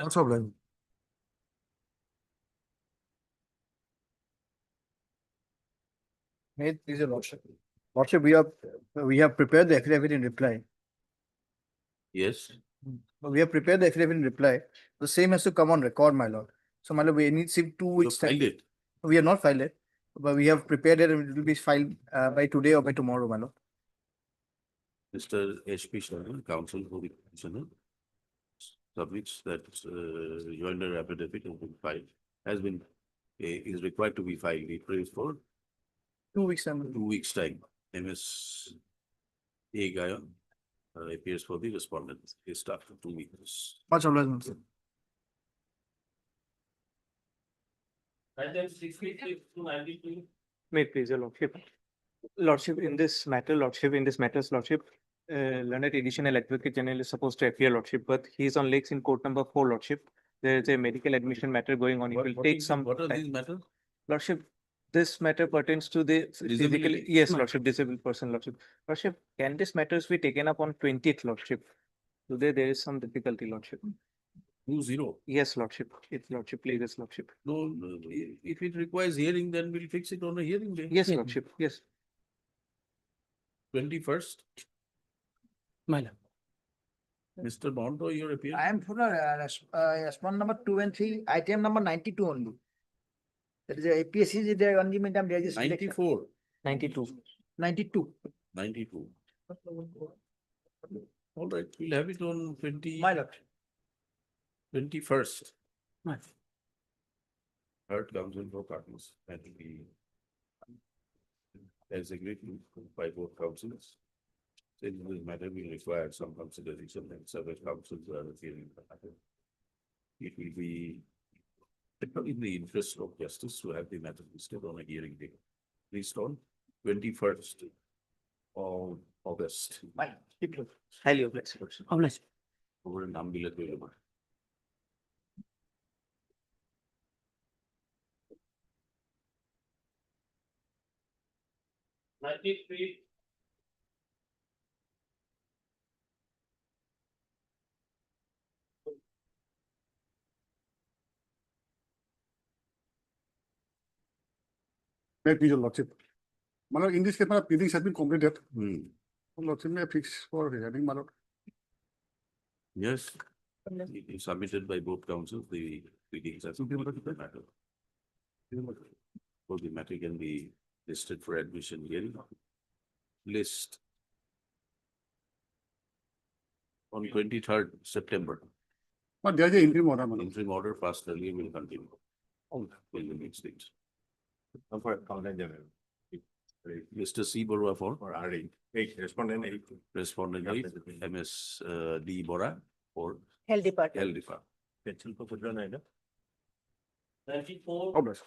Speaker 10: What's up, man?
Speaker 16: May it please your lordship. Lordship, we have prepared the affidavit in reply.
Speaker 2: Yes.
Speaker 16: We have prepared the affidavit in reply. The same has to come on record, my lord. So, my lord, we need 2
Speaker 2: You
Speaker 16: weeks.
Speaker 2: filed it.
Speaker 16: We have not filed it, but we have prepared it and it will be filed by today or by tomorrow, my lord.
Speaker 2: Mr. HP Sharma, counsel for the petitioner, submits that joinder affidavit has been filed, is required to be filed. It prays for
Speaker 16: 2 weeks.
Speaker 2: 2 weeks' time. MS A Gaya appears for the respondent. His staff for 2 weeks.
Speaker 16: Much obliged, sir.
Speaker 11: May it please your lordship. Lordship, in this matter, lordship, learned additional advocate general is supposed to appear, lordship, but he is on legs in court number 4, lordship. There is a medical admission matter going on. It will take some
Speaker 2: What are
Speaker 11: time.
Speaker 2: these matters?
Speaker 11: Lordship, this matter pertains to the physically,
Speaker 2: Disability.
Speaker 11: yes, lordship, disabled person, lordship. Lordship, can this matters be taken up on 20th, lordship? Today there is some difficulty, lordship.
Speaker 2: 20.
Speaker 11: Yes, lordship, it's lordship, please, lordship.
Speaker 2: No, if it requires hearing, then we'll fix it on a hearing day.
Speaker 11: Yes, lordship, yes.
Speaker 2: 21st.
Speaker 16: My lord.
Speaker 2: Mr. Mondo, your appeal?
Speaker 5: I am for respond number 2 and 3, item number 92 only. That is a APSC is there only meantime there is
Speaker 2: 94,
Speaker 16: 92.
Speaker 5: 92.
Speaker 2: 92. All right, we'll have it on 20.
Speaker 5: My lord.
Speaker 2: 21st.
Speaker 16: My.
Speaker 2: Third council for partners. That will be as agreed by both councils. Since this matter will require some consideration and several councils are appearing the matter. It will be in the interest of justice to have the matter listed on a hearing date. Listed on 21st of August.
Speaker 5: My lord.
Speaker 16: Highly flexible. Obliged.
Speaker 2: Over an umbrella available.
Speaker 10: May I please, your lordship? My lord, in this case, my pleadings has been completed.
Speaker 2: Hmm.
Speaker 10: Your lordship, may I fix for hearing, my lord?
Speaker 2: Yes. It is submitted by both councils, the pleadings as the matter. So the matter can be listed for admission hearing. List on 23rd September.
Speaker 10: But there is an interim order, my lord.
Speaker 2: Interim order passed earlier will continue. In the next days. Mr. C. Borua for
Speaker 12: RA. Respondent 8.
Speaker 2: Respondent 8, MS D. Bora for
Speaker 5: Health department.
Speaker 2: Health Department.
Speaker 12: Pension for Procedural.
Speaker 16: 94.
Speaker 10: Obliged.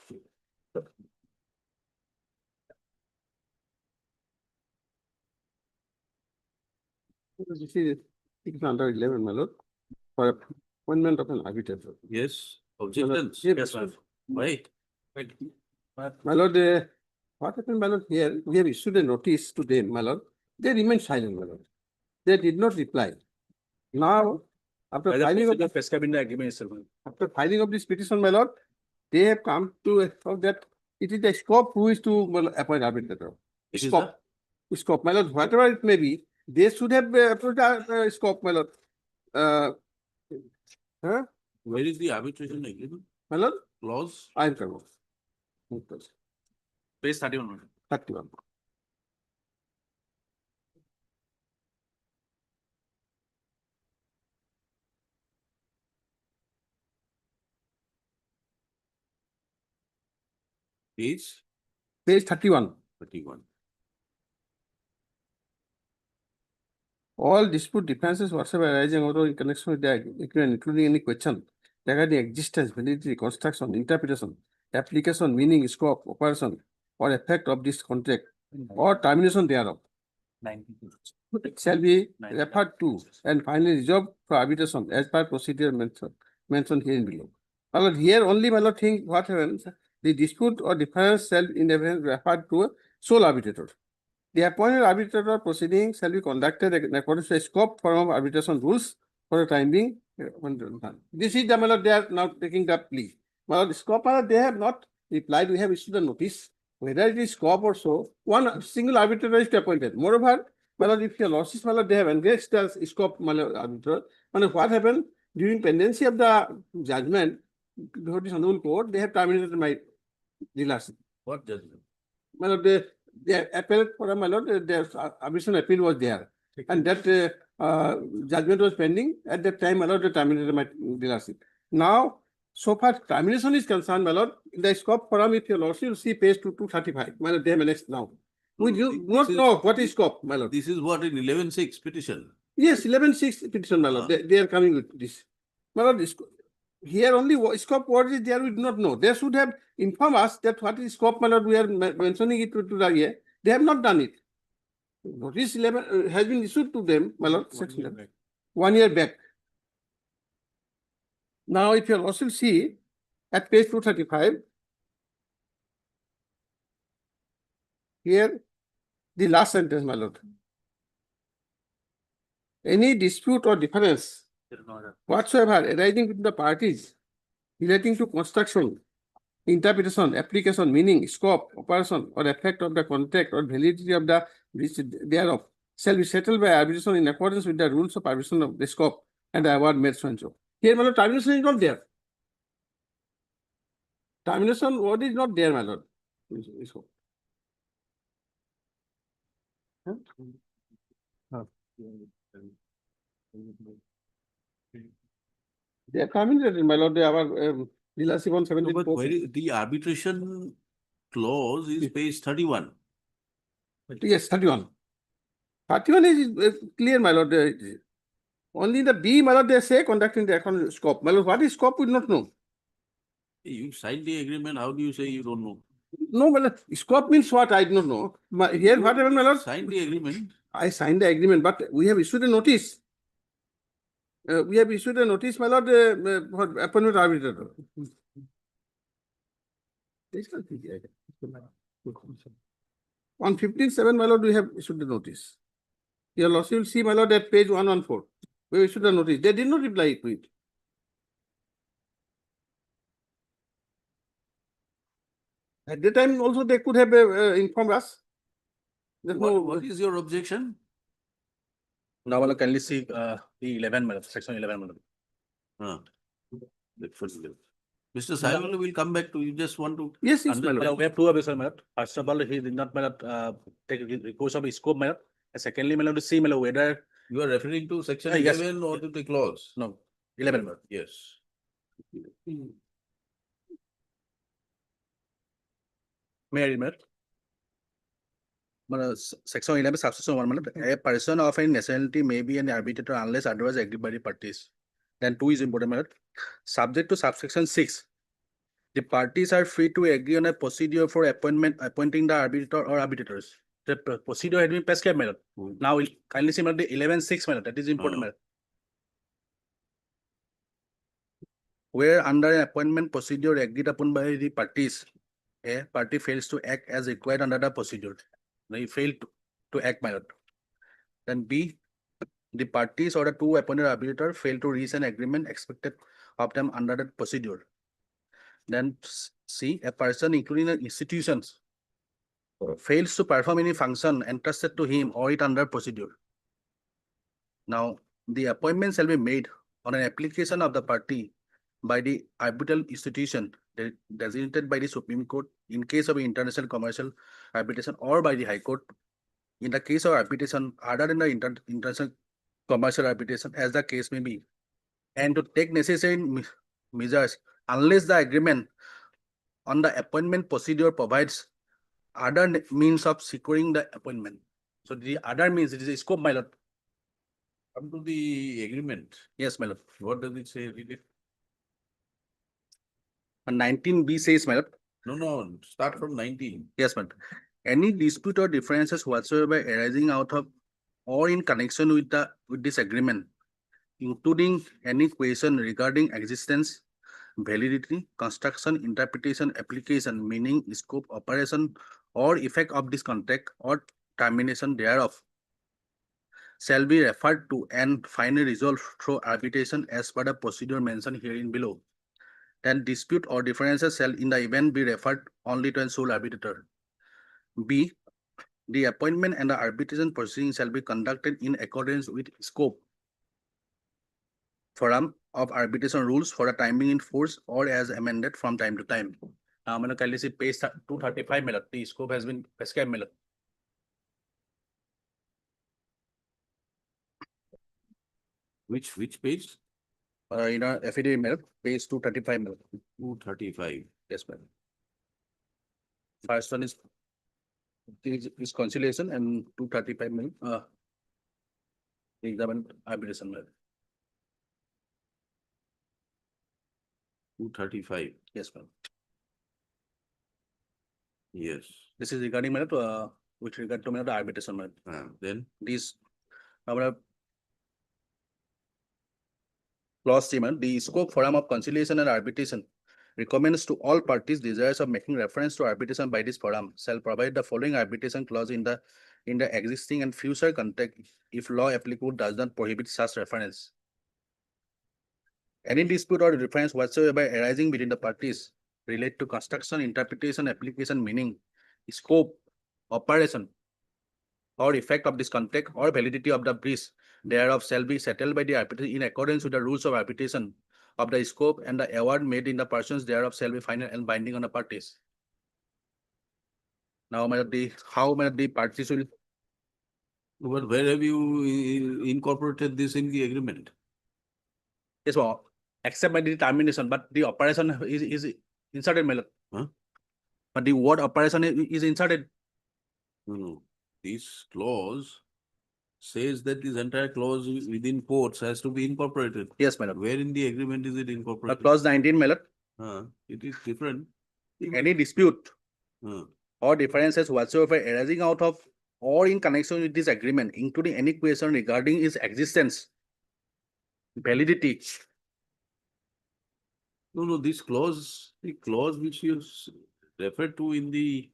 Speaker 10: This is under 11, my lord, for appointment of an arbitrator.
Speaker 2: Yes, objections.
Speaker 10: Yes,
Speaker 2: ma'am. Wait.
Speaker 10: My lord, what happened, my lord, here, we have issued a notice to them, my lord. They remained silent, my lord. They did not reply. Now, after filing of this petition, my lord, they have come to a thought that it is the scope who is to appoint arbitrator.
Speaker 2: It is
Speaker 10: Scope, scope, my lord, whatever it may be, they should have approached scope, my lord.
Speaker 2: Where is the arbitration agreement?
Speaker 10: My lord,
Speaker 2: Clause?
Speaker 10: I am coming.
Speaker 16: Page 31.
Speaker 10: 31.
Speaker 2: Page
Speaker 10: Page 31.
Speaker 2: 31.
Speaker 10: All dispute differences whatsoever arising out of in connection with the agreement, including any question regarding existence, validity, construction, interpretation, application, meaning, scope, operation, or effect of this contract, or termination thereof, shall be referred to and finally resolved for arbitration as per procedure mentioned here in below. My lord, here only, my lord, think what happens, the dispute or difference shall in evidence referred to a sole arbitrator. The appointed arbitrator proceedings shall be conducted in accordance to a scope form of arbitration rules for the time being. This is the, my lord, they are now taking the plea. My lord, scope, my lord, they have not replied. We have issued a notice. Whether it is scope or so, one single arbitrator is appointed. Moreover, my lord, if your losses, my lord, they have engaged as scope, my lord, arbitrator. My lord, what happened during pendency of the judgment before this honorable court, they have terminated my dealership.
Speaker 2: What judgment?
Speaker 10: My lord, they appealed for, my lord, their arbitration appeal was there. And that judgment was pending. At that time, my lord, they terminated my dealership. Now, so far termination is concerned, my lord, in the scope forum, if your lordship, you see page 235, my lord, they have annexed now. We do not know what is scope, my lord.
Speaker 2: This is what in 11.6 petition.
Speaker 10: Yes, 11.6 petition, my lord. They are coming with this. My lord, here only scope what is there, we do not know. They should have informed us that what is scope, my lord, we are mentioning it to the year. They have not done it. Notice 11 has been issued to them, my lord, 1 year back. Now, if you also see at page 235, here the last sentence, my lord. Any dispute or difference whatsoever arising between the parties relating to construction, interpretation, application, meaning, scope, operation, or effect of the contract or validity of the
Speaker 20: which thereof shall be settled by arbitration in accordance with the rules of arbitration of the scope and the award made so and so. Here, my lord, termination is not there. Termination word is not there, my lord. They are terminated, my lord. They are dealership on
Speaker 2: No,
Speaker 20: 17.
Speaker 2: but the arbitration clause is page 31.
Speaker 20: Yes, 31. 31 is clear, my lord. Only the B, my lord, they say conducting the account scope. My lord, what is scope, we do not know.
Speaker 2: You signed the agreement, how do you say you don't know?
Speaker 20: No, my lord, scope means what? I do not know. Here, what happened, my lord?
Speaker 2: Signed the agreement.
Speaker 20: I signed the agreement, but we have issued a notice. We have issued a notice, my lord, for appointment arbitrator. On 15/7, my lord, we have issued the notice. Your lordship will see, my lord, at page 114. We issued a notice. They did not reply to it. At the time also, they could have informed us.
Speaker 2: What is your objection?
Speaker 6: Now, I'll kindly see the 11, section 11.
Speaker 2: Mr. Saibal will come back to you. Just want to.
Speaker 20: Yes, yes, my
Speaker 6: We
Speaker 20: lord.
Speaker 6: have two observations, madam. First of all, he did not take recourse of scope, madam. And secondly, madam, to see whether
Speaker 2: You are referring to section
Speaker 6: yes.
Speaker 2: 11 or to the clause?
Speaker 6: no 11, madam.
Speaker 2: Yes.
Speaker 6: May I read, madam? Section 11, subsection 1, madam. A person of any nationality may be an arbitrator unless otherwise agreed by the parties. Then 2 is important, madam. Subject to subsection 6. The parties are free to agree on a procedure for appointing the arbitrator or arbitrators. The procedure had been prescribed, madam. Now, we'll kindly see, madam, the 11.6, madam. That is important, madam. Where under an appointment procedure agreed upon by the parties, a party fails to act as required under the procedure. They failed to act, madam. Then B, the parties or the 2 appointed arbitrators fail to reach an agreement expected of them under the procedure. Then C, a person including the institutions fails to perform any function entrusted to him or it under procedure. Now, the appointment shall be made on an application of the party by the arbitral institution designated by the Supreme Court in case of international commercial arbitration or by the High Court in the case of arbitration other than the international commercial arbitration as the case may be, and to take necessary measures unless the agreement on the appointment procedure provides other means of securing the appointment. So the other means, it is a scope, my lord.
Speaker 2: Come to the agreement.
Speaker 6: Yes, my lord.
Speaker 2: What does it say? Read it.
Speaker 6: And 19B says, my lord.
Speaker 2: No, start from 19.
Speaker 6: Yes, madam. Any dispute or differences whatsoever arising out of or in connection with this agreement, including any question regarding existence, validity, construction, interpretation, application, meaning, scope, operation, or effect of this contract or termination thereof, shall be referred to and finally resolved through arbitration as per the procedure mentioned herein below. Then dispute or differences shall in the event be referred only to a sole arbitrator. B, the appointment and the arbitration proceedings shall be conducted in accordance with scope, forum of arbitration rules for the time being in force or as amended from time to time. Now, I'm going to kindly see page 235, my lord. The scope has been prescribed, my lord.
Speaker 2: Which page?
Speaker 6: In our affidavit, my lord, page 235, my lord.
Speaker 2: 235.
Speaker 6: Yes, madam. First one is conciliation and 235, my lord. Examine arbitration, my lord.
Speaker 2: 235.
Speaker 6: Yes, ma'am.
Speaker 2: Yes.
Speaker 6: This is regarding, my lord, with regard to the arbitration, my lord.
Speaker 2: Then
Speaker 6: These, clause statement, the scope, forum of conciliation and arbitration recommends to all parties desirous of making reference to arbitration by this forum shall provide the following arbitration clause in the existing and future contract if law applicable does not prohibit such reference. Any dispute or difference whatsoever arising between the parties relate to construction, interpretation, application, meaning, scope, operation, or effect of this contract or validity of the breach thereof shall be settled by the arbitrator in accordance with the rules of arbitration of the scope, and the award made in the persons thereof shall be final and binding on the parties. Now, how the parties will,
Speaker 2: But where have you incorporated this in the agreement?
Speaker 6: yes, well, except by the termination, but the operation is inserted, my lord.
Speaker 2: Huh?
Speaker 6: But the word operation is inserted.
Speaker 2: No. This clause says that this entire clause within quotes has to be incorporated.
Speaker 6: Yes, my lord.
Speaker 2: Where in the agreement is it
Speaker 6: Now,
Speaker 2: incorporated?
Speaker 6: clause 19, my lord.
Speaker 2: It is different.
Speaker 6: Any dispute
Speaker 2: Uh,
Speaker 6: or differences whatsoever arising out of or in connection with this agreement, including any question regarding its existence, validity.
Speaker 2: No, this clause, the clause which you referred to in the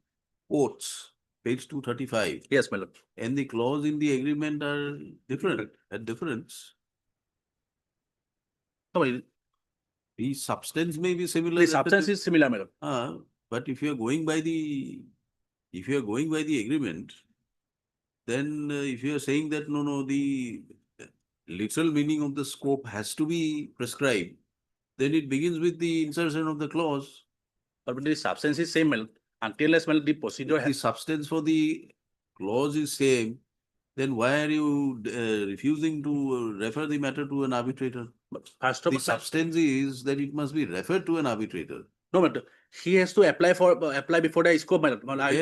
Speaker 2: quotes, page 235.
Speaker 6: Yes, my lord.
Speaker 2: And the clause in the agreement are different, at difference.
Speaker 6: No,
Speaker 2: The substance may be similar.
Speaker 6: the substance is similar, my lord.
Speaker 2: But if you are going by the, agreement, then if you are saying that no, the literal meaning of the scope has to be prescribed, then it begins with the insertion of the clause.
Speaker 6: But the substance is same, my lord. Until unless, my lord, the procedure
Speaker 2: If the
Speaker 6: has.
Speaker 2: substance for the clause is same, then why are you refusing to refer the matter to an arbitrator?
Speaker 6: First of
Speaker 2: The
Speaker 6: all,
Speaker 2: substance is that it must be referred to an arbitrator.
Speaker 6: no, but he has to apply before the scope, my lord. Well,
Speaker 2: Where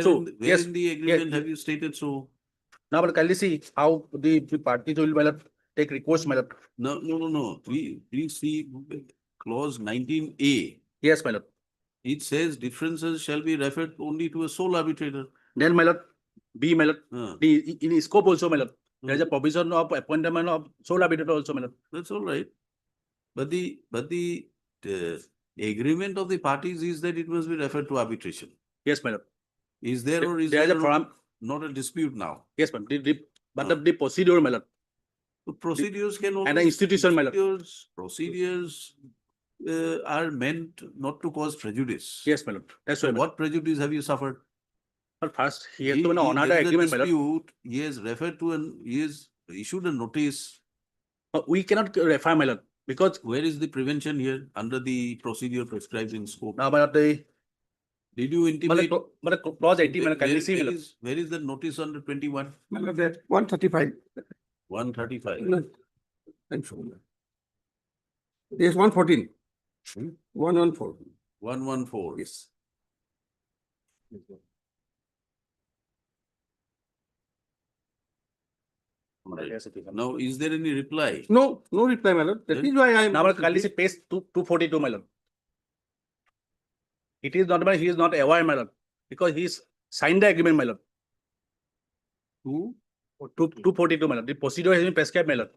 Speaker 6: yes,
Speaker 2: in the agreement have you stated so?
Speaker 6: now, but kindly see how the parties will, my lord, take recourse, my lord.
Speaker 2: No. Please see clause 19A.
Speaker 6: Yes, my lord.
Speaker 2: It says differences shall be referred only to a sole arbitrator.
Speaker 6: Then, my lord, B, my lord, in scope also, my lord, there is a
Speaker 2: Mhm.
Speaker 6: provision of appointment of sole arbitrator also, my lord.
Speaker 2: That's all right. But the agreement of the parties is that it must be referred to arbitration.
Speaker 6: Yes, my lord.
Speaker 2: Is there or is
Speaker 6: There is a
Speaker 2: there
Speaker 6: forum.
Speaker 2: not a dispute now?
Speaker 6: Yes, ma'am. But the procedure, my lord.
Speaker 2: The procedures can
Speaker 6: And the institution, my lord.
Speaker 2: Procedures are meant not to cause prejudice.
Speaker 6: Yes, my lord. That's
Speaker 2: So
Speaker 6: why.
Speaker 2: what prejudice have you suffered?
Speaker 6: But first, he has to honor the
Speaker 2: there is a
Speaker 6: agreement, my lord.
Speaker 2: dispute, he has referred to he has issued a notice.
Speaker 6: But we cannot refer, my lord, because
Speaker 2: Where is the prevention here under the procedure prescribed in scope?
Speaker 6: now, my lord,
Speaker 2: Did you intimate?
Speaker 6: but clause 80, my lord, can we see, my lord?
Speaker 2: Where is the notice under 21?
Speaker 3: 135.
Speaker 2: 135.
Speaker 3: Yes, 114. 114.
Speaker 2: 114.
Speaker 3: Yes.
Speaker 2: Right. Now, is there any reply?
Speaker 3: No reply, my lord. That
Speaker 2: Then-
Speaker 3: is why I am.
Speaker 6: Now, my lord, can we see page 242, my lord? It is not, he is not aware, my lord, because he signed the agreement, my lord. 242, my lord. The procedure has been prescribed, my lord.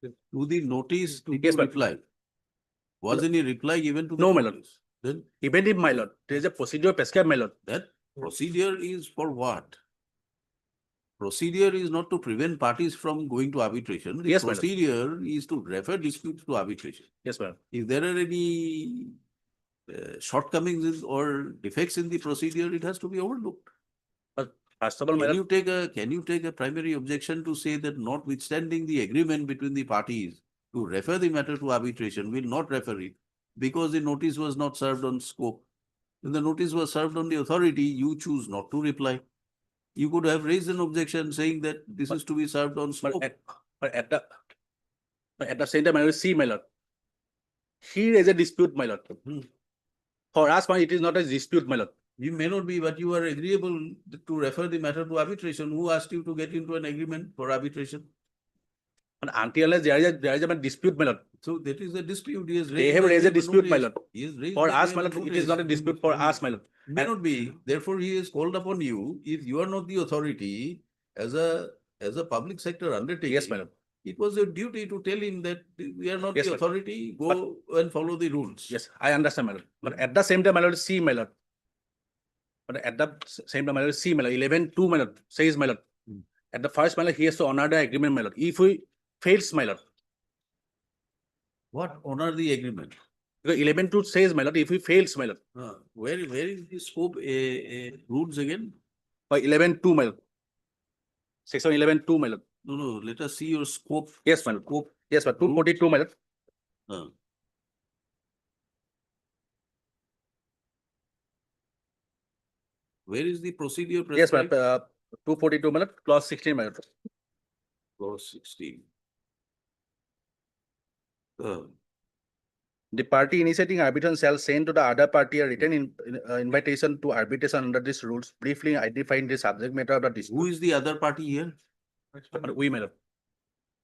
Speaker 2: To the notice, did
Speaker 6: Yes,
Speaker 2: you
Speaker 6: ma'am.
Speaker 2: reply? Was any reply given to the
Speaker 6: No, my lord.
Speaker 2: notice? Then
Speaker 6: Even if, my lord, there is a procedure prescribed, my lord.
Speaker 2: that procedure is for what? Procedure is not to prevent parties from going to arbitration. The
Speaker 6: Yes, my lord.
Speaker 2: procedure is to refer disputes to arbitration.
Speaker 6: Yes, ma'am.
Speaker 2: If there are any shortcomings or defects in the procedure, it has to be overlooked.
Speaker 6: But first of all, my
Speaker 2: Can
Speaker 6: lord,
Speaker 2: you take a primary objection to say that notwithstanding the agreement between the parties to refer the matter to arbitration, will not refer it because the notice was not served on scope? When the notice was served on the authority, you choose not to reply. You could have raised an objection saying that this is to be served on scope.
Speaker 6: but at the same time, I will see, my lord. Here is a dispute, my lord. For us, it is not a dispute, my lord.
Speaker 2: You may not be, but you are agreeable to refer the matter to arbitration. Who asked you to get into an agreement for arbitration?
Speaker 6: And until unless there is a dispute, my lord.
Speaker 2: So that is a dispute. He has
Speaker 6: They have raised a dispute, my lord.
Speaker 2: He has raised
Speaker 6: For
Speaker 2: that
Speaker 6: us,
Speaker 2: they
Speaker 6: my
Speaker 2: have
Speaker 6: lord, it is
Speaker 2: noticed.
Speaker 6: not a dispute for us, my lord.
Speaker 2: May not be. Therefore, he is called upon you. If you are not the authority as a public sector undertaking.
Speaker 6: Yes, my lord.
Speaker 2: It was your duty to tell him that we are not
Speaker 6: Yes,
Speaker 2: the
Speaker 6: sir.
Speaker 2: authority. Go and follow the rules.
Speaker 6: Yes, I understand, my lord. But at the same time, my lord, see, my lord. But at the same time, my lord, see, my lord, 11:2, my lord, says, my lord. At the first, my lord, he has to honor the agreement, my lord. If he fails, my lord.
Speaker 2: What? Honor the agreement.
Speaker 6: Because 11:2 says, my lord, if he fails, my lord.
Speaker 2: Where is the scope rules again?
Speaker 6: By 11:2, my lord. Section 11(2), my lord.
Speaker 2: No, no, let us see your scope.
Speaker 6: Yes, my lord.
Speaker 2: Scope.
Speaker 6: Yes, but 242, my lord.
Speaker 2: Where is the procedure
Speaker 6: Yes,
Speaker 2: prescribed?
Speaker 6: but 242, my lord, clause 16, my lord.
Speaker 2: Clause 16.
Speaker 6: The party initiating arbitration shall send to the other party a written invitation to arbitration under these rules, briefly identifying the subject matter of the
Speaker 2: Who
Speaker 6: dispute.
Speaker 2: is the other party here?
Speaker 6: We, my lord.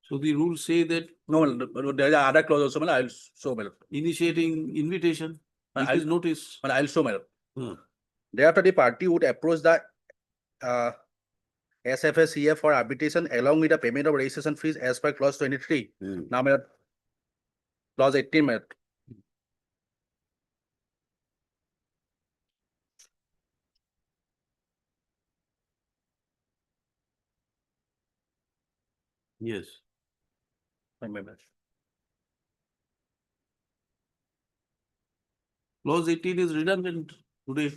Speaker 2: So the rules say that
Speaker 6: No, my lord, there is other clause also, my lord. I'll show, my lord.
Speaker 2: initiating invitation, which
Speaker 6: I'll-
Speaker 2: is notice.
Speaker 6: My lord, I'll show, my lord.
Speaker 2: Hmm.
Speaker 6: Thereafter, the party would approach the SFSCF for arbitration along with the payment of registration fees as per clause 23. Now, my lord, clause 18, my lord.
Speaker 2: Yes.
Speaker 6: My lord.
Speaker 2: Clause 18 is redundant today.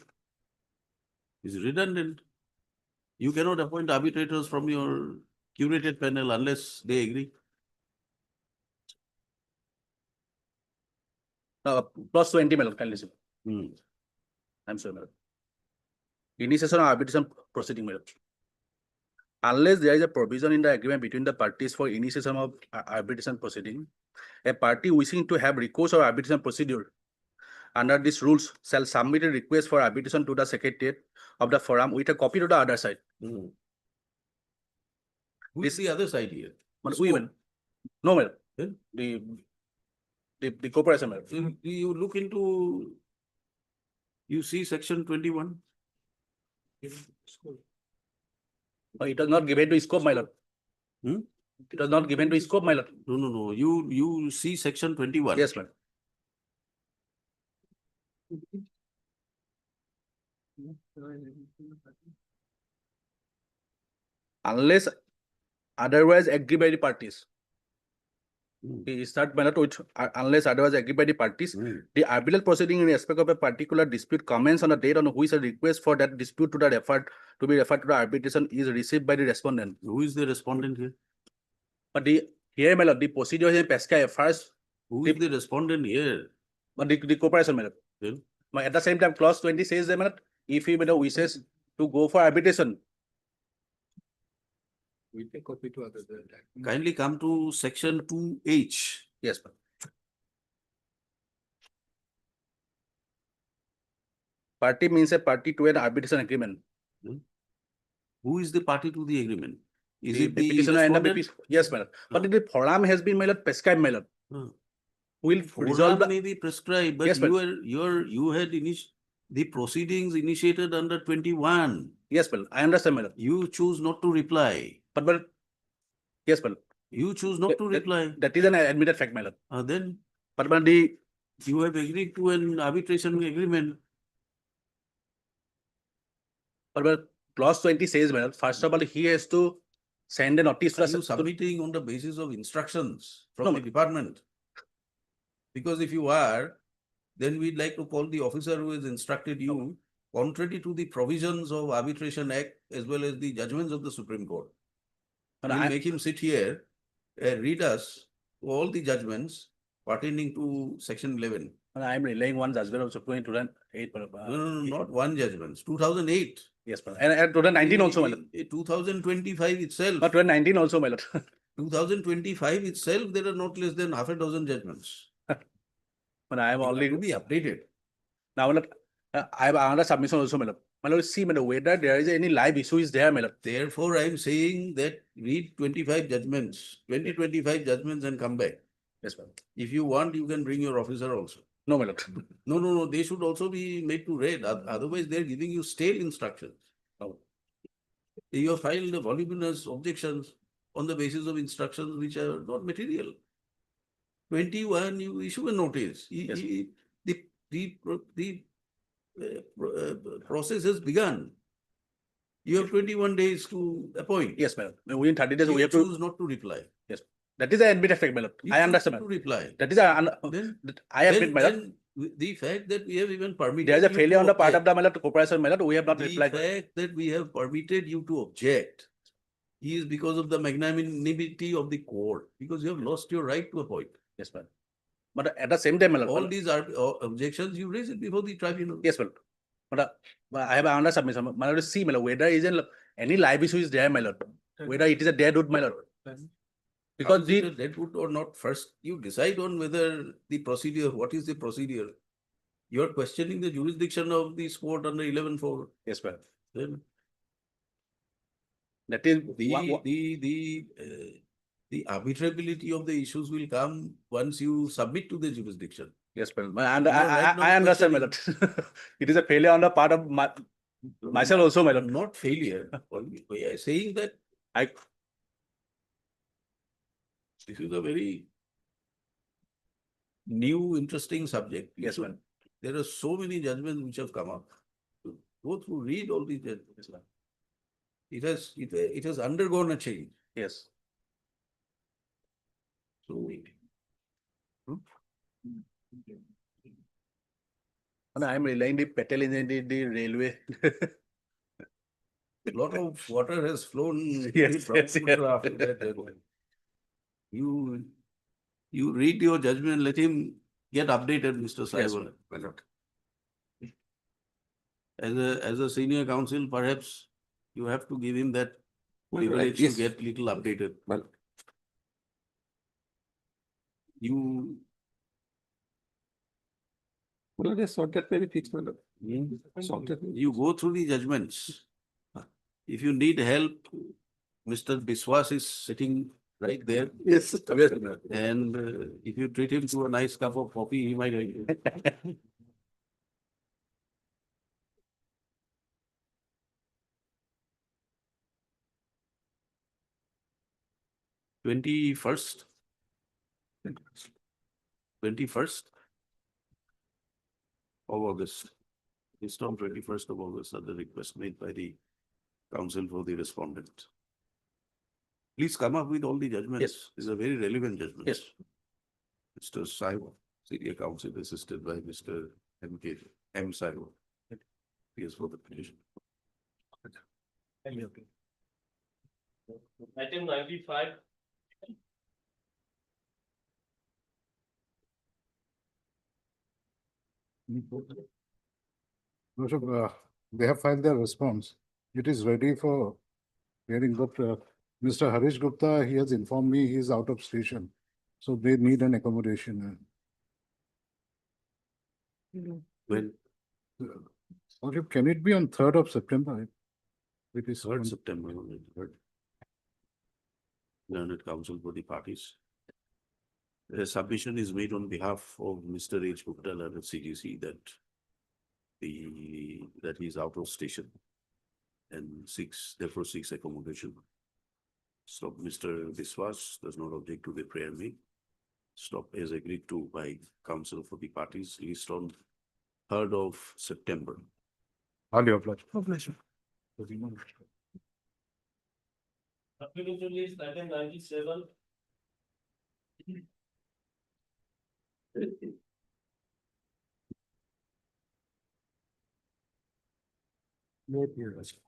Speaker 2: Is redundant. You cannot appoint arbitrators from your curated panel unless they agree.
Speaker 6: Clause 20, my lord, kindly listen. I'm sorry, my lord. Initiation of arbitration proceeding, my lord. Unless there is a provision in the agreement between the parties for initiation of arbitration proceeding, a party wishing to have recourse or arbitration procedure under these rules shall submit a request for arbitration to the secretariat of the forum with a copy to the other side.
Speaker 2: Who is the other side here?
Speaker 6: Women. No, madam.
Speaker 2: Then?
Speaker 6: The corporation, madam.
Speaker 2: You look into, you see section 21.
Speaker 6: It was not given to scope, my lord. It was not given to scope, my lord.
Speaker 2: No, no, no. You see section 21.
Speaker 6: Yes, madam. Unless otherwise agreed by the parties. We start by with unless otherwise agreed by the parties. The arbitral proceeding in respect of a particular dispute commence on the date on which a request for that dispute to be referred to the arbitration is received by the respondent.
Speaker 2: Who is the respondent here?
Speaker 6: But here, my lord, the procedure is PESCA first.
Speaker 2: Who is the respondent here?
Speaker 6: But the corporation, my lord.
Speaker 2: Then?
Speaker 6: But at the same time, clause 20 says that, my lord, if he wishes to go for arbitration.
Speaker 10: We take copy to others.
Speaker 2: Kindly come to section 2H.
Speaker 6: Yes, ma'am. Party means a party to an arbitration agreement.
Speaker 2: Who is the party to the agreement? Is
Speaker 6: The
Speaker 2: it the
Speaker 6: petitioner and the
Speaker 2: respondent?
Speaker 6: yes, madam. But the forum has been, my lord, prescribed, my lord. Will resolve
Speaker 2: Forum may be prescribed, but
Speaker 6: Yes,
Speaker 2: you had the proceedings initiated under 21.
Speaker 6: Yes, madam. I understand, madam.
Speaker 2: You choose not to reply.
Speaker 6: But yes, madam.
Speaker 2: You choose not to reply.
Speaker 6: That is an admitted fact, madam.
Speaker 2: Then
Speaker 6: But
Speaker 2: you have agreed to an arbitration agreement.
Speaker 6: but clause 20 says, madam, first of all, he has to send a notice to
Speaker 2: Are you submitting on the basis of instructions from the department? Because if you are, then we'd like to call the officer who has instructed you contrary to the provisions of Arbitration Act as well as the judgments of the Supreme Court. And I make him sit here and read us all the judgments pertaining to section 11.
Speaker 6: And I am relaying one judgment of Supreme 2008.
Speaker 2: No, not one judgment. 2008.
Speaker 6: Yes, madam. And 2019 also, madam.
Speaker 2: 2025 itself.
Speaker 6: But 2019 also, madam.
Speaker 2: 2025 itself, there are not less than half a dozen judgments.
Speaker 6: But I am only
Speaker 2: to be updated.
Speaker 6: Now, I have another submission also, madam. Madam, see, madam, whether there is any live issue is there, madam.
Speaker 2: Therefore, I am saying that read 25 judgments, 25 judgments and come back.
Speaker 6: Yes, madam.
Speaker 2: If you want, you can bring your officer also.
Speaker 6: No, madam.
Speaker 2: No. They should also be made to read. Otherwise, they're giving you stale instructions.
Speaker 6: No.
Speaker 2: You have filed the voluminous objections on the basis of instructions which are not material. 21, you issue a notice.
Speaker 6: Yes.
Speaker 2: The process has begun. You have 21 days to appoint.
Speaker 6: Yes, madam. Within 30 days,
Speaker 2: You
Speaker 6: we have to.
Speaker 2: choose not to reply.
Speaker 6: Yes. That is an admitted fact, madam.
Speaker 2: You
Speaker 6: I
Speaker 2: choose
Speaker 6: understand,
Speaker 2: not to
Speaker 6: madam.
Speaker 2: reply.
Speaker 6: That is I admit, madam.
Speaker 2: Then the fact that we have even permitted.
Speaker 6: There is a
Speaker 2: you
Speaker 6: failure
Speaker 2: to
Speaker 6: on the part of
Speaker 2: object,
Speaker 6: the corporation, madam. We have not
Speaker 2: the
Speaker 6: replied.
Speaker 2: fact that we have permitted you to object is because of the magnanimity of the court, because you have lost your right to appoint.
Speaker 6: Yes, ma'am. But at the same time, my lord,
Speaker 2: All these are objections, you raise it before the tribunal.
Speaker 6: yes, well, but I have another submission. My lord, see, my lord, whether any live issue is there, my lord, whether it is a deadwood, my lord. Because the
Speaker 2: deadwood or not, first you decide on whether the procedure, what is the procedure. You are questioning the jurisdiction of this court under 11(4).
Speaker 6: yes, ma'am.
Speaker 2: Then
Speaker 6: That is
Speaker 2: the arbitrability of the issues will come once you submit to the jurisdiction.
Speaker 6: yes, ma'am. And
Speaker 2: You are right not
Speaker 6: I understand, my lord. It is a failure on the part of myself also, my lord.
Speaker 2: Not failure. We are saying that this is a very new, interesting subject.
Speaker 6: Yes, ma'am.
Speaker 2: There are so many judgments which have come up. Go through, read all these judgments. It has undergone a change.
Speaker 6: Yes.
Speaker 2: So
Speaker 6: And I am relying the petal in the railway.
Speaker 2: a lot of water has flown.
Speaker 6: Yes,
Speaker 2: from
Speaker 6: yes, yes.
Speaker 2: after that judgment. You read your judgment, let him get updated, Mr.
Speaker 6: Yes,
Speaker 2: Saibal.
Speaker 6: my lord.
Speaker 2: As a senior counsel, perhaps you have to give him that privilege
Speaker 6: Yes.
Speaker 2: to get little updated.
Speaker 6: Well,
Speaker 2: You
Speaker 6: just sort that very fixed, my lord.
Speaker 2: You go through the judgments. If you need help, Mr. Biswas is sitting right there.
Speaker 6: Yes.
Speaker 2: And if you treat him to a nice cup of coffee, he might help you. 21st. 21st of August. It's on 21st of August at the request made by the counsel for the respondent. Please come up with all the judgments.
Speaker 6: Yes.
Speaker 2: These are very relevant judgments.
Speaker 6: Yes.
Speaker 2: Mr. Saiwa, senior counsel assisted by Mr. M. Saiwa. Yes, for the petition.
Speaker 21: Item 95.
Speaker 19: They have filed their response. It is ready for hearing, but Mr. Harish Gupta, he has informed me he is out of station. So they need an accommodation.
Speaker 2: When?
Speaker 19: Can it be on 3rd of September? It is
Speaker 2: 3rd September. 3rd. Learned counsel for the parties. A submission is made on behalf of Mr. H. Gupta at CGC that he is out of station and therefore seeks accommodation. Stop. Mr. Biswas does not object to the prayer made. Stop is agreed to by counsel for the parties, list on 3rd of September.
Speaker 19: All your pleasure.
Speaker 21: Application list item 97.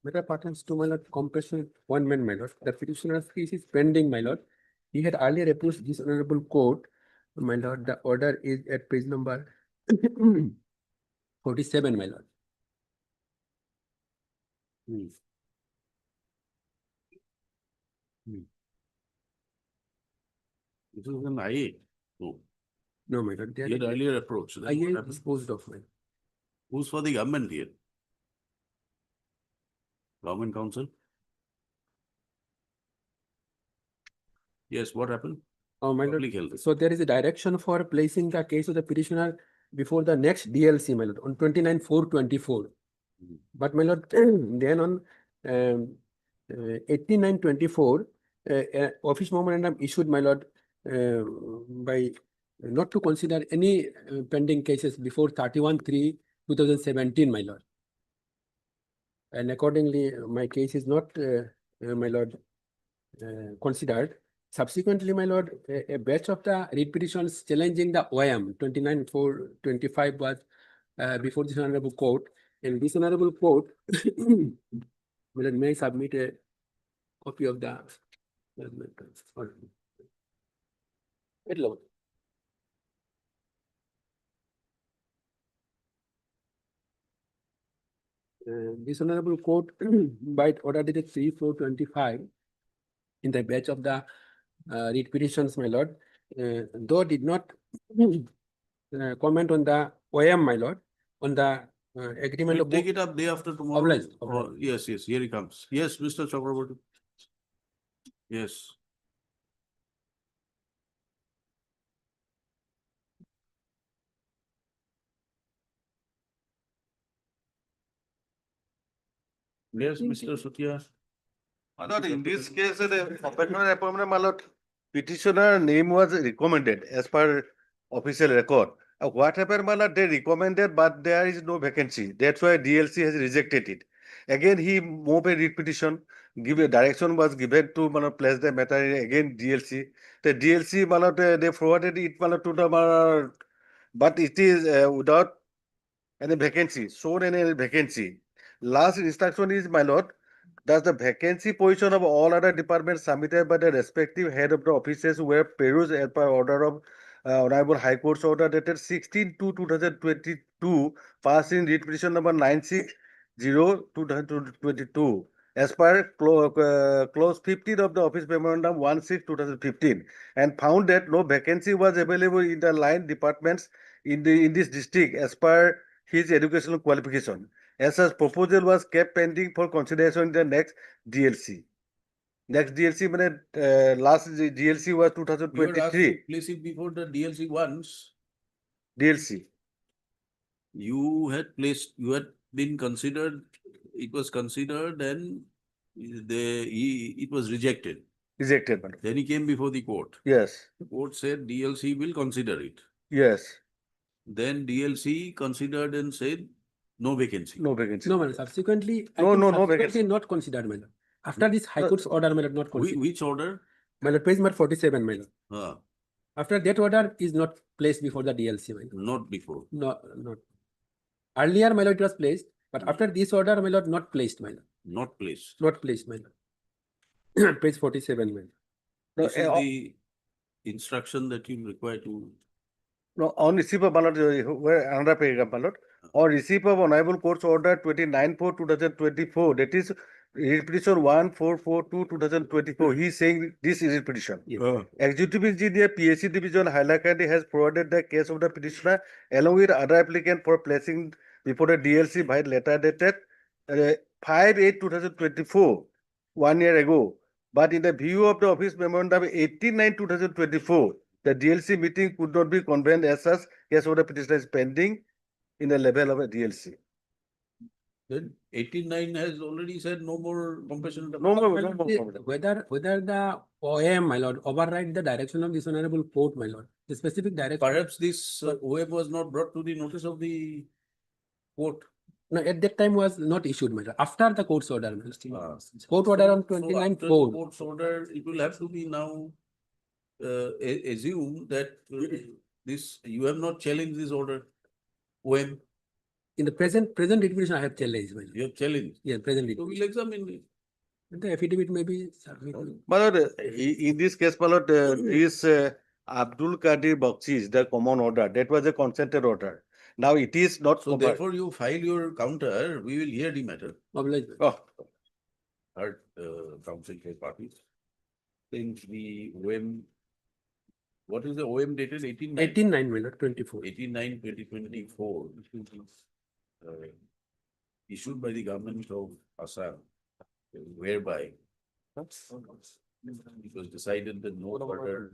Speaker 22: Matter pertains to my lord, compassionate one man, my lord. The petitioner's case is pending, my lord. He had earlier approached this honorable court, my lord. The order is at page number 47, my lord.
Speaker 2: This is an IA. No.
Speaker 22: No, my lord.
Speaker 2: He had earlier approached. Then
Speaker 22: IA
Speaker 2: what happened?
Speaker 22: disposed of, my lord.
Speaker 2: Who's for the government here? Government counsel? Yes, what happened?
Speaker 22: Oh, my
Speaker 2: Public
Speaker 22: lord.
Speaker 2: health.
Speaker 22: So there is a direction for placing the case of the petitioner before the next DLC, my lord, on 29/4/24. But my lord, then on 89/24, office memorandum issued, my lord, by not to consider any pending cases before 31/3/2017, my lord. And accordingly, my case is not, my lord, considered. Subsequently, my lord, a batch of the writ petitions challenging the OM 29/4/25 was before this honorable court. And this honorable court, my lord, may submit a copy of the. Wait, Lord. This honorable court by order dated 3/4/25 in the batch of the writ petitions, my lord, though did not comment on the OM, my lord, on the agreement
Speaker 2: We'll
Speaker 22: of
Speaker 2: take it up day after tomorrow.
Speaker 22: Obliged,
Speaker 2: Oh,
Speaker 22: obliged.
Speaker 2: yes, yes, here he comes. Yes, Mr. Chakraborty. Yes. Yes, Mr. Sutia.
Speaker 7: In this case, the appointment appointment, petitioner name was recommended as per official record. What happened, they recommended, but there is no vacancy. That's why DLC has rejected it. Again, he moved a writ petition. Give a direction was given to place the matter again DLC. The DLC they forwarded it to the but it is without any vacancy, shown any vacancy. Last instruction is, my lord, thus the vacancy position of all other departments submitted by the respective head of the offices were perused as per order of Honorable High Court's order dated 16/2/2022, passed in writ petition number 960/2022, as per clause 15 of the office memorandum 16/2015, and found that no vacancy was available in the line departments in this district as per his educational qualification. As such, proposal was kept pending for consideration in the next DLC. Next DLC, last DLC was
Speaker 2: You were asked to
Speaker 7: 2023
Speaker 2: place it before the DLC once.
Speaker 7: DLC.
Speaker 2: You had been considered, it was considered and it was rejected.
Speaker 7: Rejected, madam.
Speaker 2: Then he came before the court.
Speaker 7: Yes.
Speaker 2: The court said DLC will consider it.
Speaker 7: Yes.
Speaker 2: Then DLC considered and said no vacancy.
Speaker 7: No vacancy.
Speaker 22: No, madam, subsequently. I
Speaker 7: No,
Speaker 22: think
Speaker 7: no, no
Speaker 22: subsequently
Speaker 7: vacancy.
Speaker 22: not considered, my lord. After this High Court's order, my lord, not considered.
Speaker 2: Which order?
Speaker 22: My lord, page number 47, my lord.
Speaker 2: Ah,
Speaker 22: After that order is not placed before the DLC, my lord.
Speaker 2: not before.
Speaker 22: No, not. Earlier, my lord, it was placed, but after this order, my lord, not placed, my lord.
Speaker 2: Not placed.
Speaker 22: Not placed, my lord. Page 47, my lord.
Speaker 7: No,
Speaker 2: This is the instruction that you require to.
Speaker 7: No, on receipt of where another paragraph, my lord. On receipt of Honorable Court's order 29/4/2024, that is writ petition 1442/2024. He is saying this is his petition.
Speaker 22: Yes.
Speaker 7: Executive Engineer PSC Division Hailakandi has provided the case of the petitioner along with other applicant for placing before the DLC by letter dated 5/8/2024, 1 year ago. But in the view of the office memorandum 18/9/2024, the DLC meeting could not be convened as such. Case of the petitioner is pending in the level of a DLC.
Speaker 2: Then 89 has already said no more compassion.
Speaker 7: No more.
Speaker 22: Whether the OM, my lord, override the direction of this honorable court, my lord, the specific direction.
Speaker 2: Perhaps this OM was not brought to the notice of the court.
Speaker 22: No, at that time was not issued, my lord. After the court's order, my lord. Court
Speaker 2: So-
Speaker 22: order on
Speaker 2: so
Speaker 22: 29/4.
Speaker 2: after the court's order, it will have to be now assume that this, you have not challenged this order. OM,
Speaker 22: In the present petition, I have challenged, my lord.
Speaker 2: you have challenged.
Speaker 22: Yeah, present
Speaker 2: So
Speaker 22: petition.
Speaker 2: we'll examine it.
Speaker 22: The affidavit may be submitted.
Speaker 7: My lord, in this case, my lord, this Abdul Qadir Bakshi, the common order, that was a consented order. Now it is not.
Speaker 2: So therefore you file your counter, we will hear the matter.
Speaker 22: Obliged.
Speaker 7: Oh,
Speaker 2: Heard counsel for parties. Since the OM, what is the OM dated 18/9?
Speaker 22: 18/9, my lord, 24.
Speaker 2: 18/9/2024. Issued by the government of Assam, whereby it was decided that no further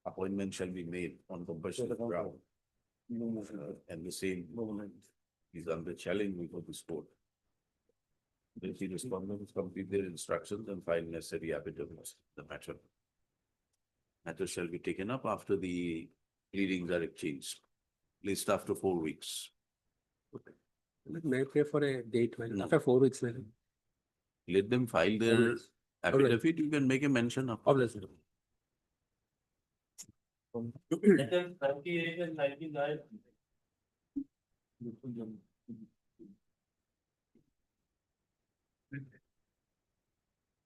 Speaker 2: appointment shall be made on compulsory ground. And the same is under challenge before this court. The respondents complete their instructions and file necessary affidavits. The matter shall be taken up after the pleadings are exchanged, at least after 4 weeks.
Speaker 22: May I pray for a date, my lord,
Speaker 2: No.
Speaker 22: after 4 weeks, my lord.
Speaker 2: Let them file their
Speaker 22: Obliged.
Speaker 2: affidavit, you can make a mention of.
Speaker 22: Obliged, my lord.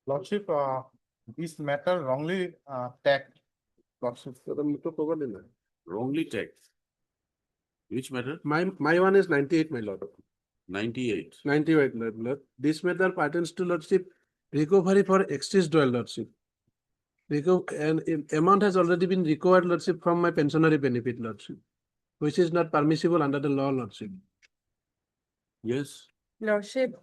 Speaker 19: Lordship, this matter wrongly tagged. Lordship.
Speaker 2: Wrongly tagged. Which matter?
Speaker 11: My one is 98, my lord.
Speaker 2: 98.
Speaker 11: 98, my lord. This matter pertains to lordship recovery for excess dwell, lordship. Amount has already been recovered, lordship, from my pensionary benefit, lordship, which is not permissible under the law, lordship.
Speaker 2: Yes.
Speaker 13: Lordship,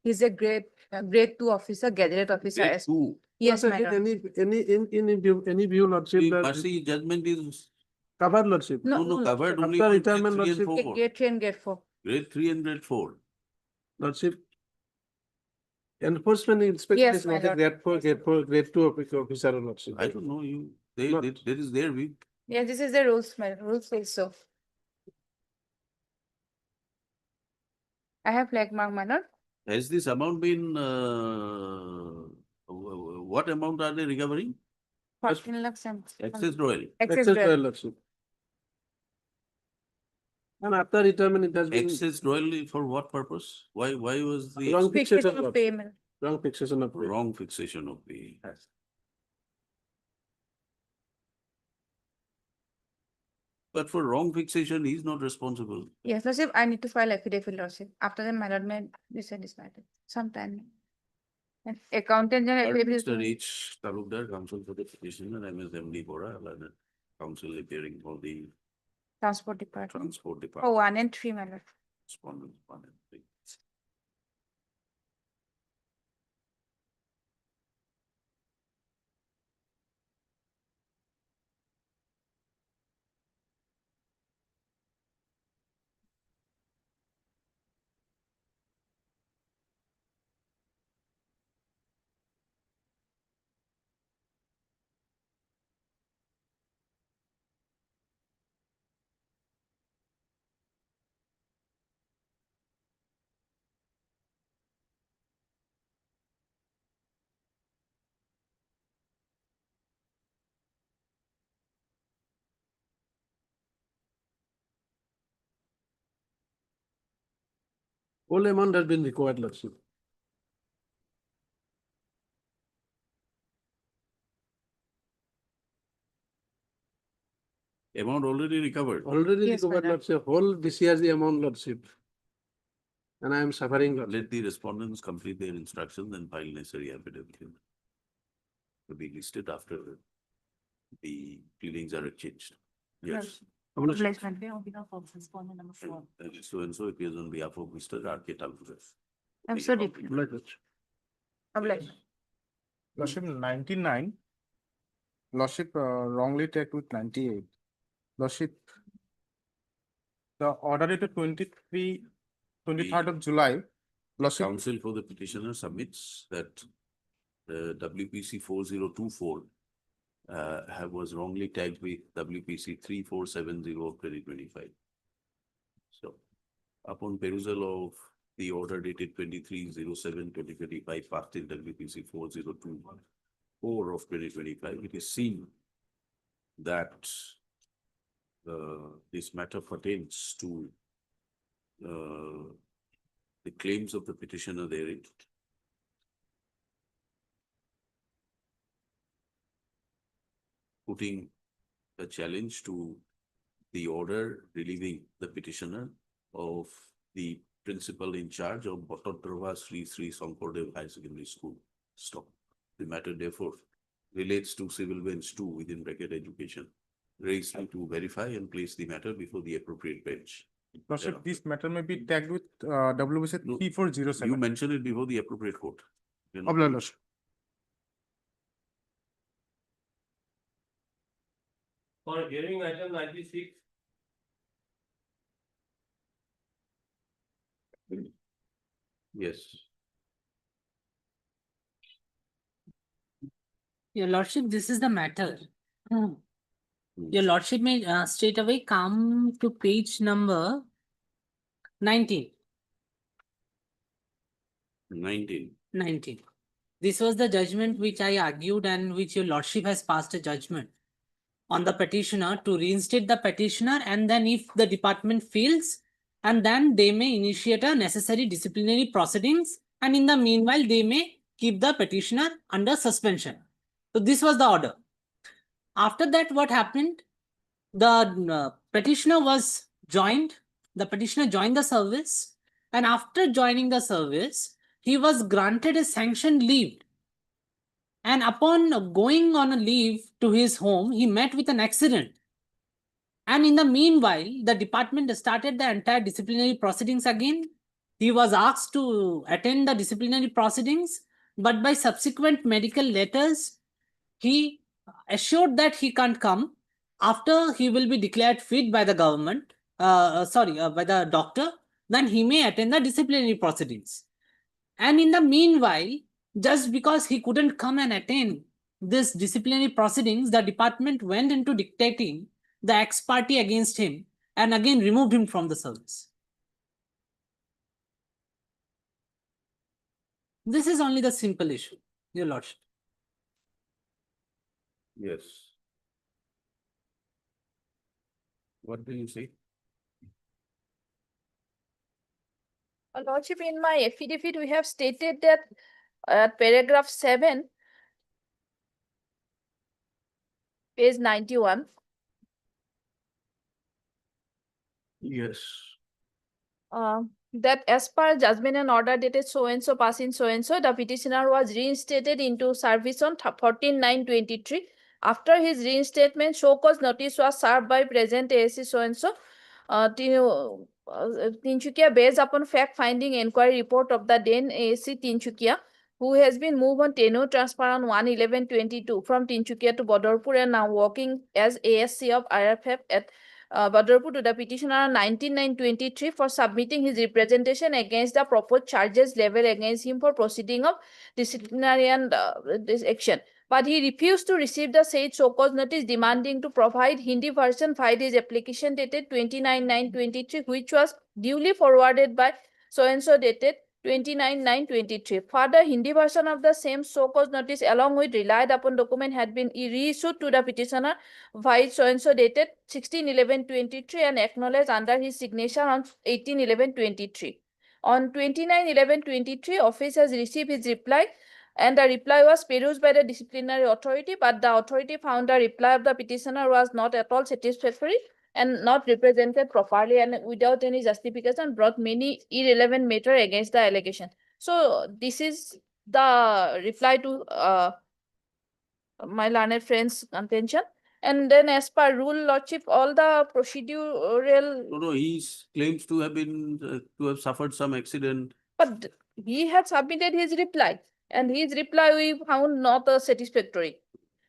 Speaker 13: he's a grade 2 officer, gazetted officer.
Speaker 2: Grade 2.
Speaker 13: Yes,
Speaker 11: Sir,
Speaker 13: my lord.
Speaker 11: any view, lordship,
Speaker 2: The
Speaker 11: that
Speaker 2: mercy judgment is
Speaker 11: covered, lordship.
Speaker 2: no covered only
Speaker 11: After
Speaker 2: for
Speaker 11: retirement,
Speaker 2: grade 3 and
Speaker 11: lordship.
Speaker 2: 4.
Speaker 13: Grade 3 and grade 4.
Speaker 2: Grade 3 and grade 4.
Speaker 11: Lordship. Enforcement inspector
Speaker 13: Yes,
Speaker 11: is
Speaker 13: my
Speaker 11: not a
Speaker 13: lord.
Speaker 11: grade 2 officer, lordship.
Speaker 2: I don't know you.
Speaker 11: Not-
Speaker 2: That is their view.
Speaker 13: Yeah, this is the rules, my rules say so. I have flag mark, my lord.
Speaker 2: Has this amount been, what amount are they recovering?
Speaker 13: 14 lakhs and
Speaker 2: Excess royal.
Speaker 13: excess
Speaker 11: Excess
Speaker 13: dwell.
Speaker 11: royal, lordship. And after retirement, it has been
Speaker 2: Excess royal for what purpose? Why was the
Speaker 11: wrong
Speaker 13: Fixation
Speaker 11: fixation
Speaker 13: of
Speaker 11: of
Speaker 13: payment.
Speaker 11: wrong fixation of pay.
Speaker 2: wrong fixation of the? But for wrong fixation, he is not responsible.
Speaker 13: Yes, lordship, I need to file affidavit, lordship. After that, my lord may decide this matter sometime. And accountant general affidavit.
Speaker 2: Mr. H. Talukdar, counsel for the petitioner, and Ms. M.D. Bora, learned counsel appearing for the
Speaker 13: Transport department.
Speaker 2: transport
Speaker 13: Oh,
Speaker 2: department.
Speaker 13: 1 and 3, my lord.
Speaker 2: Respondent 1 and 3.
Speaker 11: All amount has been required, lordship.
Speaker 2: Amount already recovered.
Speaker 11: Already
Speaker 13: Yes,
Speaker 11: recovered,
Speaker 13: madam.
Speaker 11: lordship, whole this year the amount, lordship. And I am suffering, lordship.
Speaker 2: Let the respondents complete their instructions and file necessary affidavit to be listed after the pleadings are exchanged. Yes.
Speaker 13: Obligement on behalf of respondent number 4.
Speaker 2: So and so appears on behalf of Mr. R.K. Talukdar.
Speaker 13: Absolutely.
Speaker 11: Lordship.
Speaker 13: Obligement.
Speaker 19: Lordship 99. Lordship wrongly tagged with 98. Lordship. The order dated 23rd of July. Lordship.
Speaker 2: Counsel for the petitioner submits that the WPC 4024 was wrongly tagged with WPC 3470 of 2025. So upon perusal of the order dated 23/07/2025 passed in WPC 4024 of 2025, it is seen that this matter pertains to the claims of the petitioner therein. Putting a challenge to the order relieving the petitioner of the principal in charge of Bhattodrava Sri Sankardev High Secondary School. Stop. The matter therefore relates to civil bench 2 within bracket education. Raised to verify and place the matter before the appropriate bench.
Speaker 19: Lordship, this matter may be tagged with WBC 3407.
Speaker 2: You mention it before the appropriate court. You know.
Speaker 19: Lordship.
Speaker 8: For hearing item 96.
Speaker 2: Yes.
Speaker 17: Your lordship, this is the matter. Your lordship may straight away come to page number 19.
Speaker 2: 19.
Speaker 17: This was the judgment which I argued and which your lordship has passed a judgment on the petitioner to reinstate the petitioner, and then if the department fails, and then they may initiate a necessary disciplinary proceedings, and in the meanwhile they may keep the petitioner under suspension. So this was the order. After that, what happened? The petitioner was joined, the petitioner joined the service, and after joining the service, he was granted a sanctioned leave. And upon going on a leave to his home, he met with an accident. And in the meanwhile, the department started the entire disciplinary proceedings again. He was asked to attend the disciplinary proceedings, but by subsequent medical letters, he assured that he can't come. After he will be declared fit by the government, by the doctor, then he may attend the disciplinary proceedings. And in the meanwhile, just because he couldn't come and attend this disciplinary proceedings, the department went into dictating the ex parte against him and again removed him from the service. This is only the simple issue, Your Lordship.
Speaker 2: Yes. What do you say?
Speaker 4: Lordship, in my affidavit, we have stated that paragraph 7, page 91.
Speaker 2: Yes.
Speaker 4: That as per judgment and order dated so and so, passing so and so, the petitioner was reinstated into service on 14/9/23. After his reinstatement, show cause notice was served by present ASC so and so. Tinsukia, based upon fact finding inquiry report of the then ASC Tinsukia, who has been moved on tenure transfer on 1/11/22 from Tinsukia to Badarpur and now working as ASC of IRFF at Badarpur to the petitioner on 19/9/23 for submitting his representation against the proposed charges leveled against him for proceeding of disciplinary and this action. But he refused to receive the said show cause notice demanding to provide Hindi version filed his application dated 29/9/23, which was duly forwarded by so and so dated 29/9/23. Further, Hindi version of the same show cause notice along with relied upon document had been reissued to the petitioner via so and so dated 16/11/23 and acknowledged under his signature on 18/11/23. On 29/11/23, office has received his reply, and the reply was perused by the disciplinary authority, but the authority found the reply of the petitioner was not at all satisfactory and not represented properly and without any justification brought many irrelevant matter against the allegation. So this is the reply to my learned friend's contention. And then as per rule, Lordship, all the procedural...
Speaker 2: No, he claims to have suffered some accident.
Speaker 4: But he had submitted his reply, and his reply we found not satisfactory.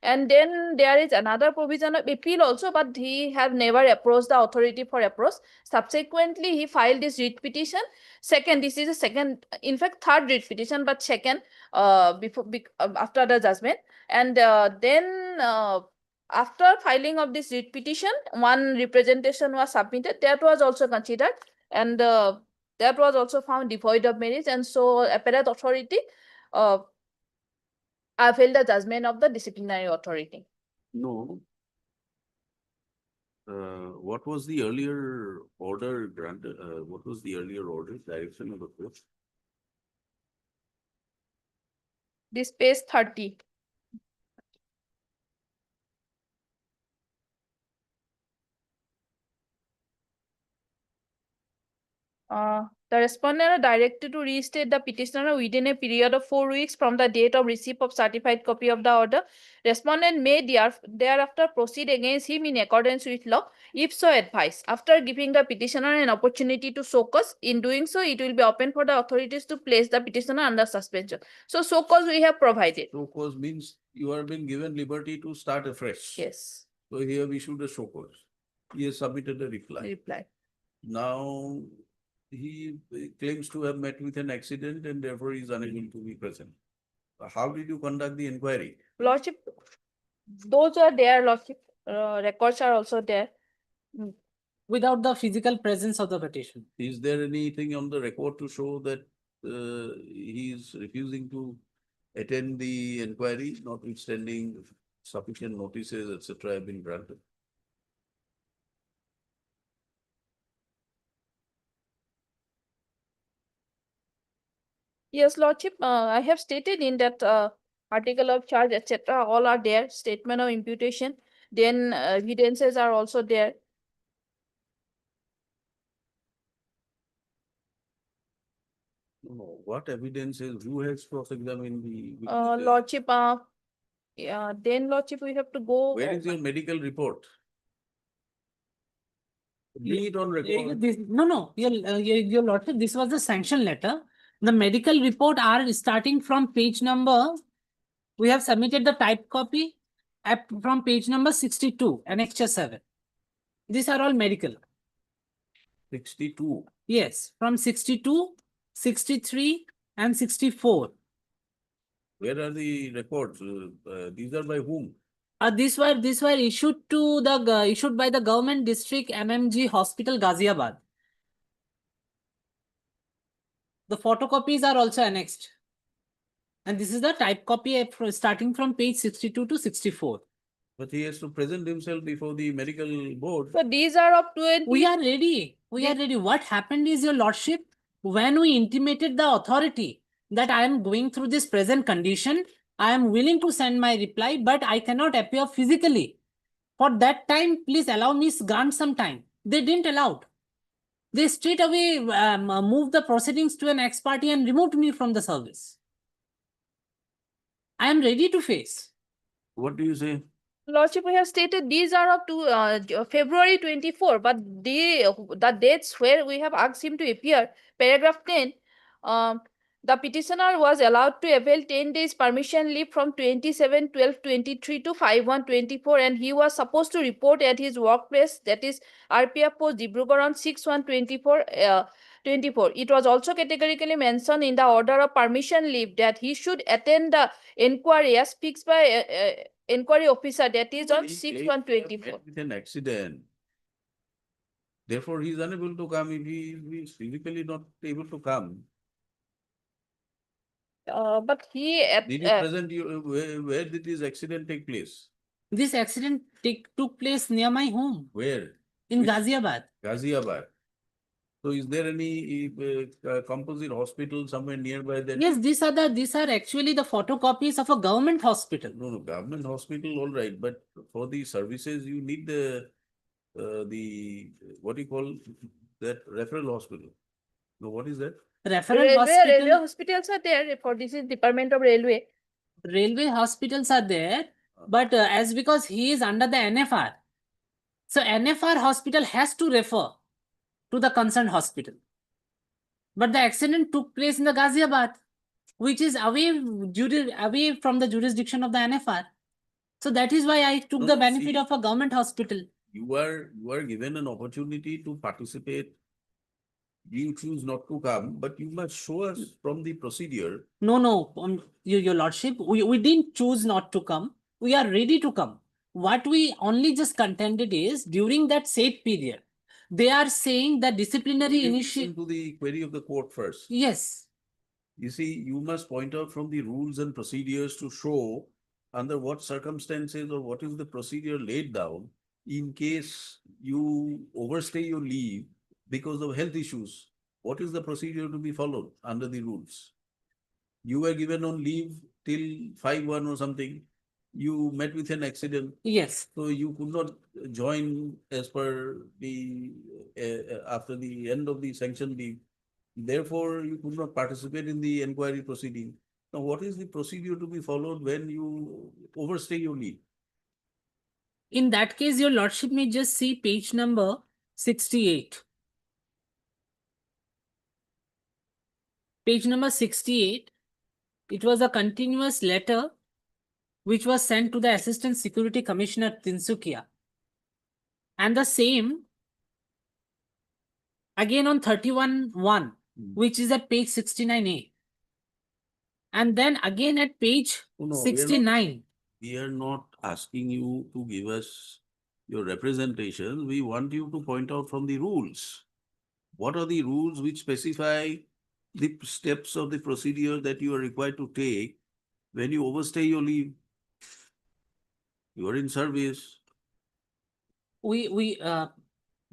Speaker 4: And then there is another provision of appeal also, but he have never approached the authority for approach. Subsequently, he filed this writ petition. Second, this is a second, in fact, third writ petition, but second, after the judgment. And then after filing of this writ petition, one representation was submitted. That was also considered, and that was also found devoid of merit. And so, appellate authority upheld the judgment of the disciplinary authority.
Speaker 2: No. What was the earlier order granted? What was the earlier order? Direction of the court?
Speaker 4: This page 30. The respondent are directed to restate the petitioner within a period of 4 weeks from the date of receipt of certified copy of the order. Respondent may thereafter proceed against him in accordance with law, if so advised. After giving the petitioner an opportunity to show cause, in doing so, it will be open for the authorities to place the petitioner under suspension. So, show cause we have provided.
Speaker 2: Show cause means you are being given liberty to start afresh.
Speaker 4: Yes.
Speaker 2: So here we issued a show cause. He has submitted a reply. Now, he claims to have met with an accident and therefore is unable to be present. How did you conduct the inquiry?
Speaker 4: Lordship, those are there, Lordship. Records are also there.
Speaker 17: Without the physical presence of the petition.
Speaker 2: Is there anything on the record to show that he is refusing to attend the inquiry, notwithstanding sufficient notices, etc., have been granted?
Speaker 4: Yes, Lordship, I have stated in that article of charge, etc. All are there. Statement of imputation. Then evidences are also there.
Speaker 2: No, what evidence is, who has cross-examined the?
Speaker 4: Lordship, yeah, then Lordship, we have to go.
Speaker 2: Where is your medical report? Bring it on record.
Speaker 17: No, your lordship, this was the sanction letter. The medical report are starting from page number. We have submitted the typed copy from page number 62, annexure 7. These are all medical.
Speaker 2: 62.
Speaker 17: Yes, from 62, 63, and 64.
Speaker 2: Where are the records? These are by whom?
Speaker 17: These were issued to the issued by the government district MMG Hospital, Ghaziabad. The photocopies are also annexed. And this is the type copy starting from page 62 to 64.
Speaker 2: But he has to present himself before the medical board.
Speaker 4: So these are of 20.
Speaker 17: We are ready. We are ready. What happened is, your lordship, when we intimated the authority that I am going through this present condition, I am willing to send my reply, but I cannot appear physically. For that time, please allow me grant some time. They didn't allow. They straight away moved the proceedings to an ex parte and removed me from the service. I am ready to face.
Speaker 2: What do you say?
Speaker 4: Lordship, we have stated these are up to February 24, but the dates where we have asked him to appear, paragraph 10, the petitioner was allowed to avail 10 days permission leave from 27/12/23 to 5/1/24, and he was supposed to report at his workplace, that is RPF post Dibrugarh on 6/1/24. 24. It was also categorically mentioned in the order of permission leave that he should attend the inquiry as fixed by inquiry officer, that is on 6/1/24.
Speaker 2: With an accident. Therefore, he is unable to come if he is physically not able to come.
Speaker 4: But he
Speaker 2: Did you present where did this accident take place?
Speaker 17: This accident took place near my home.
Speaker 2: Where?
Speaker 17: In Ghaziabad.
Speaker 2: Ghaziabad. So is there any composite hospital somewhere nearby that?
Speaker 17: Yes, these are actually the photocopies of a government hospital.
Speaker 2: No, government hospital, all right, but for the services you need the what do you call that, referral hospital? No, what is that?
Speaker 17: Referral hospital.
Speaker 4: Railway hospitals are there. For this is Department of Railway.
Speaker 17: Railway hospitals are there, but as because he is under the NFR, so NFR hospital has to refer to the concerned hospital. But the accident took place in the Ghaziabad, which is away from the jurisdiction of the NFR. So that is why I took the benefit of a government hospital.
Speaker 2: You are given an opportunity to participate. You choose not to come, but you must show us from the procedure.
Speaker 17: No, your lordship, we didn't choose not to come. We are ready to come. What we only just contended is, during that said period, they are saying that disciplinary initiative.
Speaker 2: To the query of the court first.
Speaker 17: Yes.
Speaker 2: You see, you must point out from the rules and procedures to show under what circumstances or what is the procedure laid down in case you overstay your leave because of health issues. What is the procedure to be followed under the rules? You were given on leave till 5/1 or something. You met with an accident.
Speaker 17: Yes.
Speaker 2: So you could not join as per the after the end of the sanction leave. Therefore, you could not participate in the inquiry proceeding. Now, what is the procedure to be followed when you overstay your leave?
Speaker 17: In that case, your lordship may just see page number 68. Page number 68. It was a continuous letter which was sent to the Assistant Security Commissioner Tinsukia. And the same again on 31/1, which is at page 69A. And then again at page 69.
Speaker 2: We are not asking you to give us your representation. We want you to point out from the rules. What are the rules which specify the steps of the procedure that you are required to take when you overstay your leave? You are in service.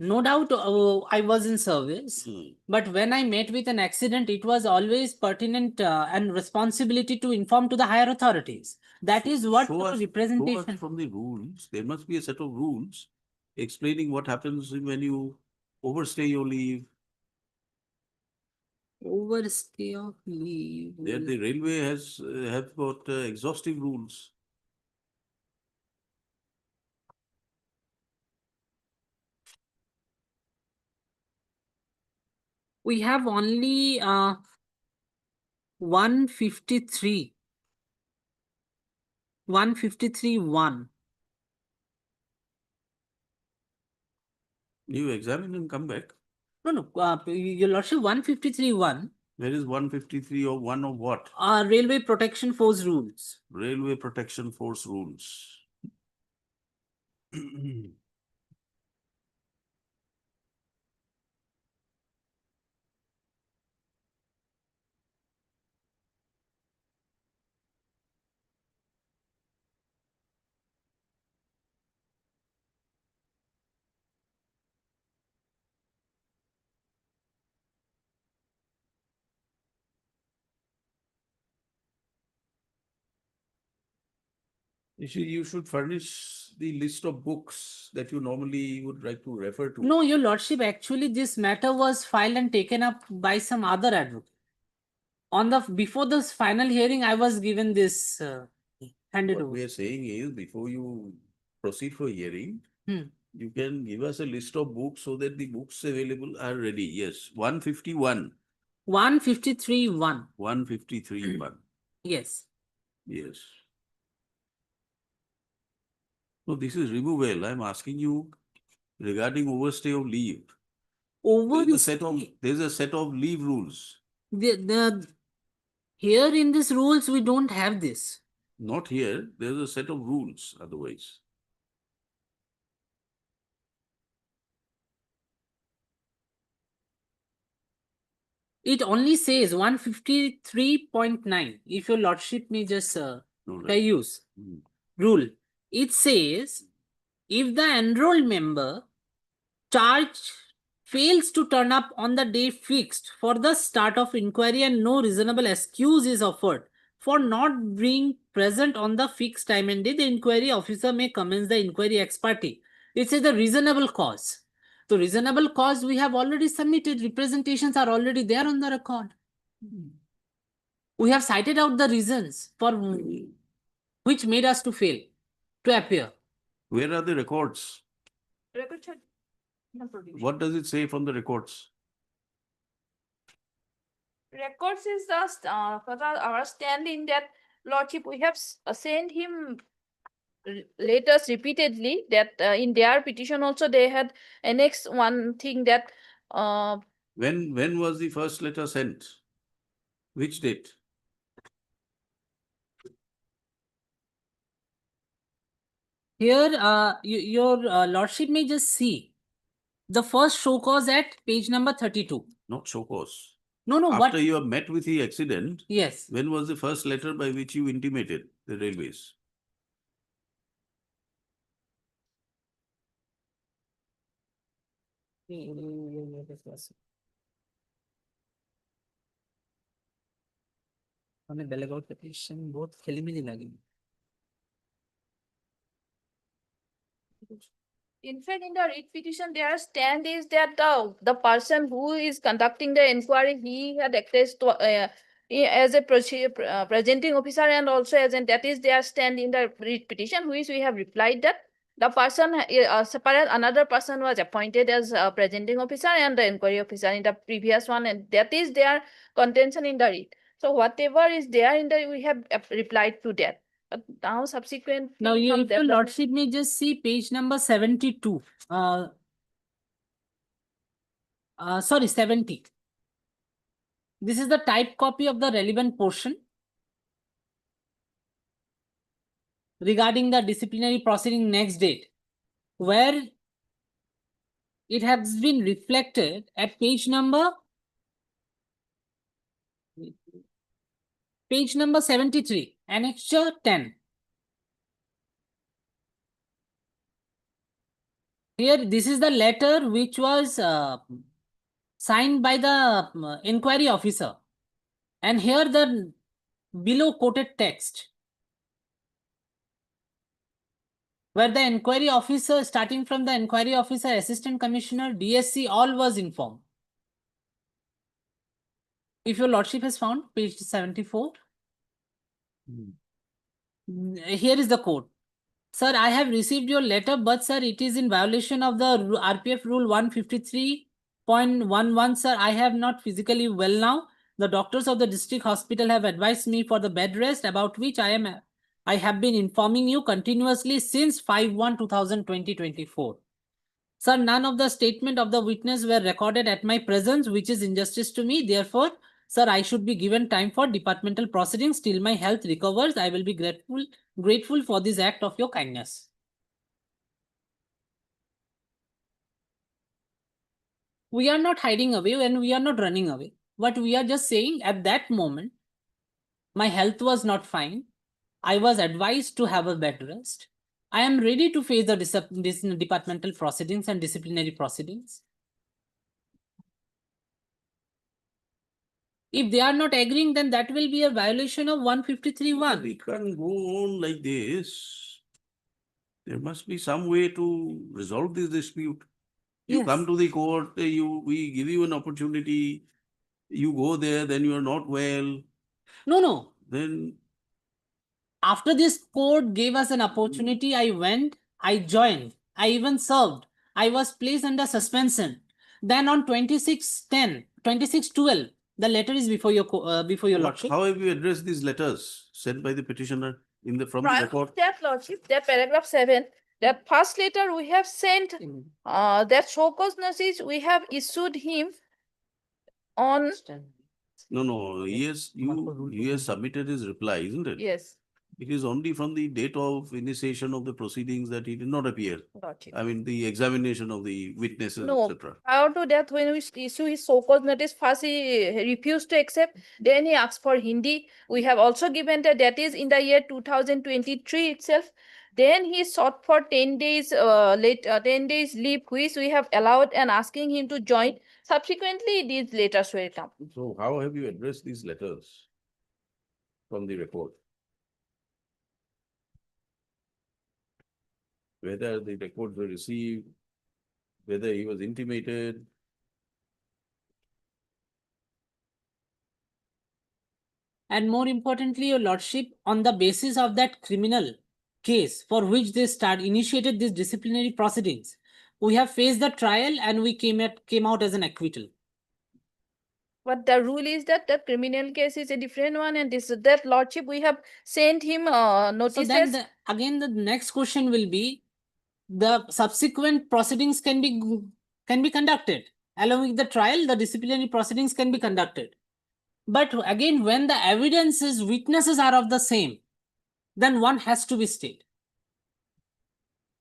Speaker 17: No doubt, I was in service, but when I met with an accident, it was always pertinent and responsibility to inform to the higher authorities. That is what
Speaker 2: Show us
Speaker 17: representation.
Speaker 2: from the rules. There must be a set of rules explaining what happens when you overstay your leave.
Speaker 17: Overstay of leave.
Speaker 2: There, the railway has have got exhaustive rules.
Speaker 17: We have only 153. 153.1.
Speaker 2: You examine and come back.
Speaker 17: No, Your Lordship, 153.1.
Speaker 2: There is 153 or one of what?
Speaker 17: Railway Protection Force rules.
Speaker 2: Railway Protection Force rules. You should furnish the list of books that you normally would like to refer to.
Speaker 17: No, Your Lordship, actually this matter was filed and taken up by some other advocate. Before this final hearing, I was given this handed
Speaker 2: What
Speaker 17: over.
Speaker 2: we are saying is, before you proceed for hearing,
Speaker 17: Hmm.
Speaker 2: you can give us a list of books so that the books available are ready. Yes, 151.
Speaker 17: 153.1.
Speaker 2: 153.1.
Speaker 17: Yes.
Speaker 2: Yes. So this is removal. I'm asking you regarding overstay of leave. There's a set of leave rules.
Speaker 17: Here in these rules, we don't have this.
Speaker 2: Not here. There's a set of rules otherwise.
Speaker 17: It only says 153.9. If Your Lordship may just use rule. It says if the enrolled member charge fails to turn up on the day fixed for the start of inquiry and no reasonable excuse is offered for not being present on the fixed time and day, the inquiry officer may commence the inquiry ex parte. It says the reasonable cause. So reasonable cause we have already submitted. Representations are already there on the record. We have cited out the reasons for which made us to fail to appear.
Speaker 2: Where are the records?
Speaker 4: Record check. Not produced.
Speaker 2: What does it say from the records?
Speaker 4: Records is just our stand in that Lordship. We have sent him letters repeatedly that in their petition also they had annexed one thing that
Speaker 2: When was the first letter sent? Which date?
Speaker 17: Here, your Lordship may just see the first show cause at page number 32.
Speaker 2: Not show cause.
Speaker 17: No,
Speaker 2: After you have met with the accident,
Speaker 17: yes.
Speaker 2: When was the first letter by which you intimated the railways?
Speaker 17: petition both খেলিমেলি লাগে।
Speaker 4: In fact, in the writ petition, their stand is that the person who is conducting the inquiry, he had access to as a presenting officer and also as an that is their stand in the writ petition, which we have replied that the person separate another person was appointed as a presenting officer and the inquiry officer in the previous one, and that is their contention in the writ. So whatever is there in the we have replied to that. But now subsequent.
Speaker 17: Now, if your Lordship may just see page number 72. Sorry, 70. This is the type copy of the relevant portion regarding the disciplinary proceeding next date, where it has been reflected at page number 73, annexure 10. Here, this is the letter which was signed by the inquiry officer. And here the below quoted text, where the inquiry officer, starting from the inquiry officer, assistant commissioner, DSC, all was informed. If your lordship has found page 74. Here is the quote. Sir, I have received your letter, but sir, it is in violation of the RPF rule 153.11. Sir, I have not physically well now. The doctors of the district hospital have advised me for the bed rest, about which I have been informing you continuously since 5/1/2024. Sir, none of the statement of the witness were recorded at my presence, which is injustice to me. Therefore, sir, I should be given time for departmental proceedings till my health recovers. I will be grateful for this act of your kindness. We are not hiding away and we are not running away. But we are just saying at that moment, my health was not fine. I was advised to have a bed rest. I am ready to face the departmental proceedings and disciplinary proceedings. If they are not agreeing, then that will be a violation of 153(1).
Speaker 2: We can't go on like this. There must be some way to resolve this dispute. You
Speaker 17: Yes.
Speaker 2: come to the court, we give you an opportunity, you go there, then you are not well,
Speaker 17: No.
Speaker 2: then
Speaker 17: After this court gave us an opportunity, I went, I joined, I even served. I was placed under suspension. Then on 26/12, the letter is before your lordship.
Speaker 2: how have you addressed these letters sent by the petitioner from the record?
Speaker 4: That lordship, that paragraph 7, that first letter we have sent, that show cause notice we have issued him on,
Speaker 2: No, he has submitted his reply, isn't it?
Speaker 4: yes,
Speaker 2: It is only from the date of initiation of the proceedings that he did not appear.
Speaker 4: lordship.
Speaker 2: I mean, the examination of the witnesses,
Speaker 4: No,
Speaker 2: etc.
Speaker 4: prior to that, when we issue his so cause notice, first he refused to accept, then he asked for Hindi. We have also given that is in the year 2023 itself. Then he sought for 10 days 10 days leave, which we have allowed and asking him to join. Subsequently, these letters will come.
Speaker 2: So how have you addressed these letters from the report? Whether the records were received, whether he was intimated.
Speaker 17: And more importantly, your lordship, on the basis of that criminal case for which they initiated these disciplinary proceedings, we have faced the trial and we came out as an acquittal.
Speaker 4: But the rule is that the criminal case is a different one, and that lordship we have sent him notices.
Speaker 17: So then again the next question will be, the subsequent proceedings can be conducted. Along with the trial, the disciplinary proceedings can be conducted. But again, when the witnesses are of the same, then one has to be stayed.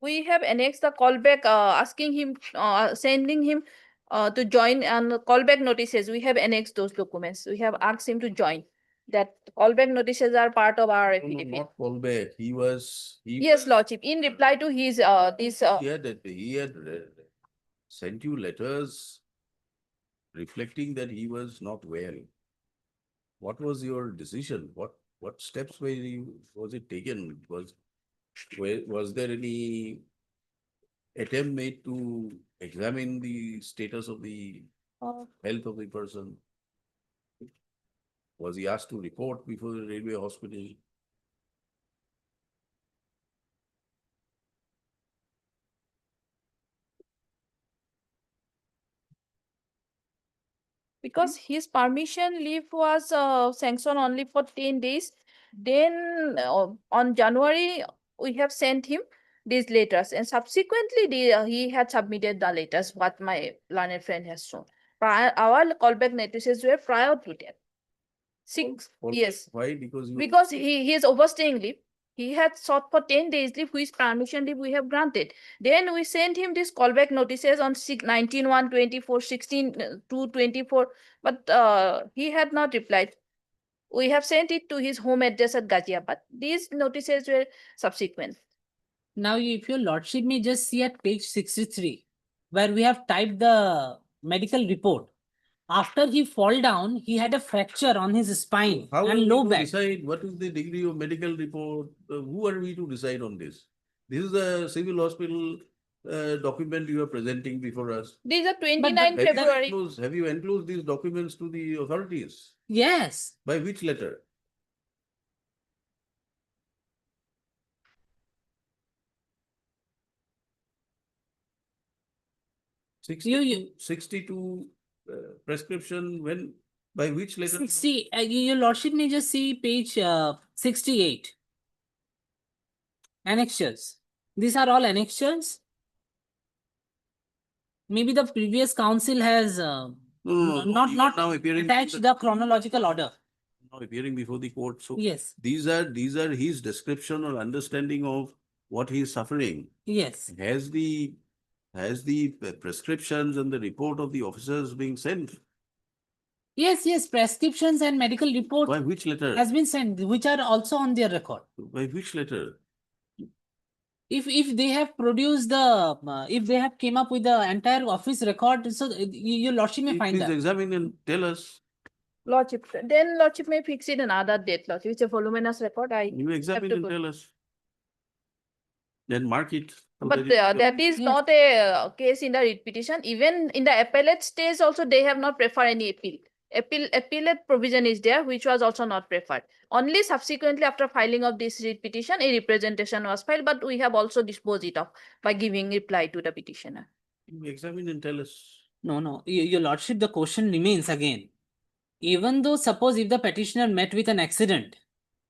Speaker 4: We have annexed the callback, asking him, sending him to join, and callback notices. We have annexed those documents. We have asked him to join. That callback notices are part of our affidavit.
Speaker 2: Not callback.
Speaker 4: Yes, lordship. In reply to his
Speaker 2: He had sent you letters reflecting that he was not well. What was your decision? What steps was it taken? Was there any attempt made to examine the status of the health of the person? Was he asked to report before the railway hospital?
Speaker 4: because his permission leave was sanctioned only for 10 days. Then on January, we have sent him these letters, and subsequently he had submitted the letters, what my learned friend has shown. Our callback notices were prior to that. Yes.
Speaker 2: Why?
Speaker 4: Because he is overstaying leave. He had sought for 10 days leave, which permission leave we have granted. Then we sent him these callback notices on 19/1/24, 16/2/24, but he had not replied. We have sent it to his home address at Ghaziabad. These notices were subsequent.
Speaker 17: Now, if your lordship may just see at page 63, where we have typed the medical report. After he fall down, he had a fracture on his spine
Speaker 2: How are
Speaker 17: and
Speaker 2: we
Speaker 17: low
Speaker 2: to
Speaker 17: back.
Speaker 2: decide what is the degree of medical report? Who are we to decide on this? This is a civil hospital document you are presenting before us.
Speaker 4: These are
Speaker 17: But
Speaker 4: 29
Speaker 2: Have you
Speaker 4: February.
Speaker 2: have you enclosed these documents to the authorities?
Speaker 17: Yes.
Speaker 2: By which letter?
Speaker 17: You-
Speaker 2: 62 prescription when, by which letter?
Speaker 17: See, your lordship may just see page 68. Annexures. These are all annexures. Maybe the previous council has
Speaker 2: No,
Speaker 17: not
Speaker 2: you are now appearing
Speaker 17: attached the chronological order.
Speaker 2: now appearing before the court. So
Speaker 17: Yes.
Speaker 2: these are his description or understanding of what he is suffering.
Speaker 17: Yes.
Speaker 2: Has the prescriptions and the report of the officers being sent?
Speaker 17: Yes, prescriptions and medical report
Speaker 2: By which letter?
Speaker 17: has been sent, which are also on their record.
Speaker 2: By which letter?
Speaker 17: If they have produced the, if they have came up with the entire office record, so your lordship may find
Speaker 2: Please
Speaker 17: that.
Speaker 2: examine and tell us.
Speaker 4: Lordship, then lordship may fix it another date, lordship. It's a voluminous record.
Speaker 2: You examine and tell us. Then mark it. so
Speaker 4: But
Speaker 2: that it-
Speaker 4: that is
Speaker 17: Yes.
Speaker 4: not a case in the writ petition. Even in the appellate stage also, they have not preferred any appeal. Appellate provision is there, which was also not preferred. Only subsequently after filing of this writ petition, a representation was filed, but we have also disposed it of by giving reply to the petitioner.
Speaker 2: You examine and tell us.
Speaker 17: No, your lordship, the question remains again. Even though suppose if the petitioner met with an accident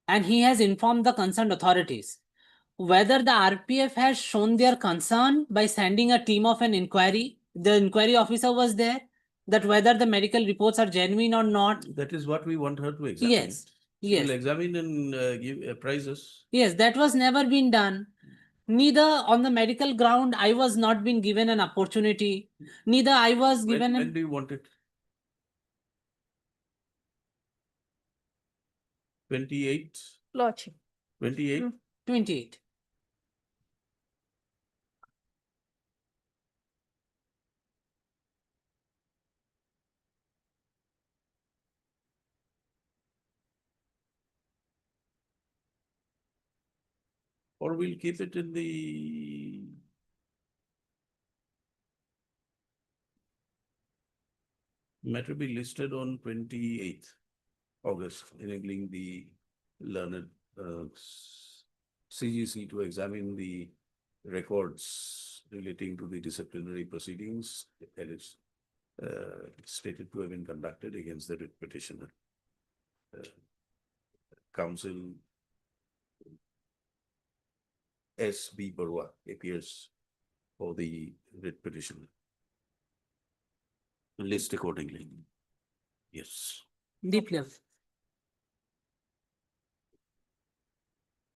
Speaker 17: and he has informed the concerned authorities, whether the RPF has shown their concern by sending a team of an inquiry, the inquiry officer was there, that whether the medical reports are genuine or not.
Speaker 2: That is what we want her to examine.
Speaker 17: Yes,
Speaker 2: She
Speaker 17: yes.
Speaker 2: will examine and give prizes.
Speaker 17: Yes, that was never been done. Neither on the medical ground, I was not been given an opportunity. Neither I was given
Speaker 2: When
Speaker 17: an,
Speaker 2: do you want it? 28,
Speaker 4: Lordship.
Speaker 2: 28?
Speaker 17: 28.
Speaker 2: Or we'll keep it in the matter be listed on 28th August, enabling the learned CGC to examine the records relating to the disciplinary proceedings that is stated to have been conducted against the writ petitioner. Counsel S.B. Barua appears for the writ petition. List accordingly. Yes.
Speaker 17: Deep left.